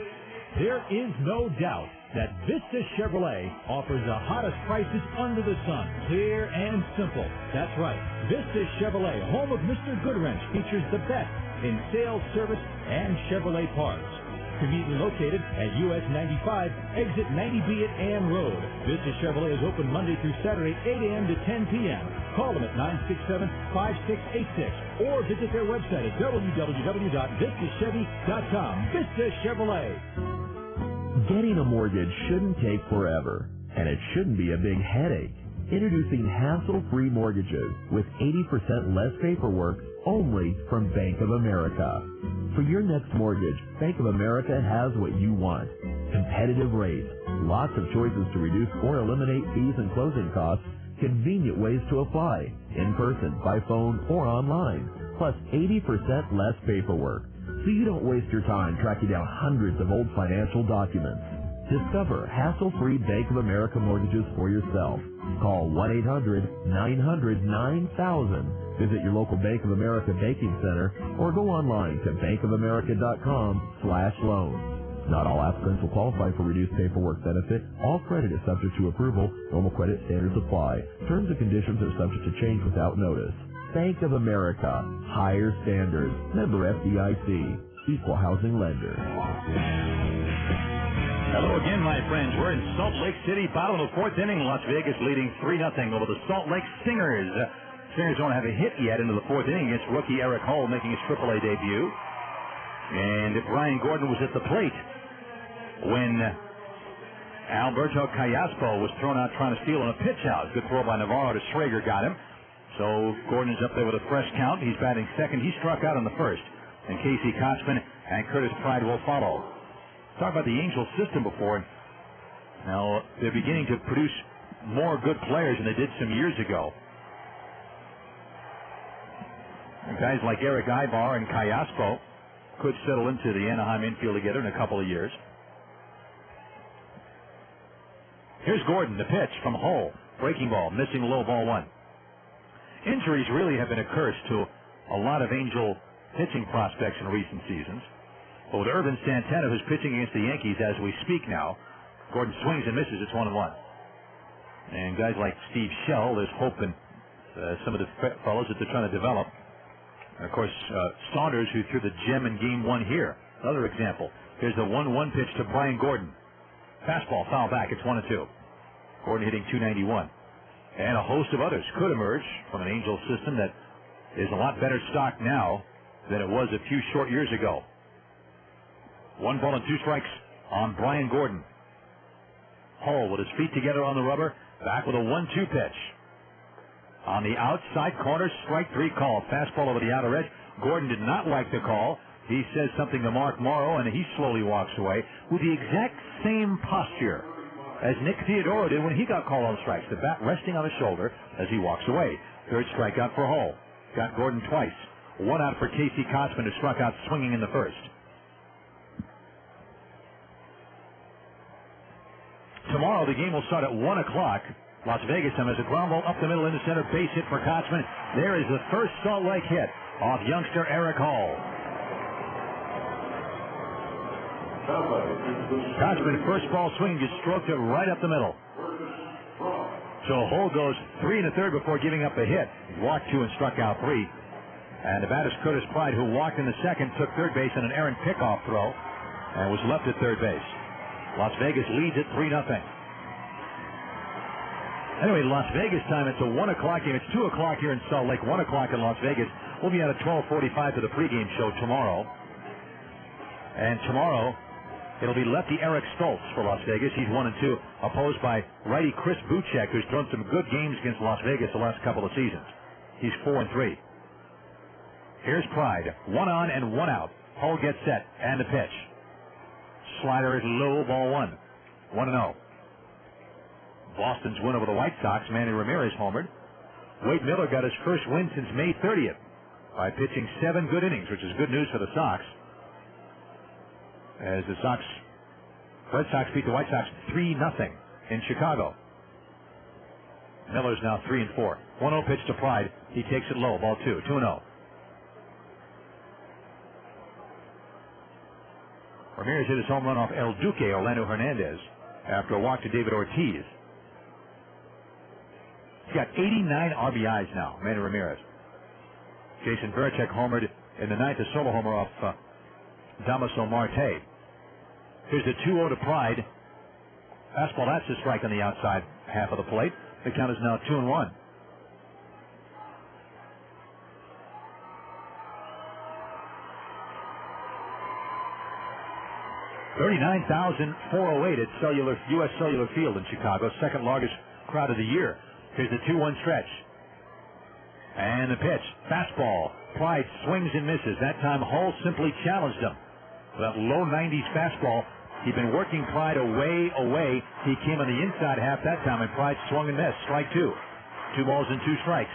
There is no doubt that Vista Chevrolet offers the hottest prices under the sun. Clear and simple. That's right. Vista Chevrolet, home of Mr. Goodwrench, features the best in sales, service, and Chevrolet parts. Conveniently located at US 95, exit 90B at Ann Road. Vista Chevrolet is open Monday through Saturday, 8 a.m. to 10 p.m. Call them at 967-5686 or visit their website at www.VistaChevy.com. Vista Chevrolet. Getting a mortgage shouldn't take forever, and it shouldn't be a big headache. Introducing hassle-free mortgages with 80% less paperwork only from Bank of America. For your next mortgage, Bank of America has what you want. Competitive rates, lots of choices to reduce or eliminate fees and closing costs, convenient ways to apply, in person, by phone, or online, plus 80% less paperwork. So you don't waste your time tracking down hundreds of old financial documents. Discover hassle-free Bank of America mortgages for yourself. Call 1-800-900-9000. Visit your local Bank of America banking center or go online to bankofamerica.com/loans. Not all applicants will qualify for reduced paperwork benefit. All credit is subject to approval. Normal credit standards apply. Terms and conditions are subject to change without notice. Bank of America. Higher standards. Member FDIC. Equal housing lender. Hello again, my friends. We're in Salt Lake City, bottom of the fourth inning. Las Vegas leading 3-0 over the Salt Lake Stingers. Stingers don't have a hit yet into the fourth inning against rookie Eric Hull making his AAA debut. And Brian Gordon was at the plate when Alberto Cayaspo was thrown out trying to steal on a pitch out. Good throw by Navarro to Schrager, got him. So Gordon is up there with a fresh count. He's batting second. He struck out in the first. And Casey Kotzman and Curtis Pride will follow. Talked about the Angels system before. Now, they're beginning to produce more good players than they did some years ago. And guys like Eric Ivar and Cayaspo could settle into the Anaheim infield together in a couple of years. Here's Gordon, the pitch from Hull. Breaking ball, missing low, ball 1. Injuries really have been a curse to a lot of Angel pitching prospects in recent seasons. But with Irvin Santana, who's pitching against the Yankees as we speak now, Gordon swings and misses. It's 1-1. And guys like Steve Shell, there's hope in some of the fellows that they're trying to develop. And of course, Saunders, who threw the gem in game 1 here. Another example. Here's the 1-1 pitch to Brian Gordon. Fastball, foul back. It's 1-2. Gordon hitting .291. And a host of others could emerge from an Angel system that is a lot better stock now than it was a few short years ago. 1 ball and 2 strikes on Brian Gordon. Hull with his feet together on the rubber, back with a 1-2 pitch. On the outside corner, strike 3 call. Fastball over the outer edge. Gordon did not like the call. He says something to Mark Morrow, and he slowly walks away with the exact same posture as Nick Theodoro did when he got called on strikes. The bat resting on his shoulder as he walks away. Third strikeout for Hull. Got Gordon twice. One out for Casey Kotzman, who struck out swinging in the first. Tomorrow the game will start at 1 o'clock. Las Vegas time has a ground ball up the middle into center, base hit for Kotzman. There is the first Salt Lake hit off youngster Eric Hall. Kotzman, first ball swing, just stroked it right up the middle. So Hall goes 3 1/3 before giving up a hit. He walked 2 and struck out 3. And the batter is Curtis Pride, who walked in the second, took third base on an errant pickoff throw, and was left at third base. Las Vegas leads at 3-0. Anyway, Las Vegas time, it's a 1 o'clock game. It's 2 o'clock here in Salt Lake, 1 o'clock in Las Vegas. We'll be out at 12:45 for the pregame show tomorrow. And tomorrow, it'll be lefty Eric Stoltz for Las Vegas. He's 1-2, opposed by righty Chris Buchek, who's thrown some good games against Las Vegas the last couple of seasons. He's 4-3. Here's Pride. 1 on and 1 out. Hull gets set, and the pitch. Slider is low, ball 1. 1-0. Boston's win over the White Sox. Manny Ramirez homered. Wade Miller got his first win since May 30th by pitching 7 good innings, which is good news for the Sox. As the Red Sox beat the White Sox 3-0 in Chicago. Miller's now 3-4. 1-0 pitch to Pride. He takes it low, ball 2. 2-0. Ramirez hit his home run off El Duque, Orlando Hernandez, after a walk to David Ortiz. He's got 89 RBIs now, Manny Ramirez. Jason Varitek homered in the ninth, a solo homer off Damaso Marte. Here's the 2-0 to Pride. Fastball, that's a strike on the outside half of the plate. The count is now 2-1. $39,408 at U.S. Cellular Field in Chicago, second largest crowd of the year. Here's the 2-1 stretch. And the pitch. Fastball. Pride swings and misses. That time Hull simply challenged him. That low 90s fastball. He'd been working Pride away. He came on the inside half that time, and Pride swung and missed. Strike 2. 2 balls and 2 strikes.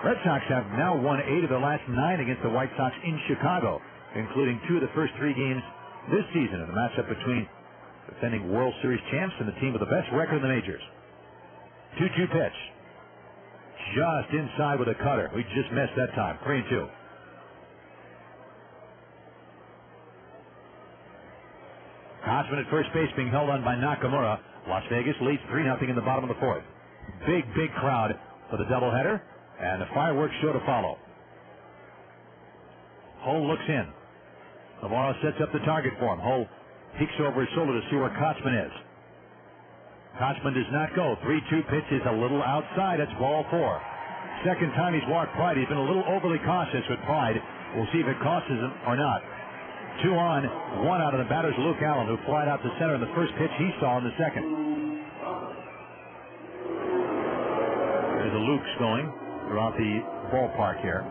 Red Sox have now won 8 of the last 9 against the White Sox in Chicago, including 2 of the first 3 games this season in a matchup between defending World Series champs and the team with the best record in the majors. 2-2 pitch. Just inside with a cutter. We just missed that time. 3-2. Kotzman at first base being held on by Nakamura. Las Vegas leads 3-0 in the bottom of the 4th. Big crowd for the doubleheader, and the fireworks show to follow. Hull looks in. Navarro sets up the target for him. Hull peeks over his shoulder to see where Kotzman is. Kotzman does not go. 3-2 pitch is a little outside. It's ball 4. Second time he's walked Pride. He's been a little overly cautious with Pride. We'll see if it costs him or not. 2 on, 1 out, of the batter's Luke Allen, who flied out to center in the first pitch he saw in the second. There's the Lukes going throughout the ballpark here.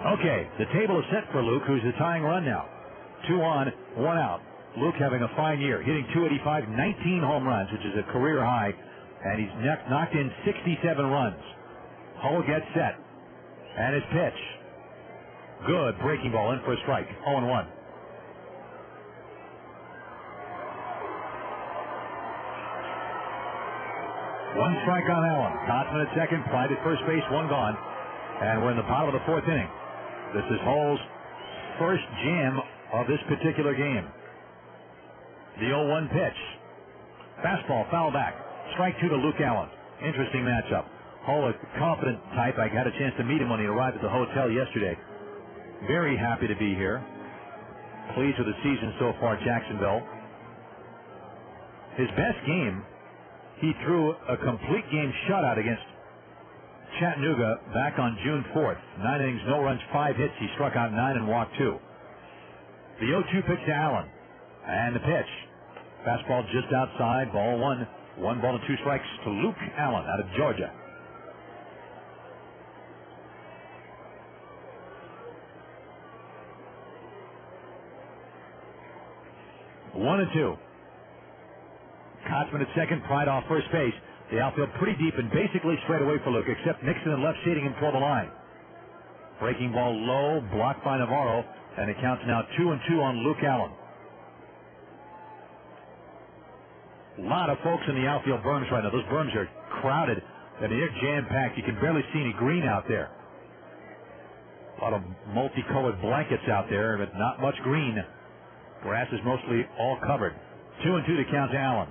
Okay, the table is set for Luke, who's the tying run now. 2 on, 1 out. Luke having a fine year, hitting .285, 19 home runs, which is a career high, and he's knocked in 67 runs. Hull gets set, and his pitch. Good breaking ball in for a strike. 0-1. One strike on Allen. Kotzman at second, Pride at first base, 1 gone, and we're in the bottom of the 4th inning. This is Hull's first jam of this particular game. The 0-1 pitch. Fastball, foul back. Strike 2 to Luke Allen. Interesting matchup. Hull, a confident type. I had a chance to meet him when he arrived at the hotel yesterday. Very happy to be here. Pleased with the season so far, Jacksonville. His best game, he threw a complete game shutout against Chattanooga back on June 4th. 9 innings, no runs, 5 hits. He struck out 9 and walked 2. The 0-2 pitch to Allen. And the pitch. Fastball just outside, ball 1. 1 ball and 2 strikes to Luke Allen out of Georgia. 1-2. Kotzman at second, Pride off first base. The outfield pretty deep and basically straight away for Luke, except Nixon and left shading him toward the line. Breaking ball low, blocked by Navarro, and it counts now 2-2 on Luke Allen. A lot of folks in the outfield berms right now. Those berms are crowded and they're jam-packed. You can barely see any green out there. A lot of multicolored blankets out there, but not much green. Grass is mostly all covered. 2-2 to count to Allen.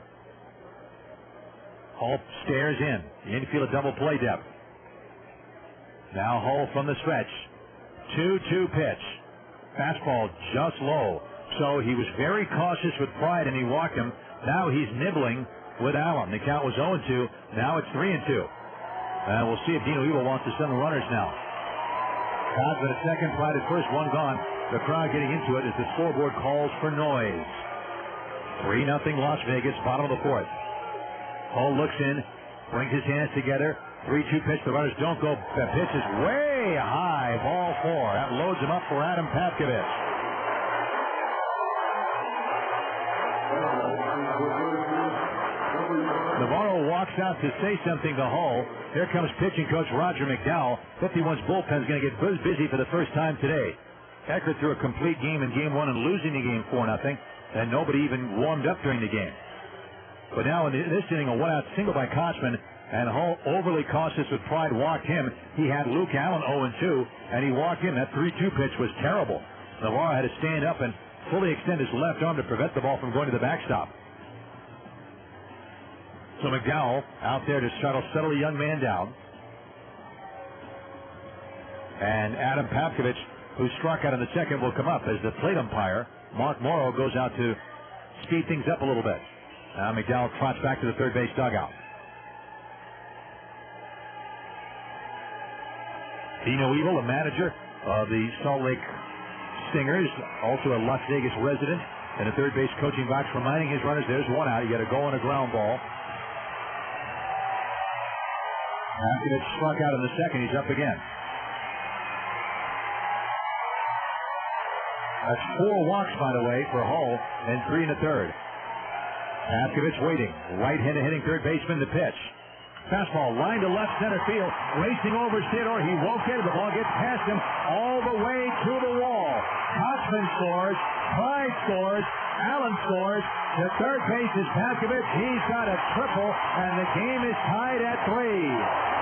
Hull stares in. The infield a double play depth. Now Hull from the stretch. 2-2 pitch. Fastball just low. So he was very cautious with Pride and he walked him. Now he's nibbling with Allen. The count was 0-2. Now it's 3-2. And we'll see if Dino Evil wants to send the runners now. Cobbs at second, Pride at first, one gone. The crowd getting into it as the scoreboard calls for noise. 3-0 Las Vegas, bottom of the fourth. Hull looks in, brings his hands together. 3-2 pitch. The runners don't go. The pitch is way high. Ball 4. That loads him up for Adam Patkovich. Navarro walks out to say something to Hull. Here comes pitching coach Roger McDowell. 51's bullpen's going to get busy for the first time today. Eckert threw a complete game in game 1 and losing the game 4-0, and nobody even warmed up during the game. But now in this inning, a one-out single by Kotzman, and Hull overly cautious with Pride walked him. He had Luke Allen 0-2, and he walked him. That 3-2 pitch was terrible. Navarro had to stand up and fully extend his left arm to prevent the ball from going to the backstop. So McDowell out there to try to settle the young man down. And Adam Patkovich, who struck out in the second, will come up as the plate umpire, Mark Morrow, goes out to speed things up a little bit. Now McDowell trots back to the third base dugout. Dino Evil, the manager of the Salt Lake Stingers, also a Las Vegas resident, and the third base coaching box, reminding his runners there's one out. You got a go on a ground ball. Patkovich struck out in the second. He's up again. That's 4 walks, by the way, for Hull, and 3 in the third. Patkovich waiting. Right-handed hitting third baseman to pitch. Fastball line to left center field. Racing over Theodore. He won't get it. The ball gets past him all the way to the wall. Kotzman scores. Pride scores. Allen scores. The third base is Patkovich. He's got a triple, and the game is tied at 3.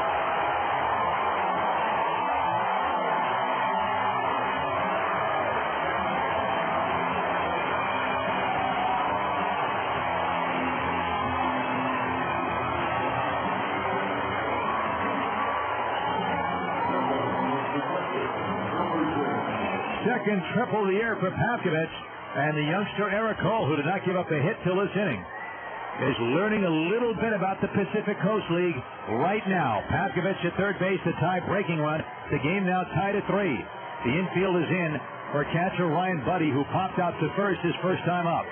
Second triple of the year for Patkovich, and the youngster Eric Cole, who did not give up a hit till this inning, is learning a little bit about the Pacific Coast League right now. Patkovich at third base, the tie-breaking run. The game now tied at 3. The infield is in for catcher Ryan Buddy, who popped out to first his first time up.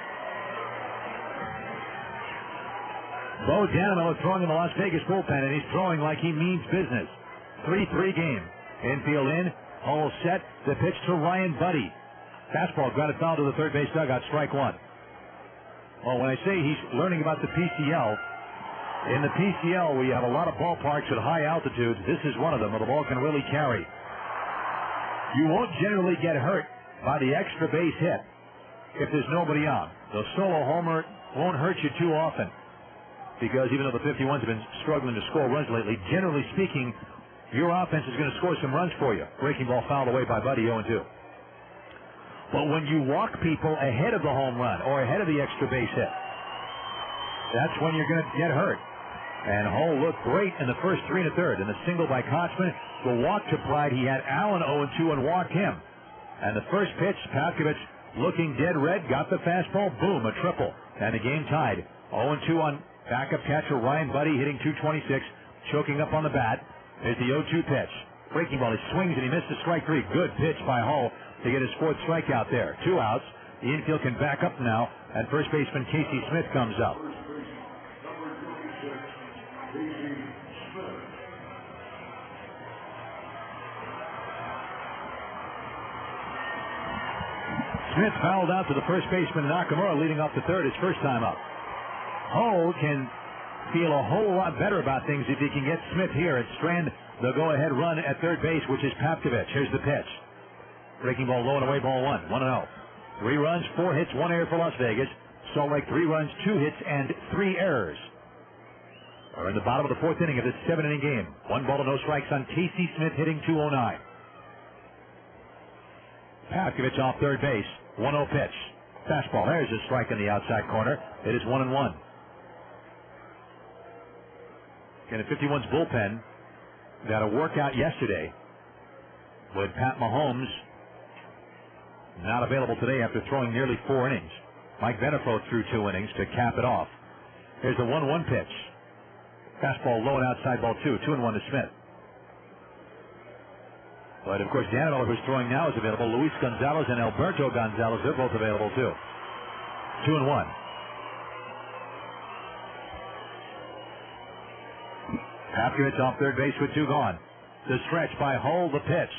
Bo Danamo throwing in the Las Vegas bullpen, and he's throwing like he means business. 3-3 game. Infield in. All set. The pitch to Ryan Buddy. Fastball grounded foul to the third base dugout. Strike 1. Well, when I say he's learning about the PCL, in the PCL we have a lot of ballparks at high altitudes. This is one of them where the ball can really carry. You won't generally get hurt by the extra base hit if there's nobody on. The solo homer won't hurt you too often because even though the 51s have been struggling to score runs lately, generally speaking, your offense is going to score some runs for you. Breaking ball fouled away by Buddy, 0-2. But when you walk people ahead of the home run or ahead of the extra base hit, that's when you're going to get hurt. And Hull looked great in the first 3 and a third. In the single by Kotzman, the walk to Pride, he had Allen 0-2 and walked him. And the first pitch, Patkovich looking dead red, got the fastball, boom, a triple. And the game tied. 0-2 on backup catcher Ryan Buddy, hitting .226, choking up on the bat. There's the 0-2 pitch. Breaking ball. He swings and he misses strike 3. Good pitch by Hull to get his 4th strikeout there. 2 outs. The infield can back up now, and first baseman Casey Smith comes up. Smith fouled out to the first baseman Nakamura, leading off the third, his first time up. Hull can feel a whole lot better about things if he can get Smith here and strand the go-ahead run at third base, which is Papkovich. Here's the pitch. Breaking ball low and away, ball 1, 1-0. 3 runs, 4 hits, 1 error for Las Vegas. Salt Lake 3 runs, 2 hits, and 3 errors. We're in the bottom of the 4th inning of this 7-inning game. 1 ball to no strikes on Casey Smith, hitting .209. Papkovich off third base. 1-0 pitch. Fastball. There's a strike in the outside corner. It is 1-1. And the 51's bullpen got a workout yesterday with Pat Mahomes not available today after throwing nearly 4 innings. Mike Venefro threw 2 innings to cap it off. Here's the 1-1 pitch. Fastball low and outside, ball 2. 2-1 to Smith. But, of course, Danilo, who's throwing now, is available. Luis Gonzalez and Alberto Gonzalez, they're both available, too. 2-1. Papkovich off third base with 2 gone. The stretch by Hull, the pitch.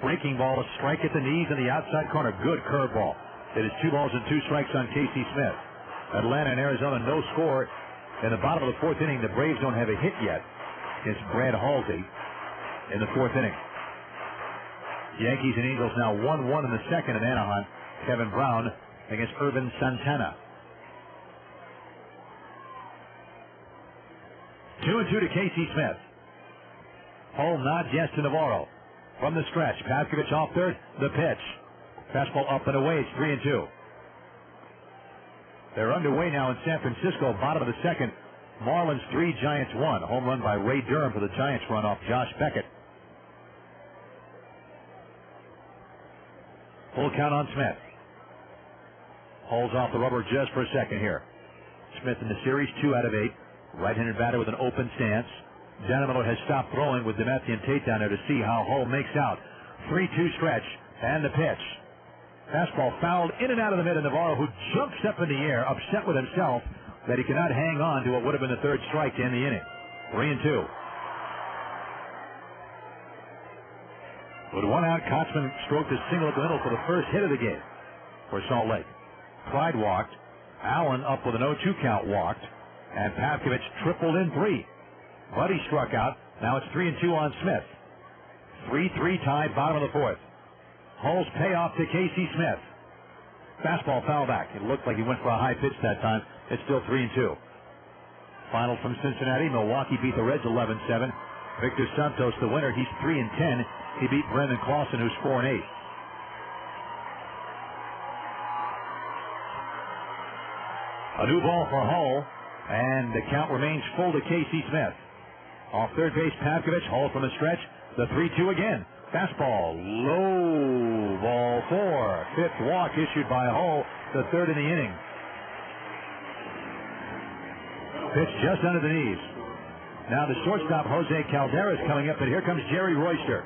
Breaking ball, a strike at the knees in the outside corner. Good curveball. It is 2 balls and 2 strikes on Casey Smith. Atlanta and Arizona, no score. In the bottom of the 4th inning, the Braves don't have a hit yet against Brad Halsey in the 4th inning. Yankees and Angels now 1-1 in the 2nd in Anaheim. Kevin Brown against Irvin Santana. 2-2 to Casey Smith. Hull nods yes to Navarro. From the stretch, Papkovich off third, the pitch. Fastball up and away, it's 3-2. They're underway now in San Francisco, bottom of the 2nd. Marlins 3, Giants 1. Home run by Ray Durham for the Giants run off Josh Beckett. Full count on Smith. Holds off the rubber just for a second here. Smith in the series, 2 out of 8. Right-handed batter with an open stance. Danilo has stopped throwing with Demetri and Tate down there to see how Hull makes out. 3-2 stretch, and the pitch. Fastball fouled in and out of the mid, and Navarro, who jumps up in the air, upset with himself that he cannot hang on to what would have been the 3rd strike to end the inning. 3-2. With 1 out, Kotzman stroked a single at the middle for the first hit of the game for Salt Lake. Clyde walked. Allen up with an 0-2 count walked. And Papkovich tripled in 3. Buddy struck out. Now it's 3-2 on Smith. 3-3 tied, bottom of the 4th. Hull's payoff to Casey Smith. Fastball foul back. It looked like he went for a high pitch that time. It's still 3-2. Final from Cincinnati. Milwaukee beat the Reds 11-7. Victor Santos, the winner. He's 3-10. He beat Brendan Clausen, who's 4-8. A new ball for Hull, and the count remains full to Casey Smith. Off third base, Papkovich. Hull from the stretch. The 3-2 again. Fastball, low, ball 4. 5th walk issued by Hull, the 3rd in the inning. Pitch just under the knees. Now the shortstop, Jose Caldera, is coming up, and here comes Jerry Royster.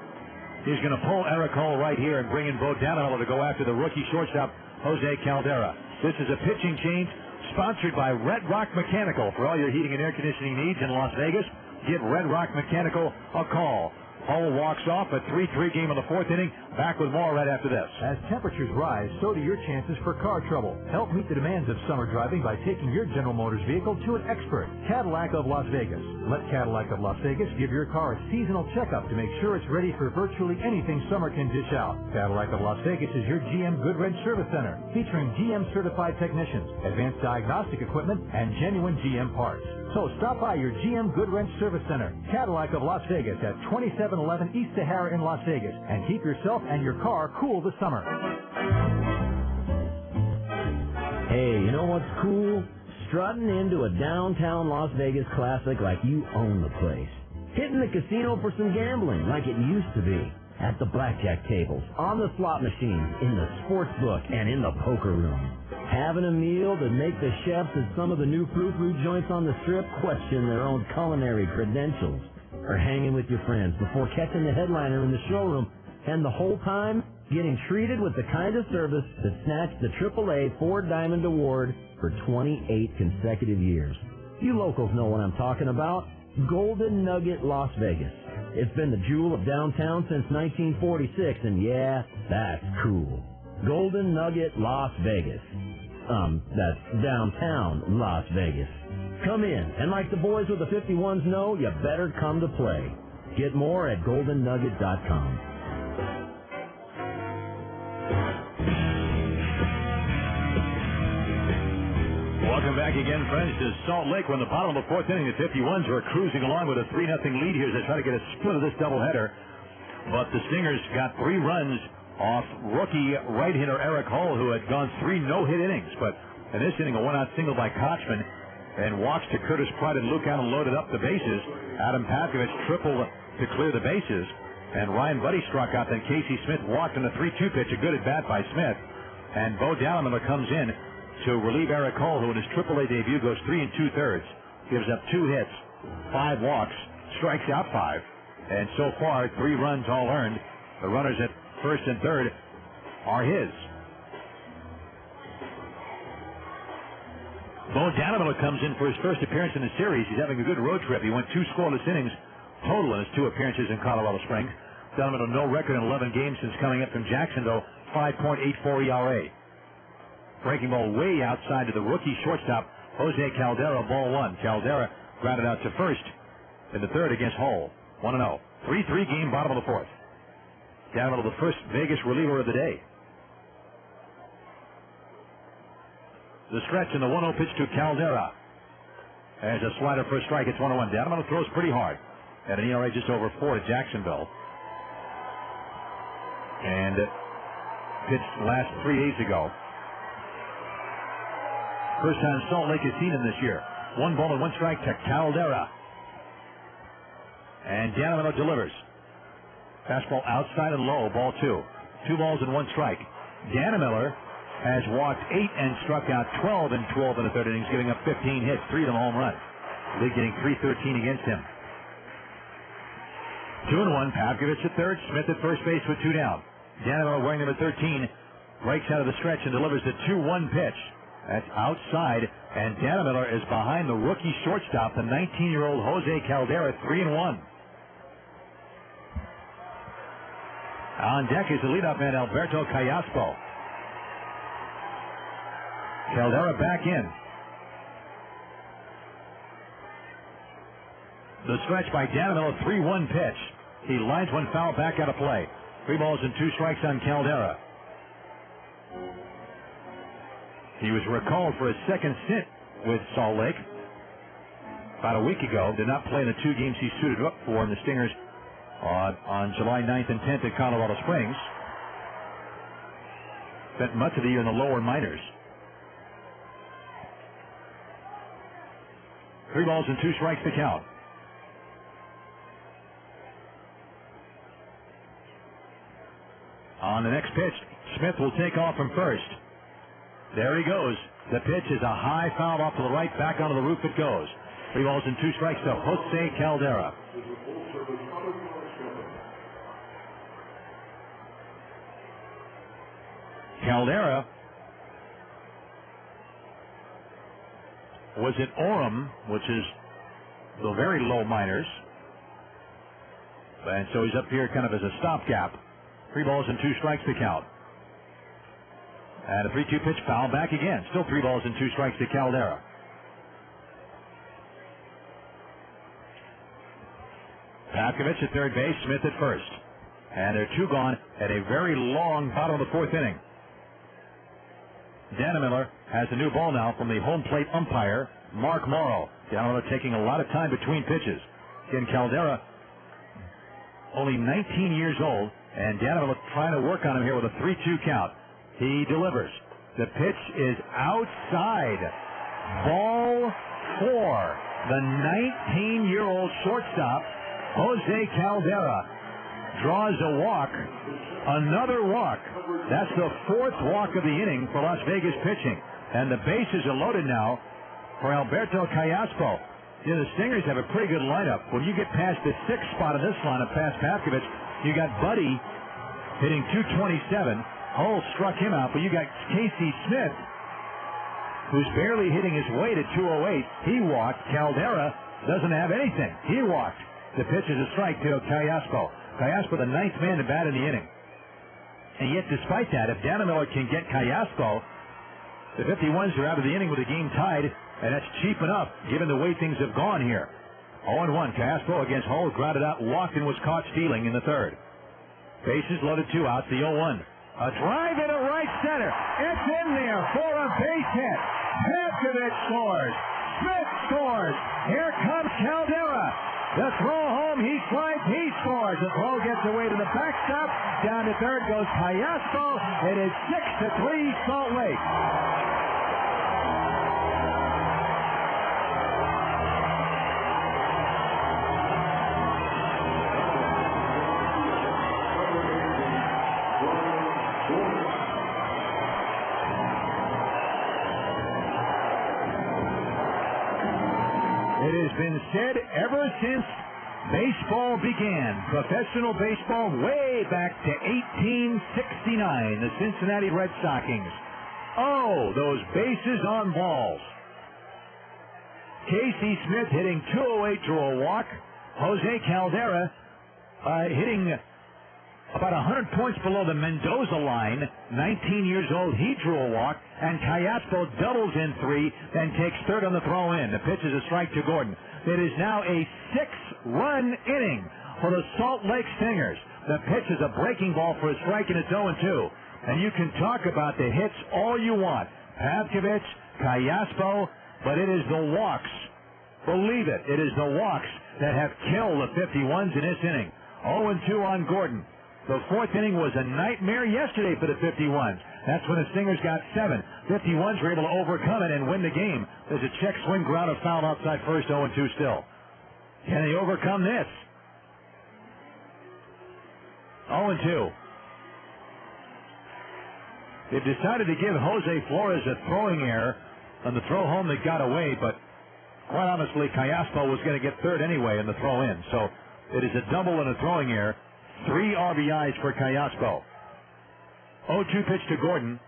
He's going to pull Eric Hull right here and bring in Bo Danilo to go after the rookie shortstop, Jose Caldera. This is a pitching change sponsored by Red Rock Mechanical. For all your heating and air conditioning needs in Las Vegas, give Red Rock Mechanical a call. Hull walks off, a 3-3 game in the 4th inning. Back with more right after this. As temperatures rise, so do your chances for car trouble. Help meet the demands of summer driving by taking your General Motors vehicle to an expert, Cadillac of Las Vegas. Let Cadillac of Las Vegas give your car a seasonal checkup to make sure it's ready for virtually anything summer can dish out. Cadillac of Las Vegas is your GM Goodwrench Service Center, featuring GM-certified technicians, advanced diagnostic equipment, and genuine GM parts. So stop by your GM Goodwrench Service Center, Cadillac of Las Vegas at 2711 East Sahara in Las Vegas, and keep yourself and your car cool this summer. Hey, you know what's cool? Strutting into a downtown Las Vegas classic like you own the place. Hitting the casino for some gambling like it used to be. At the blackjack tables, on the slot machines, in the sports book, and in the poker room. Having a meal that make the chefs at some of the new frou-frou joints on the Strip question their own culinary credentials. Or hanging with your friends before catching the headliner in the showroom, and the whole time getting treated with the kind of service that snatched the AAA Ford Diamond Award for 28 consecutive years. You locals know what I'm talking about. Golden Nugget Las Vegas. It's been the jewel of downtown since 1946, and yeah, that's cool. Golden Nugget Las Vegas. That's downtown Las Vegas. Come in, and like the boys with the 51s know, you better come to play. Get more at goldennugget.com. Welcome back again, friends, to Salt Lake. We're in the bottom of the fourth inning. The 51s are cruising along with a 3-0 lead here as they try to get a split of this doubleheader. But the Stingers got 3 runs off rookie right-hander Eric Hull, who had gone 3 no-hit innings. But in this inning, a one-out single by Kochman and walks to Curtis Pride and Luke Allen loaded up the bases. Adam Pavkovich tripled to clear the bases. And Ryan Buddy struck out. Then Casey Smith walked on a 3-2 pitch, a good at-bat by Smith. And Bo Dallimiller comes in to relieve Eric Hull, who in his AAA debut goes 3 2/3, gives up 2 hits, 5 walks, strikes out 5. And so far, 3 runs all earned. The runners at first and third are his. Bo Dallimiller comes in for his first appearance in the series. He's having a good road trip. He went 2 scoreless innings total in his 2 appearances in Colorado Springs. Dallimiller no record in 11 games since coming up from Jacksonville, 5.84 ERA. Breaking ball way outside to the rookie shortstop, Jose Caldera, ball 1. Caldera grounded out to first in the third against Hull. 1-0. 3-3 game, bottom of the fourth. Down to the first Vegas reliever of the day. The stretch and the 1-0 pitch to Caldera. As a slider for a strike, it's 1-1. Dallimiller throws pretty hard at an ERA just over 4 to Jacksonville. And pitched last 3 days ago. First time Salt Lake has seen him this year. 1 ball and 1 strike to Caldera. And Dallimiller delivers. Fastball outside and low, ball 2. 2 balls and 1 strike. Dallimiller has walked 8 and struck out 12 in the third innings, giving up 15 hits, 3 of them home run. League getting 313 against him. 2-1, Pavkovich at third, Smith at first base with 2 down. Dallimiller wearing number 13, breaks out of the stretch and delivers the 2-1 pitch. That's outside, and Dallimiller is behind the rookie shortstop, the 19-year-old Jose Caldera, 3-1. On deck is the leadoff man, Alberto Callaspo. Caldera back in. The stretch by Dallimiller, 3-1 pitch. He lines one foul back out of play. 3 balls and 2 strikes on Caldera. He was recalled for a second stint with Salt Lake about a week ago. Did not play in the 2 games he suited up for in the Stingers on July 9th and 10th at Colorado Springs. Spent much of the year in the lower minors. 3 balls and 2 strikes to count. On the next pitch, Smith will take off from first. There he goes. The pitch is a high foul off to the right. Back onto the roof it goes. 3 balls and 2 strikes to Jose Caldera. Caldera was at Orem, which is the very low minors. And so he's up here kind of as a stopgap. 3 balls and 2 strikes to count. And a 3-2 pitch, foul back again. Still 3 balls and 2 strikes to Caldera. Pavkovich at third base, Smith at first. And they're 2 gone at a very long bottom of the 4th inning. Dallimiller has a new ball now from the home plate umpire, Mark Morrow. Dallimiller taking a lot of time between pitches. Again, Caldera, only 19 years old, and Dallimiller trying to work on him here with a 3-2 count. He delivers. The pitch is outside. Ball 4. The 19-year-old shortstop, Jose Caldera, draws a walk. Another walk. That's the 4th walk of the inning for Las Vegas pitching. And the bases are loaded now for Alberto Callaspo. You know, the Stingers have a pretty good lineup. When you get past the 6th spot of this lineup, past Pavkovich, you got Buddy hitting .227. Hull struck him out, but you got Casey Smith, who's barely hitting his way to .208. He walked. Caldera doesn't have anything. He walked. The pitch is a strike to Callaspo. Callaspo, the 9th man to bat in the inning. And yet, despite that, if Dannemiller can get Callaspo, the 51s are out of the inning with the game tied, and that's cheap enough given the way things have gone here. 0-1. Callaspo against Hull, grounded out, walked, and was caught stealing in the third. Bases loaded, 2 outs, the 0-1. A drive into right center. It's in there for a base hit. Petkovich scores. Smith scores. Here comes Caldera. The throw home, he slides, he scores. The throw gets away to the backstop. Down to third goes Callaspo. It is 6-3 Salt Lake. It has been said ever since baseball began, professional baseball, way back to 1869, the Cincinnati Red Stockings. Oh, those bases on balls. Casey Smith hitting 208 to a walk. Jose Caldera hitting about 100 points below the Mendoza line, 19 years old, he drew a walk, and Callaspo doubles in 3, then takes third on the throw-in. The pitch is a strike to Gordon. It is now a 6-run inning for the Salt Lake Stingers. The pitch is a breaking ball for a strike, and it's 0-2. And you can talk about the hits all you want. Petkovich, Callaspo, but it is the walks. Believe it, it is the walks that have killed the 51s in this inning. 0-2 on Gordon. The fourth inning was a nightmare yesterday for the 51s. That's when the Stingers got 7. 51s were able to overcome it and win the game. There's a check swing, ground, a foul outside first, 0-2 still. Can they overcome this? 0-2. They've decided to give Jose Flores a throwing error on the throw home that got away, but quite honestly, Callaspo was going to get third anyway in the throw in. So it is a double and a throwing error. 3 RBIs for Callaspo. 0-2 pitch to Gordon.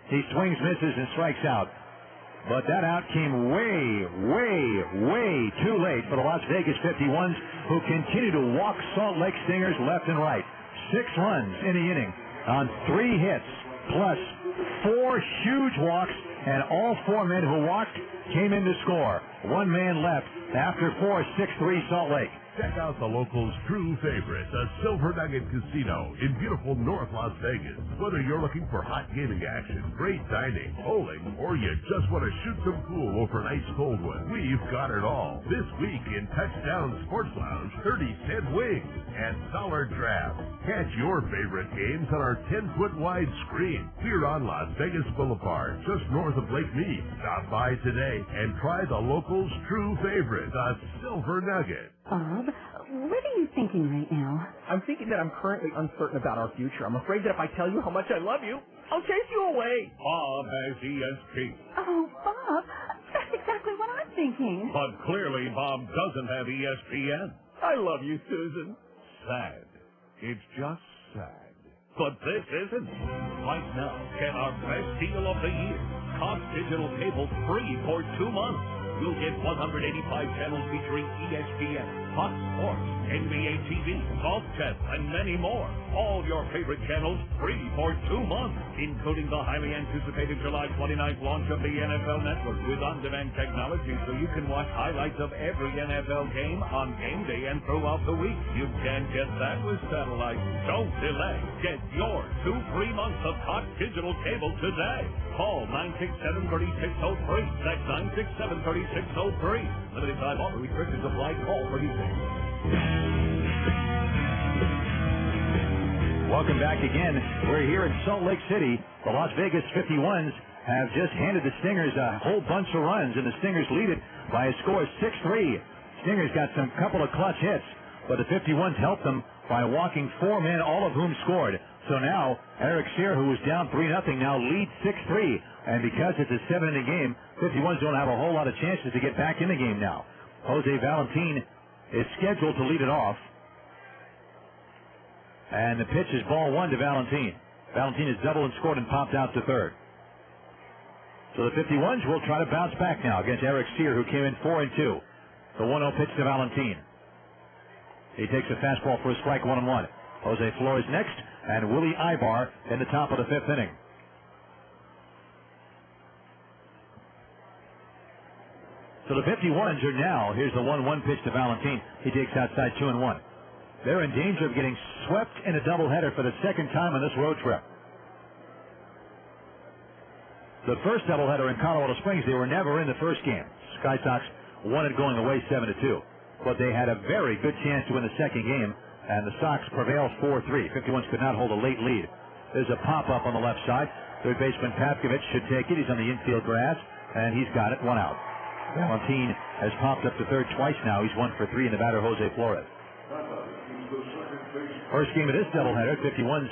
He swings, misses, and strikes out. But that out came way too late for the Las Vegas 51s, who continue to walk Salt Lake Stingers left and right. 6 runs in the inning on 3 hits, plus 4 huge walks, and all 4 men who walked came in to score. 1 man left after 4, 6-3 Salt Lake. Check out the locals' true favorite, the Silver Nugget Casino in beautiful North Las Vegas. Whether you're looking for hot gaming action, great dining, bowling, or you just want to shoot some pool over an ice cold one, we've got it all. This week in Touchdown Sports Lounge, 30-cent wings and dollar draft. Catch your favorite games on our 10-foot wide screen here on Las Vegas Boulevard, just north of Lake Mead. Stop by today and try the locals' true favorite, the Silver Nugget. Bob, what are you thinking right now? I'm thinking that I'm currently uncertain about our future. I'm afraid that if I tell you how much I love you, I'll chase you away. Bob has ESP. Oh, Bob, that's exactly what I'm thinking. But clearly Bob doesn't have ESPN. I love you, Susan. Sad. It's just sad. But this isn't. Right now, get our best deal of the year. Cox Digital Cable free for 2 months. You'll get 185 channels featuring ESPN, Fox Sports, NBA TV, Golf Chess, and many more. All your favorite channels free for 2 months, including the highly anticipated July 29th launch of the NFL Network with on-demand technology so you can watch highlights of every NFL game on game day and throughout the week. You can't get that with satellite. Don't delay. Get your 2 free months of Cox Digital Cable today. Call 967-3603. That's 967-3603. Limited time offer. Restrictions apply. Call for details. Welcome back again. We're here in Salt Lake City. The Las Vegas 51s have just handed the Stingers a whole bunch of runs, and the Stingers lead it by a score of 6-3. Stingers got some couple of clutch hits, but the 51s helped them by walking 4 men, all of whom scored. So now, Eric Cyr, who was down 3-0, now leads 6-3. And because it's a 7-inning game, 51s don't have a whole lot of chances to get back in the game now. Jose Valentin is scheduled to lead it off. And the pitch is ball 1 to Valentin. Valentin has doubled and scored and popped out to third. So the 51s will try to bounce back now against Eric Cyr, who came in 4-2. The 1-0 pitch to Valentin. He takes a fastball for a strike, 1-1. Jose Flores next, and Willie Ibar in the top of the 5th inning. So the 51s are now, here's the 1-1 pitch to Valentin. He takes outside 2-1. They're in danger of getting swept in a doubleheader for the second time on this road trip. The first doubleheader in Colorado Springs, they were never in the first game. Sky Sox won it going away 7-2. But they had a very good chance to win the second game, and the Sox prevailed 4-3. 51s could not hold a late lead. There's a pop-up on the left side. Third baseman Papkovich should take it. He's on the infield grass, and he's got it. 1 out. Valentin has popped up to third twice now. He's 1 for 3 in the batter, Jose Flores. First game of this doubleheader, 51s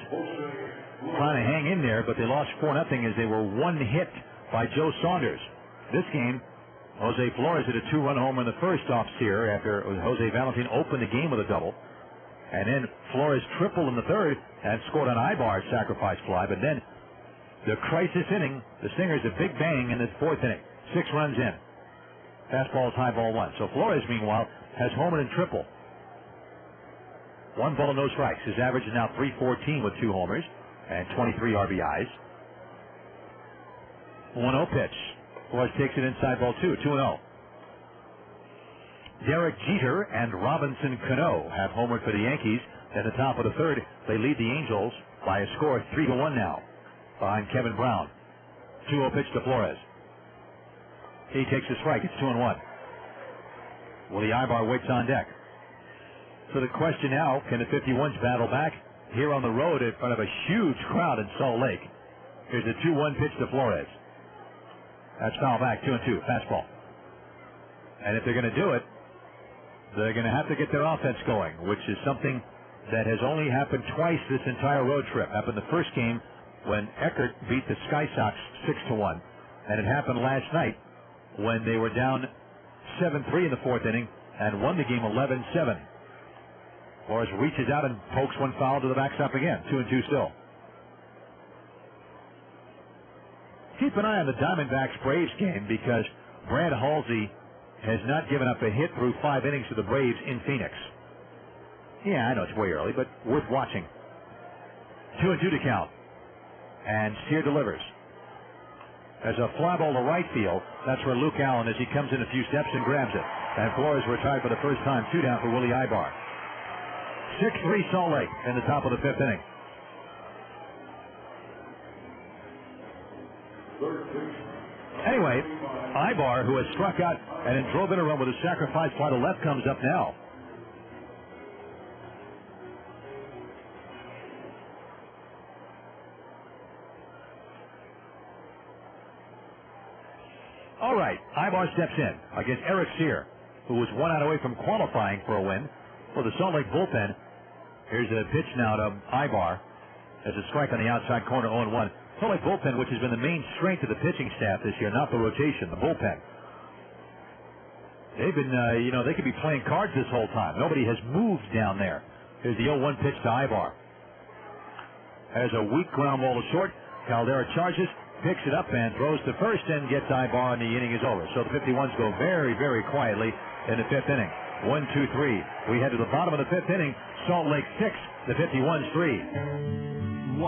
trying to hang in there, but they lost 4-0 as they were 1 hit by Joe Saunders. This game, Jose Flores hit a 2-run homer in the first off Cyr after Jose Valentin opened the game with a double. And then Flores tripled in the third and scored on Ibar's sacrifice fly. But then the crisis inning, the Stingers a big bang in the 4th inning. 6 runs in. Fastball is high ball 1. So Flores, meanwhile, has homered and triple. 1 ball, no strikes. His average is now .314 with 2 homers and 23 RBIs. 1-0 pitch. Flores takes it inside ball 2, 2-0. Derek Jeter and Robinson Cano have homered for the Yankees. At the top of the 3rd, they lead the Angels by a score of 3-1 now behind Kevin Brown. 2-0 pitch to Flores. He takes a strike. It's 2-1. Willie Ibar waits on deck. So the question now, can the 51s battle back here on the road in front of a huge crowd in Salt Lake? Here's a 2-1 pitch to Flores. That's foul back, 2-2, fastball. And if they're going to do it, they're going to have to get their offense going, which is something that has only happened twice this entire road trip. Happened the first game when Eckert beat the Sky Sox 6-1, and it happened last night when they were down 7-3 in the 4th inning and won the game 11-7. Flores reaches out and pokes one foul to the backstop again, 2-2 still. Keep an eye on the Diamondbacks-Braves game because Brad Halsey has not given up a hit through 5 innings to the Braves in Phoenix. Yeah, I know it's way early, but worth watching. 2-2 to count. And Cyr delivers. There's a fly ball to right field. That's where Luke Allen, as he comes in a few steps and grabs it. And Flores retired for the first time. 2 down for Willie Ibar. 6-3 Salt Lake in the top of the 5th inning. Anyway, Ibar, who has struck out and then drove in a run with a sacrifice fly to left, comes up now. All right, Ibar steps in against Eric Cyr, who was 1 out away from qualifying for a win for the Salt Lake bullpen. Here's a pitch now to Ibar. There's a strike on the outside corner, 0-1. Salt Lake bullpen, which has been the main strength of the pitching staff this year, not the rotation, the bullpen. They've been, they could be playing cards this whole time. Nobody has moved down there. Here's the 0-1 pitch to Ibar. There's a weak ground ball to short. Caldera charges, picks it up, and throws to first and gets Ibar, and the inning is over. So the 51s go very, very quietly in the 5th inning. 1, 2, 3. We head to the bottom of the 5th inning. Salt Lake 6, the 51s 3.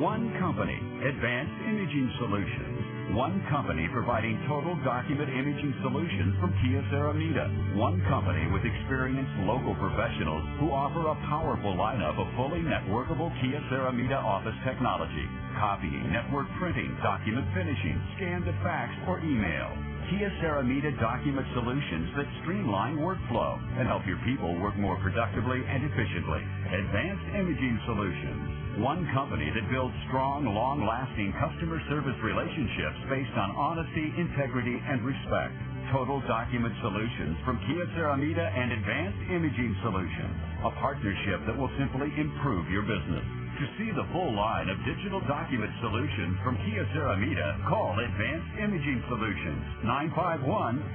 One company, Advanced Imaging Solutions. One company providing total document imaging solutions from Kia Saramita. One company with experienced local professionals who offer a powerful lineup of fully networkable Kia Saramita office technology. Copying, network printing, document finishing, scan to fax or email. Kia Saramita document solutions that streamline workflow and help your people work more productively and efficiently. Advanced Imaging Solutions. One company that builds strong, long-lasting customer service relationships based on honesty, integrity, and respect. Total Document Solutions from Kia Saramita and Advanced Imaging Solutions. A partnership that will simply improve your business. To see the full line of digital document solutions from Kia Saramita, call Advanced Imaging Solutions,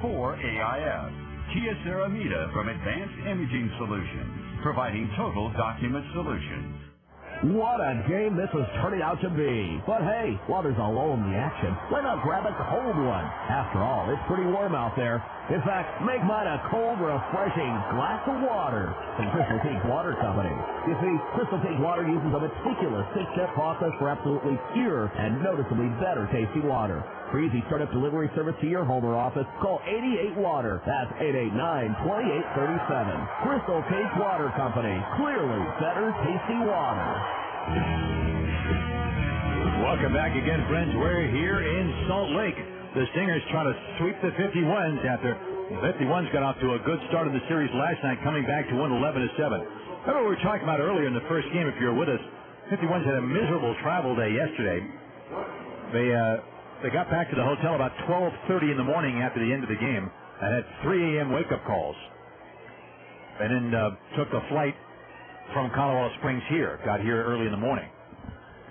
951-4AIS. Kia Saramita from Advanced Imaging Solutions, providing total document solutions. What a game this is turning out to be. But hey, while there's a lull in the action, why not grab a cold one? After all, it's pretty warm out there. In fact, make mine a cold, refreshing glass of water from Crystal Pink Water Company. You see, Crystal Pink Water uses a meticulous 6-step process for absolutely pure and noticeably better tasting water. For easy startup delivery service to your home or office, call 88 Water. That's 889-2837. Crystal Pink Water Company. Clearly better tasting water. Welcome back again, friends. We're here in Salt Lake. The Stingers trying to sweep the 51s after the 51s got off to a good start in the series last night, coming back to win 11-7. Remember what we were talking about earlier in the first game, if you're with us. 51s had a miserable travel day yesterday. They got back to the hotel about 12:30 in the morning after the end of the game and had 3 a.m. wake-up calls. And then took a flight from Colorado Springs here. Got here early in the morning.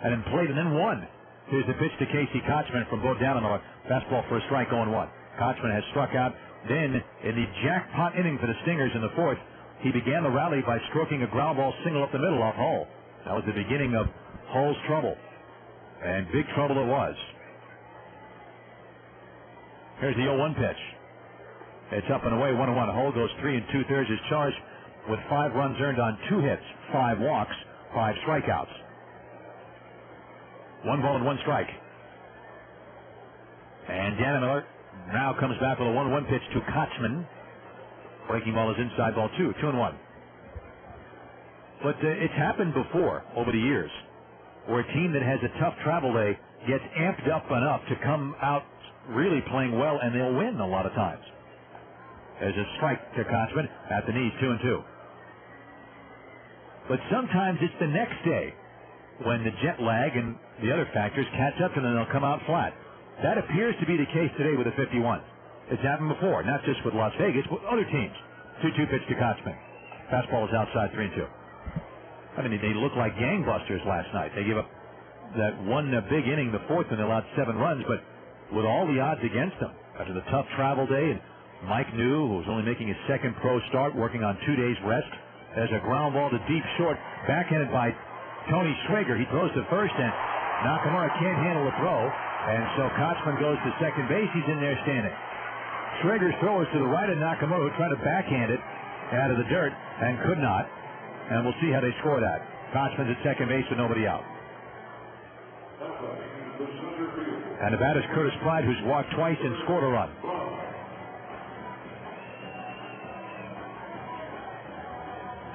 And then played and then won. Here's the pitch to Casey Kochman from Bo Dannemiller. Fastball for a strike, 0-1. Kochman has struck out. Then, in the jackpot inning for the Stingers in the fourth, he began the rally by stroking a ground ball single up the middle off Hull. That was the beginning of Hull's trouble. And big trouble it was. Here's the 0-1 pitch. It's up and away, 1-1. Hull goes 3 2/3, is charged with 5 runs earned on 2 hits, 5 walks, 5 strikeouts. 1 ball and 1 strike. And Dannemiller now comes back with a 1-1 pitch to Kochman. Breaking ball is inside, ball 2, 2-1. But it's happened before over the years where a team that has a tough travel day gets amped up enough to come out really playing well, and they'll win a lot of times. There's a strike to Kochman at the knees, 2-2. But sometimes it's the next day when the jet lag and the other factors catch up, and then they'll come out flat. That appears to be the case today with the 51. It's happened before, not just with Las Vegas, but other teams. 2-2 pitch to Kochman. Fastball is outside, 3-2. I mean, they looked like gangbusters last night. They gave up that one big inning, the fourth, and they allowed 7 runs, but with all the odds against them, after the tough travel day, and Mike New, who was only making his second pro start, working on 2 days rest, there's a ground ball to deep short, backhanded by Tony Schrager. He throws to first, and Nakamura can't handle the throw, and so Kochman goes to second base. He's in there standing. Schrager's throw is to the right of Nakamura, who tried to backhand it out of the dirt and could not, and we'll see how they score that. Kochman's at second base with nobody out. And the bat is Curtis Pride, who's walked twice and scored a run.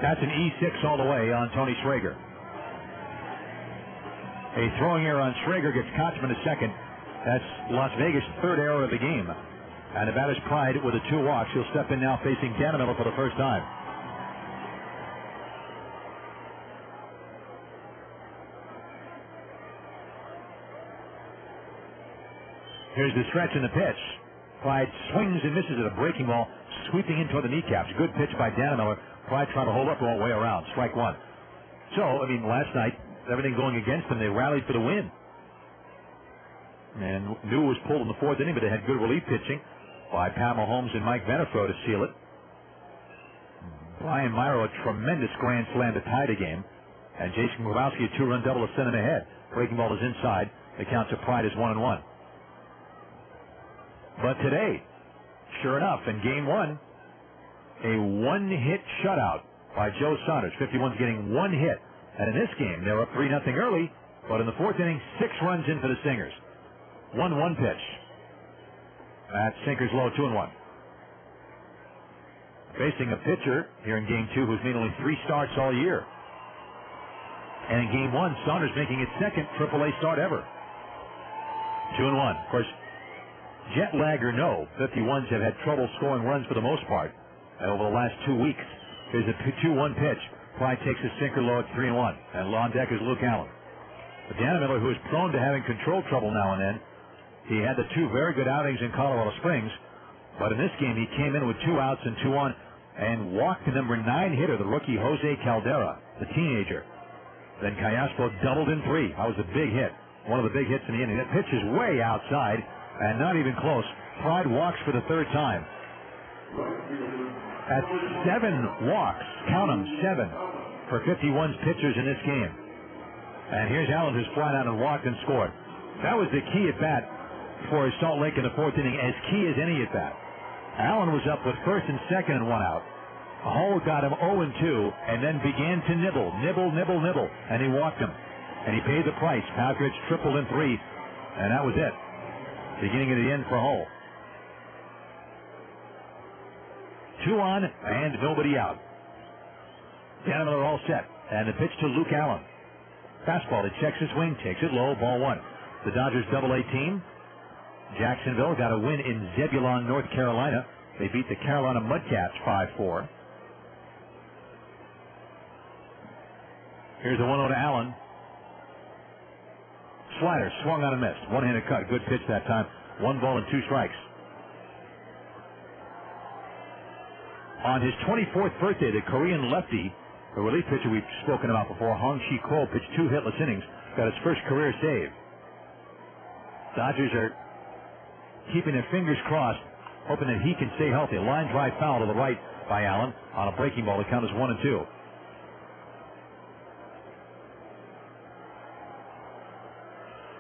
That's an E6 all the way on Tony Schrager. A throwing error on Schrager gets Kochman to second. That's Las Vegas' third error of the game. And the batter's Pride with the 2 walks. He'll step in now facing Dannemiller for the first time. Here's the stretch in the pitch. Pride swings and misses at a breaking ball, sweeping in toward the kneecaps. Good pitch by Dannemiller. Pride trying to hold up all the way around. Strike 1. So, I mean, last night, everything going against them, they rallied for the win. And New was pulled in the fourth inning, but they had good relief pitching by Pat Mahomes and Mike Venefro to seal it. Brian Myro, a tremendous grand slam to tie the game. And Jason Grabowski, a 2-run double to send him ahead. Breaking ball is inside. The count to Pride is 1-1. But today, sure enough, in game 1, a 1-hit shutout by Joe Saunders. 51's getting 1 hit. And in this game, they were up 3-0 early, but in the fourth inning, 6 runs in for the Stingers. 1-1 pitch. That sinker's low, 2-1. Facing a pitcher here in game 2 who's made only 3 starts all year. And in game 1, Saunders making his second AAA start ever. 2-1. Of course, jet lag or no, 51s have had trouble scoring runs for the most part over the last 2 weeks. Here's a 2-1 pitch. Pride takes a sinker low at 3-1. And on deck is Luke Allen. But Dannemiller, who is prone to having control trouble now and then, he had the 2 very good outings in Colorado Springs. But in this game, he came in with 2 outs and 2 on and walked the number 9 hitter, the rookie Jose Caldera, the teenager. Then Callaspo doubled in 3. That was a big hit. One of the big hits in the inning. That pitch is way outside and not even close. Pride walks for the 3rd time. At 7 walks, count them, 7 for 51's pitchers in this game. And here's Allen, who's fly out and walked and scored. That was the key at bat for Salt Lake in the fourth inning, as key as any at bat. Allen was up with first and second and one out. Hull got him 0-2 and then began to nibble, and he walked him. And he paid the price. Pavkovich tripled in 3, and that was it. Beginning of the end for Hull. 2 on and nobody out. Gentlemen are all set, and the pitch to Luke Allen. Fastball, he checks his swing, takes it low, ball 1. The Dodgers Double-A team. Jacksonville got a win in Zebulon, North Carolina. They beat the Carolina Mudcats 5-4. Here's a 1-0 to Allen. Slider swung on and missed. One-handed cut. Good pitch that time. 1 ball and 2 strikes. On his 24th birthday, the Korean lefty, the relief pitcher we've spoken about before, Hong Chi-Ko, pitched 2 hitless innings, got his first career save. Dodgers are keeping their fingers crossed, hoping that he can stay healthy. A line drive foul to the right by Allen on a breaking ball. The count is 1-2.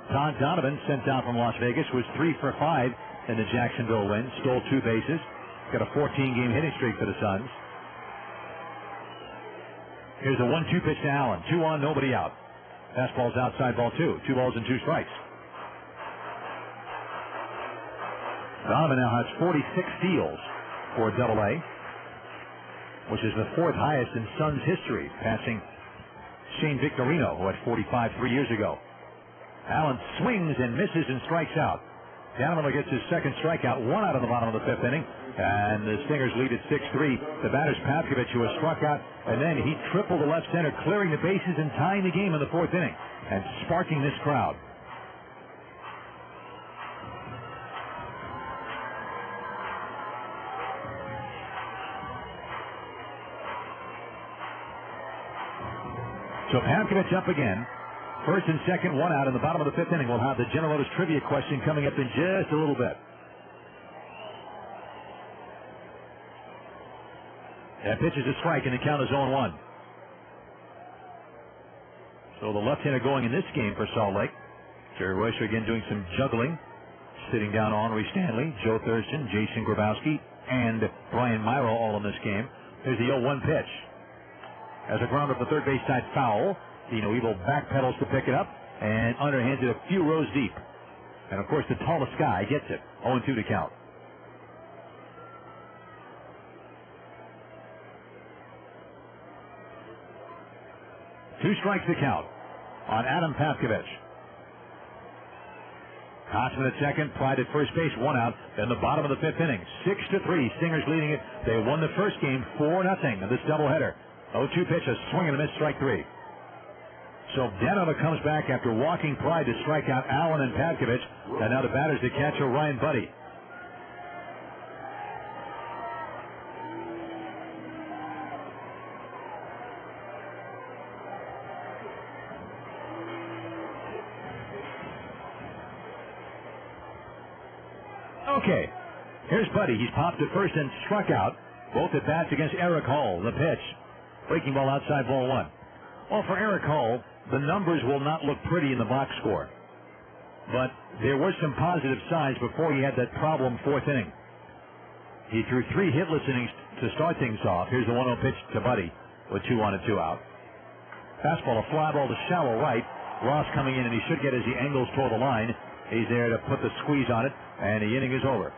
Todd Donovan, sent down from Las Vegas, was 3 for 5 in the Jacksonville win. Stole 2 bases. Got a 14-game hitting streak for the Suns. Here's a 1-2 pitch to Allen. 2 on, nobody out. Fastball's outside, ball 2. 2 balls and 2 strikes. Donovan now has 46 steals for Double-A, which is the 4th highest in Suns history, passing Shane Victorino, who had 45 3 years ago. Allen swings and misses and strikes out. Donovan gets his second strikeout, 1 out in the bottom of the 5th inning, and the Stingers lead at 6-3. The batter's Pavkovich, who has struck out, and then he tripled the left center, clearing the bases and tying the game in the 4th inning, and sparking this crowd. So Pavkovich up again. First and second, 1 out in the bottom of the 5th inning. We'll have the General Motors trivia question coming up in just a little bit. That pitch is a strike, and the count is 0-1. So the left-hander going in this game for Salt Lake. Jerry Royster again doing some juggling. Sitting down Henry Stanley, Joe Thurston, Jason Grabowski, and Brian Myro all in this game. There's the 0-1 pitch. As a ground up the third base side foul. Dino Evil backpedals to pick it up and underhands it a few rows deep. And of course the tallest guy gets it. 0-2 to count. Two strikes to count on Adam Pavkovich. Kotzman at second, Pride at first base, 1 out. Then the bottom of the 5th inning, 6-3. Stingers leading it. They won the first game 4-0 in this doubleheader. 0-2 pitch, a swing and a miss, strike 3. So Denova comes back after walking Pride to strike out Allen and Pavkovich. And now the batters, the catcher, Ryan Buddy. Okay, here's Buddy. He's popped at first and struck out. Both at bats against Eric Hall. The pitch. Breaking ball outside, ball 1. Well, for Eric Hall, the numbers will not look pretty in the box score. But there were some positive signs before he had that problem 4th inning. He threw 3 hitless innings to start things off. Here's the 1-0 pitch to Buddy with 2 on and 2 out. Fastball, a fly ball to shallow right. Ross coming in, and he should get as he angles toward the line. He's there to put the squeeze on it, and the inning is over.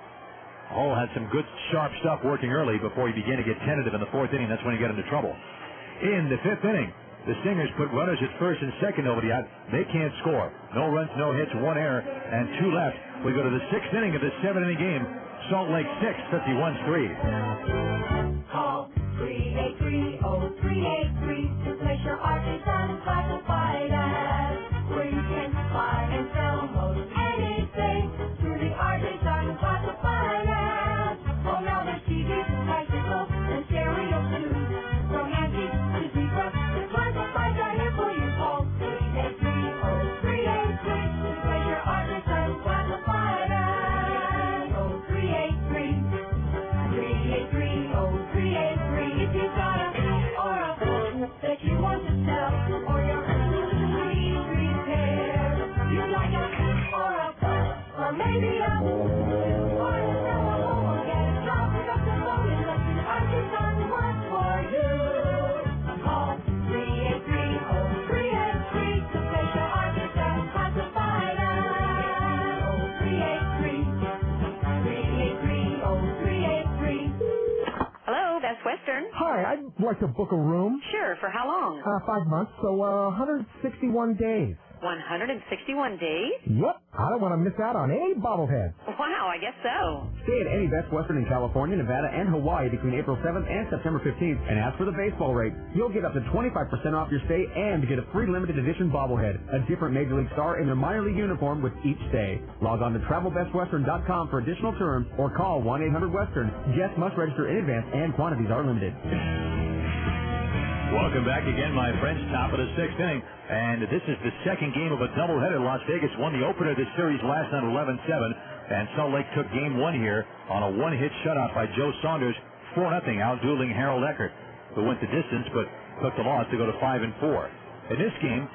Hall had some good, sharp stuff working early before he began to get tentative in the 4th inning. That's when he got into trouble. In the 5th inning, the Stingers put runners at first and second, nobody out. They can't score. No runs, no hits, 1 error, and 2 left. We go to the 6th inning of this 7-inning game. Salt Lake 6, 51-3. Call 383-0383 to place your RV on classified as where you can buy and sell most anything through the RV on classified as. Oh, now there's TVs, bicycles, and stereo too. From Yankees to Zebra, the classifieds are here for you. Call 383-0383 to place your RV on classified as 0383. 383-0383 if you got I'd like to book a room. Sure, for how long? 5 months, so 161 days. 161 days? Yep. I don't want to miss out on any bobbleheads. Wow, I guess so. Stay at any Best Western in California, Nevada, and Hawaii between April 7th and September 15th and ask for the baseball rate. You'll get up to 25% off your stay and get a free limited edition bobblehead, a different Major League star in their minor league uniform with each stay. Log on to TravelBestWestern.com for additional terms or call 1-800-WESTERN. Guests must register in advance and quantities are limited. Welcome back again, my friends. Top of the 6th inning. And this is the second game of a doubleheader. Las Vegas won the opener of this series last night 11-7. And Salt Lake took game 1 here on a one-hit shutout by Joe Saunders, 4-0, outdueling Harold Eckert, who went the distance but took the loss to go to 5-4. In this game,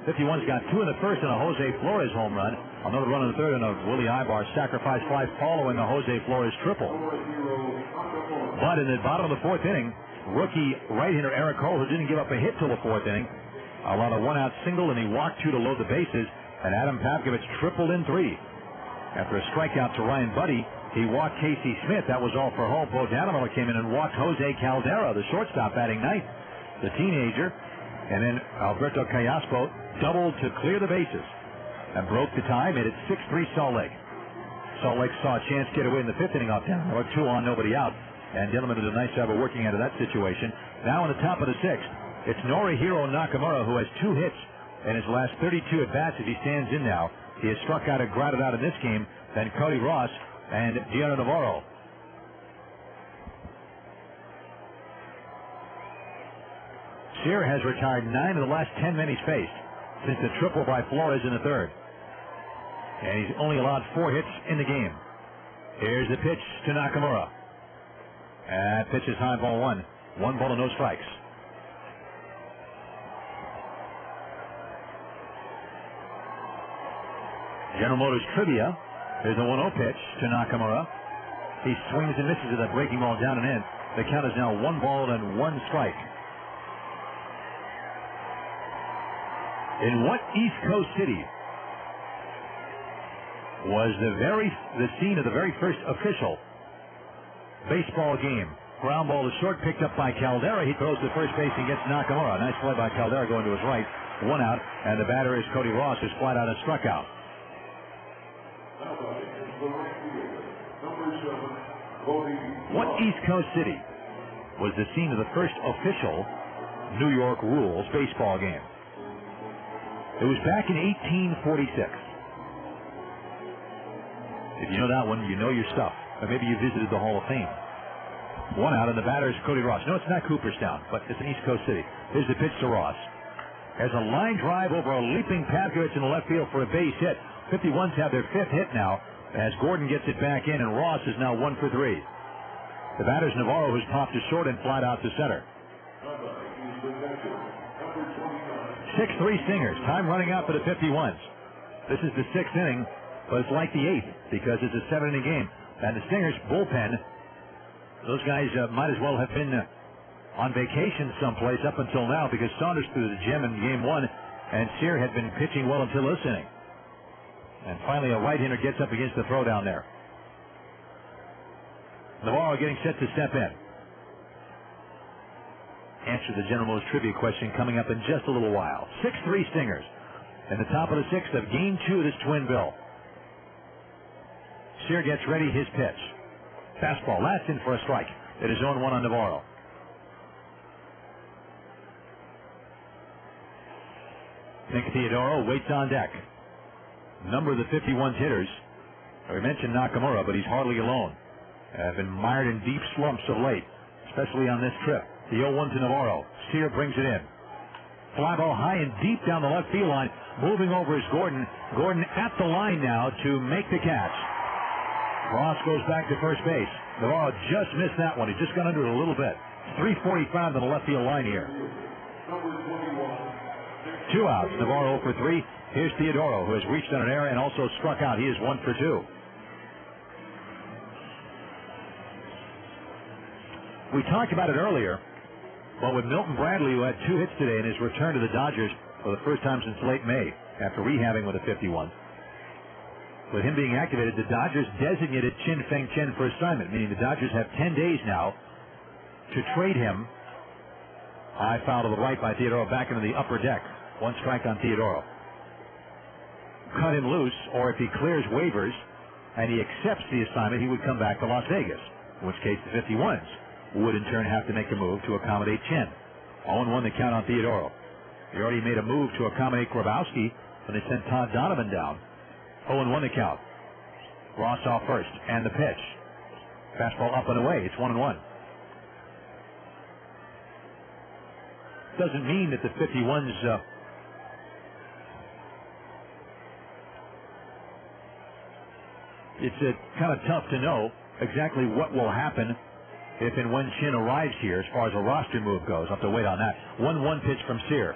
51's got 2 in the first and a Jose Flores home run. Another run in the third and a Willie Ibar sacrifice fly following a Jose Flores triple. But in the bottom of the 4th inning, rookie right-hander Eric Cyr, who didn't give up a hit till the 4th inning, allowed a one-out single, and he walked 2 to load the bases, and Adam Pavkovich tripled in 3. After a strikeout to Ryan Buddy, he walked Casey Smith. That was all for home. Bo Danamiller came in and walked Jose Caldera, the shortstop, batting 9th, the teenager, and then Alberto Callaspo doubled to clear the bases and broke the tie, made it 6-3 Salt Lake. Salt Lake saw a chance to get away in the 5th inning off Danamiller, 2 on, nobody out. And Dillman did a nice job of working out of that situation. Now in the top of the 6th, it's Norihiro Nakamura, who has 2 hits in his last 32 at-bats as he stands in now. He has struck out and grounded out in this game, then Cody Ross and Gianna Navarro. Cyr has retired 9 of the last 10 men he's faced since the triple by Flores in the 3rd. And he's only allowed 4 hits in the game. Here's the pitch to Nakamura. And pitch is high, ball 1. 1 ball and no strikes. General Motors trivia. There's a 1-0 pitch to Nakamura. He swings and misses at that breaking ball down and in. The count is now 1 ball and 1 strike. In what East Coast city was the scene of the very first official baseball game? Ground ball is short, picked up by Caldera. He throws to first base and gets Nakamura. Nice play by Caldera going to his right. 1 out, and the batter is Cody Ross, who's flat out and struck out. What East Coast city was the scene of the first official New York rules baseball game? It was back in 1846. If you know that one, you know your stuff. Or maybe you visited the Hall of Fame. 1 out, and the batter is Cody Ross. No, it's not Cooperstown, but it's an East Coast city. Here's the pitch to Ross. There's a line drive over a leaping Pavkovich in the left field for a base hit. 51s have their 5th hit now as Gordon gets it back in, and Ross is now 1 for 3. The batter's Navarro, who's popped to short and flat out to center. 6-3 Stingers. Time running out for the 51s. This is the 6th inning, but it's like the 8th because it's a 7-inning game. And the Stingers bullpen, those guys might as well have been on vacation someplace up until now because Saunders threw the gym in game 1, and Cyr had been pitching well until this inning. And finally, a right-hander gets up against the throw down there. Navarro getting set to step in. Answer the General Motors trivia question coming up in just a little while. 6-3 Stingers. In the top of the 6th of game 2 of this twin bill. Cyr gets ready, his pitch. Fastball, last in for a strike. It is 0-1 on Navarro. Nick Theodoro waits on deck. Number of the 51's hitters. We mentioned Nakamura, but he's hardly alone. Have been mired in deep slumps of late, especially on this trip. The 0-1 to Navarro. Cyr brings it in. Fly ball high and deep down the left field line. Moving over is Gordon. Gordon at the line now to make the catch. Ross goes back to first base. Navarro just missed that one. He just got under it a little bit. 3:45 to the left field line here. 2 outs. Navarro 0 for 3. Here's Theodoro, who has reached on an error and also struck out. He is 1 for 2. We talked about it earlier, but with Milton Bradley, who had 2 hits today in his return to the Dodgers for the first time since late May, after rehabbing with a 51. With him being activated, the Dodgers designated Chin Feng Chen for assignment, meaning the Dodgers have 10 days now to trade him High foul to the right by Theodoro back into the upper deck. 1 strike on Theodoro. Cut him loose, or if he clears waivers and he accepts the assignment, he would come back to Las Vegas, in which case the 51s would in turn have to make a move to accommodate Chen. 0-1 the count on Theodoro. He already made a move to accommodate Grabowski when they sent Todd Donovan down. 0-1 the count. Ross off first, and the pitch. Fastball up and away. It's 1-1. Doesn't mean that the 51s it's kind of tough to know exactly what will happen if and when Chin arrives here as far as a roster move goes. I'll have to wait on that. 1-1 pitch from Cyr.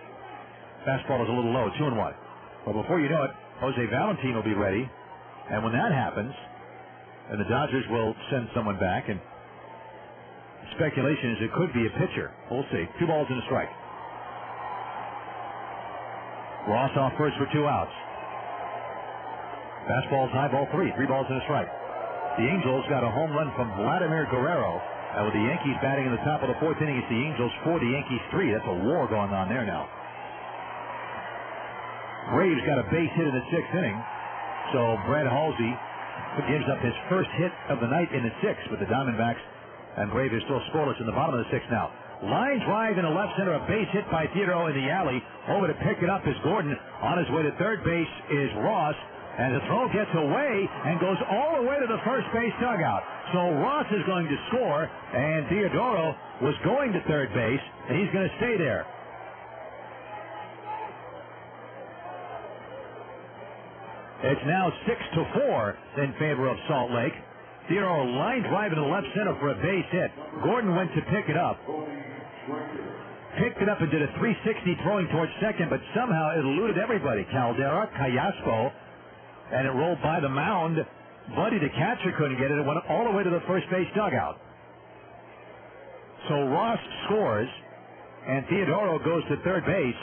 Fastball is a little low, 2-1. Well, before you know it, Jose Valentin will be ready. And when that happens, and the Dodgers will send someone back, and speculation is it could be a pitcher. We'll see. 2 balls and a strike. Ross off first for 2 outs. Fastball's high, ball 3. 3 balls and a strike. The Angels got a home run from Vladimir Guerrero. And with the Yankees batting in the top of the 4th inning, it's the Angels 4, the Yankees 3. That's a war going on there now. Braves got a base hit in the 6th inning. So Brad Halsey gives up his first hit of the night in the 6th with the Diamondbacks. And Braves are still scoreless in the bottom of the 6th now. Line drive in the left center, a base hit by Theodoro in the alley. Over to pick it up is Gordon. On his way to third base is Ross. And the throw gets away and goes all the way to the first base dugout. So Ross is going to score, and Theodoro was going to third base, and he's going to stay there. It's now 6-4 in favor of Salt Lake. Theodoro line drive in the left center for a base hit. Gordon went to pick it up. Picked it up and did a 360 throwing towards second, but somehow it eluded everybody. Caldera, Callaspo, and it rolled by the mound. Buddy, the catcher, couldn't get it. It went all the way to the first base dugout. So Ross scores, and Theodoro goes to third base.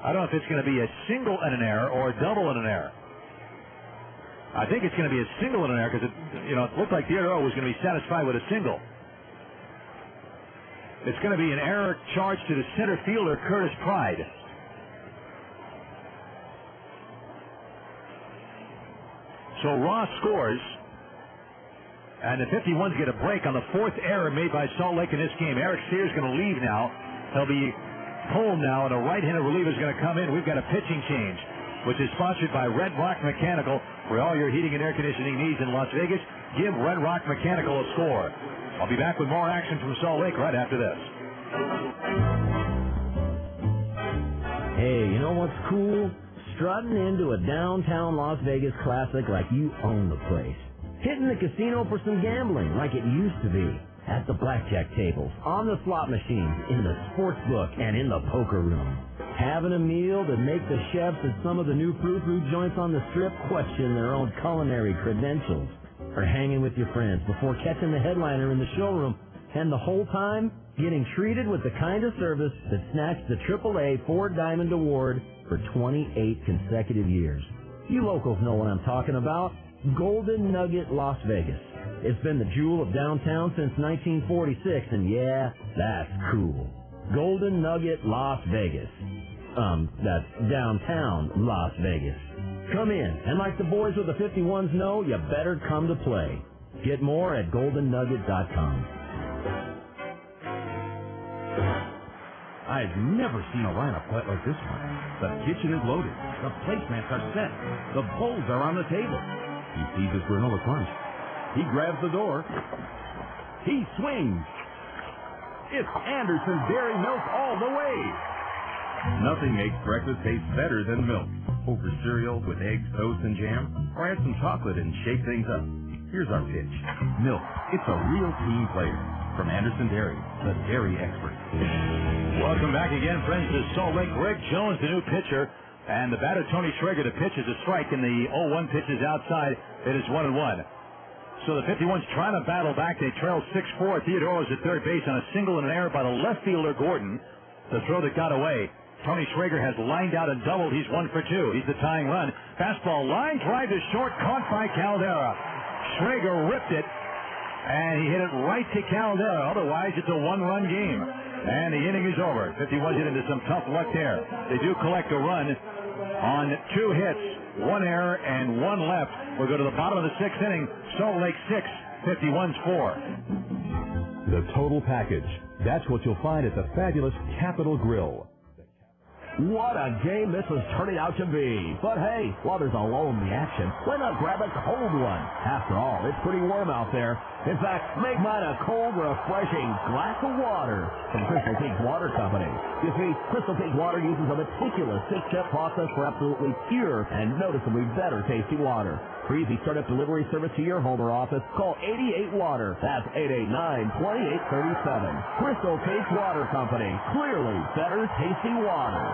I don't know if it's going to be a single and an error or a double and an error. I think it's going to be a single and an error because it looked like Theodoro was going to be satisfied with a single. It's going to be an error charged to the center fielder, Curtis Pride. So Ross scores, and the 51s get a break on the 4th error made by Salt Lake in this game. Eric Cyr is going to leave now. He'll be pulled now, and a right-handed reliever is going to come in. We've got a pitching change, which is sponsored by Red Rock Mechanical. For all your heating and air conditioning needs in Las Vegas, give Red Rock Mechanical a score. I'll be back with more action from Salt Lake right after this. Hey, you know what's cool? Strutting into a downtown Las Vegas classic like you own the place. Hitting the casino for some gambling like it used to be. At the blackjack tables, on the slot machines, in the sports book, and in the poker room. Having a meal that make the chefs at some of the new frou-frou joints on the Strip question their own culinary credentials. Or hanging with your friends before catching the headliner in the showroom. And the whole time, getting treated with the kind of service that snatched the AAA 4 Diamond Award for 28 consecutive years. You locals know what I'm talking about. Golden Nugget Las Vegas. It's been the jewel of downtown since 1946, and yeah, that's cool. Golden Nugget Las Vegas. That's downtown Las Vegas. Come in, and like the boys with the 51s know, you better come to play. Get more at goldennugget.com. I've never seen a lineup quite like this one. The kitchen is loaded. The placemats are set. The bowls are on the table. He sees his granola crunch. He grabs the door. He swings. It's Anderson's Dairy Milk all the way. Nothing makes breakfast taste better than milk. Over cereal with eggs, toast, and jam, or add some chocolate and shake things up. Here's our pitch. Milk. It's a real team player. From Anderson Dairy, the dairy expert. Welcome back again, friends, to Salt Lake. Greg Jones, the new pitcher, and the batter, Tony Schrager. The pitch is a strike, and the 0-1 pitch is outside. It is 1-1. So the 51's trying to battle back. They trail 6-4. Theodoro's at third base on a single and an error by the left fielder, Gordon. The throw that got away. Tony Schrager has lined out and doubled. He's 1 for 2. He's the tying run. Fastball line drive to short, caught by Caldera. Schrager ripped it, and he hit it right to Caldera. Otherwise, it's a 1-run game. And the inning is over. 51 hit into some tough luck there. They do collect a run on 2 hits, 1 error, and 1 left. We'll go to the bottom of the 6th inning. Salt Lake 6, 51's 4. The total package. That's what you'll find at the fabulous Capitol Grill. What a game this is turning out to be. But hey, while there's a lull in the action, why not grab a cold one? After all, it's pretty warm out there. In fact, make mine a cold, refreshing glass of water from Crystal Peak Water Company. You see, Crystal Peak Water uses a meticulous 6-step process for absolutely pure and noticeably better tasting water. For easy startup delivery service to your home or office, call 88 Water. That's 889-2837. Crystal Peak Water Company. Clearly better tasting water.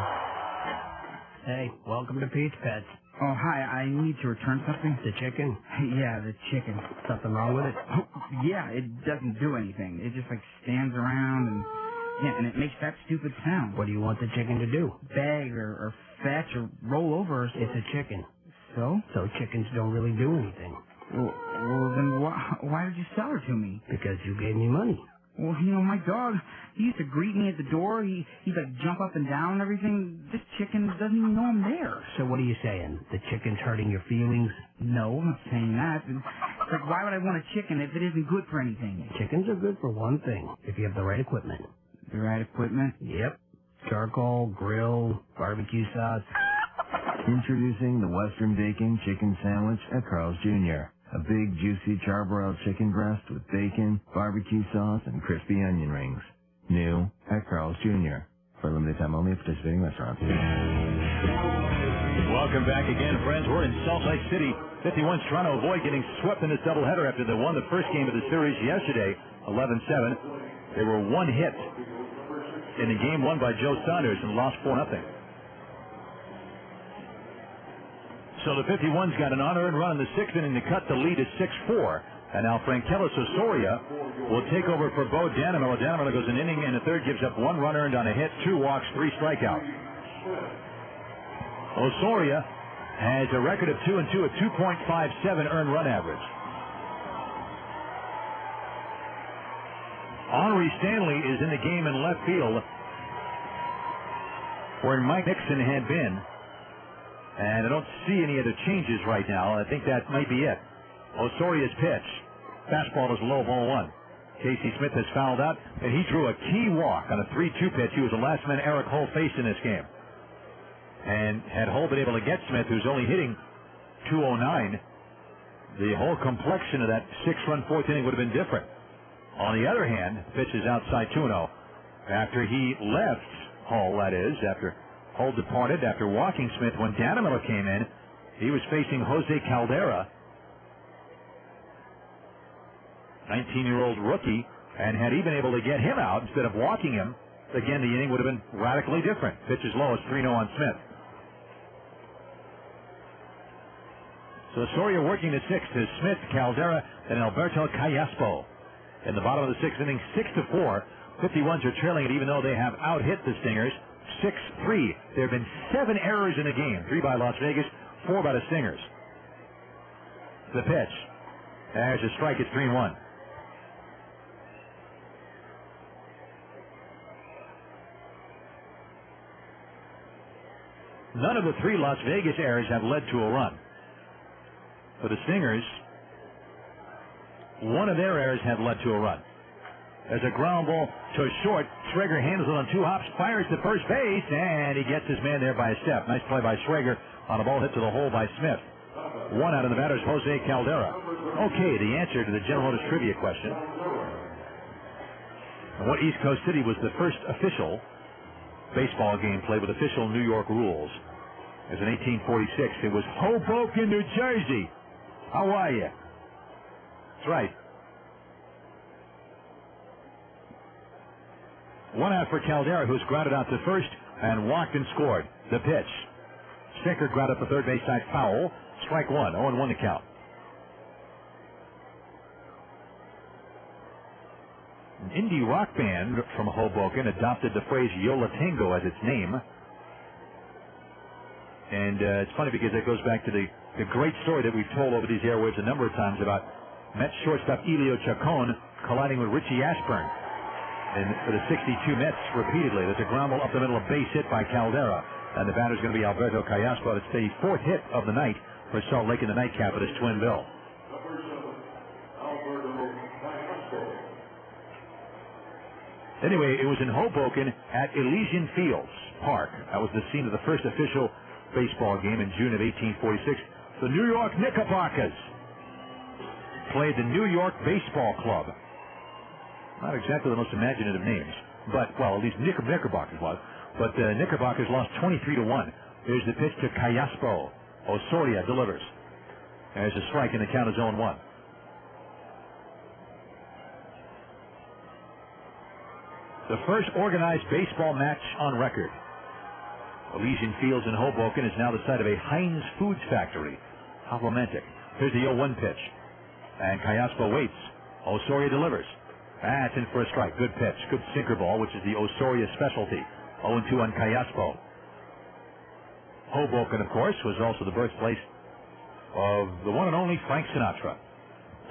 Hey, welcome to Pete's Pets. Oh, hi. I need to return something. The chicken? Yeah, the chicken. Something wrong with it? Oh, yeah, it doesn't do anything. It just, stands around and it makes that stupid sound. What do you want the chicken to do? Beg or fetch or roll over. It's a chicken. So? So chickens don't really do anything. Well then why did you sell her to me? Because you gave me money. Well, my dog, he used to greet me at the door. He'd jump up and down and everything. This chicken doesn't even know I'm there. So what are you saying? The chicken's hurting your feelings? No, I'm not saying that. It's like, why would I want a chicken if it isn't good for anything? Chickens are good for one thing, if you have the right equipment. The right equipment? Yep. Charcoal, grill, barbecue sauce. Introducing the Western Bacon Chicken Sandwich at Carl's Jr. A big, juicy charbroiled chicken breast with bacon, barbecue sauce, and crispy onion rings. New at Carl's Jr. For a limited time only at participating restaurants. Welcome back again, friends. We're in Salt Lake City. 51's trying to avoid getting swept in this doubleheader after they won the first game of the series yesterday, 11-7. They were 1 hit in the game won by Joe Saunders and lost 4-0. So the 51's got an unearned run in the 6th inning to cut the lead to 6-4. And now Frankelis Osoria will take over for Bo Danimella. Danimella goes an inning and a third, gives up 1 run earned on a hit, 2 walks, 3 strikeouts. Osoria has a record of 2-2, a 2.57 earned run average. Henry Stanley is in the game in left field, where Mike Nixon had been. And I don't see any other changes right now. I think that might be it. Osoria's pitch. Fastball is low, ball 1. Casey Smith has fouled out, and he drew a key walk on a 3-2 pitch. He was the last man Eric Hull faced in this game. And had Hull been able to get Smith, who's only hitting .209, the whole complexion of that 6-run 4th inning would have been different. On the other hand, the pitch is outside 2-0. After he left Hull, that is, after Hull departed, after walking Smith, when Danimella came in, he was facing Jose Caldera, 19-year-old rookie, and had he been able to get him out instead of walking him, again, the inning would have been radically different. Pitch is low, it's 3-0 on Smith. So Soria working the 6th is Smith, Caldera, and Alberto Callaspo. In the bottom of the 6th inning, 6-4. 51s are trailing it even though they have out-hit the Stingers. 6-3. There have been 7 errors in the game. 3 by Las Vegas, 4 by the Stingers. The pitch. There's a strike. It's 3-1. None of the 3 Las Vegas errors have led to a run. For the Stingers, one of their errors have led to a run. There's a ground ball to short. Schrager handles it on 2 hops, fires to first base, and he gets his man there by a step. Nice play by Schrager on a ball hit to the hole by Smith. 1 out of the batter is Jose Caldera. Okay, the answer to the General Motors trivia question. And what East Coast City was the first official baseball game played with official New York rules? As in 1846, it was Hoboken, New Jersey. How are you? That's right. 1 out for Caldera, who's grounded out to first and walked and scored. The pitch. Stinker grounded up the third base side foul. Strike 1. 0-1 to count. An indie rock band from Hoboken adopted the phrase Yola Tango as its name. And it's funny because it goes back to the great story that we've told over these airwaves a number of times about Mets shortstop Elio Chacon colliding with Richie Ashburn. And for the 62 Mets repeatedly, there's a ground ball up the middle, a base hit by Caldera. And the batter's going to be Alberto Callaspo. It's the fourth hit of the night for Salt Lake in the nightcap at his twin bill. Anyway, it was in Hoboken at Elysian Fields Park. That was the scene of the first official baseball game in June of 1846. The New York Knickerbockers played the New York Baseball Club. Not exactly the most imaginative names, but, well, at least Knickerbockers was. But the Knickerbockers lost 23-1. Here's the pitch to Callaspo. Osoria delivers. There's a strike, and the count is 0-1. The first organized baseball match on record. Elysian Fields in Hoboken is now the site of a Heinz Foods factory. How romantic. Here's the 0-1 pitch. And Callaspo waits. Osoria delivers. That's in for a strike. Good pitch. Good sinker ball, which is the Osoria specialty. 0-2 on Callaspo. Hoboken, of course, was also the birthplace of the one and only Frank Sinatra.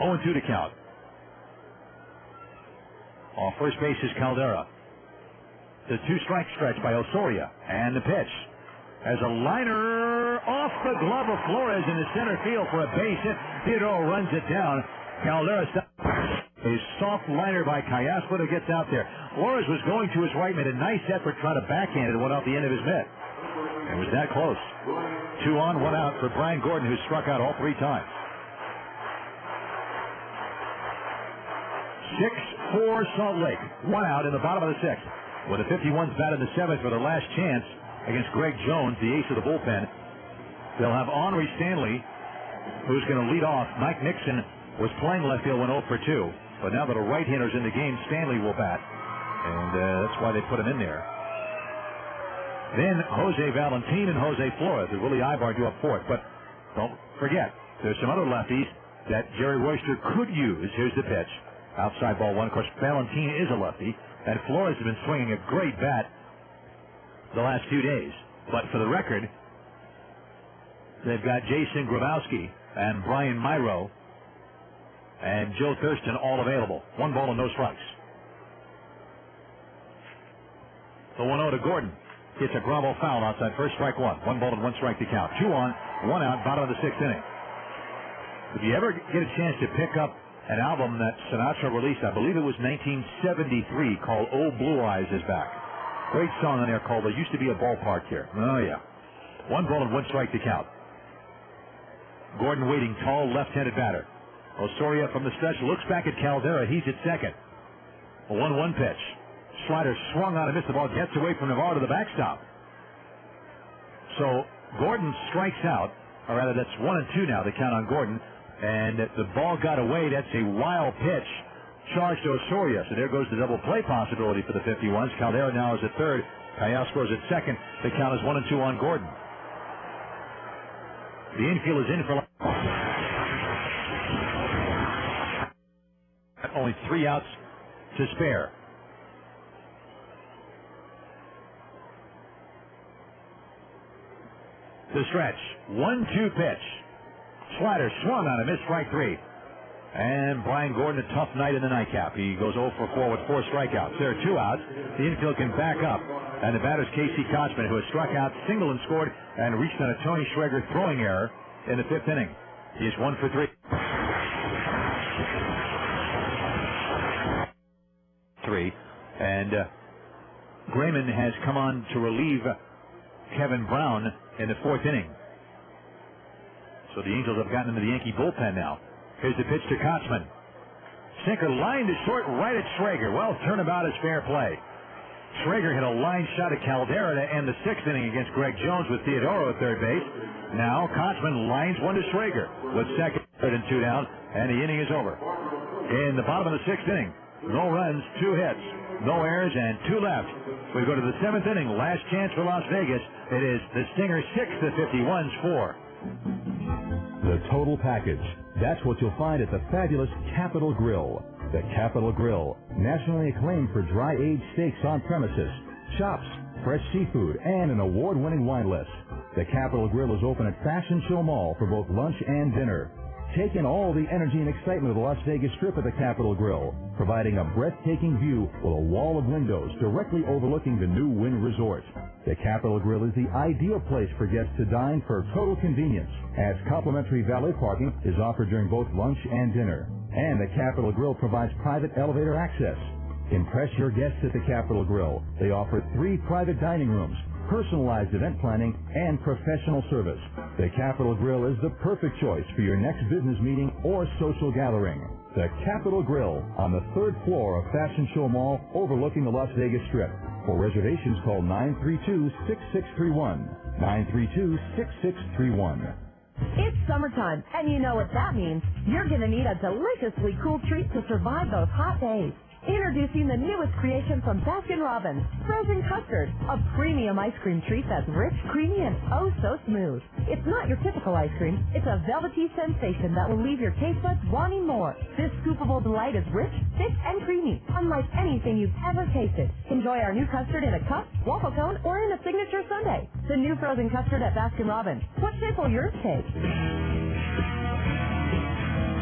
0-2 to count. Off first base is Caldera. The two-strike stretch by Osoria. And the pitch. As a liner off the glove of Flores in the center field for a base hit. Theodore runs it down. Caldera stops. A soft liner by Callaspo that gets out there. Flores was going to his right, made a nice effort trying to backhand it, went off the end of his mitt. It was that close. 2 on, 1 out for Brian Gordon, who struck out all 3 times. 6-4 Salt Lake. 1 out in the bottom of the 6th. With the 51s bat in the 7th for their last chance against Greg Jones, the ace of the bullpen. They'll have Henry Stanley, who's going to lead off. Mike Nixon was playing left field, went 0 for 2. But now that a right-hander's in the game, Stanley will bat. And that's why they put him in there. Then Jose Valentin and Jose Flores. Willie Ibar do up fourth. But don't forget, there's some other lefties that Jerry Royster could use. Here's the pitch. Outside ball 1. Of course, Valentin is a lefty. And Flores has been swinging a great bat the last 2 days. But for the record, they've got Jason Grabowski and Brian Myro and Joe Thurston all available. 1 ball and no strikes. The 1-0 to Gordon. Hits a ground ball foul outside first, strike 1. 1 ball and 1 strike to count. 2 on, 1 out, bottom of the 6th inning. If you ever get a chance to pick up an album that Sinatra released, I believe it was 1973, called Old Blue Eyes is Back. Great song on there called There Used to Be a Ballpark Here. Oh, yeah. 1 ball and 1 strike to count. Gordon waiting, tall, left-handed batter. Osoria from the stretch looks back at Caldera. He's at second. A 1-1 pitch. Slider swung on and missed the ball. Gets away from Navarro to the backstop. So Gordon strikes out. Or rather, that's 1-2 now. The count on Gordon. And the ball got away. That's a wild pitch. Charged to Osoria. So there goes the double play possibility for the 51s. Caldera now is at third. Callaspo is at second. The count is 1-2 on Gordon. The infield is in for only 3 outs to spare. The stretch. 1-2 pitch. Slider swung on a missed strike 3. And Brian Gordon, a tough night in the nightcap. He goes 0 for 4 with 4 strikeouts. There are 2 outs. The infield can back up. And the batter's Casey Kotzman, who has struck out, singled and scored, and reached on a Tony Schrager throwing error in the 5th inning. He is 1 for 3. And Grayman has come on to relieve Kevin Brown in the 4th inning. So the Angels have gotten into the Yankee bullpen now. Here's the pitch to Kotzman. Sinker lined to short right at Schrager. Well, turnabout is fair play. Schrager hit a line shot at Caldera to end the 6th inning against Greg Jones with Theodoro at third base. Now Kotzman lines one to Schrager with second, third, and 2 down, and the inning is over. In the bottom of the 6th inning, no runs, 2 hits, no errors, and 2 left. We go to the 7th inning. Last chance for Las Vegas. It is the Stingers 6, the 51s 4. The total package. That's what you'll find at the fabulous Capitol Grill. The Capitol Grill, nationally acclaimed for dry-aged steaks on premises, chops, fresh seafood, and an award-winning wine list. The Capitol Grill is open at Fashion Show Mall for both lunch and dinner. Take in all the energy and excitement of the Las Vegas Strip at the Capitol Grill, providing a breathtaking view with a wall of windows directly overlooking the new Wynn Resort. The Capitol Grill is the ideal place for guests to dine for total convenience, as complimentary valet parking is offered during both lunch and dinner. And the Capitol Grill provides private elevator access. Impress your guests at the Capitol Grill. They offer 3 private dining rooms, personalized event planning, and professional service. The Capitol Grill is the perfect choice for your next business meeting or social gathering. The Capitol Grill on the 3rd floor of Fashion Show Mall overlooking the Las Vegas Strip. For reservations, call 932-6631. 932-6631. It's summertime, and you know what that means. You're going to need a deliciously cool treat to survive those hot days. Introducing the newest creation from Baskin-Robbins, Frozen Custard, a premium ice cream treat that's rich, creamy, and oh so smooth. It's not your typical ice cream. It's a velvety sensation that will leave your taste buds wanting more. This scoopable delight is rich, thick, and creamy, unlike anything you've ever tasted. Enjoy our new custard in a cup, waffle cone, or in a signature sundae. The new Frozen Custard at Baskin-Robbins. What shape will yours take?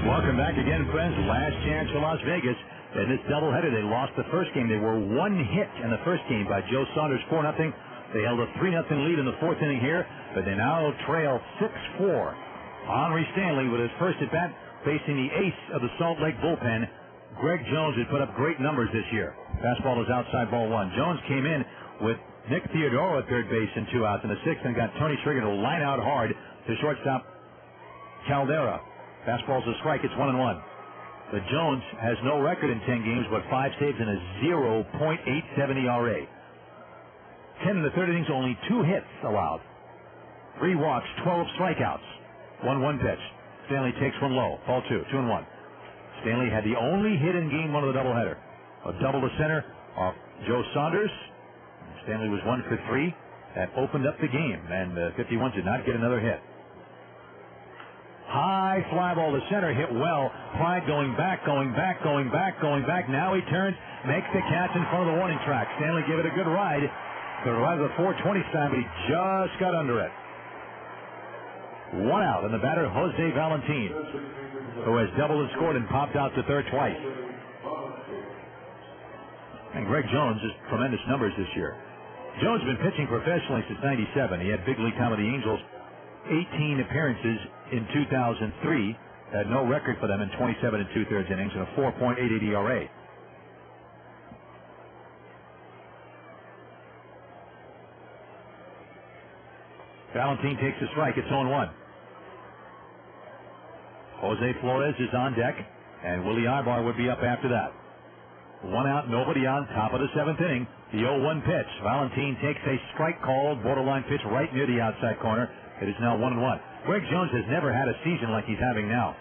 Welcome back again, friends. Last chance for Las Vegas. In this doubleheader, they lost the first game. They were 1 hit in the first game by Joe Saunders, 4-0. They held a 3-0 lead in the 4th inning here, but they now trail 6-4. Henry Stanley with his first at-bat facing the ace of the Salt Lake bullpen. Greg Jones has put up great numbers this year. Fastball is outside, ball 1. Jones came in with Nick Theodoro at third base and 2 outs in the 6th and got Tony Trigger to line out hard to shortstop Caldera. Fastball's a strike. It's 1-1. But Jones has no record in 10 games, but 5 saves and a 0.87 ERA. 10 in the 3rd innings, only 2 hits allowed. 3 walks, 12 strikeouts. 1-1 pitch. Stanley takes one low. Ball 2, 2-1. Stanley had the only hit in game 1 of the doubleheader. A double to center off Joe Saunders. Stanley was 1 for 3. That opened up the game, and the 51 did not get another hit. High fly ball to center, hit well. Clyde going back. Now he turns, makes the catch in front of the warning track. Stanley gave it a good ride. The ride of the 420 sign, but he just got under it. 1 out, and the batter, Jose Valentin, who has doubled and scored and popped out to third twice. And Greg Jones has tremendous numbers this year. Jones has been pitching professionally since '97. He had big league time with the Angels. 18 appearances in 2003, had no record for them in 27 2/3 innings and a 4.88 ERA. Valentin takes a strike. It's 0-1. Jose Flores is on deck, and Willie Ibar would be up after that. 1 out, nobody on, top of the 7th inning. The 0-1 pitch. Valentin takes a strike called, borderline pitch right near the outside corner. It is now 1-1. Greg Jones has never had a season like he's having now.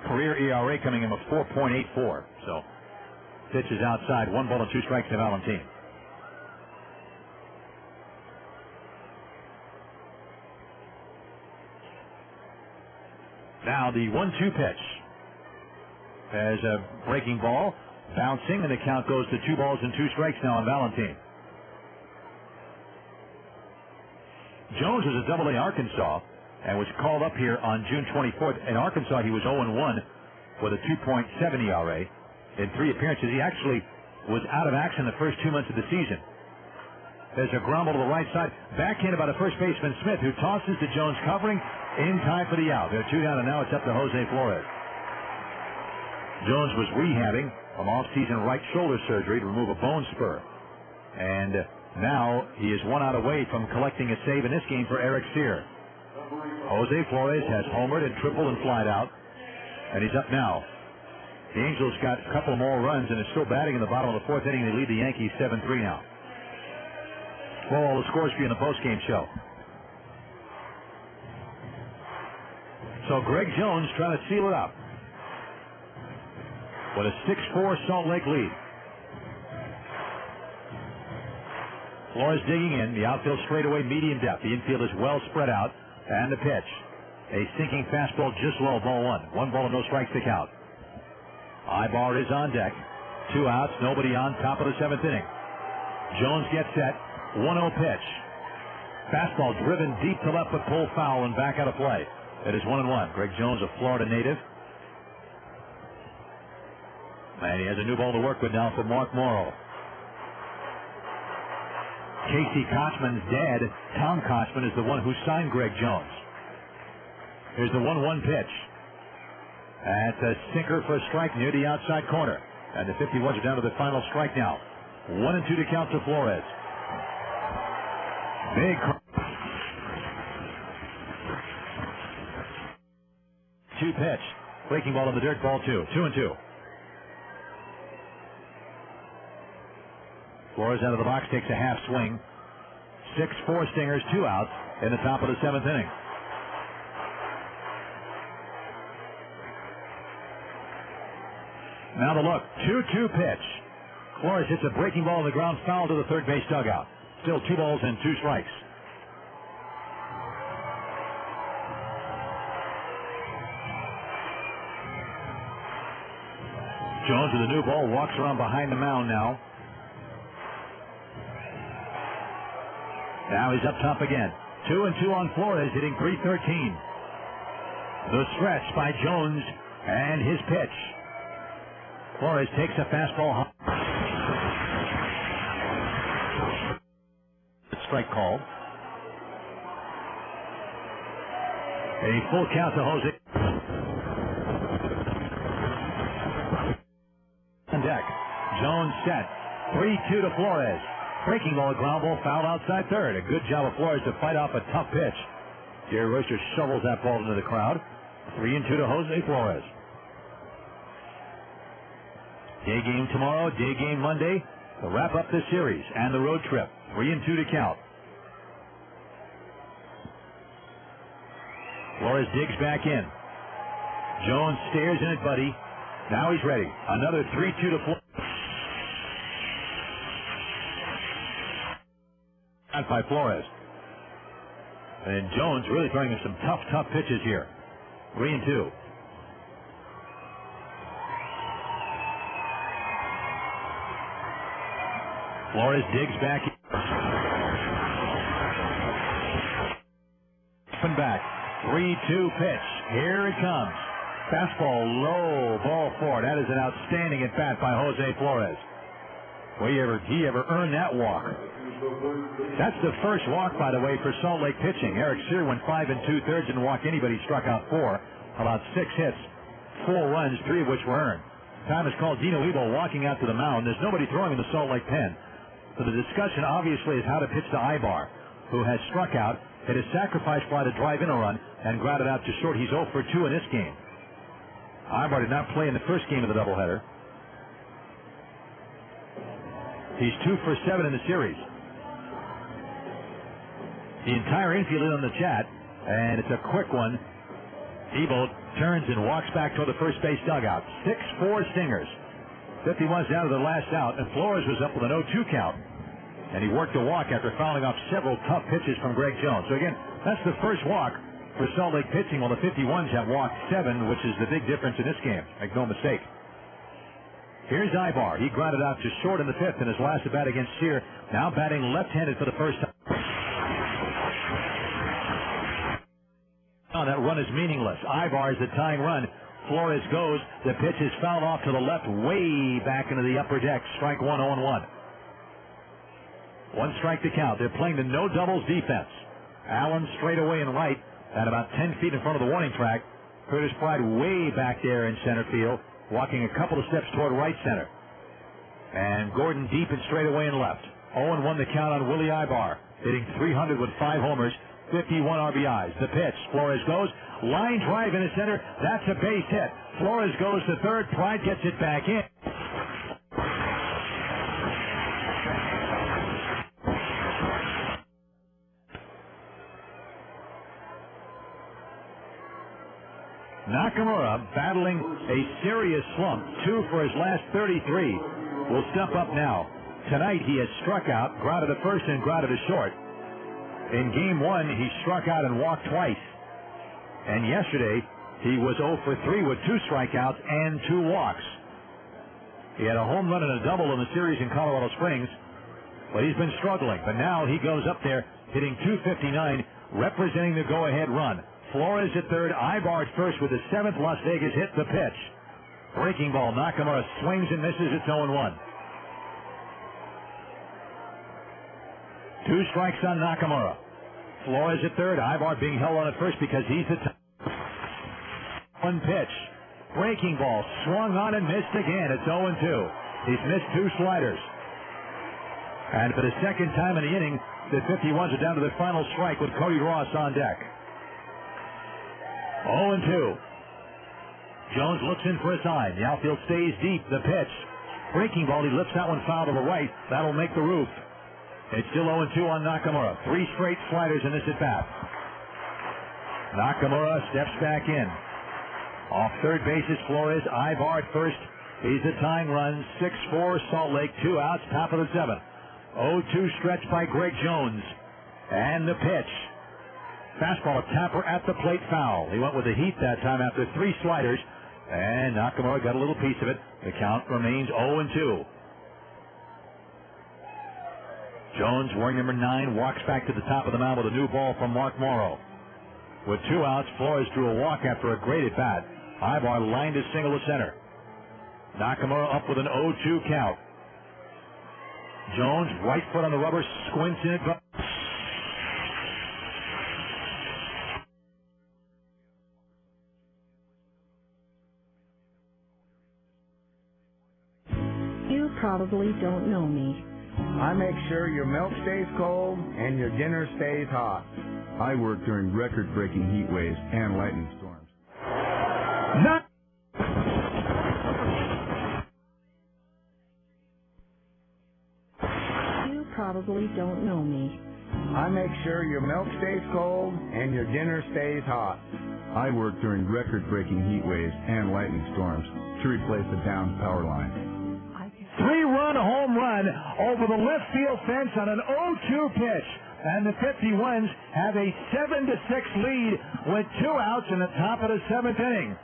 Career ERA coming in with 4.84. So, pitch is outside. 1 ball and 2 strikes to Valentin. Now the 1-2 pitch. There's a breaking ball, bouncing, and the count goes to 2 balls and 2 strikes now on Valentin. Jones was a Double-A Arkansas and was called up here on June 24th. In Arkansas, he was 0-1 with a 2.7 ERA in 3 appearances. He actually was out of action the first 2 months of the season. There's a ground ball to the right side, backhanded by the first baseman Smith, who tosses to Jones, covering in time for the out. They're 2 down, and now it's up to Jose Flores. Jones was rehabbing from off-season right shoulder surgery to remove a bone spur, and now he is 1 out away from collecting a save in this game for Eric Cyr. Jose Flores has homered and tripled and flied out, and he's up now. The Angels got a couple more runs and are still batting in the bottom of the 4th inning. They lead the Yankees 7-3 now. Well, all the scores for you in the postgame show. So Greg Jones trying to seal it up with a 6-4 Salt Lake lead. Flores digging in. The outfield straightaway, medium depth. The infield is well spread out. And the pitch. A sinking fastball just low, ball 1. 1 ball and no strikes to count. Ibar is on deck. 2 outs, nobody on, top of the 7th inning. Jones gets set. 1-0 pitch. Fastball driven deep to left, but pulled foul and back out of play. It is 1-1. Greg Jones, a Florida native. And he has a new ball to work with now for Mark Morrow. Casey Kochman's dad, Tom Kochman, is the one who signed Greg Jones. Here's the 1-1 pitch. That's a sinker for a strike near the outside corner. And the 51s are down to the final strike now. 1-2 to count to Flores. Big 2 pitch. Breaking ball in the dirt, ball 2. 2-2. Flores out of the box, takes a half swing. 6-4 stingers, 2 outs in the top of the 7th inning. Now the look, 2-2 pitch. Flores hits a breaking ball on the ground, foul to the third base dugout. Still 2 balls and 2 strikes. Jones with a new ball, walks around behind the mound now. Now he's up top again. 2-2 on Flores, hitting .313. The stretch by Jones and his pitch. Flores takes a fastball. Strike call. A full count to Jose. On deck. Jones set. 3-2 to Flores. Breaking ball, ground ball, foul outside third. A good job of Flores to fight off a tough pitch. Jerry Royster shovels that ball into the crowd. 3-2 to Jose Flores. Day game tomorrow, day game Monday to wrap up this series and the road trip. 3-2 to count. Flores digs back in. Jones stares in it, buddy. Now he's ready. Another 3-2 to Flores. By Flores. And Jones really throwing him some tough pitches here. 3-2. Flores digs back. Up and back. 3-2 pitch. Here it comes. Fastball low, ball 4. That is an outstanding at bat by Jose Flores. Well, he ever earned that walk? That's the first walk, by the way, for Salt Lake pitching. Eric Cyr went 5 2/3 and walked anybody, struck out 4. About 6 hits, 4 runs, 3 of which were earned. Time is called. Dino Ebo walking out to the mound. There's nobody throwing in the Salt Lake pen. So the discussion obviously is how to pitch to Ibar, who has struck out, hit a sacrifice fly to drive in a run, and grounded out to short. He's 0 for 2 in this game. Ibar did not play in the first game of the doubleheader. He's 2 for 7 in the series. The entire infield is on the chat, and it's a quick one. Ebo turns and walks back toward the first base dugout. 6-4 stingers. 51's down to the last out, and Flores was up with an 0-2 count. And he worked a walk after fouling off several tough pitches from Greg Jones. So again, that's the first walk for Salt Lake pitching, while the 51s have walked 7, which is the big difference in this game. Make no mistake. Here's Ibar. He grounded out to short in the 5th in his last at bat against Cyr. Now batting left-handed for the first time. Oh, that run is meaningless. Ibar is the tying run. Flores goes. The pitch is fouled off to the left, way back into the upper deck. Strike 1, 0-1. 1 strike to count. They're playing the no doubles defense. Allen straight away and right at about 10 feet in front of the warning track. Curtis Pride way back there in center field, walking a couple of steps toward right center. And Gordon deep and straight away and left. 0-1 the count on Willie Ibar, hitting .300 with 5 homers, 51 RBIs. The pitch. Flores goes. Line drive into center. That's a base hit. Flores goes to third. Pride gets it back in. Nakamura battling a serious slump. 2 for his last 33. Will step up now. Tonight he has struck out, grounded to first and grounded to short. In game 1, he struck out and walked twice. And yesterday, he was 0 for 3 with 2 strikeouts and 2 walks. He had a home run and a double in the series in Colorado Springs, but he's been struggling. But now he goes up there hitting .259, representing the go-ahead run. Flores at third. Ibar at first with the 7th. Las Vegas hit the pitch. Breaking ball. Nakamura swings and misses. It's 0-1. 2 strikes on Nakamura. Flores at third. Ibar being held on at first because he's the top. 1 pitch. Breaking ball. Swung on and missed again. It's 0-2. He's missed 2 sliders. And for the second time in the inning, the 51s are down to their final strike with Cody Ross on deck. 0-2. Jones looks in for a sign. The outfield stays deep. The pitch. Breaking ball. He lifts that one foul to the right. That'll make the roof. It's still 0-2 on Nakamura. 3 straight sliders in this at-bat. Nakamura steps back in. Off third base is Flores. Ibar at first. He's the tying run. 6-4 Salt Lake. 2 outs. Top of the 7th. 0-2 stretch by Greg Jones. And the pitch. Fastball, a tapper at the plate, foul. He went with the heat that time after 3 sliders. And Nakamura got a little piece of it. The count remains 0-2. Jones, wearing number 9, walks back to the top of the mound with a new ball from Mark Morrow. With 2 outs, Flores drew a walk after a great at-bat. Ibar lined his single to center. Nakamura up with an 0-2 count. Jones, right foot on the rubber, squints in it. You probably don't know me. I make sure your milk stays cold and your dinner stays hot. I work during record-breaking heat waves and lightning storms. You probably don't know me. I make sure your milk stays cold and your dinner stays hot. I work during record-breaking heat waves and lightning storms to replace a downed power line. 3-run home run over the left field fence on an 0-2 pitch. And the 51s have a 7-6 lead with 2 outs in the top of the 7th inning.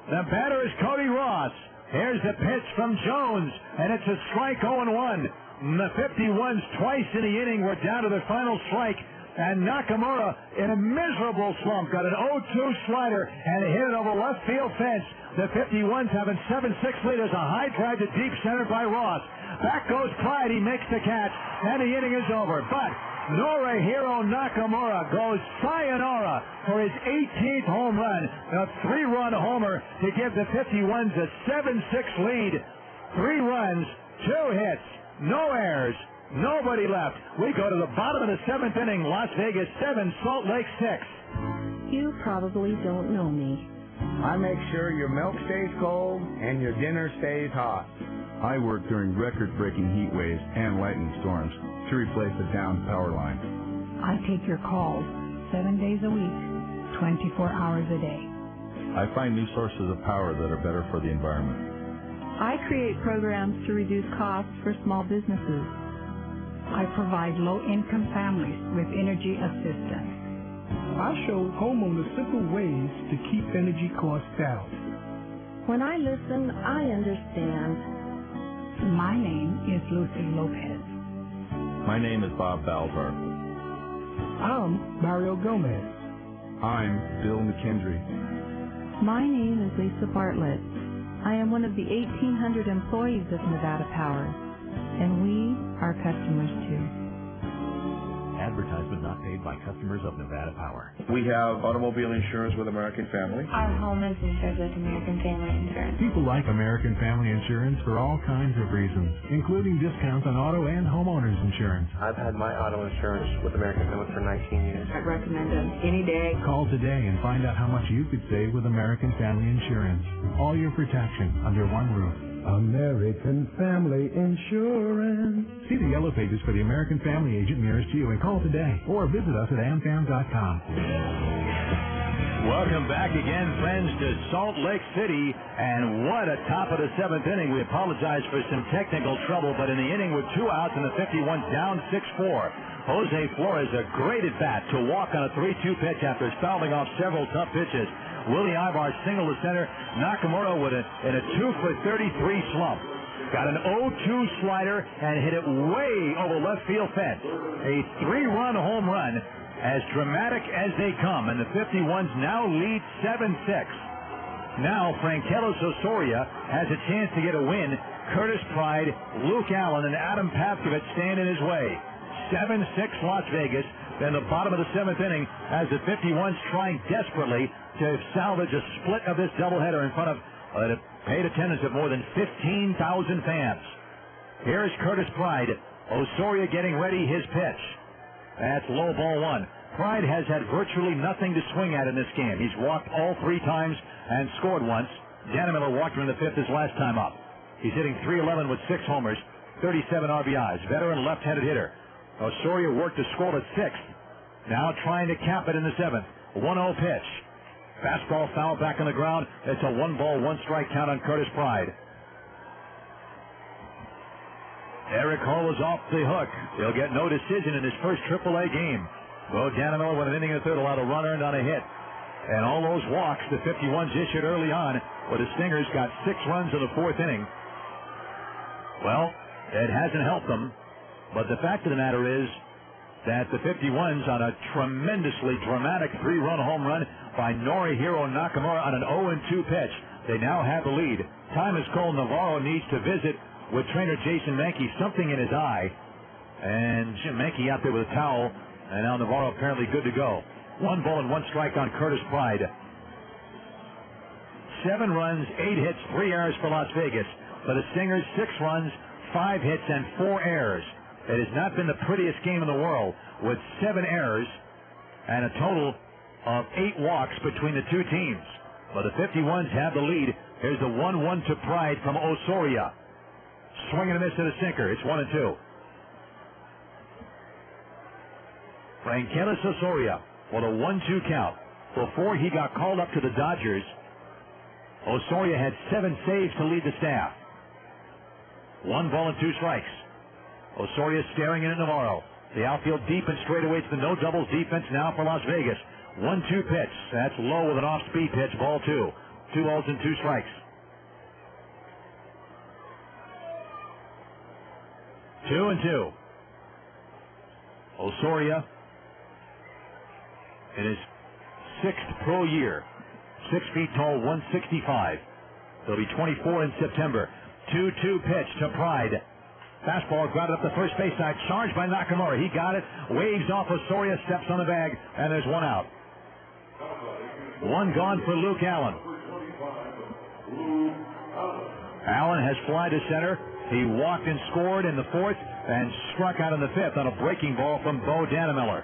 The batter is Cody Ross. Here's the pitch from Jones, and it's a strike 0-1. The 51s twice in the inning were down to their final strike, and Nakamura, in a miserable slump, got an 0-2 slider and hit it over left field fence. The 51s have a 7-6 lead as a high drive to deep center by Ross. Back goes Clyde. He makes the catch, and the inning is over. But Norihiro Nakamura goes sayonara for his 18th home run, a 3-run homer to give the 51s a 7-6 lead. 3 runs, 2 hits, no errors, nobody left. We go to the bottom of the 7th inning. Las Vegas 7, Salt Lake 6. You probably don't know me. I make sure your milk stays cold and your dinner stays hot. I work during record-breaking heat waves and lightning storms to replace a downed power line. I take your calls 7 days a week, 24 hours a day. I find new sources of power that are better for the environment. I create programs to reduce costs for small businesses. I provide low-income families with energy assistance. I show homeowners simple ways to keep energy costs down. When I listen, I understand. My name is Lucy Lopez. My name is Bob Balvar. I'm Mario Gomez. I'm Bill McKendry. My name is Lisa Bartlett. I am one of the 1,800 employees of Nevada Power, and we are customers too. Advertisement not paid by customers of Nevada Power. We have automobile insurance with American Family. Our home is insured with American Family Insurance. People like American Family Insurance for all kinds of reasons, including discounts on auto and homeowners insurance. I've had my auto insurance with American Family for 19 years. I'd recommend them any day. Call today and find out how much you could save with American Family Insurance. All your protection under one roof. American Family Insurance. See the yellow pages for the American Family agent nearest you and call today or visit us at amfam.com. Welcome back again, friends, to Salt Lake City. And what a top of the 7th inning. We apologize for some technical trouble, but in the inning with 2 outs and the 51 down 6-4. Jose Flores, a great at-bat to walk on a 3-2 pitch after fouling off several tough pitches. Willie Ibar single to center. Nakamura in a 2-for-33 slump. Got an 0-2 slider and hit it way over left field fence. A 3-run home run as dramatic as they come, and the 51s now lead 7-6. Now Frankelos Osorio has a chance to get a win. Curtis Pride, Luke Allen, and Adam Pavkovich stand in his way. 7-6 Las Vegas. Then the bottom of the 7th inning as the 51s trying desperately to salvage a split of this doubleheader in front of a paid attendance of more than 15,000 fans. Here is Curtis Pride. Osorio getting ready his pitch. That's low, ball 1. Pride has had virtually nothing to swing at in this game. He's walked all 3 times and scored once. Dannemiller walked him in the 5th his last time up. He's hitting .311 with 6 homers, 37 RBIs. Veteran left-handed hitter. Osorio worked to score at 6th. Now trying to cap it in the 7th. 1-0 pitch. Fastball foul back on the ground. It's a 1-ball, 1-strike count on Curtis Pride. Eric Hall is off the hook. He'll get no decision in his first AAA game. Bo Dannemiller with an inning in the 3rd allowed a run earned on a hit. And all those walks the 51s issued early on, where the Stingers got 6 runs in the 4th inning. Well, it hasn't helped them. But the fact of the matter is that the 51s on a tremendously dramatic 3-run home run by Norihiro Nakamura on an 0-2 pitch. They now have the lead. Time is called. Navarro needs to visit with trainer Jason Mankey. Something in his eye. And Jim Mankey out there with a towel. And now Navarro apparently good to go. 1 ball and 1 strike on Curtis Pride. 7 runs, 8 hits, 3 errors for Las Vegas. For the Stingers, 6 runs, 5 hits, and 4 errors. It has not been the prettiest game in the world, with 7 errors and a total of 8 walks between the 2 teams. But the 51s have the lead. Here's the 1-1 to Pride from Osorio. Swing and a miss to the sinker. It's 1-2. Frankelos Osorio with a 1-2 count. Before he got called up to the Dodgers, Osorio had 7 saves to lead the staff. 1 ball and 2 strikes. Osorio staring in at Navarro. The outfield deep and straight away to the no doubles defense now for Las Vegas. 1-2 pitch. That's low with an off-speed pitch. Ball 2. 2 balls and 2 strikes. 2-2. Osorio in his 6th pro year. 6 feet tall, 165. He'll be 24 in September. 2-2 pitch to Pride. Fastball grounded up the first base side. Charged by Nakamura. He got it. Waves off Osorio. Steps on the bag. And there's 1 out. 1 gone for Luke Allen. Allen has fly to center. He walked and scored in the 4th and struck out in the 5th on a breaking ball from Bo Dannemiller.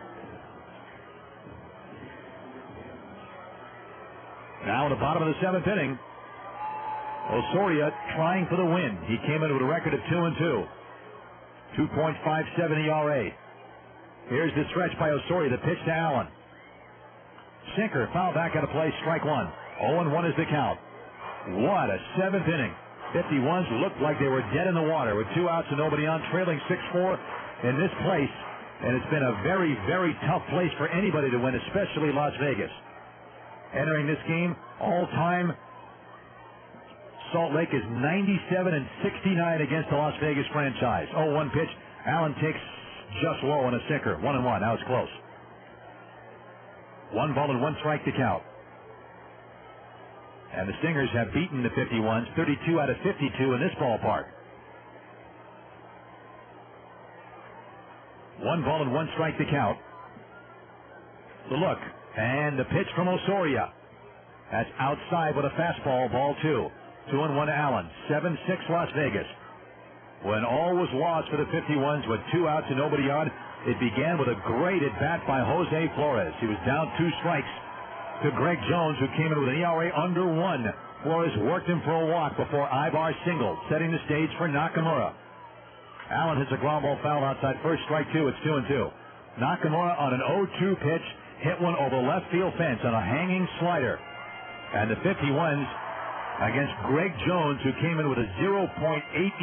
Now in the bottom of the 7th inning, Osorio trying for the win. He came in with a record of 2-2. 2.57 ERA. Here's the stretch by Osorio. The pitch to Allen. Sinker, foul back out of play, strike 1. 0-1 is the count. What a 7th inning. 51s looked like they were dead in the water with 2 outs and nobody on, trailing 6-4 in this place. And it's been a very, very tough place for anybody to win, especially Las Vegas. Entering this game, all-time, Salt Lake is 97-69 against the Las Vegas franchise. 0-1 pitch. Allen takes just low on a sinker. 1-1. Now it's close. 1 ball and 1 strike to count. And the Stingers have beaten the 51s 32 out of 52 in this ballpark. 1 ball and 1 strike to count. The look. And the pitch from Osorio. That's outside with a fastball, ball 2. 2-1 to Allen. 7-6 Las Vegas. When all was lost for the 51s with 2 outs and nobody on, it began with a great at-bat by Jose Flores. He was down 2 strikes to Greg Jones, who came in with an ERA under 1. Flores worked him for a walk before Ibar singled, setting the stage for Nakamura. Allen hits a ground ball foul outside first, strike 2. It's 2-2. Nakamura on an 0-2 pitch hit one over left field fence on a hanging slider. And the 51s, against Greg Jones, who came in with a 0.8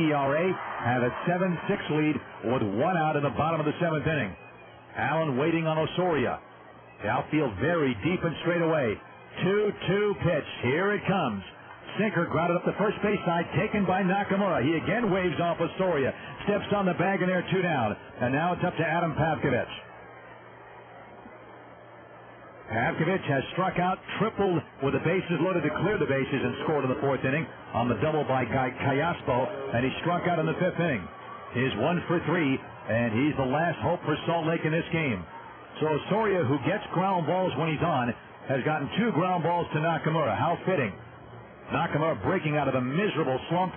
ERA, have a 7-6 lead with 1 out in the bottom of the 7th inning. Allen waiting on Osorio. The outfield very deep and straight away. 2-2 pitch. Here it comes. Sinker grounded up the first base side, taken by Nakamura. He again waves off Osorio. Steps on the bag, and they're 2 down. And now it's up to Adam Pavkovich. Pavkovich has struck out, tripled with the bases loaded to clear the bases, and scored in the fourth inning on the double by Kayaspo, and he struck out in the fifth inning. He's 1 for 3, and he's the last hope for Salt Lake in this game. So Osorio, who gets ground balls when he's on, has gotten 2 ground balls to Nakamura. How fitting. Nakamura breaking out of a miserable slump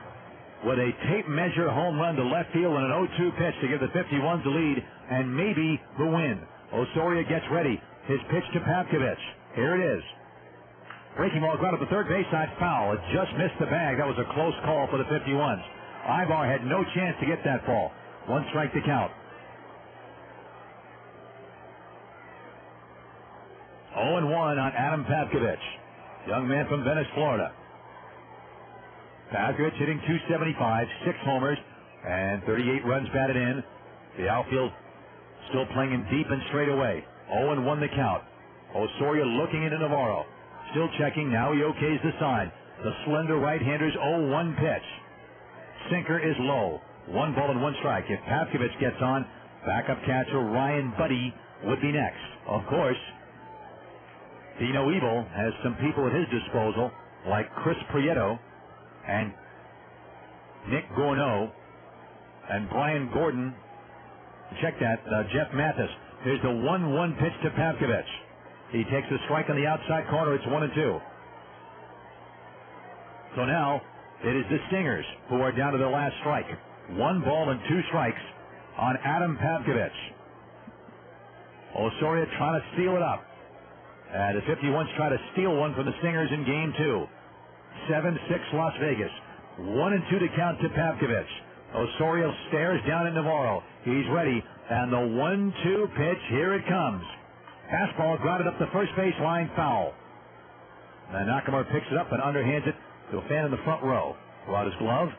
with a tape measure home run to left field and an 0-2 pitch to give the 51s the lead and maybe the win. Osorio gets ready. His pitch to Pavkovich. Here it is. Breaking ball ground up the third base side, foul. It just missed the bag. That was a close call for the 51s. Ibar had no chance to get that ball. 1 strike to count. 0-1 on Adam Pavkovich. Young man from Venice, Florida. Pavkovich hitting .275, 6 homers, and 38 runs batted in. The outfield still playing him deep and straight away. 0-1 the count. Osorio looking into Navarro. Still checking. Now he okays the sign. The slender right-hander's 0-1 pitch. Sinker is low. 1 ball and 1 strike. If Pavkovich gets on, backup catcher Ryan Buddy would be next. Of course, Dino Evil has some people at his disposal, like Chris Prieto and Nick Gourneau and Brian Gordon. Check that, Jeff Mathis. Here's the 1-1 pitch to Pavkovich. He takes a strike on the outside corner. It's 1-2. So now it is the Stingers who are down to their last strike. 1 ball and 2 strikes on Adam Pavkovich. Osorio trying to seal it up. The 51s try to steal one from the Stingers in game 2. 7-6 Las Vegas. 1-2 to count to Pavkovich. Osorio stares down at Navarro. He's ready. And the 1-2 pitch, here it comes. Fastball grounded up the first base line, foul. And Nakamura picks it up and underhands it to a fan in the front row. Throw out his glove.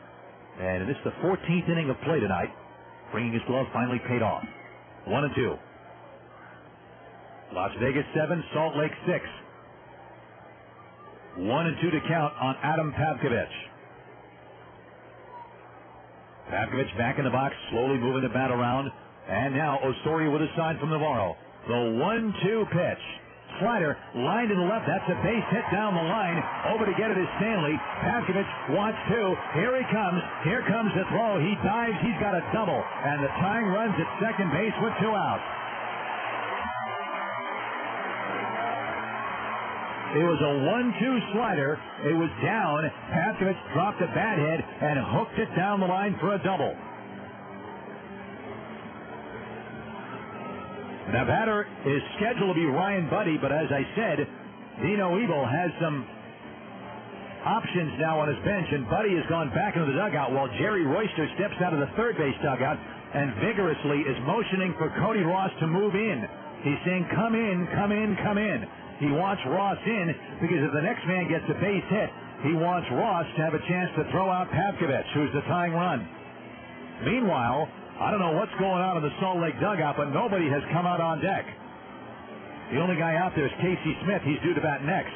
And this is the 14th inning of play tonight. Bringing his glove finally paid off. 1-2. Las Vegas 7, Salt Lake 6. 1-2 to count on Adam Pavkovich. Pavkovich back in the box, slowly moving the bat around. And now Osorio with a sign from Navarro. The 1-2 pitch. Slider lined to the left. That's a base hit down the line. Over to get it is Stanley. Pavkovich wants 2. Here he comes. Here comes the throw. He dives. He's got a double. And the tying runs at second base with 2 outs. It was a 1-2 slider. It was down. Pavkovich dropped a bat head and hooked it down the line for a double. The batter is scheduled to be Ryan Buddy, but as I said, Dino Evil has some options now on his bench, and Buddy has gone back into the dugout while Jerry Royster steps out of the third base dugout and vigorously is motioning for Cody Ross to move in. He's saying, come in, come in, come in. He wants Ross in because if the next man gets a base hit, he wants Ross to have a chance to throw out Pavkovich, who's the tying run. Meanwhile, I don't know what's going on in the Salt Lake dugout, but nobody has come out on deck. The only guy out there is Casey Smith. He's due to bat next.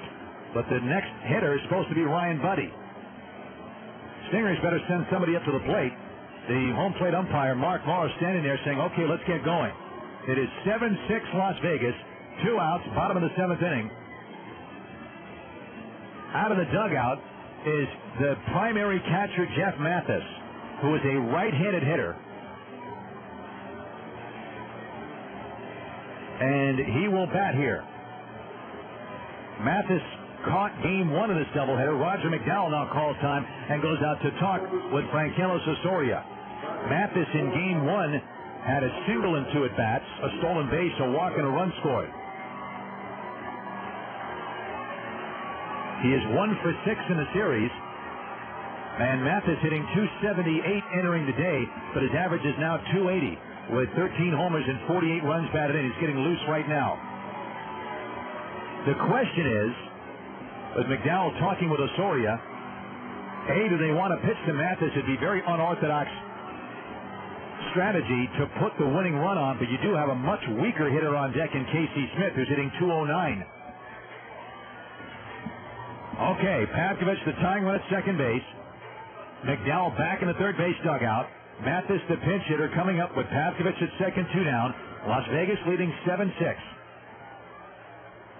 But the next hitter is supposed to be Ryan Buddy. Stingers better send somebody up to the plate. The home plate umpire, Mark Morrow, standing there saying, okay, let's get going. It is 7-6 Las Vegas. 2 outs, bottom of the 7th inning. Out of the dugout is the primary catcher, Jeff Mathis, who is a right-handed hitter. And he will bat here. Mathis caught game 1 of this doubleheader. Roger McDowell now calls time and goes out to talk with Frankelos Osorio. Mathis in game 1 had a single and 2 at-bats, a stolen base, a walk, and a run scored. He is 1 for 6 in the series. And Mathis hitting .278 entering the day, but his average is now .280 with 13 homers and 48 runs batted in. He's getting loose right now. The question is, with McDowell talking with Osorio, A, do they want to pitch to Mathis? It'd be very unorthodox strategy to put the winning run on, but you do have a much weaker hitter on deck in Casey Smith, who's hitting .209. Okay, Pavkovich the tying run at second base. McDowell back in the third base dugout. Mathis the pinch hitter coming up with Pavkovich at second, 2 down. Las Vegas leading 7-6.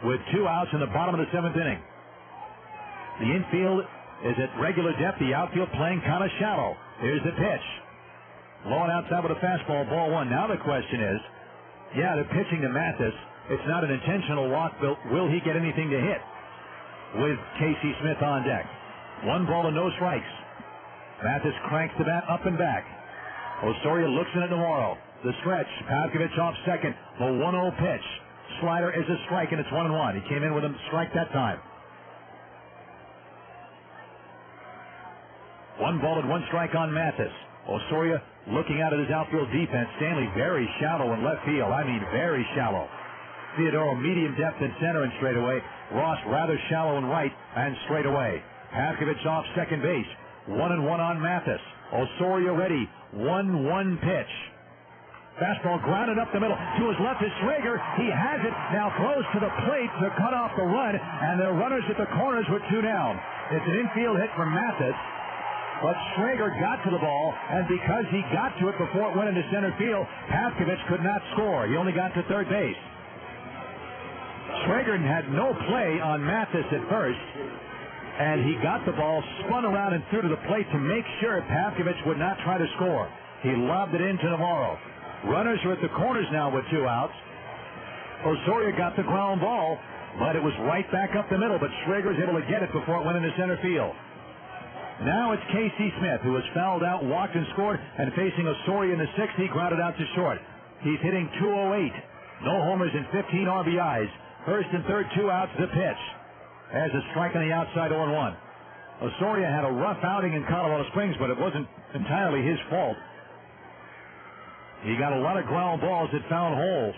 with 2 outs in the bottom of the 7th inning. The infield is at regular depth. The outfield playing kind of shallow. Here's the pitch. Low and outside with a fastball, ball 1. Now the question is, they're pitching to Mathis. It's not an intentional walk, but will he get anything to hit? With Casey Smith on deck. 1 ball and no strikes. Mathis cranks the bat up and back. Osorio looks in at Navarro. The stretch. Pavkovich off second. The 1-0 pitch. Slider is a strike, and it's 1-1. He came in with a strike that time. 1 ball and 1 strike on Mathis. Osorio looking out at his outfield defense. Stanley very shallow in left field. I mean very shallow. Theodoro medium depth in center and straightaway. Ross rather shallow in right and straightaway. Pavkovich off second base. 1-1 on Mathis. Osorio ready. 1-1 pitch. Fastball grounded up the middle. To his left is Schrager. He has it. Now throws to the plate to cut off the run. And there are runners at the corners with 2 down. It's an infield hit from Mathis. But Schrager got to the ball. And because he got to it before it went into center field, Pavkovich could not score. He only got to third base. Schrager had no play on Mathis at first. And he got the ball, spun around and threw to the plate to make sure Pavkovich would not try to score. He lobbed it into Navarro. Runners are at the corners now with 2 outs. Osorio got the ground ball, but it was right back up the middle, but Schrager was able to get it before it went into center field. Now it's Casey Smith, who was fouled out, walked and scored, and facing Osorio in the 6th, he grounded out to short. He's hitting .208. No homers and 15 RBIs. First and third, 2 outs, the pitch. As a strike on the outside, 0-1. Osorio had a rough outing in Colorado Springs, but it wasn't entirely his fault. He got a lot of ground balls that found holes.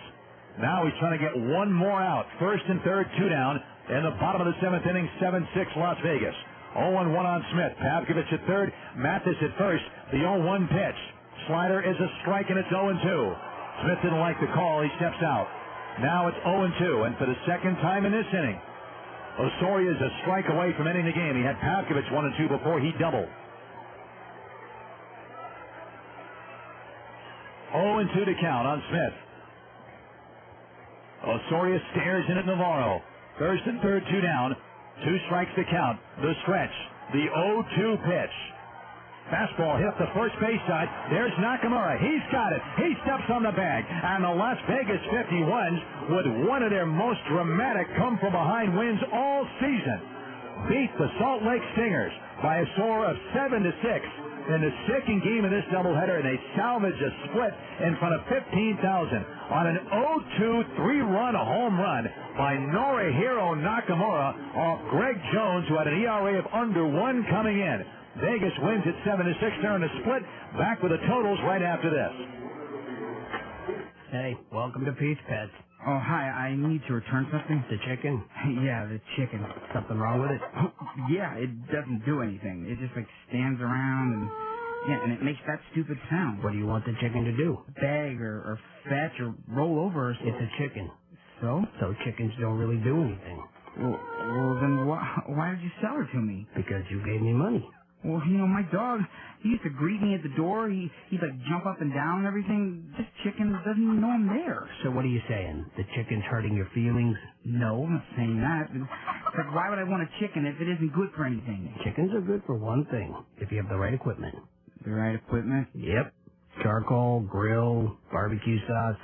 Now he's trying to get 1 more out. First and third, 2 down. In the bottom of the 7th inning, 7-6 Las Vegas. 0-1 on Smith. Pavkovich at third. Mathis at first. The 0-1 pitch. Slider is a strike, and it's 0-2. Smith didn't like the call. He steps out. Now it's 0-2. And for the second time in this inning, Osorio is a strike away from ending the game. He had Pavkovich 1-2 before he doubled. 0-2 to count on Smith. Osorio stares in at Navarro. First and third, 2 down. 2 strikes to count. The stretch. The 0-2 pitch. Fastball hit up the first base side. There's Nakamura. He's got it. He steps on the bag. And the Las Vegas 51s, with one of their most dramatic come-from-behind wins all season, beat the Salt Lake Stingers by a score of 7-6. In the second game of this doubleheader, and they salvage a split in front of 15,000 on an 0-2 3-run home run by Norihiro Nakamura off Greg Jones, who had an ERA of under 1 coming in. Vegas wins at 7-6 during the split. Back with the totals right after this. Hey, welcome to Pete's Pets. Oh, hi, I need to return something. The chicken? Yeah, the chicken. Something wrong with it? Yeah, it doesn't do anything. It just, stands around and it makes that stupid sound. What do you want the chicken to do? Beg or fetch or roll over or something. It's a chicken. So? So chickens don't really do anything. Well then why did you sell her to me? Because you gave me money. Well, my dog, he used to greet me at the door. He'd jump up and down and everything. This chicken doesn't even know I'm there. So what are you saying? The chicken's hurting your feelings? No, I'm not saying that. But why would I want a chicken if it isn't good for anything? Chickens are good for one thing, if you have the right equipment. The right equipment? Yep. Charcoal, grill, barbecue sauce.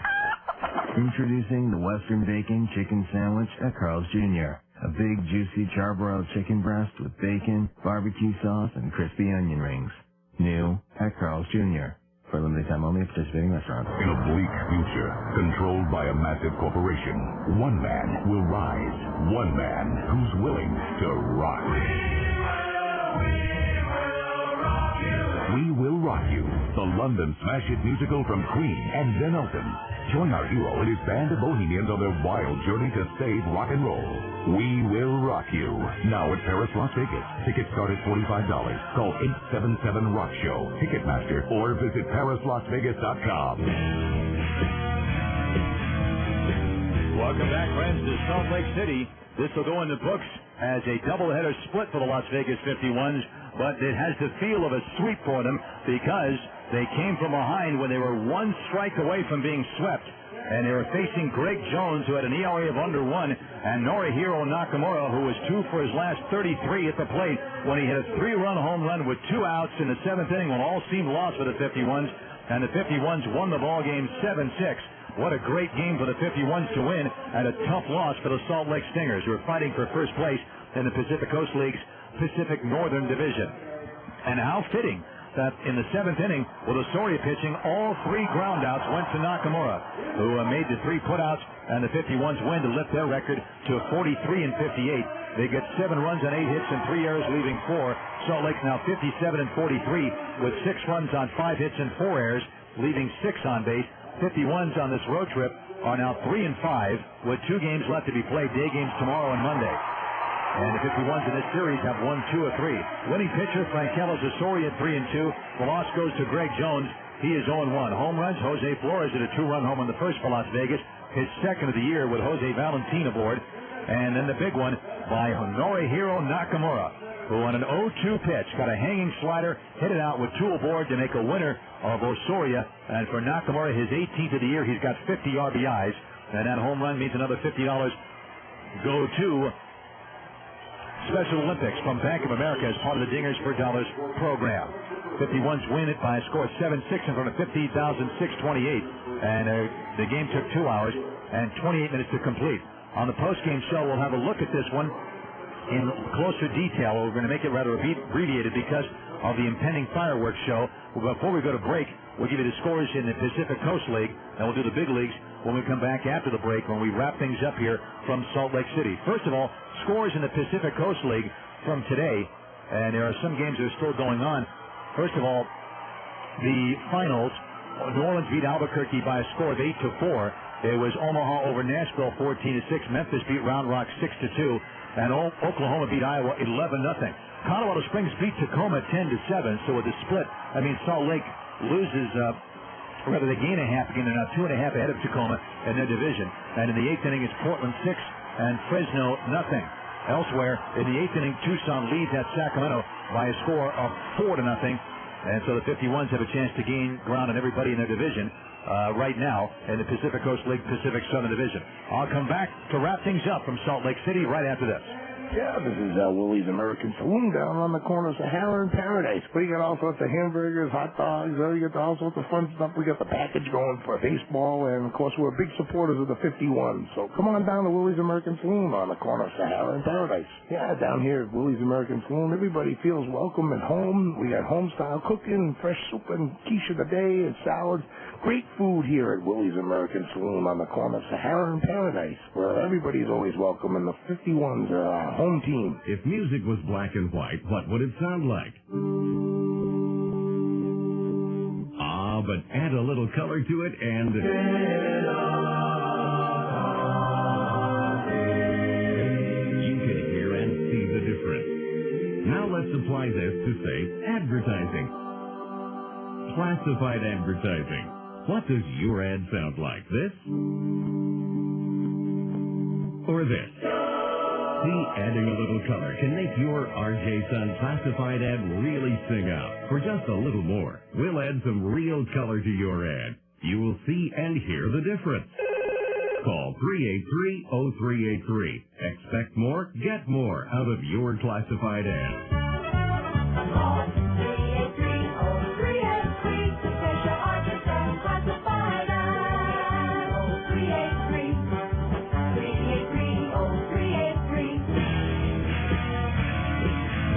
Introducing the Western Bacon Chicken Sandwich at Carl's Jr. A big, juicy charbroiled chicken breast with bacon, barbecue sauce, and crispy onion rings. New at Carl's Jr. For limited time only at participating restaurants. In a bleak future, controlled by a massive corporation, one man will rise. One man who's willing to rock. We Will Rock You, the London smash hit musical from Queen and then Elton. Join our hero and his band of bohemians on their wild journey to save rock and roll. We Will Rock You. Now at Paris, Las Vegas. Tickets start at $45. Call 877-ROCK-SHOW, Ticketmaster, or visit ParisLasVegas.com. Welcome back, friends, to Salt Lake City. This will go in the books as a doubleheader split for the Las Vegas 51s, but it has the feel of a sweep for them because they came from behind when they were 1 strike away from being swept. and they were facing Greg Jones, who had an ERA of under 1, and Norihiro Nakamura, who was 2 for his last 33 at the plate when he hit a 3-run home run with 2 outs in the 7th inning when all seemed lost for the 51s, and the 51s won the ball game 7-6. What a great game for the 51s to win, and a tough loss for the Salt Lake Stingers, who are fighting for first place in the Pacific Coast League's Pacific Northern Division. And how fitting that in the 7th inning, with Osorio pitching, all 3 groundouts went to Nakamura, who made the 3 putouts, and the 51s win to lift their record to 43-58. They get 7 runs on 8 hits and 3 errors, leaving 4. Salt Lake's now 57-43 with 6 runs on 5 hits and 4 errors, leaving 6 on base. 51s on this road trip are now 3-5 with 2 games left to be played, day games tomorrow and Monday. And the 51s in this series have won 2 of 3. Winning pitcher Frankello Osorio at 3-2. The loss goes to Greg Jones. He is 0-1. Home runs, Jose Flores hit a 2-run home run the first for Las Vegas, his second of the year with Jose Valentin aboard. And then the big one by Norihiro Nakamura, who on an 0-2 pitch got a hanging slider, hit it out with 2 aboard to make a winner of Osorio. And for Nakamura, his 18th of the year, he's got 50 RBIs. And that home run means another $50 go to Special Olympics from Bank of America as part of the Dingers for Dollars program. 51s win it by a score of 7-6 in front of 50,628. And the game took 2 hours and 28 minutes to complete. On the postgame show, we'll have a look at this one in closer detail. We're going to make it rather abbreviated because of the impending fireworks show. Before we go to break, we'll give you the scores in the Pacific Coast League, and we'll do the big leagues when we come back after the break, when we wrap things up here from Salt Lake City. First of all, scores in the Pacific Coast League from today, and there are some games that are still going on. First of all, the finals, New Orleans beat Albuquerque by a score of 8-4. It was Omaha over Nashville 14-6. Memphis beat Round Rock 6-2. And Oklahoma beat Iowa 11-0. Colorado Springs beat Tacoma 10-7. So with the split, I mean, Salt Lake loses, they gain a half again. They're now 2.5 ahead of Tacoma in their division. And in the 8th inning, it's Portland 6 and Fresno 0. Elsewhere, in the 8th inning, Tucson leads at Sacramento by a score of 4-0. And so the 51s have a chance to gain ground on everybody in their division right now in the Pacific Coast League Pacific Southern Division. I'll come back to wrap things up from Salt Lake City right after this. Yeah, this is Willie's American Saloon down on the corner of Sahara and Paradise. We got all sorts of hamburgers, hot dogs, we got all sorts of fun stuff. We got the package going for baseball, and of course we're big supporters of the 51. So come on down to Willie's American Saloon on the corner of Sahara and Paradise. Yeah, down here at Willie's American Saloon, everybody feels welcome at home. We got home-style cooking, fresh soup and quiche of the day, and salads. Great food here at Willie's American Saloon on the corner of Sahara and Paradise, where everybody's always welcome, and the 51s are our home team. If music was black and white, what would it sound like? But add a little color to it and... you can hear and see the difference. Now let's apply this to, say, advertising. Classified advertising. What does your ad sound like? This? Or this? See, adding a little color can make your RJ Sun classified ad really sing out. For just a little more, we'll add some real color to your ad. You will see and hear the difference. Call 383-0383. Expect more, get more out of your classified ad. Call 383-0383 to get your RJ Sun classified ad. 383-0383.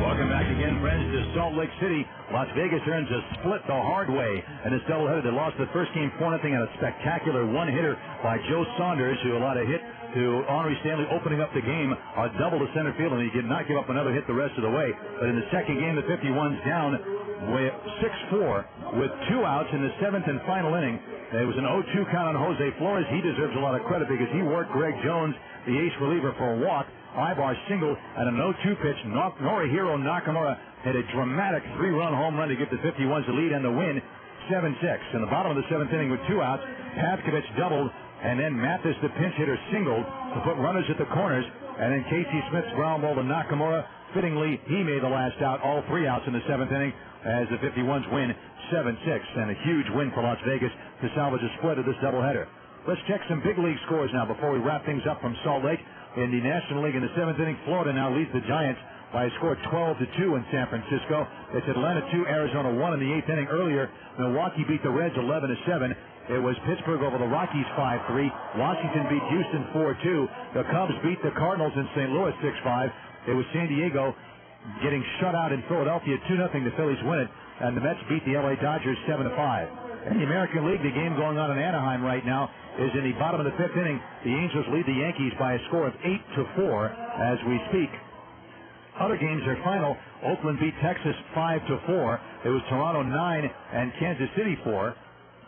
Welcome back again, friends, to Salt Lake City. Las Vegas earns a split the hard way in this doubleheader. They lost the first game 4-0 on a spectacular one-hitter by Joe Saunders, who allowed a hit to Henry Stanley opening up the game, a double to center field, and he did not give up another hit the rest of the way. But in the second game, the 51's down with 6-4 with 2 outs in the 7th and final inning. It was an 0-2 count on Jose Flores. He deserves a lot of credit because he worked Greg Jones, the ace reliever, for a walk. Ibar single and a 0-2 pitch. Norihiro Nakamura hit a dramatic 3-run home run to give the 51s the lead and the win, 7-6. In the bottom of the 7th inning with 2 outs, Pavkovich doubled, and then Mathis, the pinch hitter, singled to put runners at the corners, and then Casey Smith's ground ball to Nakamura. Fittingly, he made the last out, all 3 outs in the 7th inning, as the 51s win 7-6, and a huge win for Las Vegas to salvage a split of this doubleheader. Let's check some big league scores now before we wrap things up from Salt Lake. In the National League in the 7th inning, Florida now leads the Giants by a score 12-2 in San Francisco. It's Atlanta 2, Arizona 1 in the 8th inning. Earlier, Milwaukee beat the Reds 11-7. It was Pittsburgh over the Rockies 5-3. Washington beat Houston 4-2. The Cubs beat the Cardinals in St. Louis 6-5. It was San Diego getting shut out in Philadelphia 2-0. The Phillies win it. And the Mets beat the LA Dodgers 7-5. In the American League, the game going on in Anaheim right now is in the bottom of the 5th inning. The Angels lead the Yankees by a score of 8-4 as we speak. Other games are final. Oakland beat Texas 5-4. It was Toronto 9 and Kansas City 4.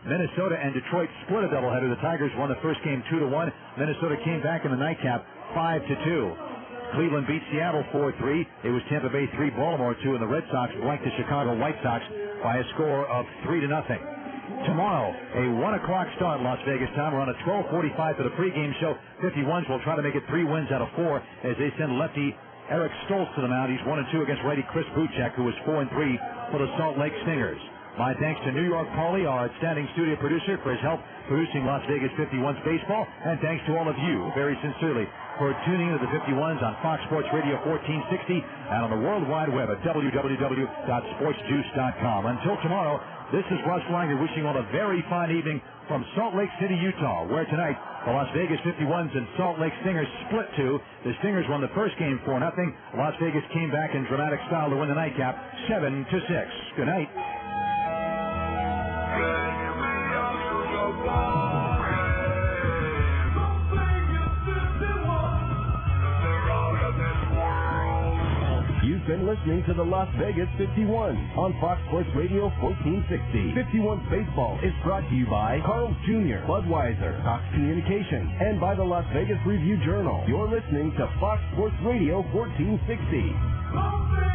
Minnesota and Detroit split a doubleheader. The Tigers won the first game 2-1. Minnesota came back in the nightcap 5-2. Cleveland beat Seattle 4-3. It was Tampa Bay 3, Baltimore 2, and the Red Sox blanked the Chicago White Sox by a score of 3-0. Tomorrow, a 1 o'clock start Las Vegas time. We're on a 12:45 for the pregame show. 51s will try to make it 3 wins out of 4 as they send lefty Eric Stoltz to the mound. He's 1-2 against righty Chris Buchek, who was 4-3 for the Salt Lake Stingers. My thanks to New York Paulie, our outstanding studio producer, for his help producing Las Vegas 51s baseball. And thanks to all of you, very sincerely, for tuning into the 51s on Fox Sports Radio 1460 and on the World Wide Web at www.sportsjuice.com. Until tomorrow, this is Russ Langer wishing all a very fine evening from Salt Lake City, Utah, where tonight the Las Vegas 51s and Salt Lake Stingers split 2. The Stingers won the first game 4-0. Las Vegas came back in dramatic style to win the nightcap 7-6. Good night. You've been listening to the Las Vegas 51 on Fox Sports Radio 1460. 51 Baseball is brought to you by Carl's Jr., Budweiser, Cox Communications, and by the Las Vegas Review Journal. You're listening to Fox Sports Radio 1460.